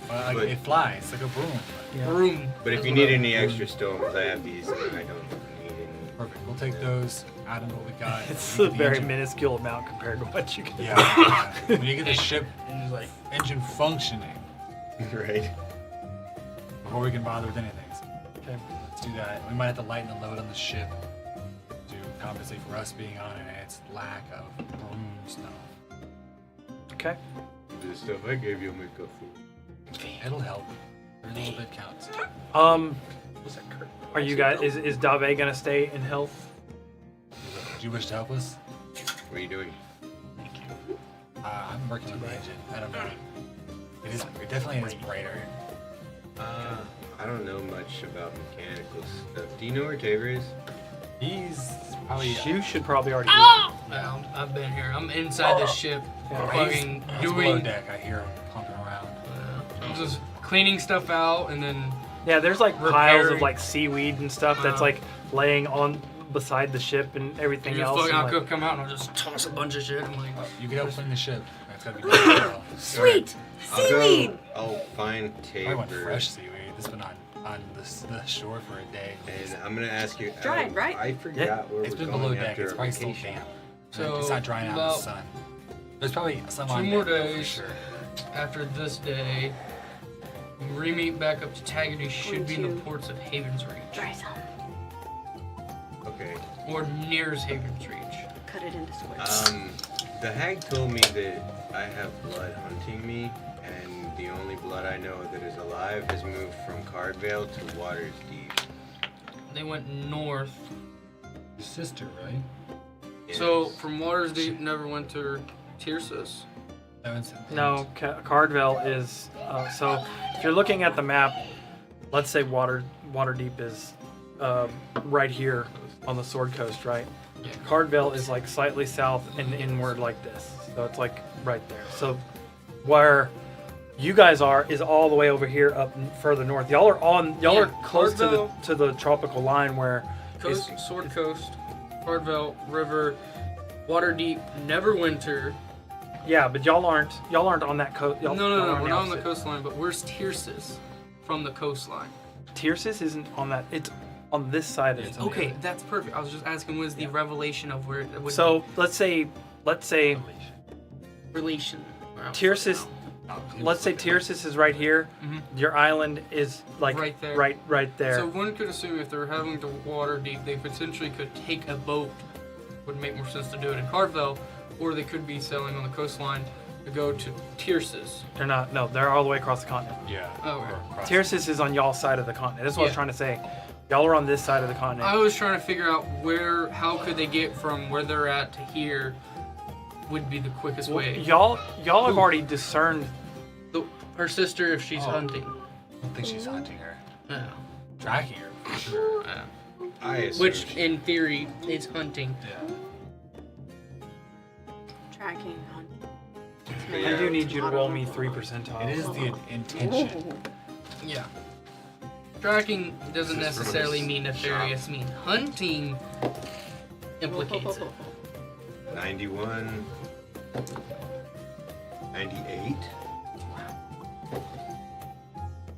Like, But- it flies like a broom. Yeah. Room. But if you need any extra stones, I have these. And I don't need any. Perfect. We'll take those. Add them what we got. It's We a get the very engine- minuscule amount compared to what you can. Yeah. When you get the ship And he's like, engine functioning Right. before we can bother with anything. So Okay. let's do that. We might have to lighten the load on the ship to compensate for us being on it and its lack of room snow. Okay. The stuff I gave you make up for. It'll help. Every little bit counts. Are you guys? Is Dave gonna stay in health? Do you wish to help us? What are you doing? I'm working on the engine. I don't know. It definitely is brighter. I don't know much about mechanical stuff. Do you know where Tabor is? He's probably. You should probably already. Yeah, I've been here. I'm inside the ship, Yeah. fucking He's below doing, deck. I hear him pumping around. I'm just cleaning stuff out, and then Yeah, there's like piles of Repairing. like seaweed and stuff that's like laying on beside the ship and everything just else. fucking, and, I'll like- go come out and I'll just toss a bunch of shit. I'm like, You can help clean the ship. That's gotta be good. Sweet! Seaweed! I'll find I want Tabor. fresh seaweed. This been on the shore for a day. And I'm gonna ask you. Dried, right? I forgot where It's we're been going below deck. after It's our probably still vacation. damp. So, It's not drying out in the about sun. There's probably some 2 on more deck, though, for days. sure. after this day, we meet back up to Taggart. Should be in the 22. ports of Haven's Reach. Dry some. Okay. Or nears Haven's Reach. Cut it into squares. The hag told me that I have blood hunting me, and the only blood I know that is alive has moved from Cardvale to Waters Deep. They went north. Your sister, right? So Yes. from Waters Deep, never went to Tirsus. No, Cardvale is. So if you're looking at the map, let's say Waterdeep is right here on the Sword Coast, right? Yeah. Cardvale is like slightly south and inward like this. So it's like right there. So where you guys are is all the way over here up further north. Y'all Yeah, are close Cardvale- to the tropical line where Coast, Sword Coast, Cardvale River, Waterdeep, Neverwinter. yeah, but y'all aren't on that coast. No, we're not on the coastline, but where's Tirsus from the coastline? Tirsus isn't on that. It's on this side of it. Okay, that's perfect. I was just asking, what is the revelation of where it would So let's say relation? Tirsus. Let's say Tirsus is right here. Mhm. Your island is like Right there. right there. So one could assume if they're having to water deep, they potentially could take a boat. Would make more sense to do it in Cardvale, or they could be sailing on the coastline to go to Tirsus. They're not. No, they're all the way across the continent. Yeah. Oh, okay. or across- Tirsus is on y'all's side of the continent. That's what I was Yeah. trying to say. Y'all are on this side of the continent. I was trying to figure out how could they get from where they're at to here would be the quickest Well, way. y'all have already discerned. Her sister, if she's Oh. hunting. I don't think she's hunting her. Yeah. Tracking her, for sure. Yeah. I assume Which, she- in theory, is hunting. Yeah. Tracking on. I do need you to roll me 3 percentile. It is the intention. Yeah. Tracking doesn't This is from necessarily his mean nefarious. Mean hunting implicates it. 91, 98,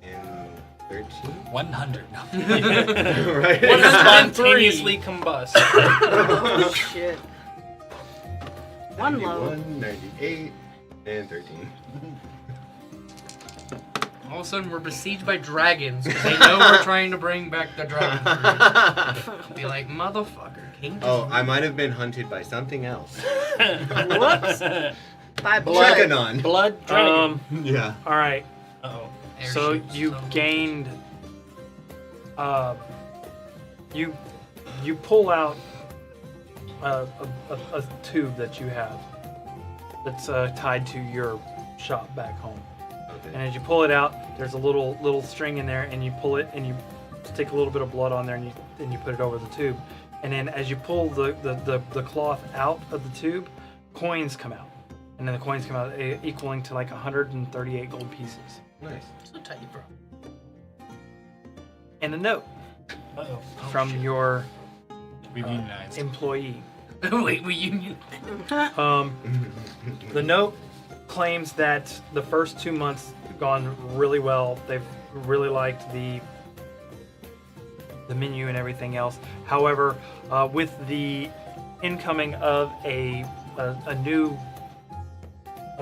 and 13. 100. No. Right? Spontaneously combust. Oh shit. One low. 91, 98, and 13. All of a sudden, we're besieged by dragons because they know we're trying to bring back the dragon. Be like, motherfucker, King. Oh, I might have been hunted by something else. Whoops. By blood. Blackanon. Blood dragon. Yeah. All right. Uh-oh. So Airships, you so- gained. You pull out a tube that you have that's tied to your shop back home. And Okay. as you pull it out, there's a little string in there, and you pull it, and you stick a little bit of blood on there, and you put it over the tube. And then as you pull the cloth out of the tube, coins come out, and then the coins come out equaling to like 138 gold pieces, Nice. So tight, bro. and a note Uh-oh. from your We've unionized. employee. Wait, we union. The note claims that the first 2 months gone really well. They've really liked the menu and everything else. However, with the incoming of a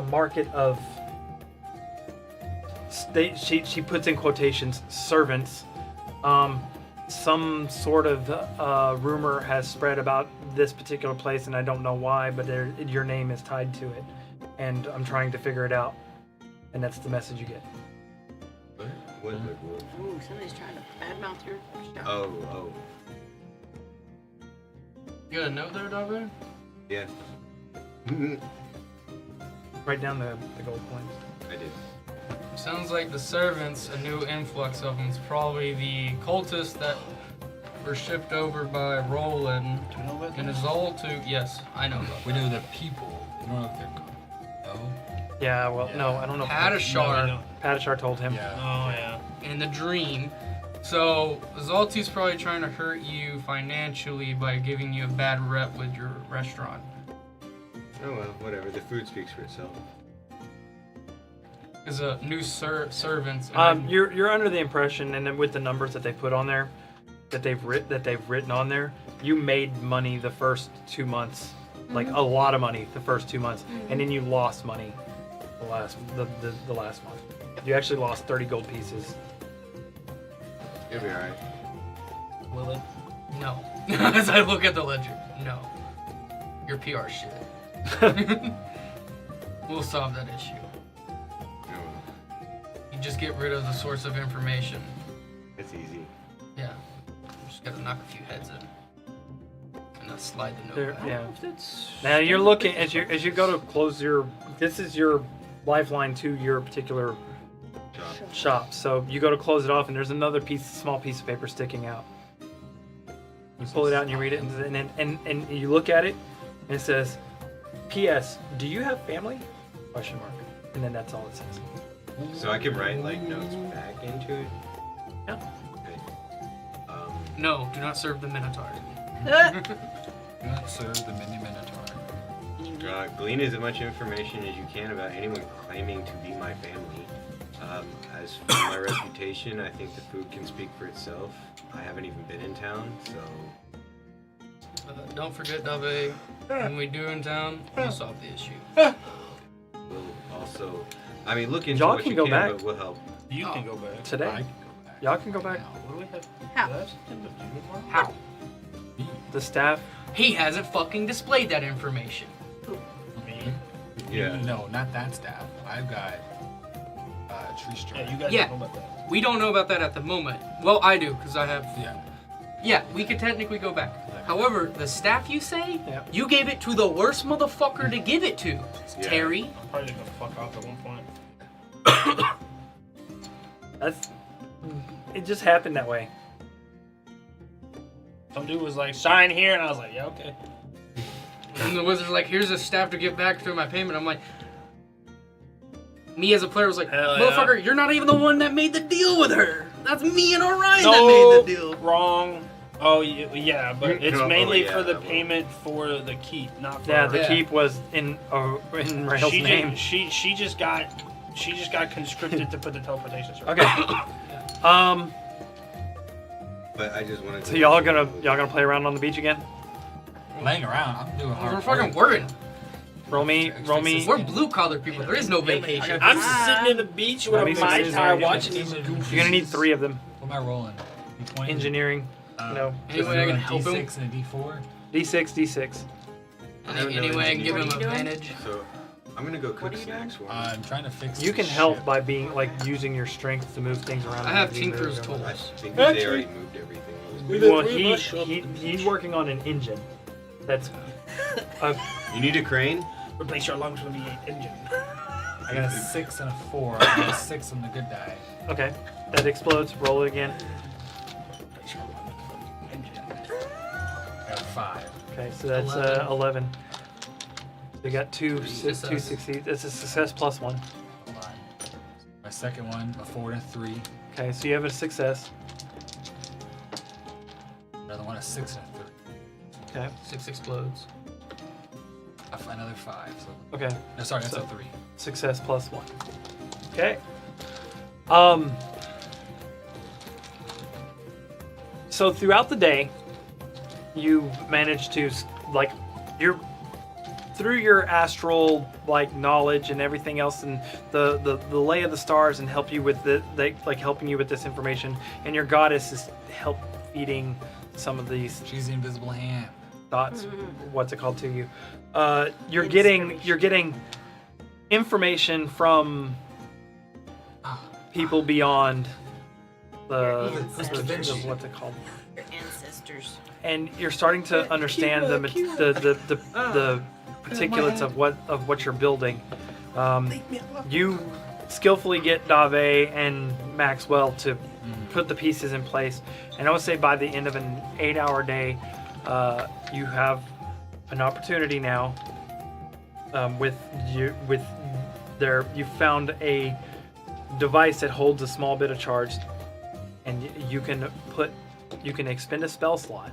market of she puts in quotations servants, some sort of rumor has spread about this particular place, and I don't know why, but your name is tied to it, and I'm trying to figure it out, and that's the message you get. What? Ooh, somebody's trying to badmouth your shop. Oh. You got a note there, David? Yeah. Write down the gold coins. I did. Sounds like the servants, a new influx of them, is probably the cultists that were shipped over by Roland Do you know about and that? Azul to. Yes, I know about We know the people. We don't know if they're called. No? Yeah, well, no, I don't know. that. Hadashar No. Padishar told him. Yeah. Oh yeah. in the dream. So Zalti's probably trying to hurt you financially by giving you a bad rep with your restaurant. Oh well, whatever. The food speaks for itself. As a new servants. and You're under the impression, and then with the numbers that they put on there, that they've written on there, you made money the first 2 months, like a lot of money the first 2 months, and then you lost money the last month. You actually lost 30 gold pieces. You'll be alright. Will it? No. As I look at the ledger, no. Your PR shit. We'll solve that issue. No, You just get rid of the source of information. it's easy. Yeah. Just gotta knock a few heads in. And then slide the note There, back. yeah. That's Now you're looking as you go to close your. This is your lifeline to your particular Job. shop. So you go to close it off, and there's another small piece of paper sticking out. You pull it out and you read it, and you look at it, and it says, "P.S. Do you have family?" Question mark. And then that's all it says. So I can write like notes back into it. Yeah. Okay. No, do not serve the Minotaur. Do not serve the mini minotaur. Glean as much information as you can about anyone claiming to be my family. As for my reputation, I think the food can speak for itself. I haven't even been in town, so Don't forget, Dave, when we do in town, we'll solve the issue. we'll also. I mean, look into Y'all what can you go can, back. but we'll help. You can go back. Today, I can go back. y'all can go back. What do we have? How? That's end of June tomorrow? How? The staff. He hasn't fucking displayed that information. Me. Yeah. No, not that staff. I've got tree Yeah, strike. you guys Yeah. don't know about that. We don't know about that at the moment. Well, I do, because I have. Yeah. Yeah, we could technically go back. However, the staff you say, Yeah. you gave it to the worst motherfucker to give it to. Yeah. Terry. I'm probably gonna fuck off at one point. That's. It just happened that way. Some dude was like, sign here, and I was like, yeah, okay. And the wizard's like, here's a staff to give back to my payment. I'm like, me as a player was like, Hell yeah. motherfucker, you're not even the one that made the deal with her. That's me and Orion No, that made the deal. wrong. Oh, yeah, but it's Oh, mainly yeah, for the well. payment for the keep, not for. Yeah, the Yeah. keep was in Rail's she name. she just got conscripted to put the teleportation circle. Okay. But I just wanted to. So y'all gonna play around on the beach again? Laying around, I'm doing hard We're fucking work. working. Roll me. We're blue collar people. There is no vacation. I'm sitting in the beach with Let me a Mai see. Tai watching these goofies. You're gonna need 3 of them. What am I rolling? D20? Engineering. No. Any way I can help him? D6 and a D4? D6, D6. Any way I can give him What are you doing? advantage? So I'm gonna go What cook are you snacks for him. I'm trying to fix You the can help ship. by being like using your strength to move things around. I have Being Tinker's moved. tools. I think Actually- they already moved everything. Well, he's working on an engine. That's. You need a crane? Replace your lungs with the engine. I got a 6 and a 4. I got a 6 on the good die. Okay. That explodes. Roll it again. Replace your lungs with the engine. I got a 5. Okay, so that's 11. You got two succeeds. It's a success plus 1. Hold on. My second one, a 4 and a 3. Okay, so you have a success. Another one, a 6 and a 3. Okay. 6 explodes. Another 5. So, Okay. no, sorry, that's So- a 3. Success plus 1. Okay. So throughout the day, you manage to like you're through your astral like knowledge and everything else, and the lay of the stars, and help you with like helping you with this information. And your goddess is feeding some of these She's the invisible hand. thoughts. What's it called to you? You're getting information from people beyond the what's it called? Your ancestors. And you're starting to understand the particulates of what you're building. You skillfully get Dave and Maxwell to put the pieces in place, and I would say by the end of an 8-hour day, you have an opportunity now. You found a device that holds a small bit of charge, and you can expend a spell slot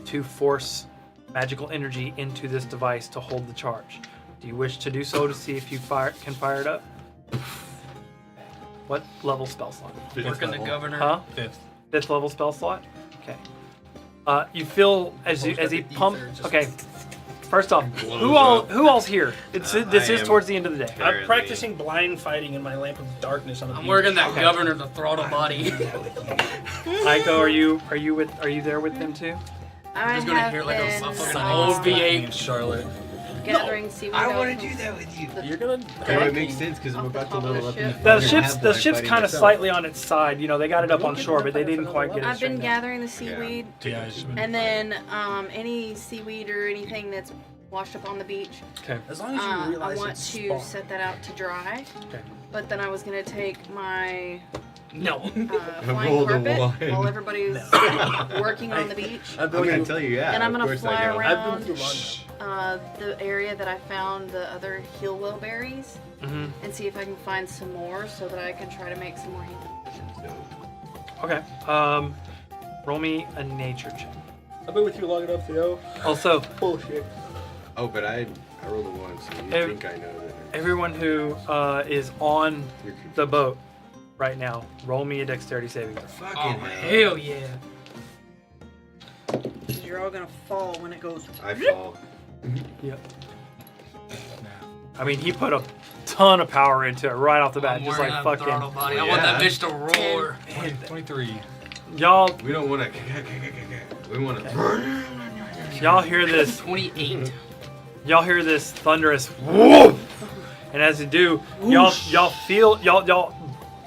to force magical energy into this device to hold the charge. Do you wish to do so to see if you can fire it up? What level spell slot? Working the governor. Huh? Fifth level spell slot? Okay. You feel as he pumps. Okay. First off, who all's here? This is towards the end of the day. I'm practicing blind fighting in my lamp of darkness on the I'm beach. working that governor to throttle body. Aiko, are you there with them too? I Just gonna have hear like a been fucking old V8. Charlotte. gathering seaweed. I want off to do of that with you. You're gonna. Oh, it makes sense because I'm Off the about to top of the level up. ship. The ship's kind of slightly. slightly on its side. You know, they got it up on shore, but they didn't quite get it I've been straightened out. gathering the seaweed, Yeah, it's been- and then any seaweed or anything that's washed up on the beach, Okay. As long as you I realize want it's to spawn. set that out to dry. Okay. But then I was gonna take my No. flying rolled a carpet one. while everybody's working on the beach, I've I'm been gonna through, tell you, yeah. and I'm of gonna course fly I know. I've around been through London. the area that I found the other healwell berries Mm-hmm. and see if I can find some more so that I can try to make some more healing potions. Okay. Roll me a nature check. I've been with you long enough to know. Also, Bullshit. Oh, but I rolled a 1, so you Ev- think I know that. everyone who is on You're the boat right now, roll me a dexterity saving throw. fucking Oh hell. hell yeah. Because you're all gonna fall when it goes. I fall. Yep. I mean, he put a ton of power into it right off the bat, I'm just working like that throttle fucking. body. I want that Yeah. bitch to roar. 23. Y'all We don't want to. We want to. y'all hear this 28. Y'all hear this thunderous whoop, and as you do, y'all feel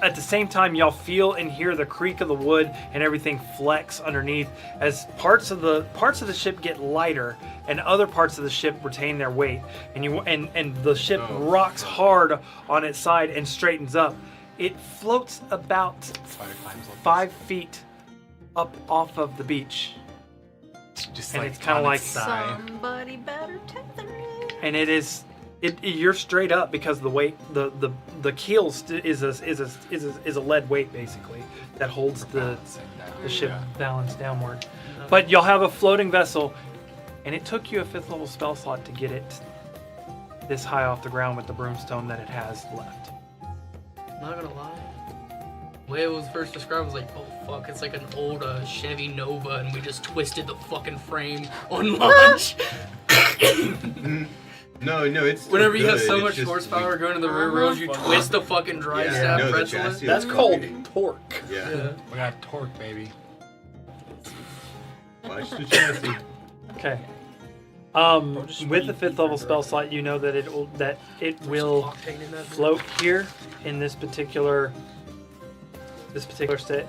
at the same time y'all feel and hear the creak of the wood and everything flex underneath as parts of the ship get lighter and other parts of the ship retain their weight, and the ship rocks hard on its side and straightens up. It floats about 5 feet up off of the beach. Just And like it's kinda on like- its side. Somebody better tether it. And you're straight up because the weight, the keel is a lead weight basically that holds the ship balanced downward. But you'll have a floating vessel, and it took you a 5th level spell slot to get it this high off the ground with the broomstone that it has left. Not gonna lie. The way it was first described was like, oh fuck, it's like an old Chevy Nova, and we just twisted the fucking frame on launch. No, it's. still Whenever you have good, so it's much just horsepower going to the rear wheels, you twist the fucking drive Yeah, staff no, the pretzel. chassis- That's It's called really- torque. Yeah. We got torque, baby. Watch the chassis. Okay. just With the speed 5th level for spell growth. slot, you know that it will Octane in that float here in this particular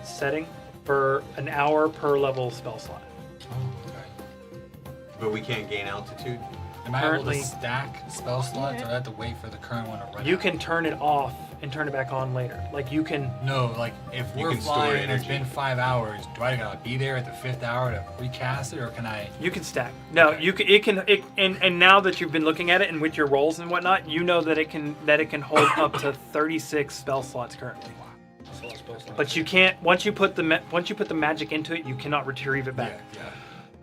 setting for an hour per level spell slot. Oh, okay. But we can't gain altitude. Am I able Currently- to stack spell slots, or do I have to wait for the current one to run You out? can turn it off and turn it back on later. Like you can. No, like if You we're can store flying and it's energy. been 5 hours, do I gotta be there at the 5th hour to recast it, or can I? You can stack. No, Okay. you can. And now that you've been looking at it and with your rolls and whatnot, you know that it can hold up to 36 spell slots currently. That's a lot of spell slots. But you can't once you put the magic into it, you cannot retrieve it back. Yeah.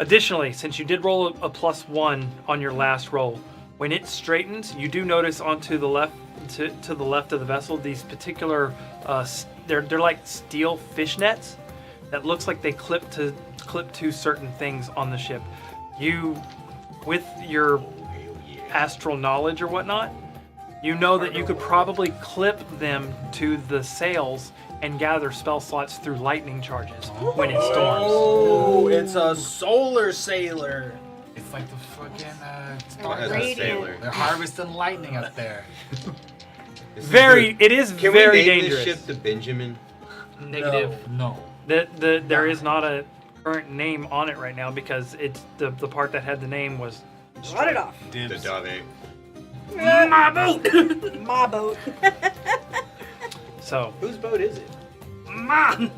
Additionally, since you did roll a +1 on your last roll, when it straightens, you do notice onto the left to the left of the vessel these particular they're like steel fishnets that looks like they clip to certain things on the ship. You, with your Hell yeah. astral knowledge or whatnot, You know that you could probably clip them to the sails and gather spell slots through lightning charges when it storms. Oh, it's a solar sailor. It's like the fucking As a sailor. They're harvesting lightning up there. It is Can very we name dangerous. this ship the Benjamin? Negative. No. There is not a current name on it right now because it's the part that had the name was Run it off. The Dave. My boat. My boat. so. Whose boat is it? Mine.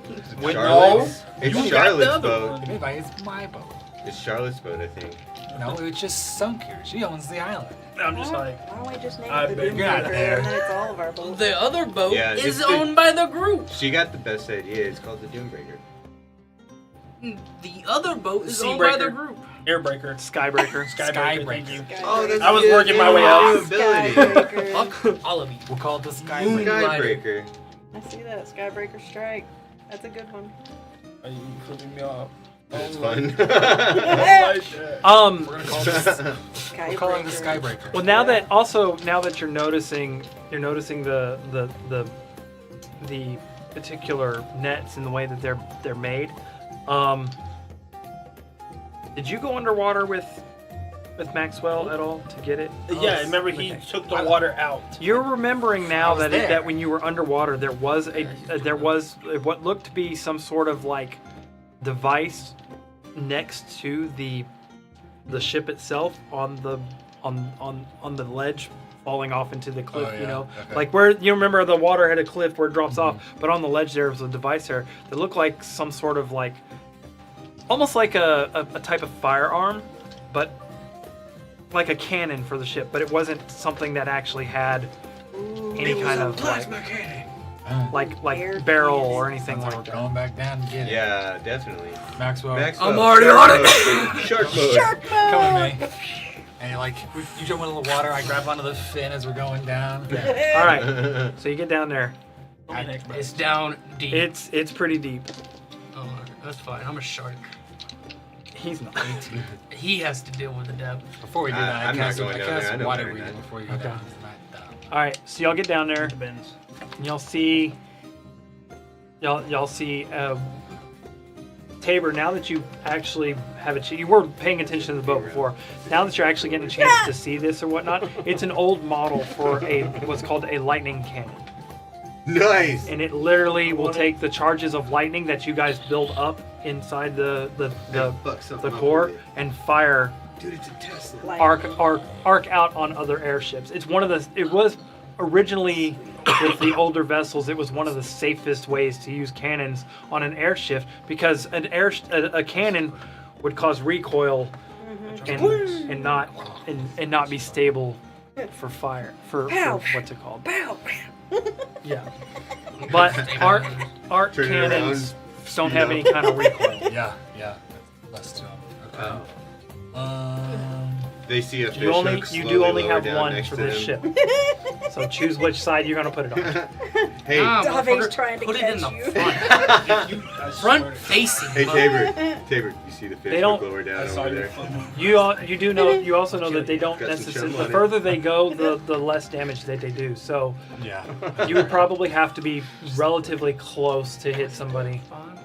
Charlotte's. You It's got the Charlotte's other boat. Maybe it's my boat. It's Charlotte's boat, I think. No, it just sunk here. She owns the island. I'm just like, Why don't we just name I it the bet Doom you're out Breaker, there. and then it's all of our boats? The other boat Yeah, is it's the- owned by the group. She got the best idea. It's called the Doombreaker. The other boat is owned by the Seabreaker. group. Airbreaker. Skybreaker. Skybreaker. Thank you. Skybreaker. I was working my way up. New ability. Skybreaker. Fuck all of you. We'll call it the Sky Moon Breaker. Skybreaker. I see that. Skybreaker Strike. That's a good one. Are you flipping me off? That's fun. I like that. We're gonna call this. Skybreaker. We're calling this Skybreaker. Well, now that you're noticing the particular nets and the way that they're made. Did you go underwater with Maxwell at all to get it? Yeah, remember he Okay. took the water out. You're remembering now I was that there. that when you were underwater, there was what looked to be some sort of like device next to the ship itself on the ledge falling off into the cliff. Oh, yeah. You know, Okay. like where you remember the water had a cliff where it drops off, but on the ledge there was a device there that looked like some sort of like almost like a type of firearm, but like a cannon for the ship, but it wasn't something that actually had any kind of like Air barrel cannon. or anything Sounds like like we're that. going back down and get it. Yeah, definitely. Maxwell, Maxwell, I'm already shark on it. mode. Shark mode. come with me. And you're like, you jump into the water, I grab onto the fin as we're going down. All right, so you get down there. It's down deep. It's pretty deep. Oh, that's fine. I'm a shark. He's not. He has to deal with the depth. Before we do that, I'm not cast going down there. I know water better than breathing that. before you go down. It's not dumb. All right, so y'all get down there. Depends. And y'all see Tabor. Now that you actually have you were paying attention to the boat before. Now that you're actually getting a chance to see this or whatnot, it's an old model for what's called a lightning cannon, Nice. and it literally will take the charges of lightning that you guys build up inside the Fuck something up core with it. and fire Dude, it's a Tesla. Like, arc out on other airships. It was originally with the older vessels, it was one of the safest ways to use cannons on an airship because a cannon would cause recoil and not be stable for fire for Pow. what's it called? Pow. Yeah. But arc Turn it cannons around, don't speed have up. any kind of recoil. Yeah. Less to them. Okay. Oh. They see a fish You hook do slowly only lower have down one next for to this them. ship. So choose which side you're gonna put it on. Hey, Nah, Dave's motherfucker, trying to put it catch in the you. front. Front facing. hey, Tabor, you see the fish They hook don't- lower down I saw over you. there? You also know that they don't Got some necessarily. chum The on it. further they go, the less damage that they do. So Yeah. you would probably have to be relatively close to hit somebody.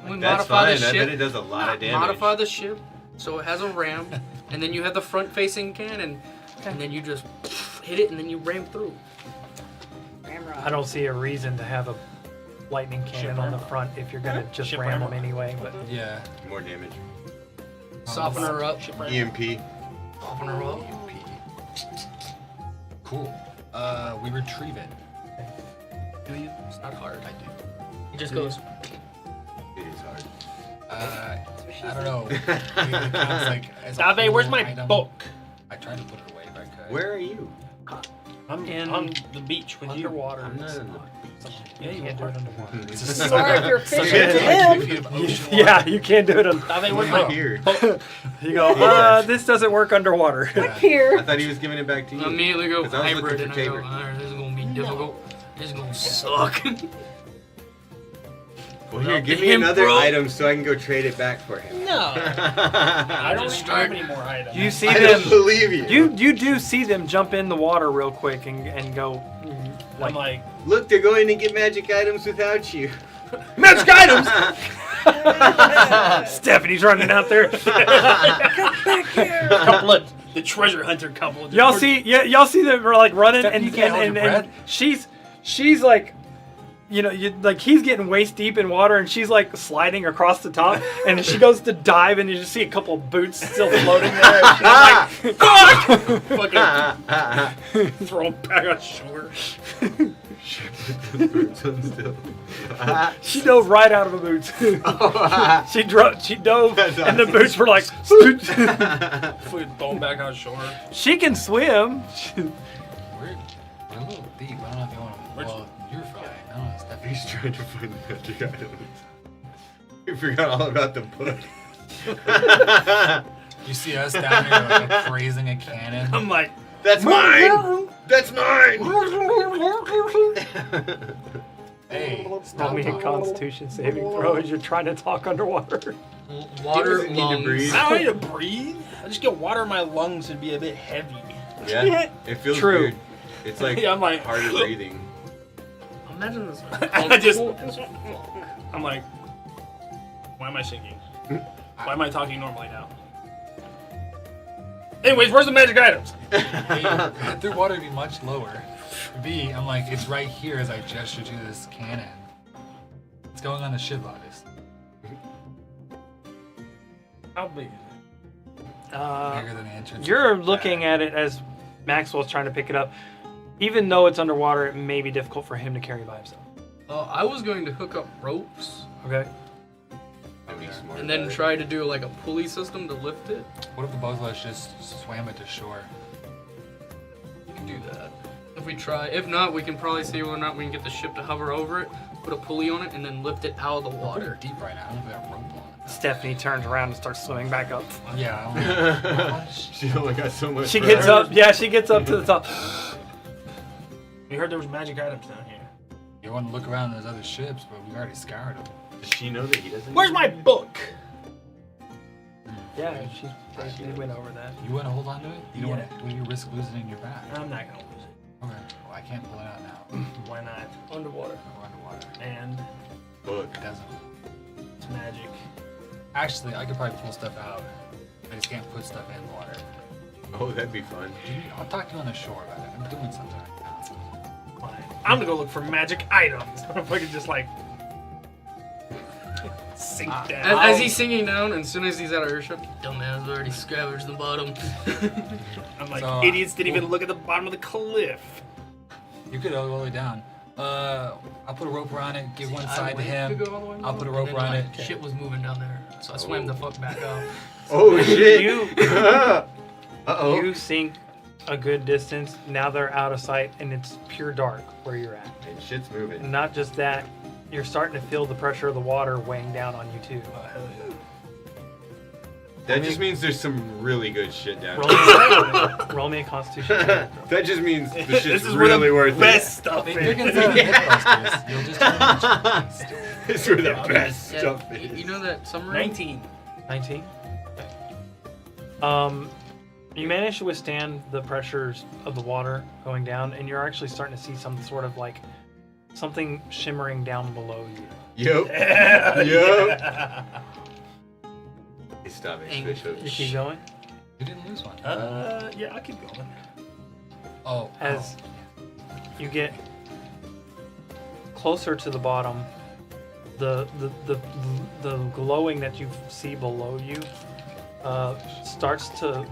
We That's modify fine. the I ship. bet it does a lot of damage. Modify the ship so it has a ram, and then you have the front-facing cannon, and then you just hit it, and then you ram through. Ramrod. I don't see a reason to have a lightning cannon on the front if you're gonna just Ship ram them rammer. anyway. But Yeah. More damage. Soften her up. EMP. Soften her up. Cool. We retrieve it. Do you? It's not hard. I do. It just goes. It is hard. I don't know. It counts like as a Dave, where's cool my item. book? I tried to put it away if I could. Where are you? I'm In- on the beach with you. underwater, I'm not it's in the not- yeah, you can't do it underwater. It's You are if you're such fishing a to like 2 him. feet of ocean water. Yeah, you can't do it. Dave, where's I'm my here. You go. This doesn't work underwater. Up here. I thought he was giving it back to you. I immediately go 'Cause I was hybrid, looking and for I go, Tabor. alright, this is gonna be difficult. This is gonna suck. Well, here, give the me another hemp rope. item so I can go trade it back for him. No. I don't Just have start- any more items. You see I them. don't believe you. You do see them jump in the water real quick and go. I'm like, Look, they're going to get magic items without you. magic items! Stephanie's running out there. A couple of the treasure hunter couple. Just Y'all see them are like running Stephanie, you can't hold and your breath. she's like, you know, like he's getting waist deep in water and she's like sliding across the top and she goes to dive and you just see a couple of boots still floating there. And she's like, fuck! fucking throw them back on shore. She dove right out of the boots. she dove That's and the awesome. boots were like. Fucking throw them back on shore. She can swim. We're a little deep. I don't know if you want to. Well, you're fine. I don't know, Stephanie. He's trying to find the magic items. We forgot all about the book. You see us down here like appraising a cannon. I'm like, That's mine! That's mine! Hey, Roll stop me a talking. Constitution saving throw as you're trying to talk underwater. Water He doesn't need to lungs. breathe. I don't need to breathe. I just get water in my lungs and be a bit heavy. Yeah, it feels True. weird. It's like Yeah, I'm like- harder breathing. Imagine this. I just, I'm like, why am I singing? Why am I talking normally now? Anyways, where's the magic items? A, through water would be much lower. B, I'm like, it's right here as I gesture to this cannon. It's going on the ship, obviously. How big is Bigger than the entrance. You're looking at it as Maxwell's trying to pick it up. Even though it's underwater, it may be difficult for him to carry by himself. I was going to hook up ropes Okay. I'd be smart and then about it. try to do like a pulley system to lift it. What if the both of us just swam it to shore? We can do that. If we try. If not, we can probably see whether or not we can get the ship to hover over it, put a pulley on it, and then lift it out of the We're water. deep right now. I don't know if we have rope on. Stephanie turns around and starts swimming back up. Yeah. I'm like, She only got so much. She further. gets up. Yeah, she gets up to the top. We heard there was magic items down here. you want to look around those other ships, but we already scoured them. Does she know that he doesn't? Where's my book? Yeah, they went over that. You want to hold on to it? You don't Yeah. want to. You risk losing it in your bag. I'm not gonna lose it. Okay. Well, I can't pull it out now. Why not? Underwater. We're underwater. And Book. It doesn't. it's magic. Actually, I could probably pull stuff out. I just can't put stuff in water. Oh, that'd be fun. I'll talk to you on the shore about it. I'm doing something right now. Fine. I'm gonna go look for magic items. If I could just like sink down. As he's singing down, and as soon as he's at our ship, dumbass already scavenged the bottom. I'm like, So, idiots didn't even look at the bottom of the cliff. You could go all the way down. I'll put a rope around it, give one side to him. I'll put a rope around it. Shit was moving down there, so I swam the fuck back up. Oh shit! You Uh-oh. you sink a good distance. Now they're out of sight and it's pure dark where you're at. And shit's moving. Not just that, you're starting to feel the pressure of the water weighing down on you too. Oh, hell yeah. That just means there's some really good shit down Roll here. me, roll me a Constitution saving throw. That just means the shit's This is where really the worth best stuff If you're is. gonna throw Mythbusters, you'll just turn into it. It's where the Yeah, best Yeah, stuff you is. know that submarine? 19. 19. You manage to withstand the pressures of the water going down, and you're actually starting to see some sort of like something shimmering down below you. Yep. Yeah. Yep. Yeah. Hey, stop it, Ang- Bishop. You keep going You didn't lose one. Yeah, I'll keep going. Oh. as you get closer to the bottom. The glowing that you see below you starts to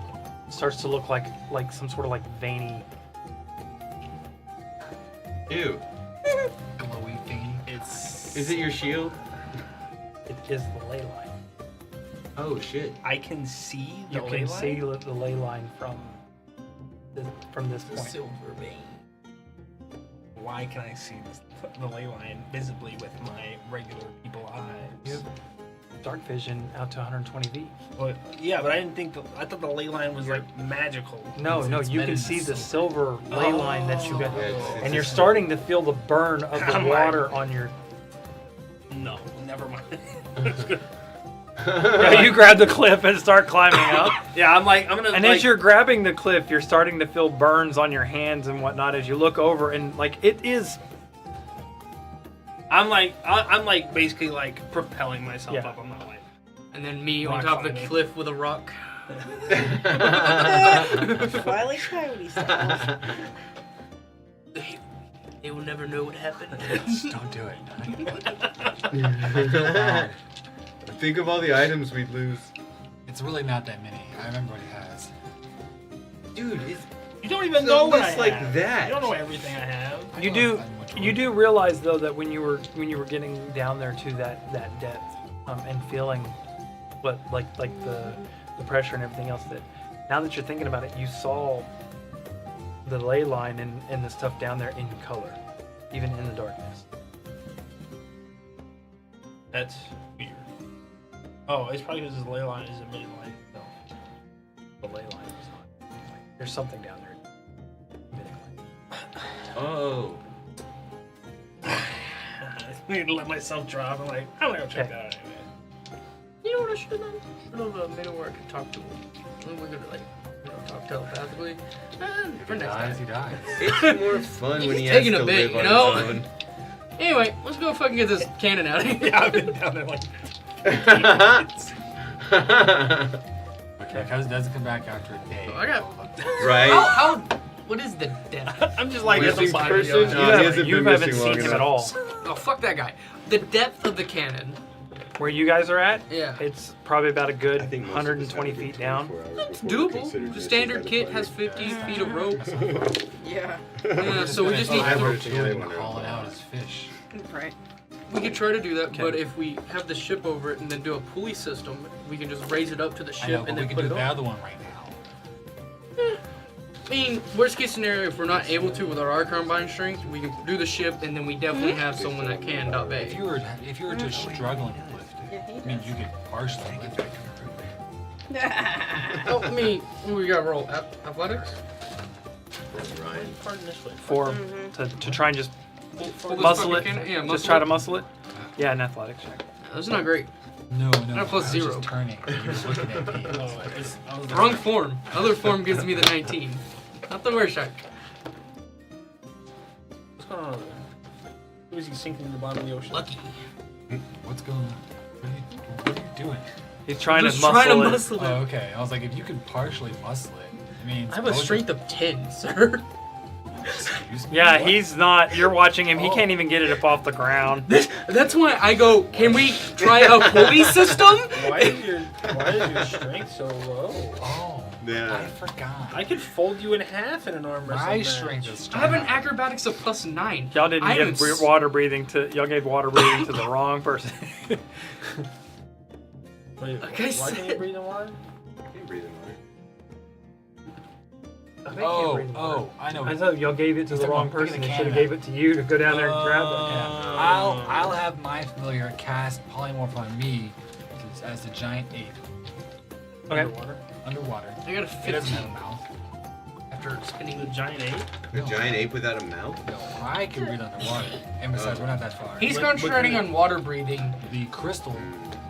look like some sort of like veiny. Ew. Glowy thing. It's. Is it your shield? It is the ley line. Oh shit. I can see the You ley can line? see the ley line from this The point. silver vein. Why can I see the ley line visibly with my regular people eyes? You have dark vision out to 120 feet. Well, yeah, but I didn't think I thought the ley line was like magical. No, It's you meant can in see the the silver ley line that you got, Yeah, it's and you're a- starting to feel the burn of the I'm water on your. No, never never mind. Yeah, you grab the cliff and start climbing up. Yeah, I'm gonna. And like, as you're grabbing the cliff, you're starting to feel burns on your hands and whatnot as you look over, and like it is. I'm like basically like propelling myself Yeah. up. I'm not like. And then me Rock on top of the climbing. cliff with a rock. Wile E. Coyote style. They will never know what happened. Don't do it. I feel bad. Think of all the items we'd lose. It's really not that many. I remember what he has. Dude, it's You don't even So know what I list like have. that. You don't know everything I have. You do. You do realize though that when you were getting down there to that depth and feeling what like the pressure and everything else, that now that you're thinking about it, you saw the ley line and the stuff down there in color, even in the darkness. That's weird. Oh, it's probably because his ley line is a mid line. No, the ley line is not. There's something down there. Oh. I need to let myself drop. I'm like, I'm gonna go check Okay. that out anyway. You know what I should have done? Should have made it where I could talk to him. And we could like, talk telepathically. For He next dies, time. he dies. It's more fun He's when he has taking to a bit, live you on know? his own. Anyway, let's go fucking get this cannon out of here. Yeah, I've been down there like. Okay, because it doesn't come back after a day. I got. Right? How? What is the depth? I'm just like Missing at the side person? of the No, audience. he hasn't you been haven't missing seen long him enough. at all. Oh fuck that guy. The depth of the cannon. Where you guys are at, Yeah. it's probably about a good I think most of us 120 have a good feet down. 24 hours It's before we're doable. considered The missing standard by the kit party. has 50 feet of rope. Yeah. Yeah, so we just need I to. would- Two and call it out as fish. Right. We could try to do that, Okay. but if we have the ship over it and then do a pulley system, we can just raise it up to the I ship know, but and we then can put do it the on. other one right now. I mean, worst case scenario, if we're not able to with our combined strength, we can do the ship and then we definitely have someone that can. Dot If bay. you were just struggling to lift it, Yeah, he I mean, you could partially lift it. Oh, I mean, we got to roll athletics. Ryan. Pardon this way. For to try and just For this muscle fucking it. cannon? Yeah, Just muscle try it. to muscle it. Yeah, an athletics check. That's not great. No, Not plus I was zero. just turning. You were looking at me. Oh, I was Wrong form. Other form gives me the 19. Not the worst shot. What's going on over there? Who is he sinking to the bottom of the ocean? Lucky. What's going on? What are you doing? He's trying Just to muscle trying to it. muscle Oh, it. okay. I was like, if you could partially muscle it, I mean, I have a strength of 10, sir. Excuse me? Yeah, What? he's not. You're watching him. He Oh. can't even get it up off the ground. That's why I go, can we try a pulley system? Why is your strength so low? Oh, Yeah. I forgot. I could fold you in half in an arm wrestle My match. strength is I have an strong. acrobatics of plus 9. Y'all didn't I am give water breathing to. Y'all gave water breathing to the wrong person. Wait, Like I why said. can't you breathe in water? I can breathe in water. Oh, I know. I thought y'all gave it to He's the talking wrong about picking person. the They should have cannon gave it to you to go down there and grab it. Yeah. I'll have my familiar cast polymorph on me as the giant ape Okay. Underwater? I underwater. got a It doesn't 15 have a mouth. after spinning The giant ape? A giant ape without a mouth? No, I can breathe underwater. And besides, we're not that far. He's Look- concentrating look at on water breathing. The crystal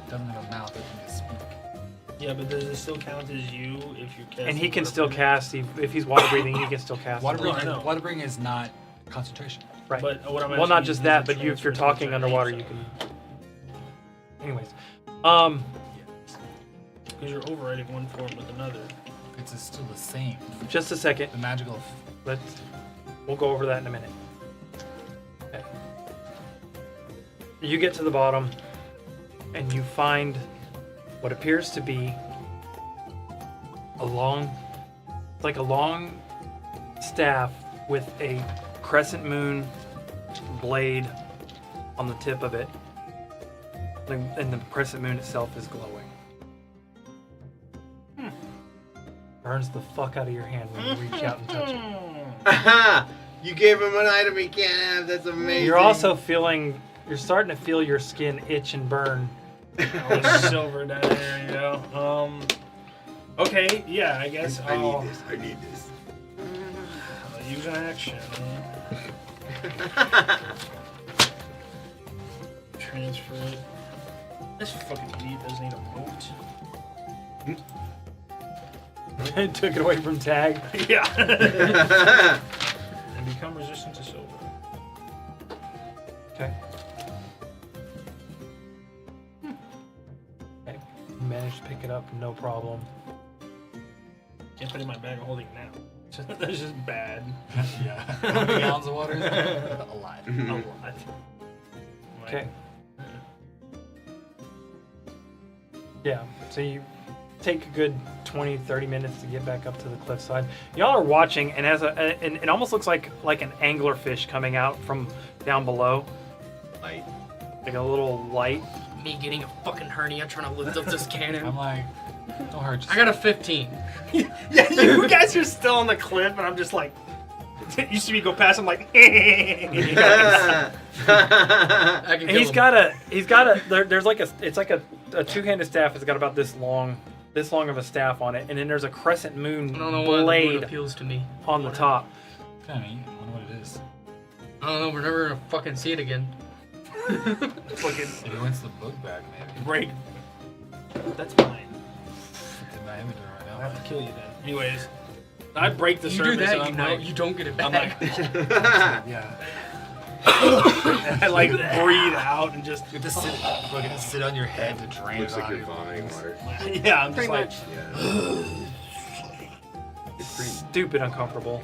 doesn't have a mouth that can just speak. Yeah, but does it still count as you if you cast? And he can still cast. If he's water breathing, he can still cast. Water No, I breathing, know. water breathing is not concentration. Right. But what I'm Well, asking not is, just does that, it but you, if you're transfer talking to underwater, giant you ape can. Anyways, size? Because you're overriding one form with another. It's still the same. just a second. The magical. We'll go over that in a minute. Okay. You get to the bottom, and you find what appears to be a long staff with a crescent moon blade on the tip of it, and the crescent moon itself is glowing. Burns the fuck out of your hand when you reach out and touch it. Aha! You gave him an item he can't have. That's amazing. You're also you're starting to feel your skin itch and burn. Oh, silver down there, you know. Okay, yeah, I guess I I'll, need this. I need this. I'll use an action. Transfer it. fucking idiot doesn't need a moat. Took it away from Tag. Yeah. And become resistant to silver. Okay. Okay. Managed to pick it up, no problem. Can't put it in my bag of holding now. That's just bad. Yeah. How many gallons of water is that? A lot. A lot. Okay. Yeah, so you take a good 20-30 minutes to get back up to the cliffside. Y'all are watching, and and it almost looks like an anglerfish coming out from down below, Light. like a little light. Me getting a fucking hernia trying to lift up this cannon. I'm like, don't hurt yourself. I got a 15. Yeah, you guys are still on the cliff, and I'm just like, it used to be go past. I'm like, I can And kill he's him. got a there's like it's like a two-handed staff. It's got about this long of a staff on it, and then there's a crescent moon I don't know why the blade moon appeals to me. on the top. Kind of neat. I wonder what it is. I don't know. We're never gonna fucking see it again. fucking If he wants the book back, maybe. break. That's fine. It's in my inventory right I'll now. have to kill you then. Anyways, I break the You do surface, that, and you I'm know, like, you don't get it I'm back. like, Yeah. I like breathe out and just. You have to fucking sit on your head to drain Looks it like out you're of your vomiting lungs. water. Yeah, I'm just Pretty like, much. Yeah. It's pretty. Stupid uncomfortable.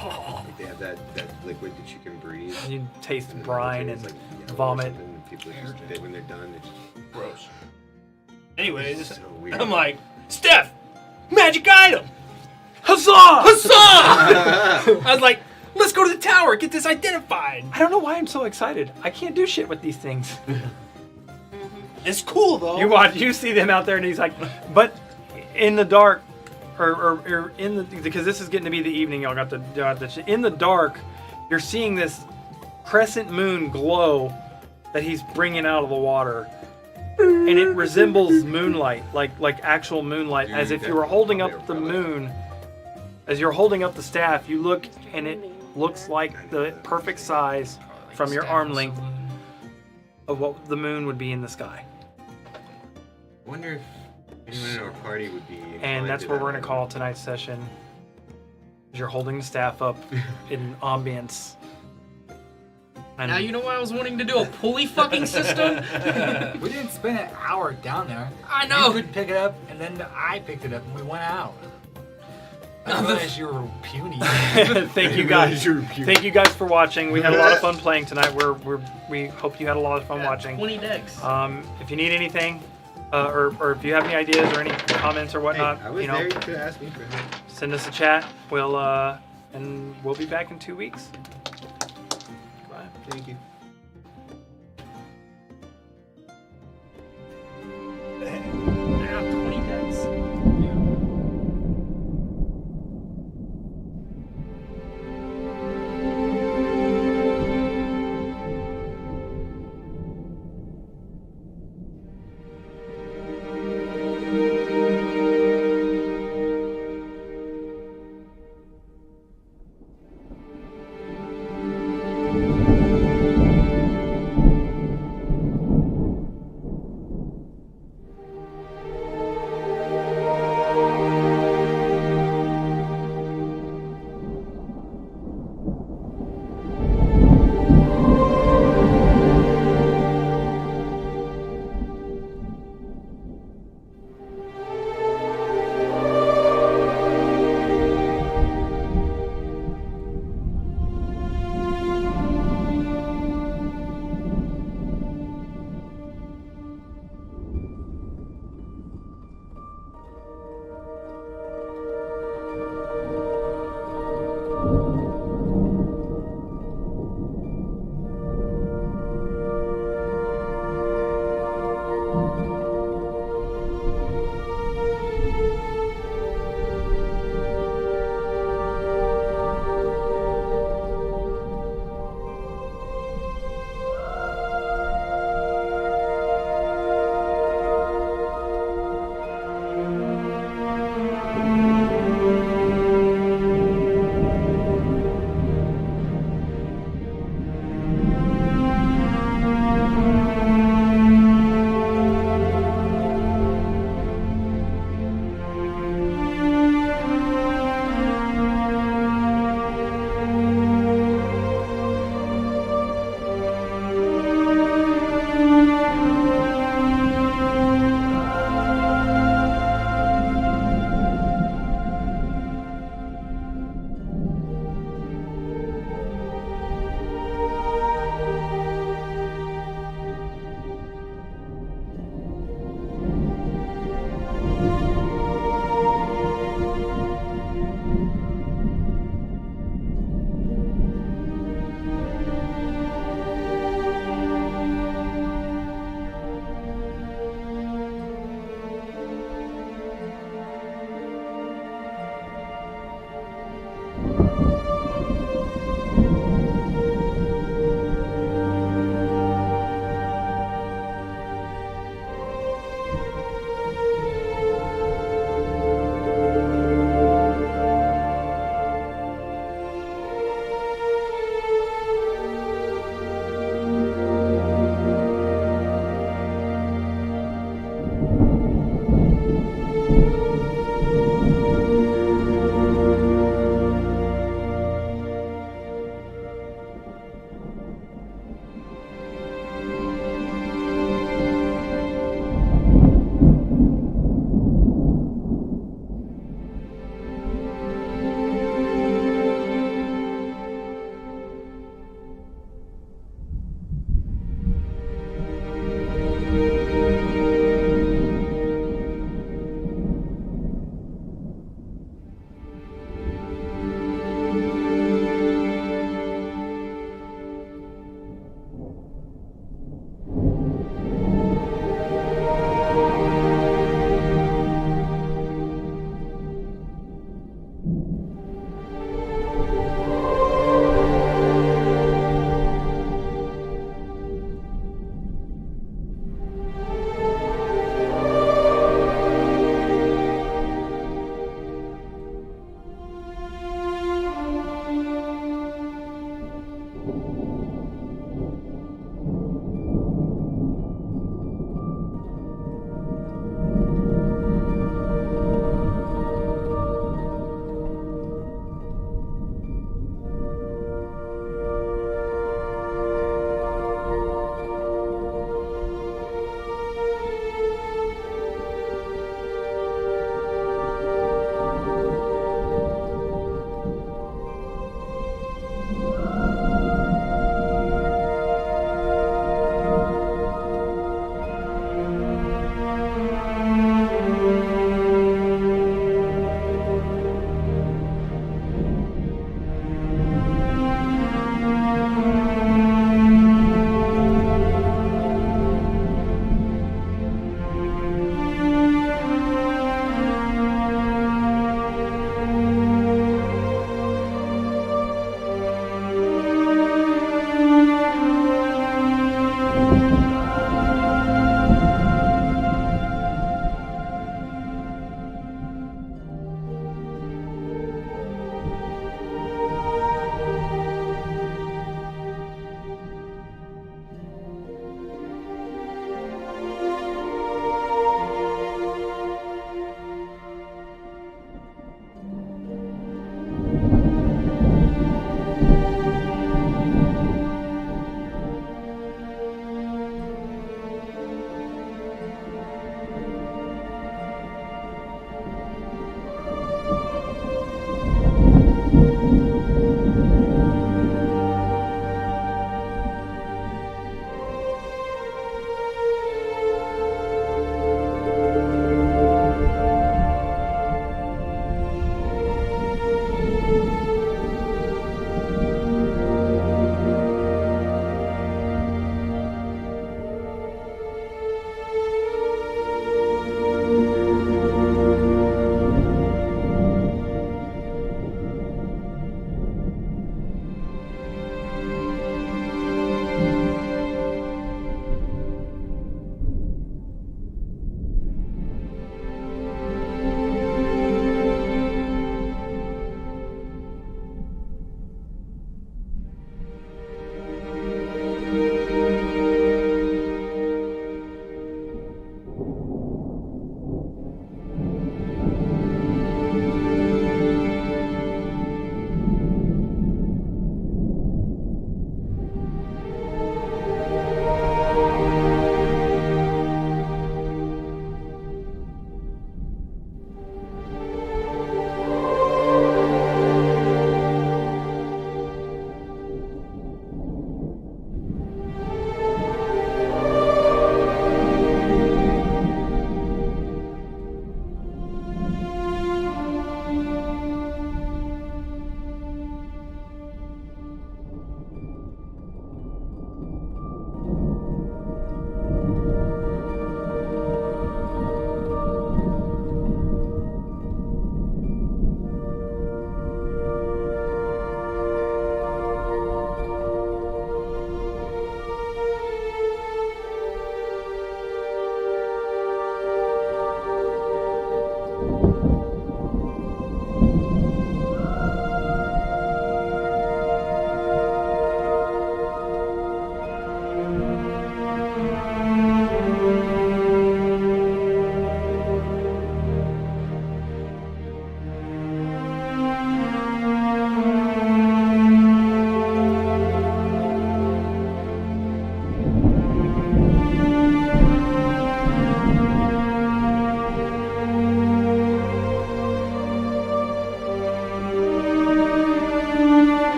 Like they have that liquid that you can breathe. You taste in the brine military. and It's like yellow or vomit. something, and people just, when they're done, they just gross. Anyways, so weird. I'm like, Steph, magic item! Huzzah! Huzzah! I was like, let's go to the tower, get this identified. I don't know why I'm so excited. I can't do shit with these things. It's cool though. You see them out there, and he's like, but in the dark, or in the, because this is getting to be the evening. Y'all got the in the dark. You're seeing this crescent moon glow that he's bringing out of the water, and it resembles moonlight, like actual moonlight, as if you were holding up the moon. As you're holding up the staff, you look, and it looks like the perfect size from your arm length of what the moon would be in the sky. I wonder if anyone in our party would be. And inclined that's to where that we're going to item. call tonight's session. You're holding the staff up in ambience. And Now you know why I was wanting to do a pulley fucking system? We didn't spend an hour down there. I know. You could pick it up, and then I picked it up, and we went out. I didn't realize you were puny. thank you guys. Thank you guys for watching. We had a lot of fun playing tonight. We hope you had a lot of fun watching. 20 decks. If you need anything, or if you have any ideas or any comments or whatnot, Hey, I was there. You could ask me for help. send us a chat. And we'll be back in 2 weeks. Bye. Thank you.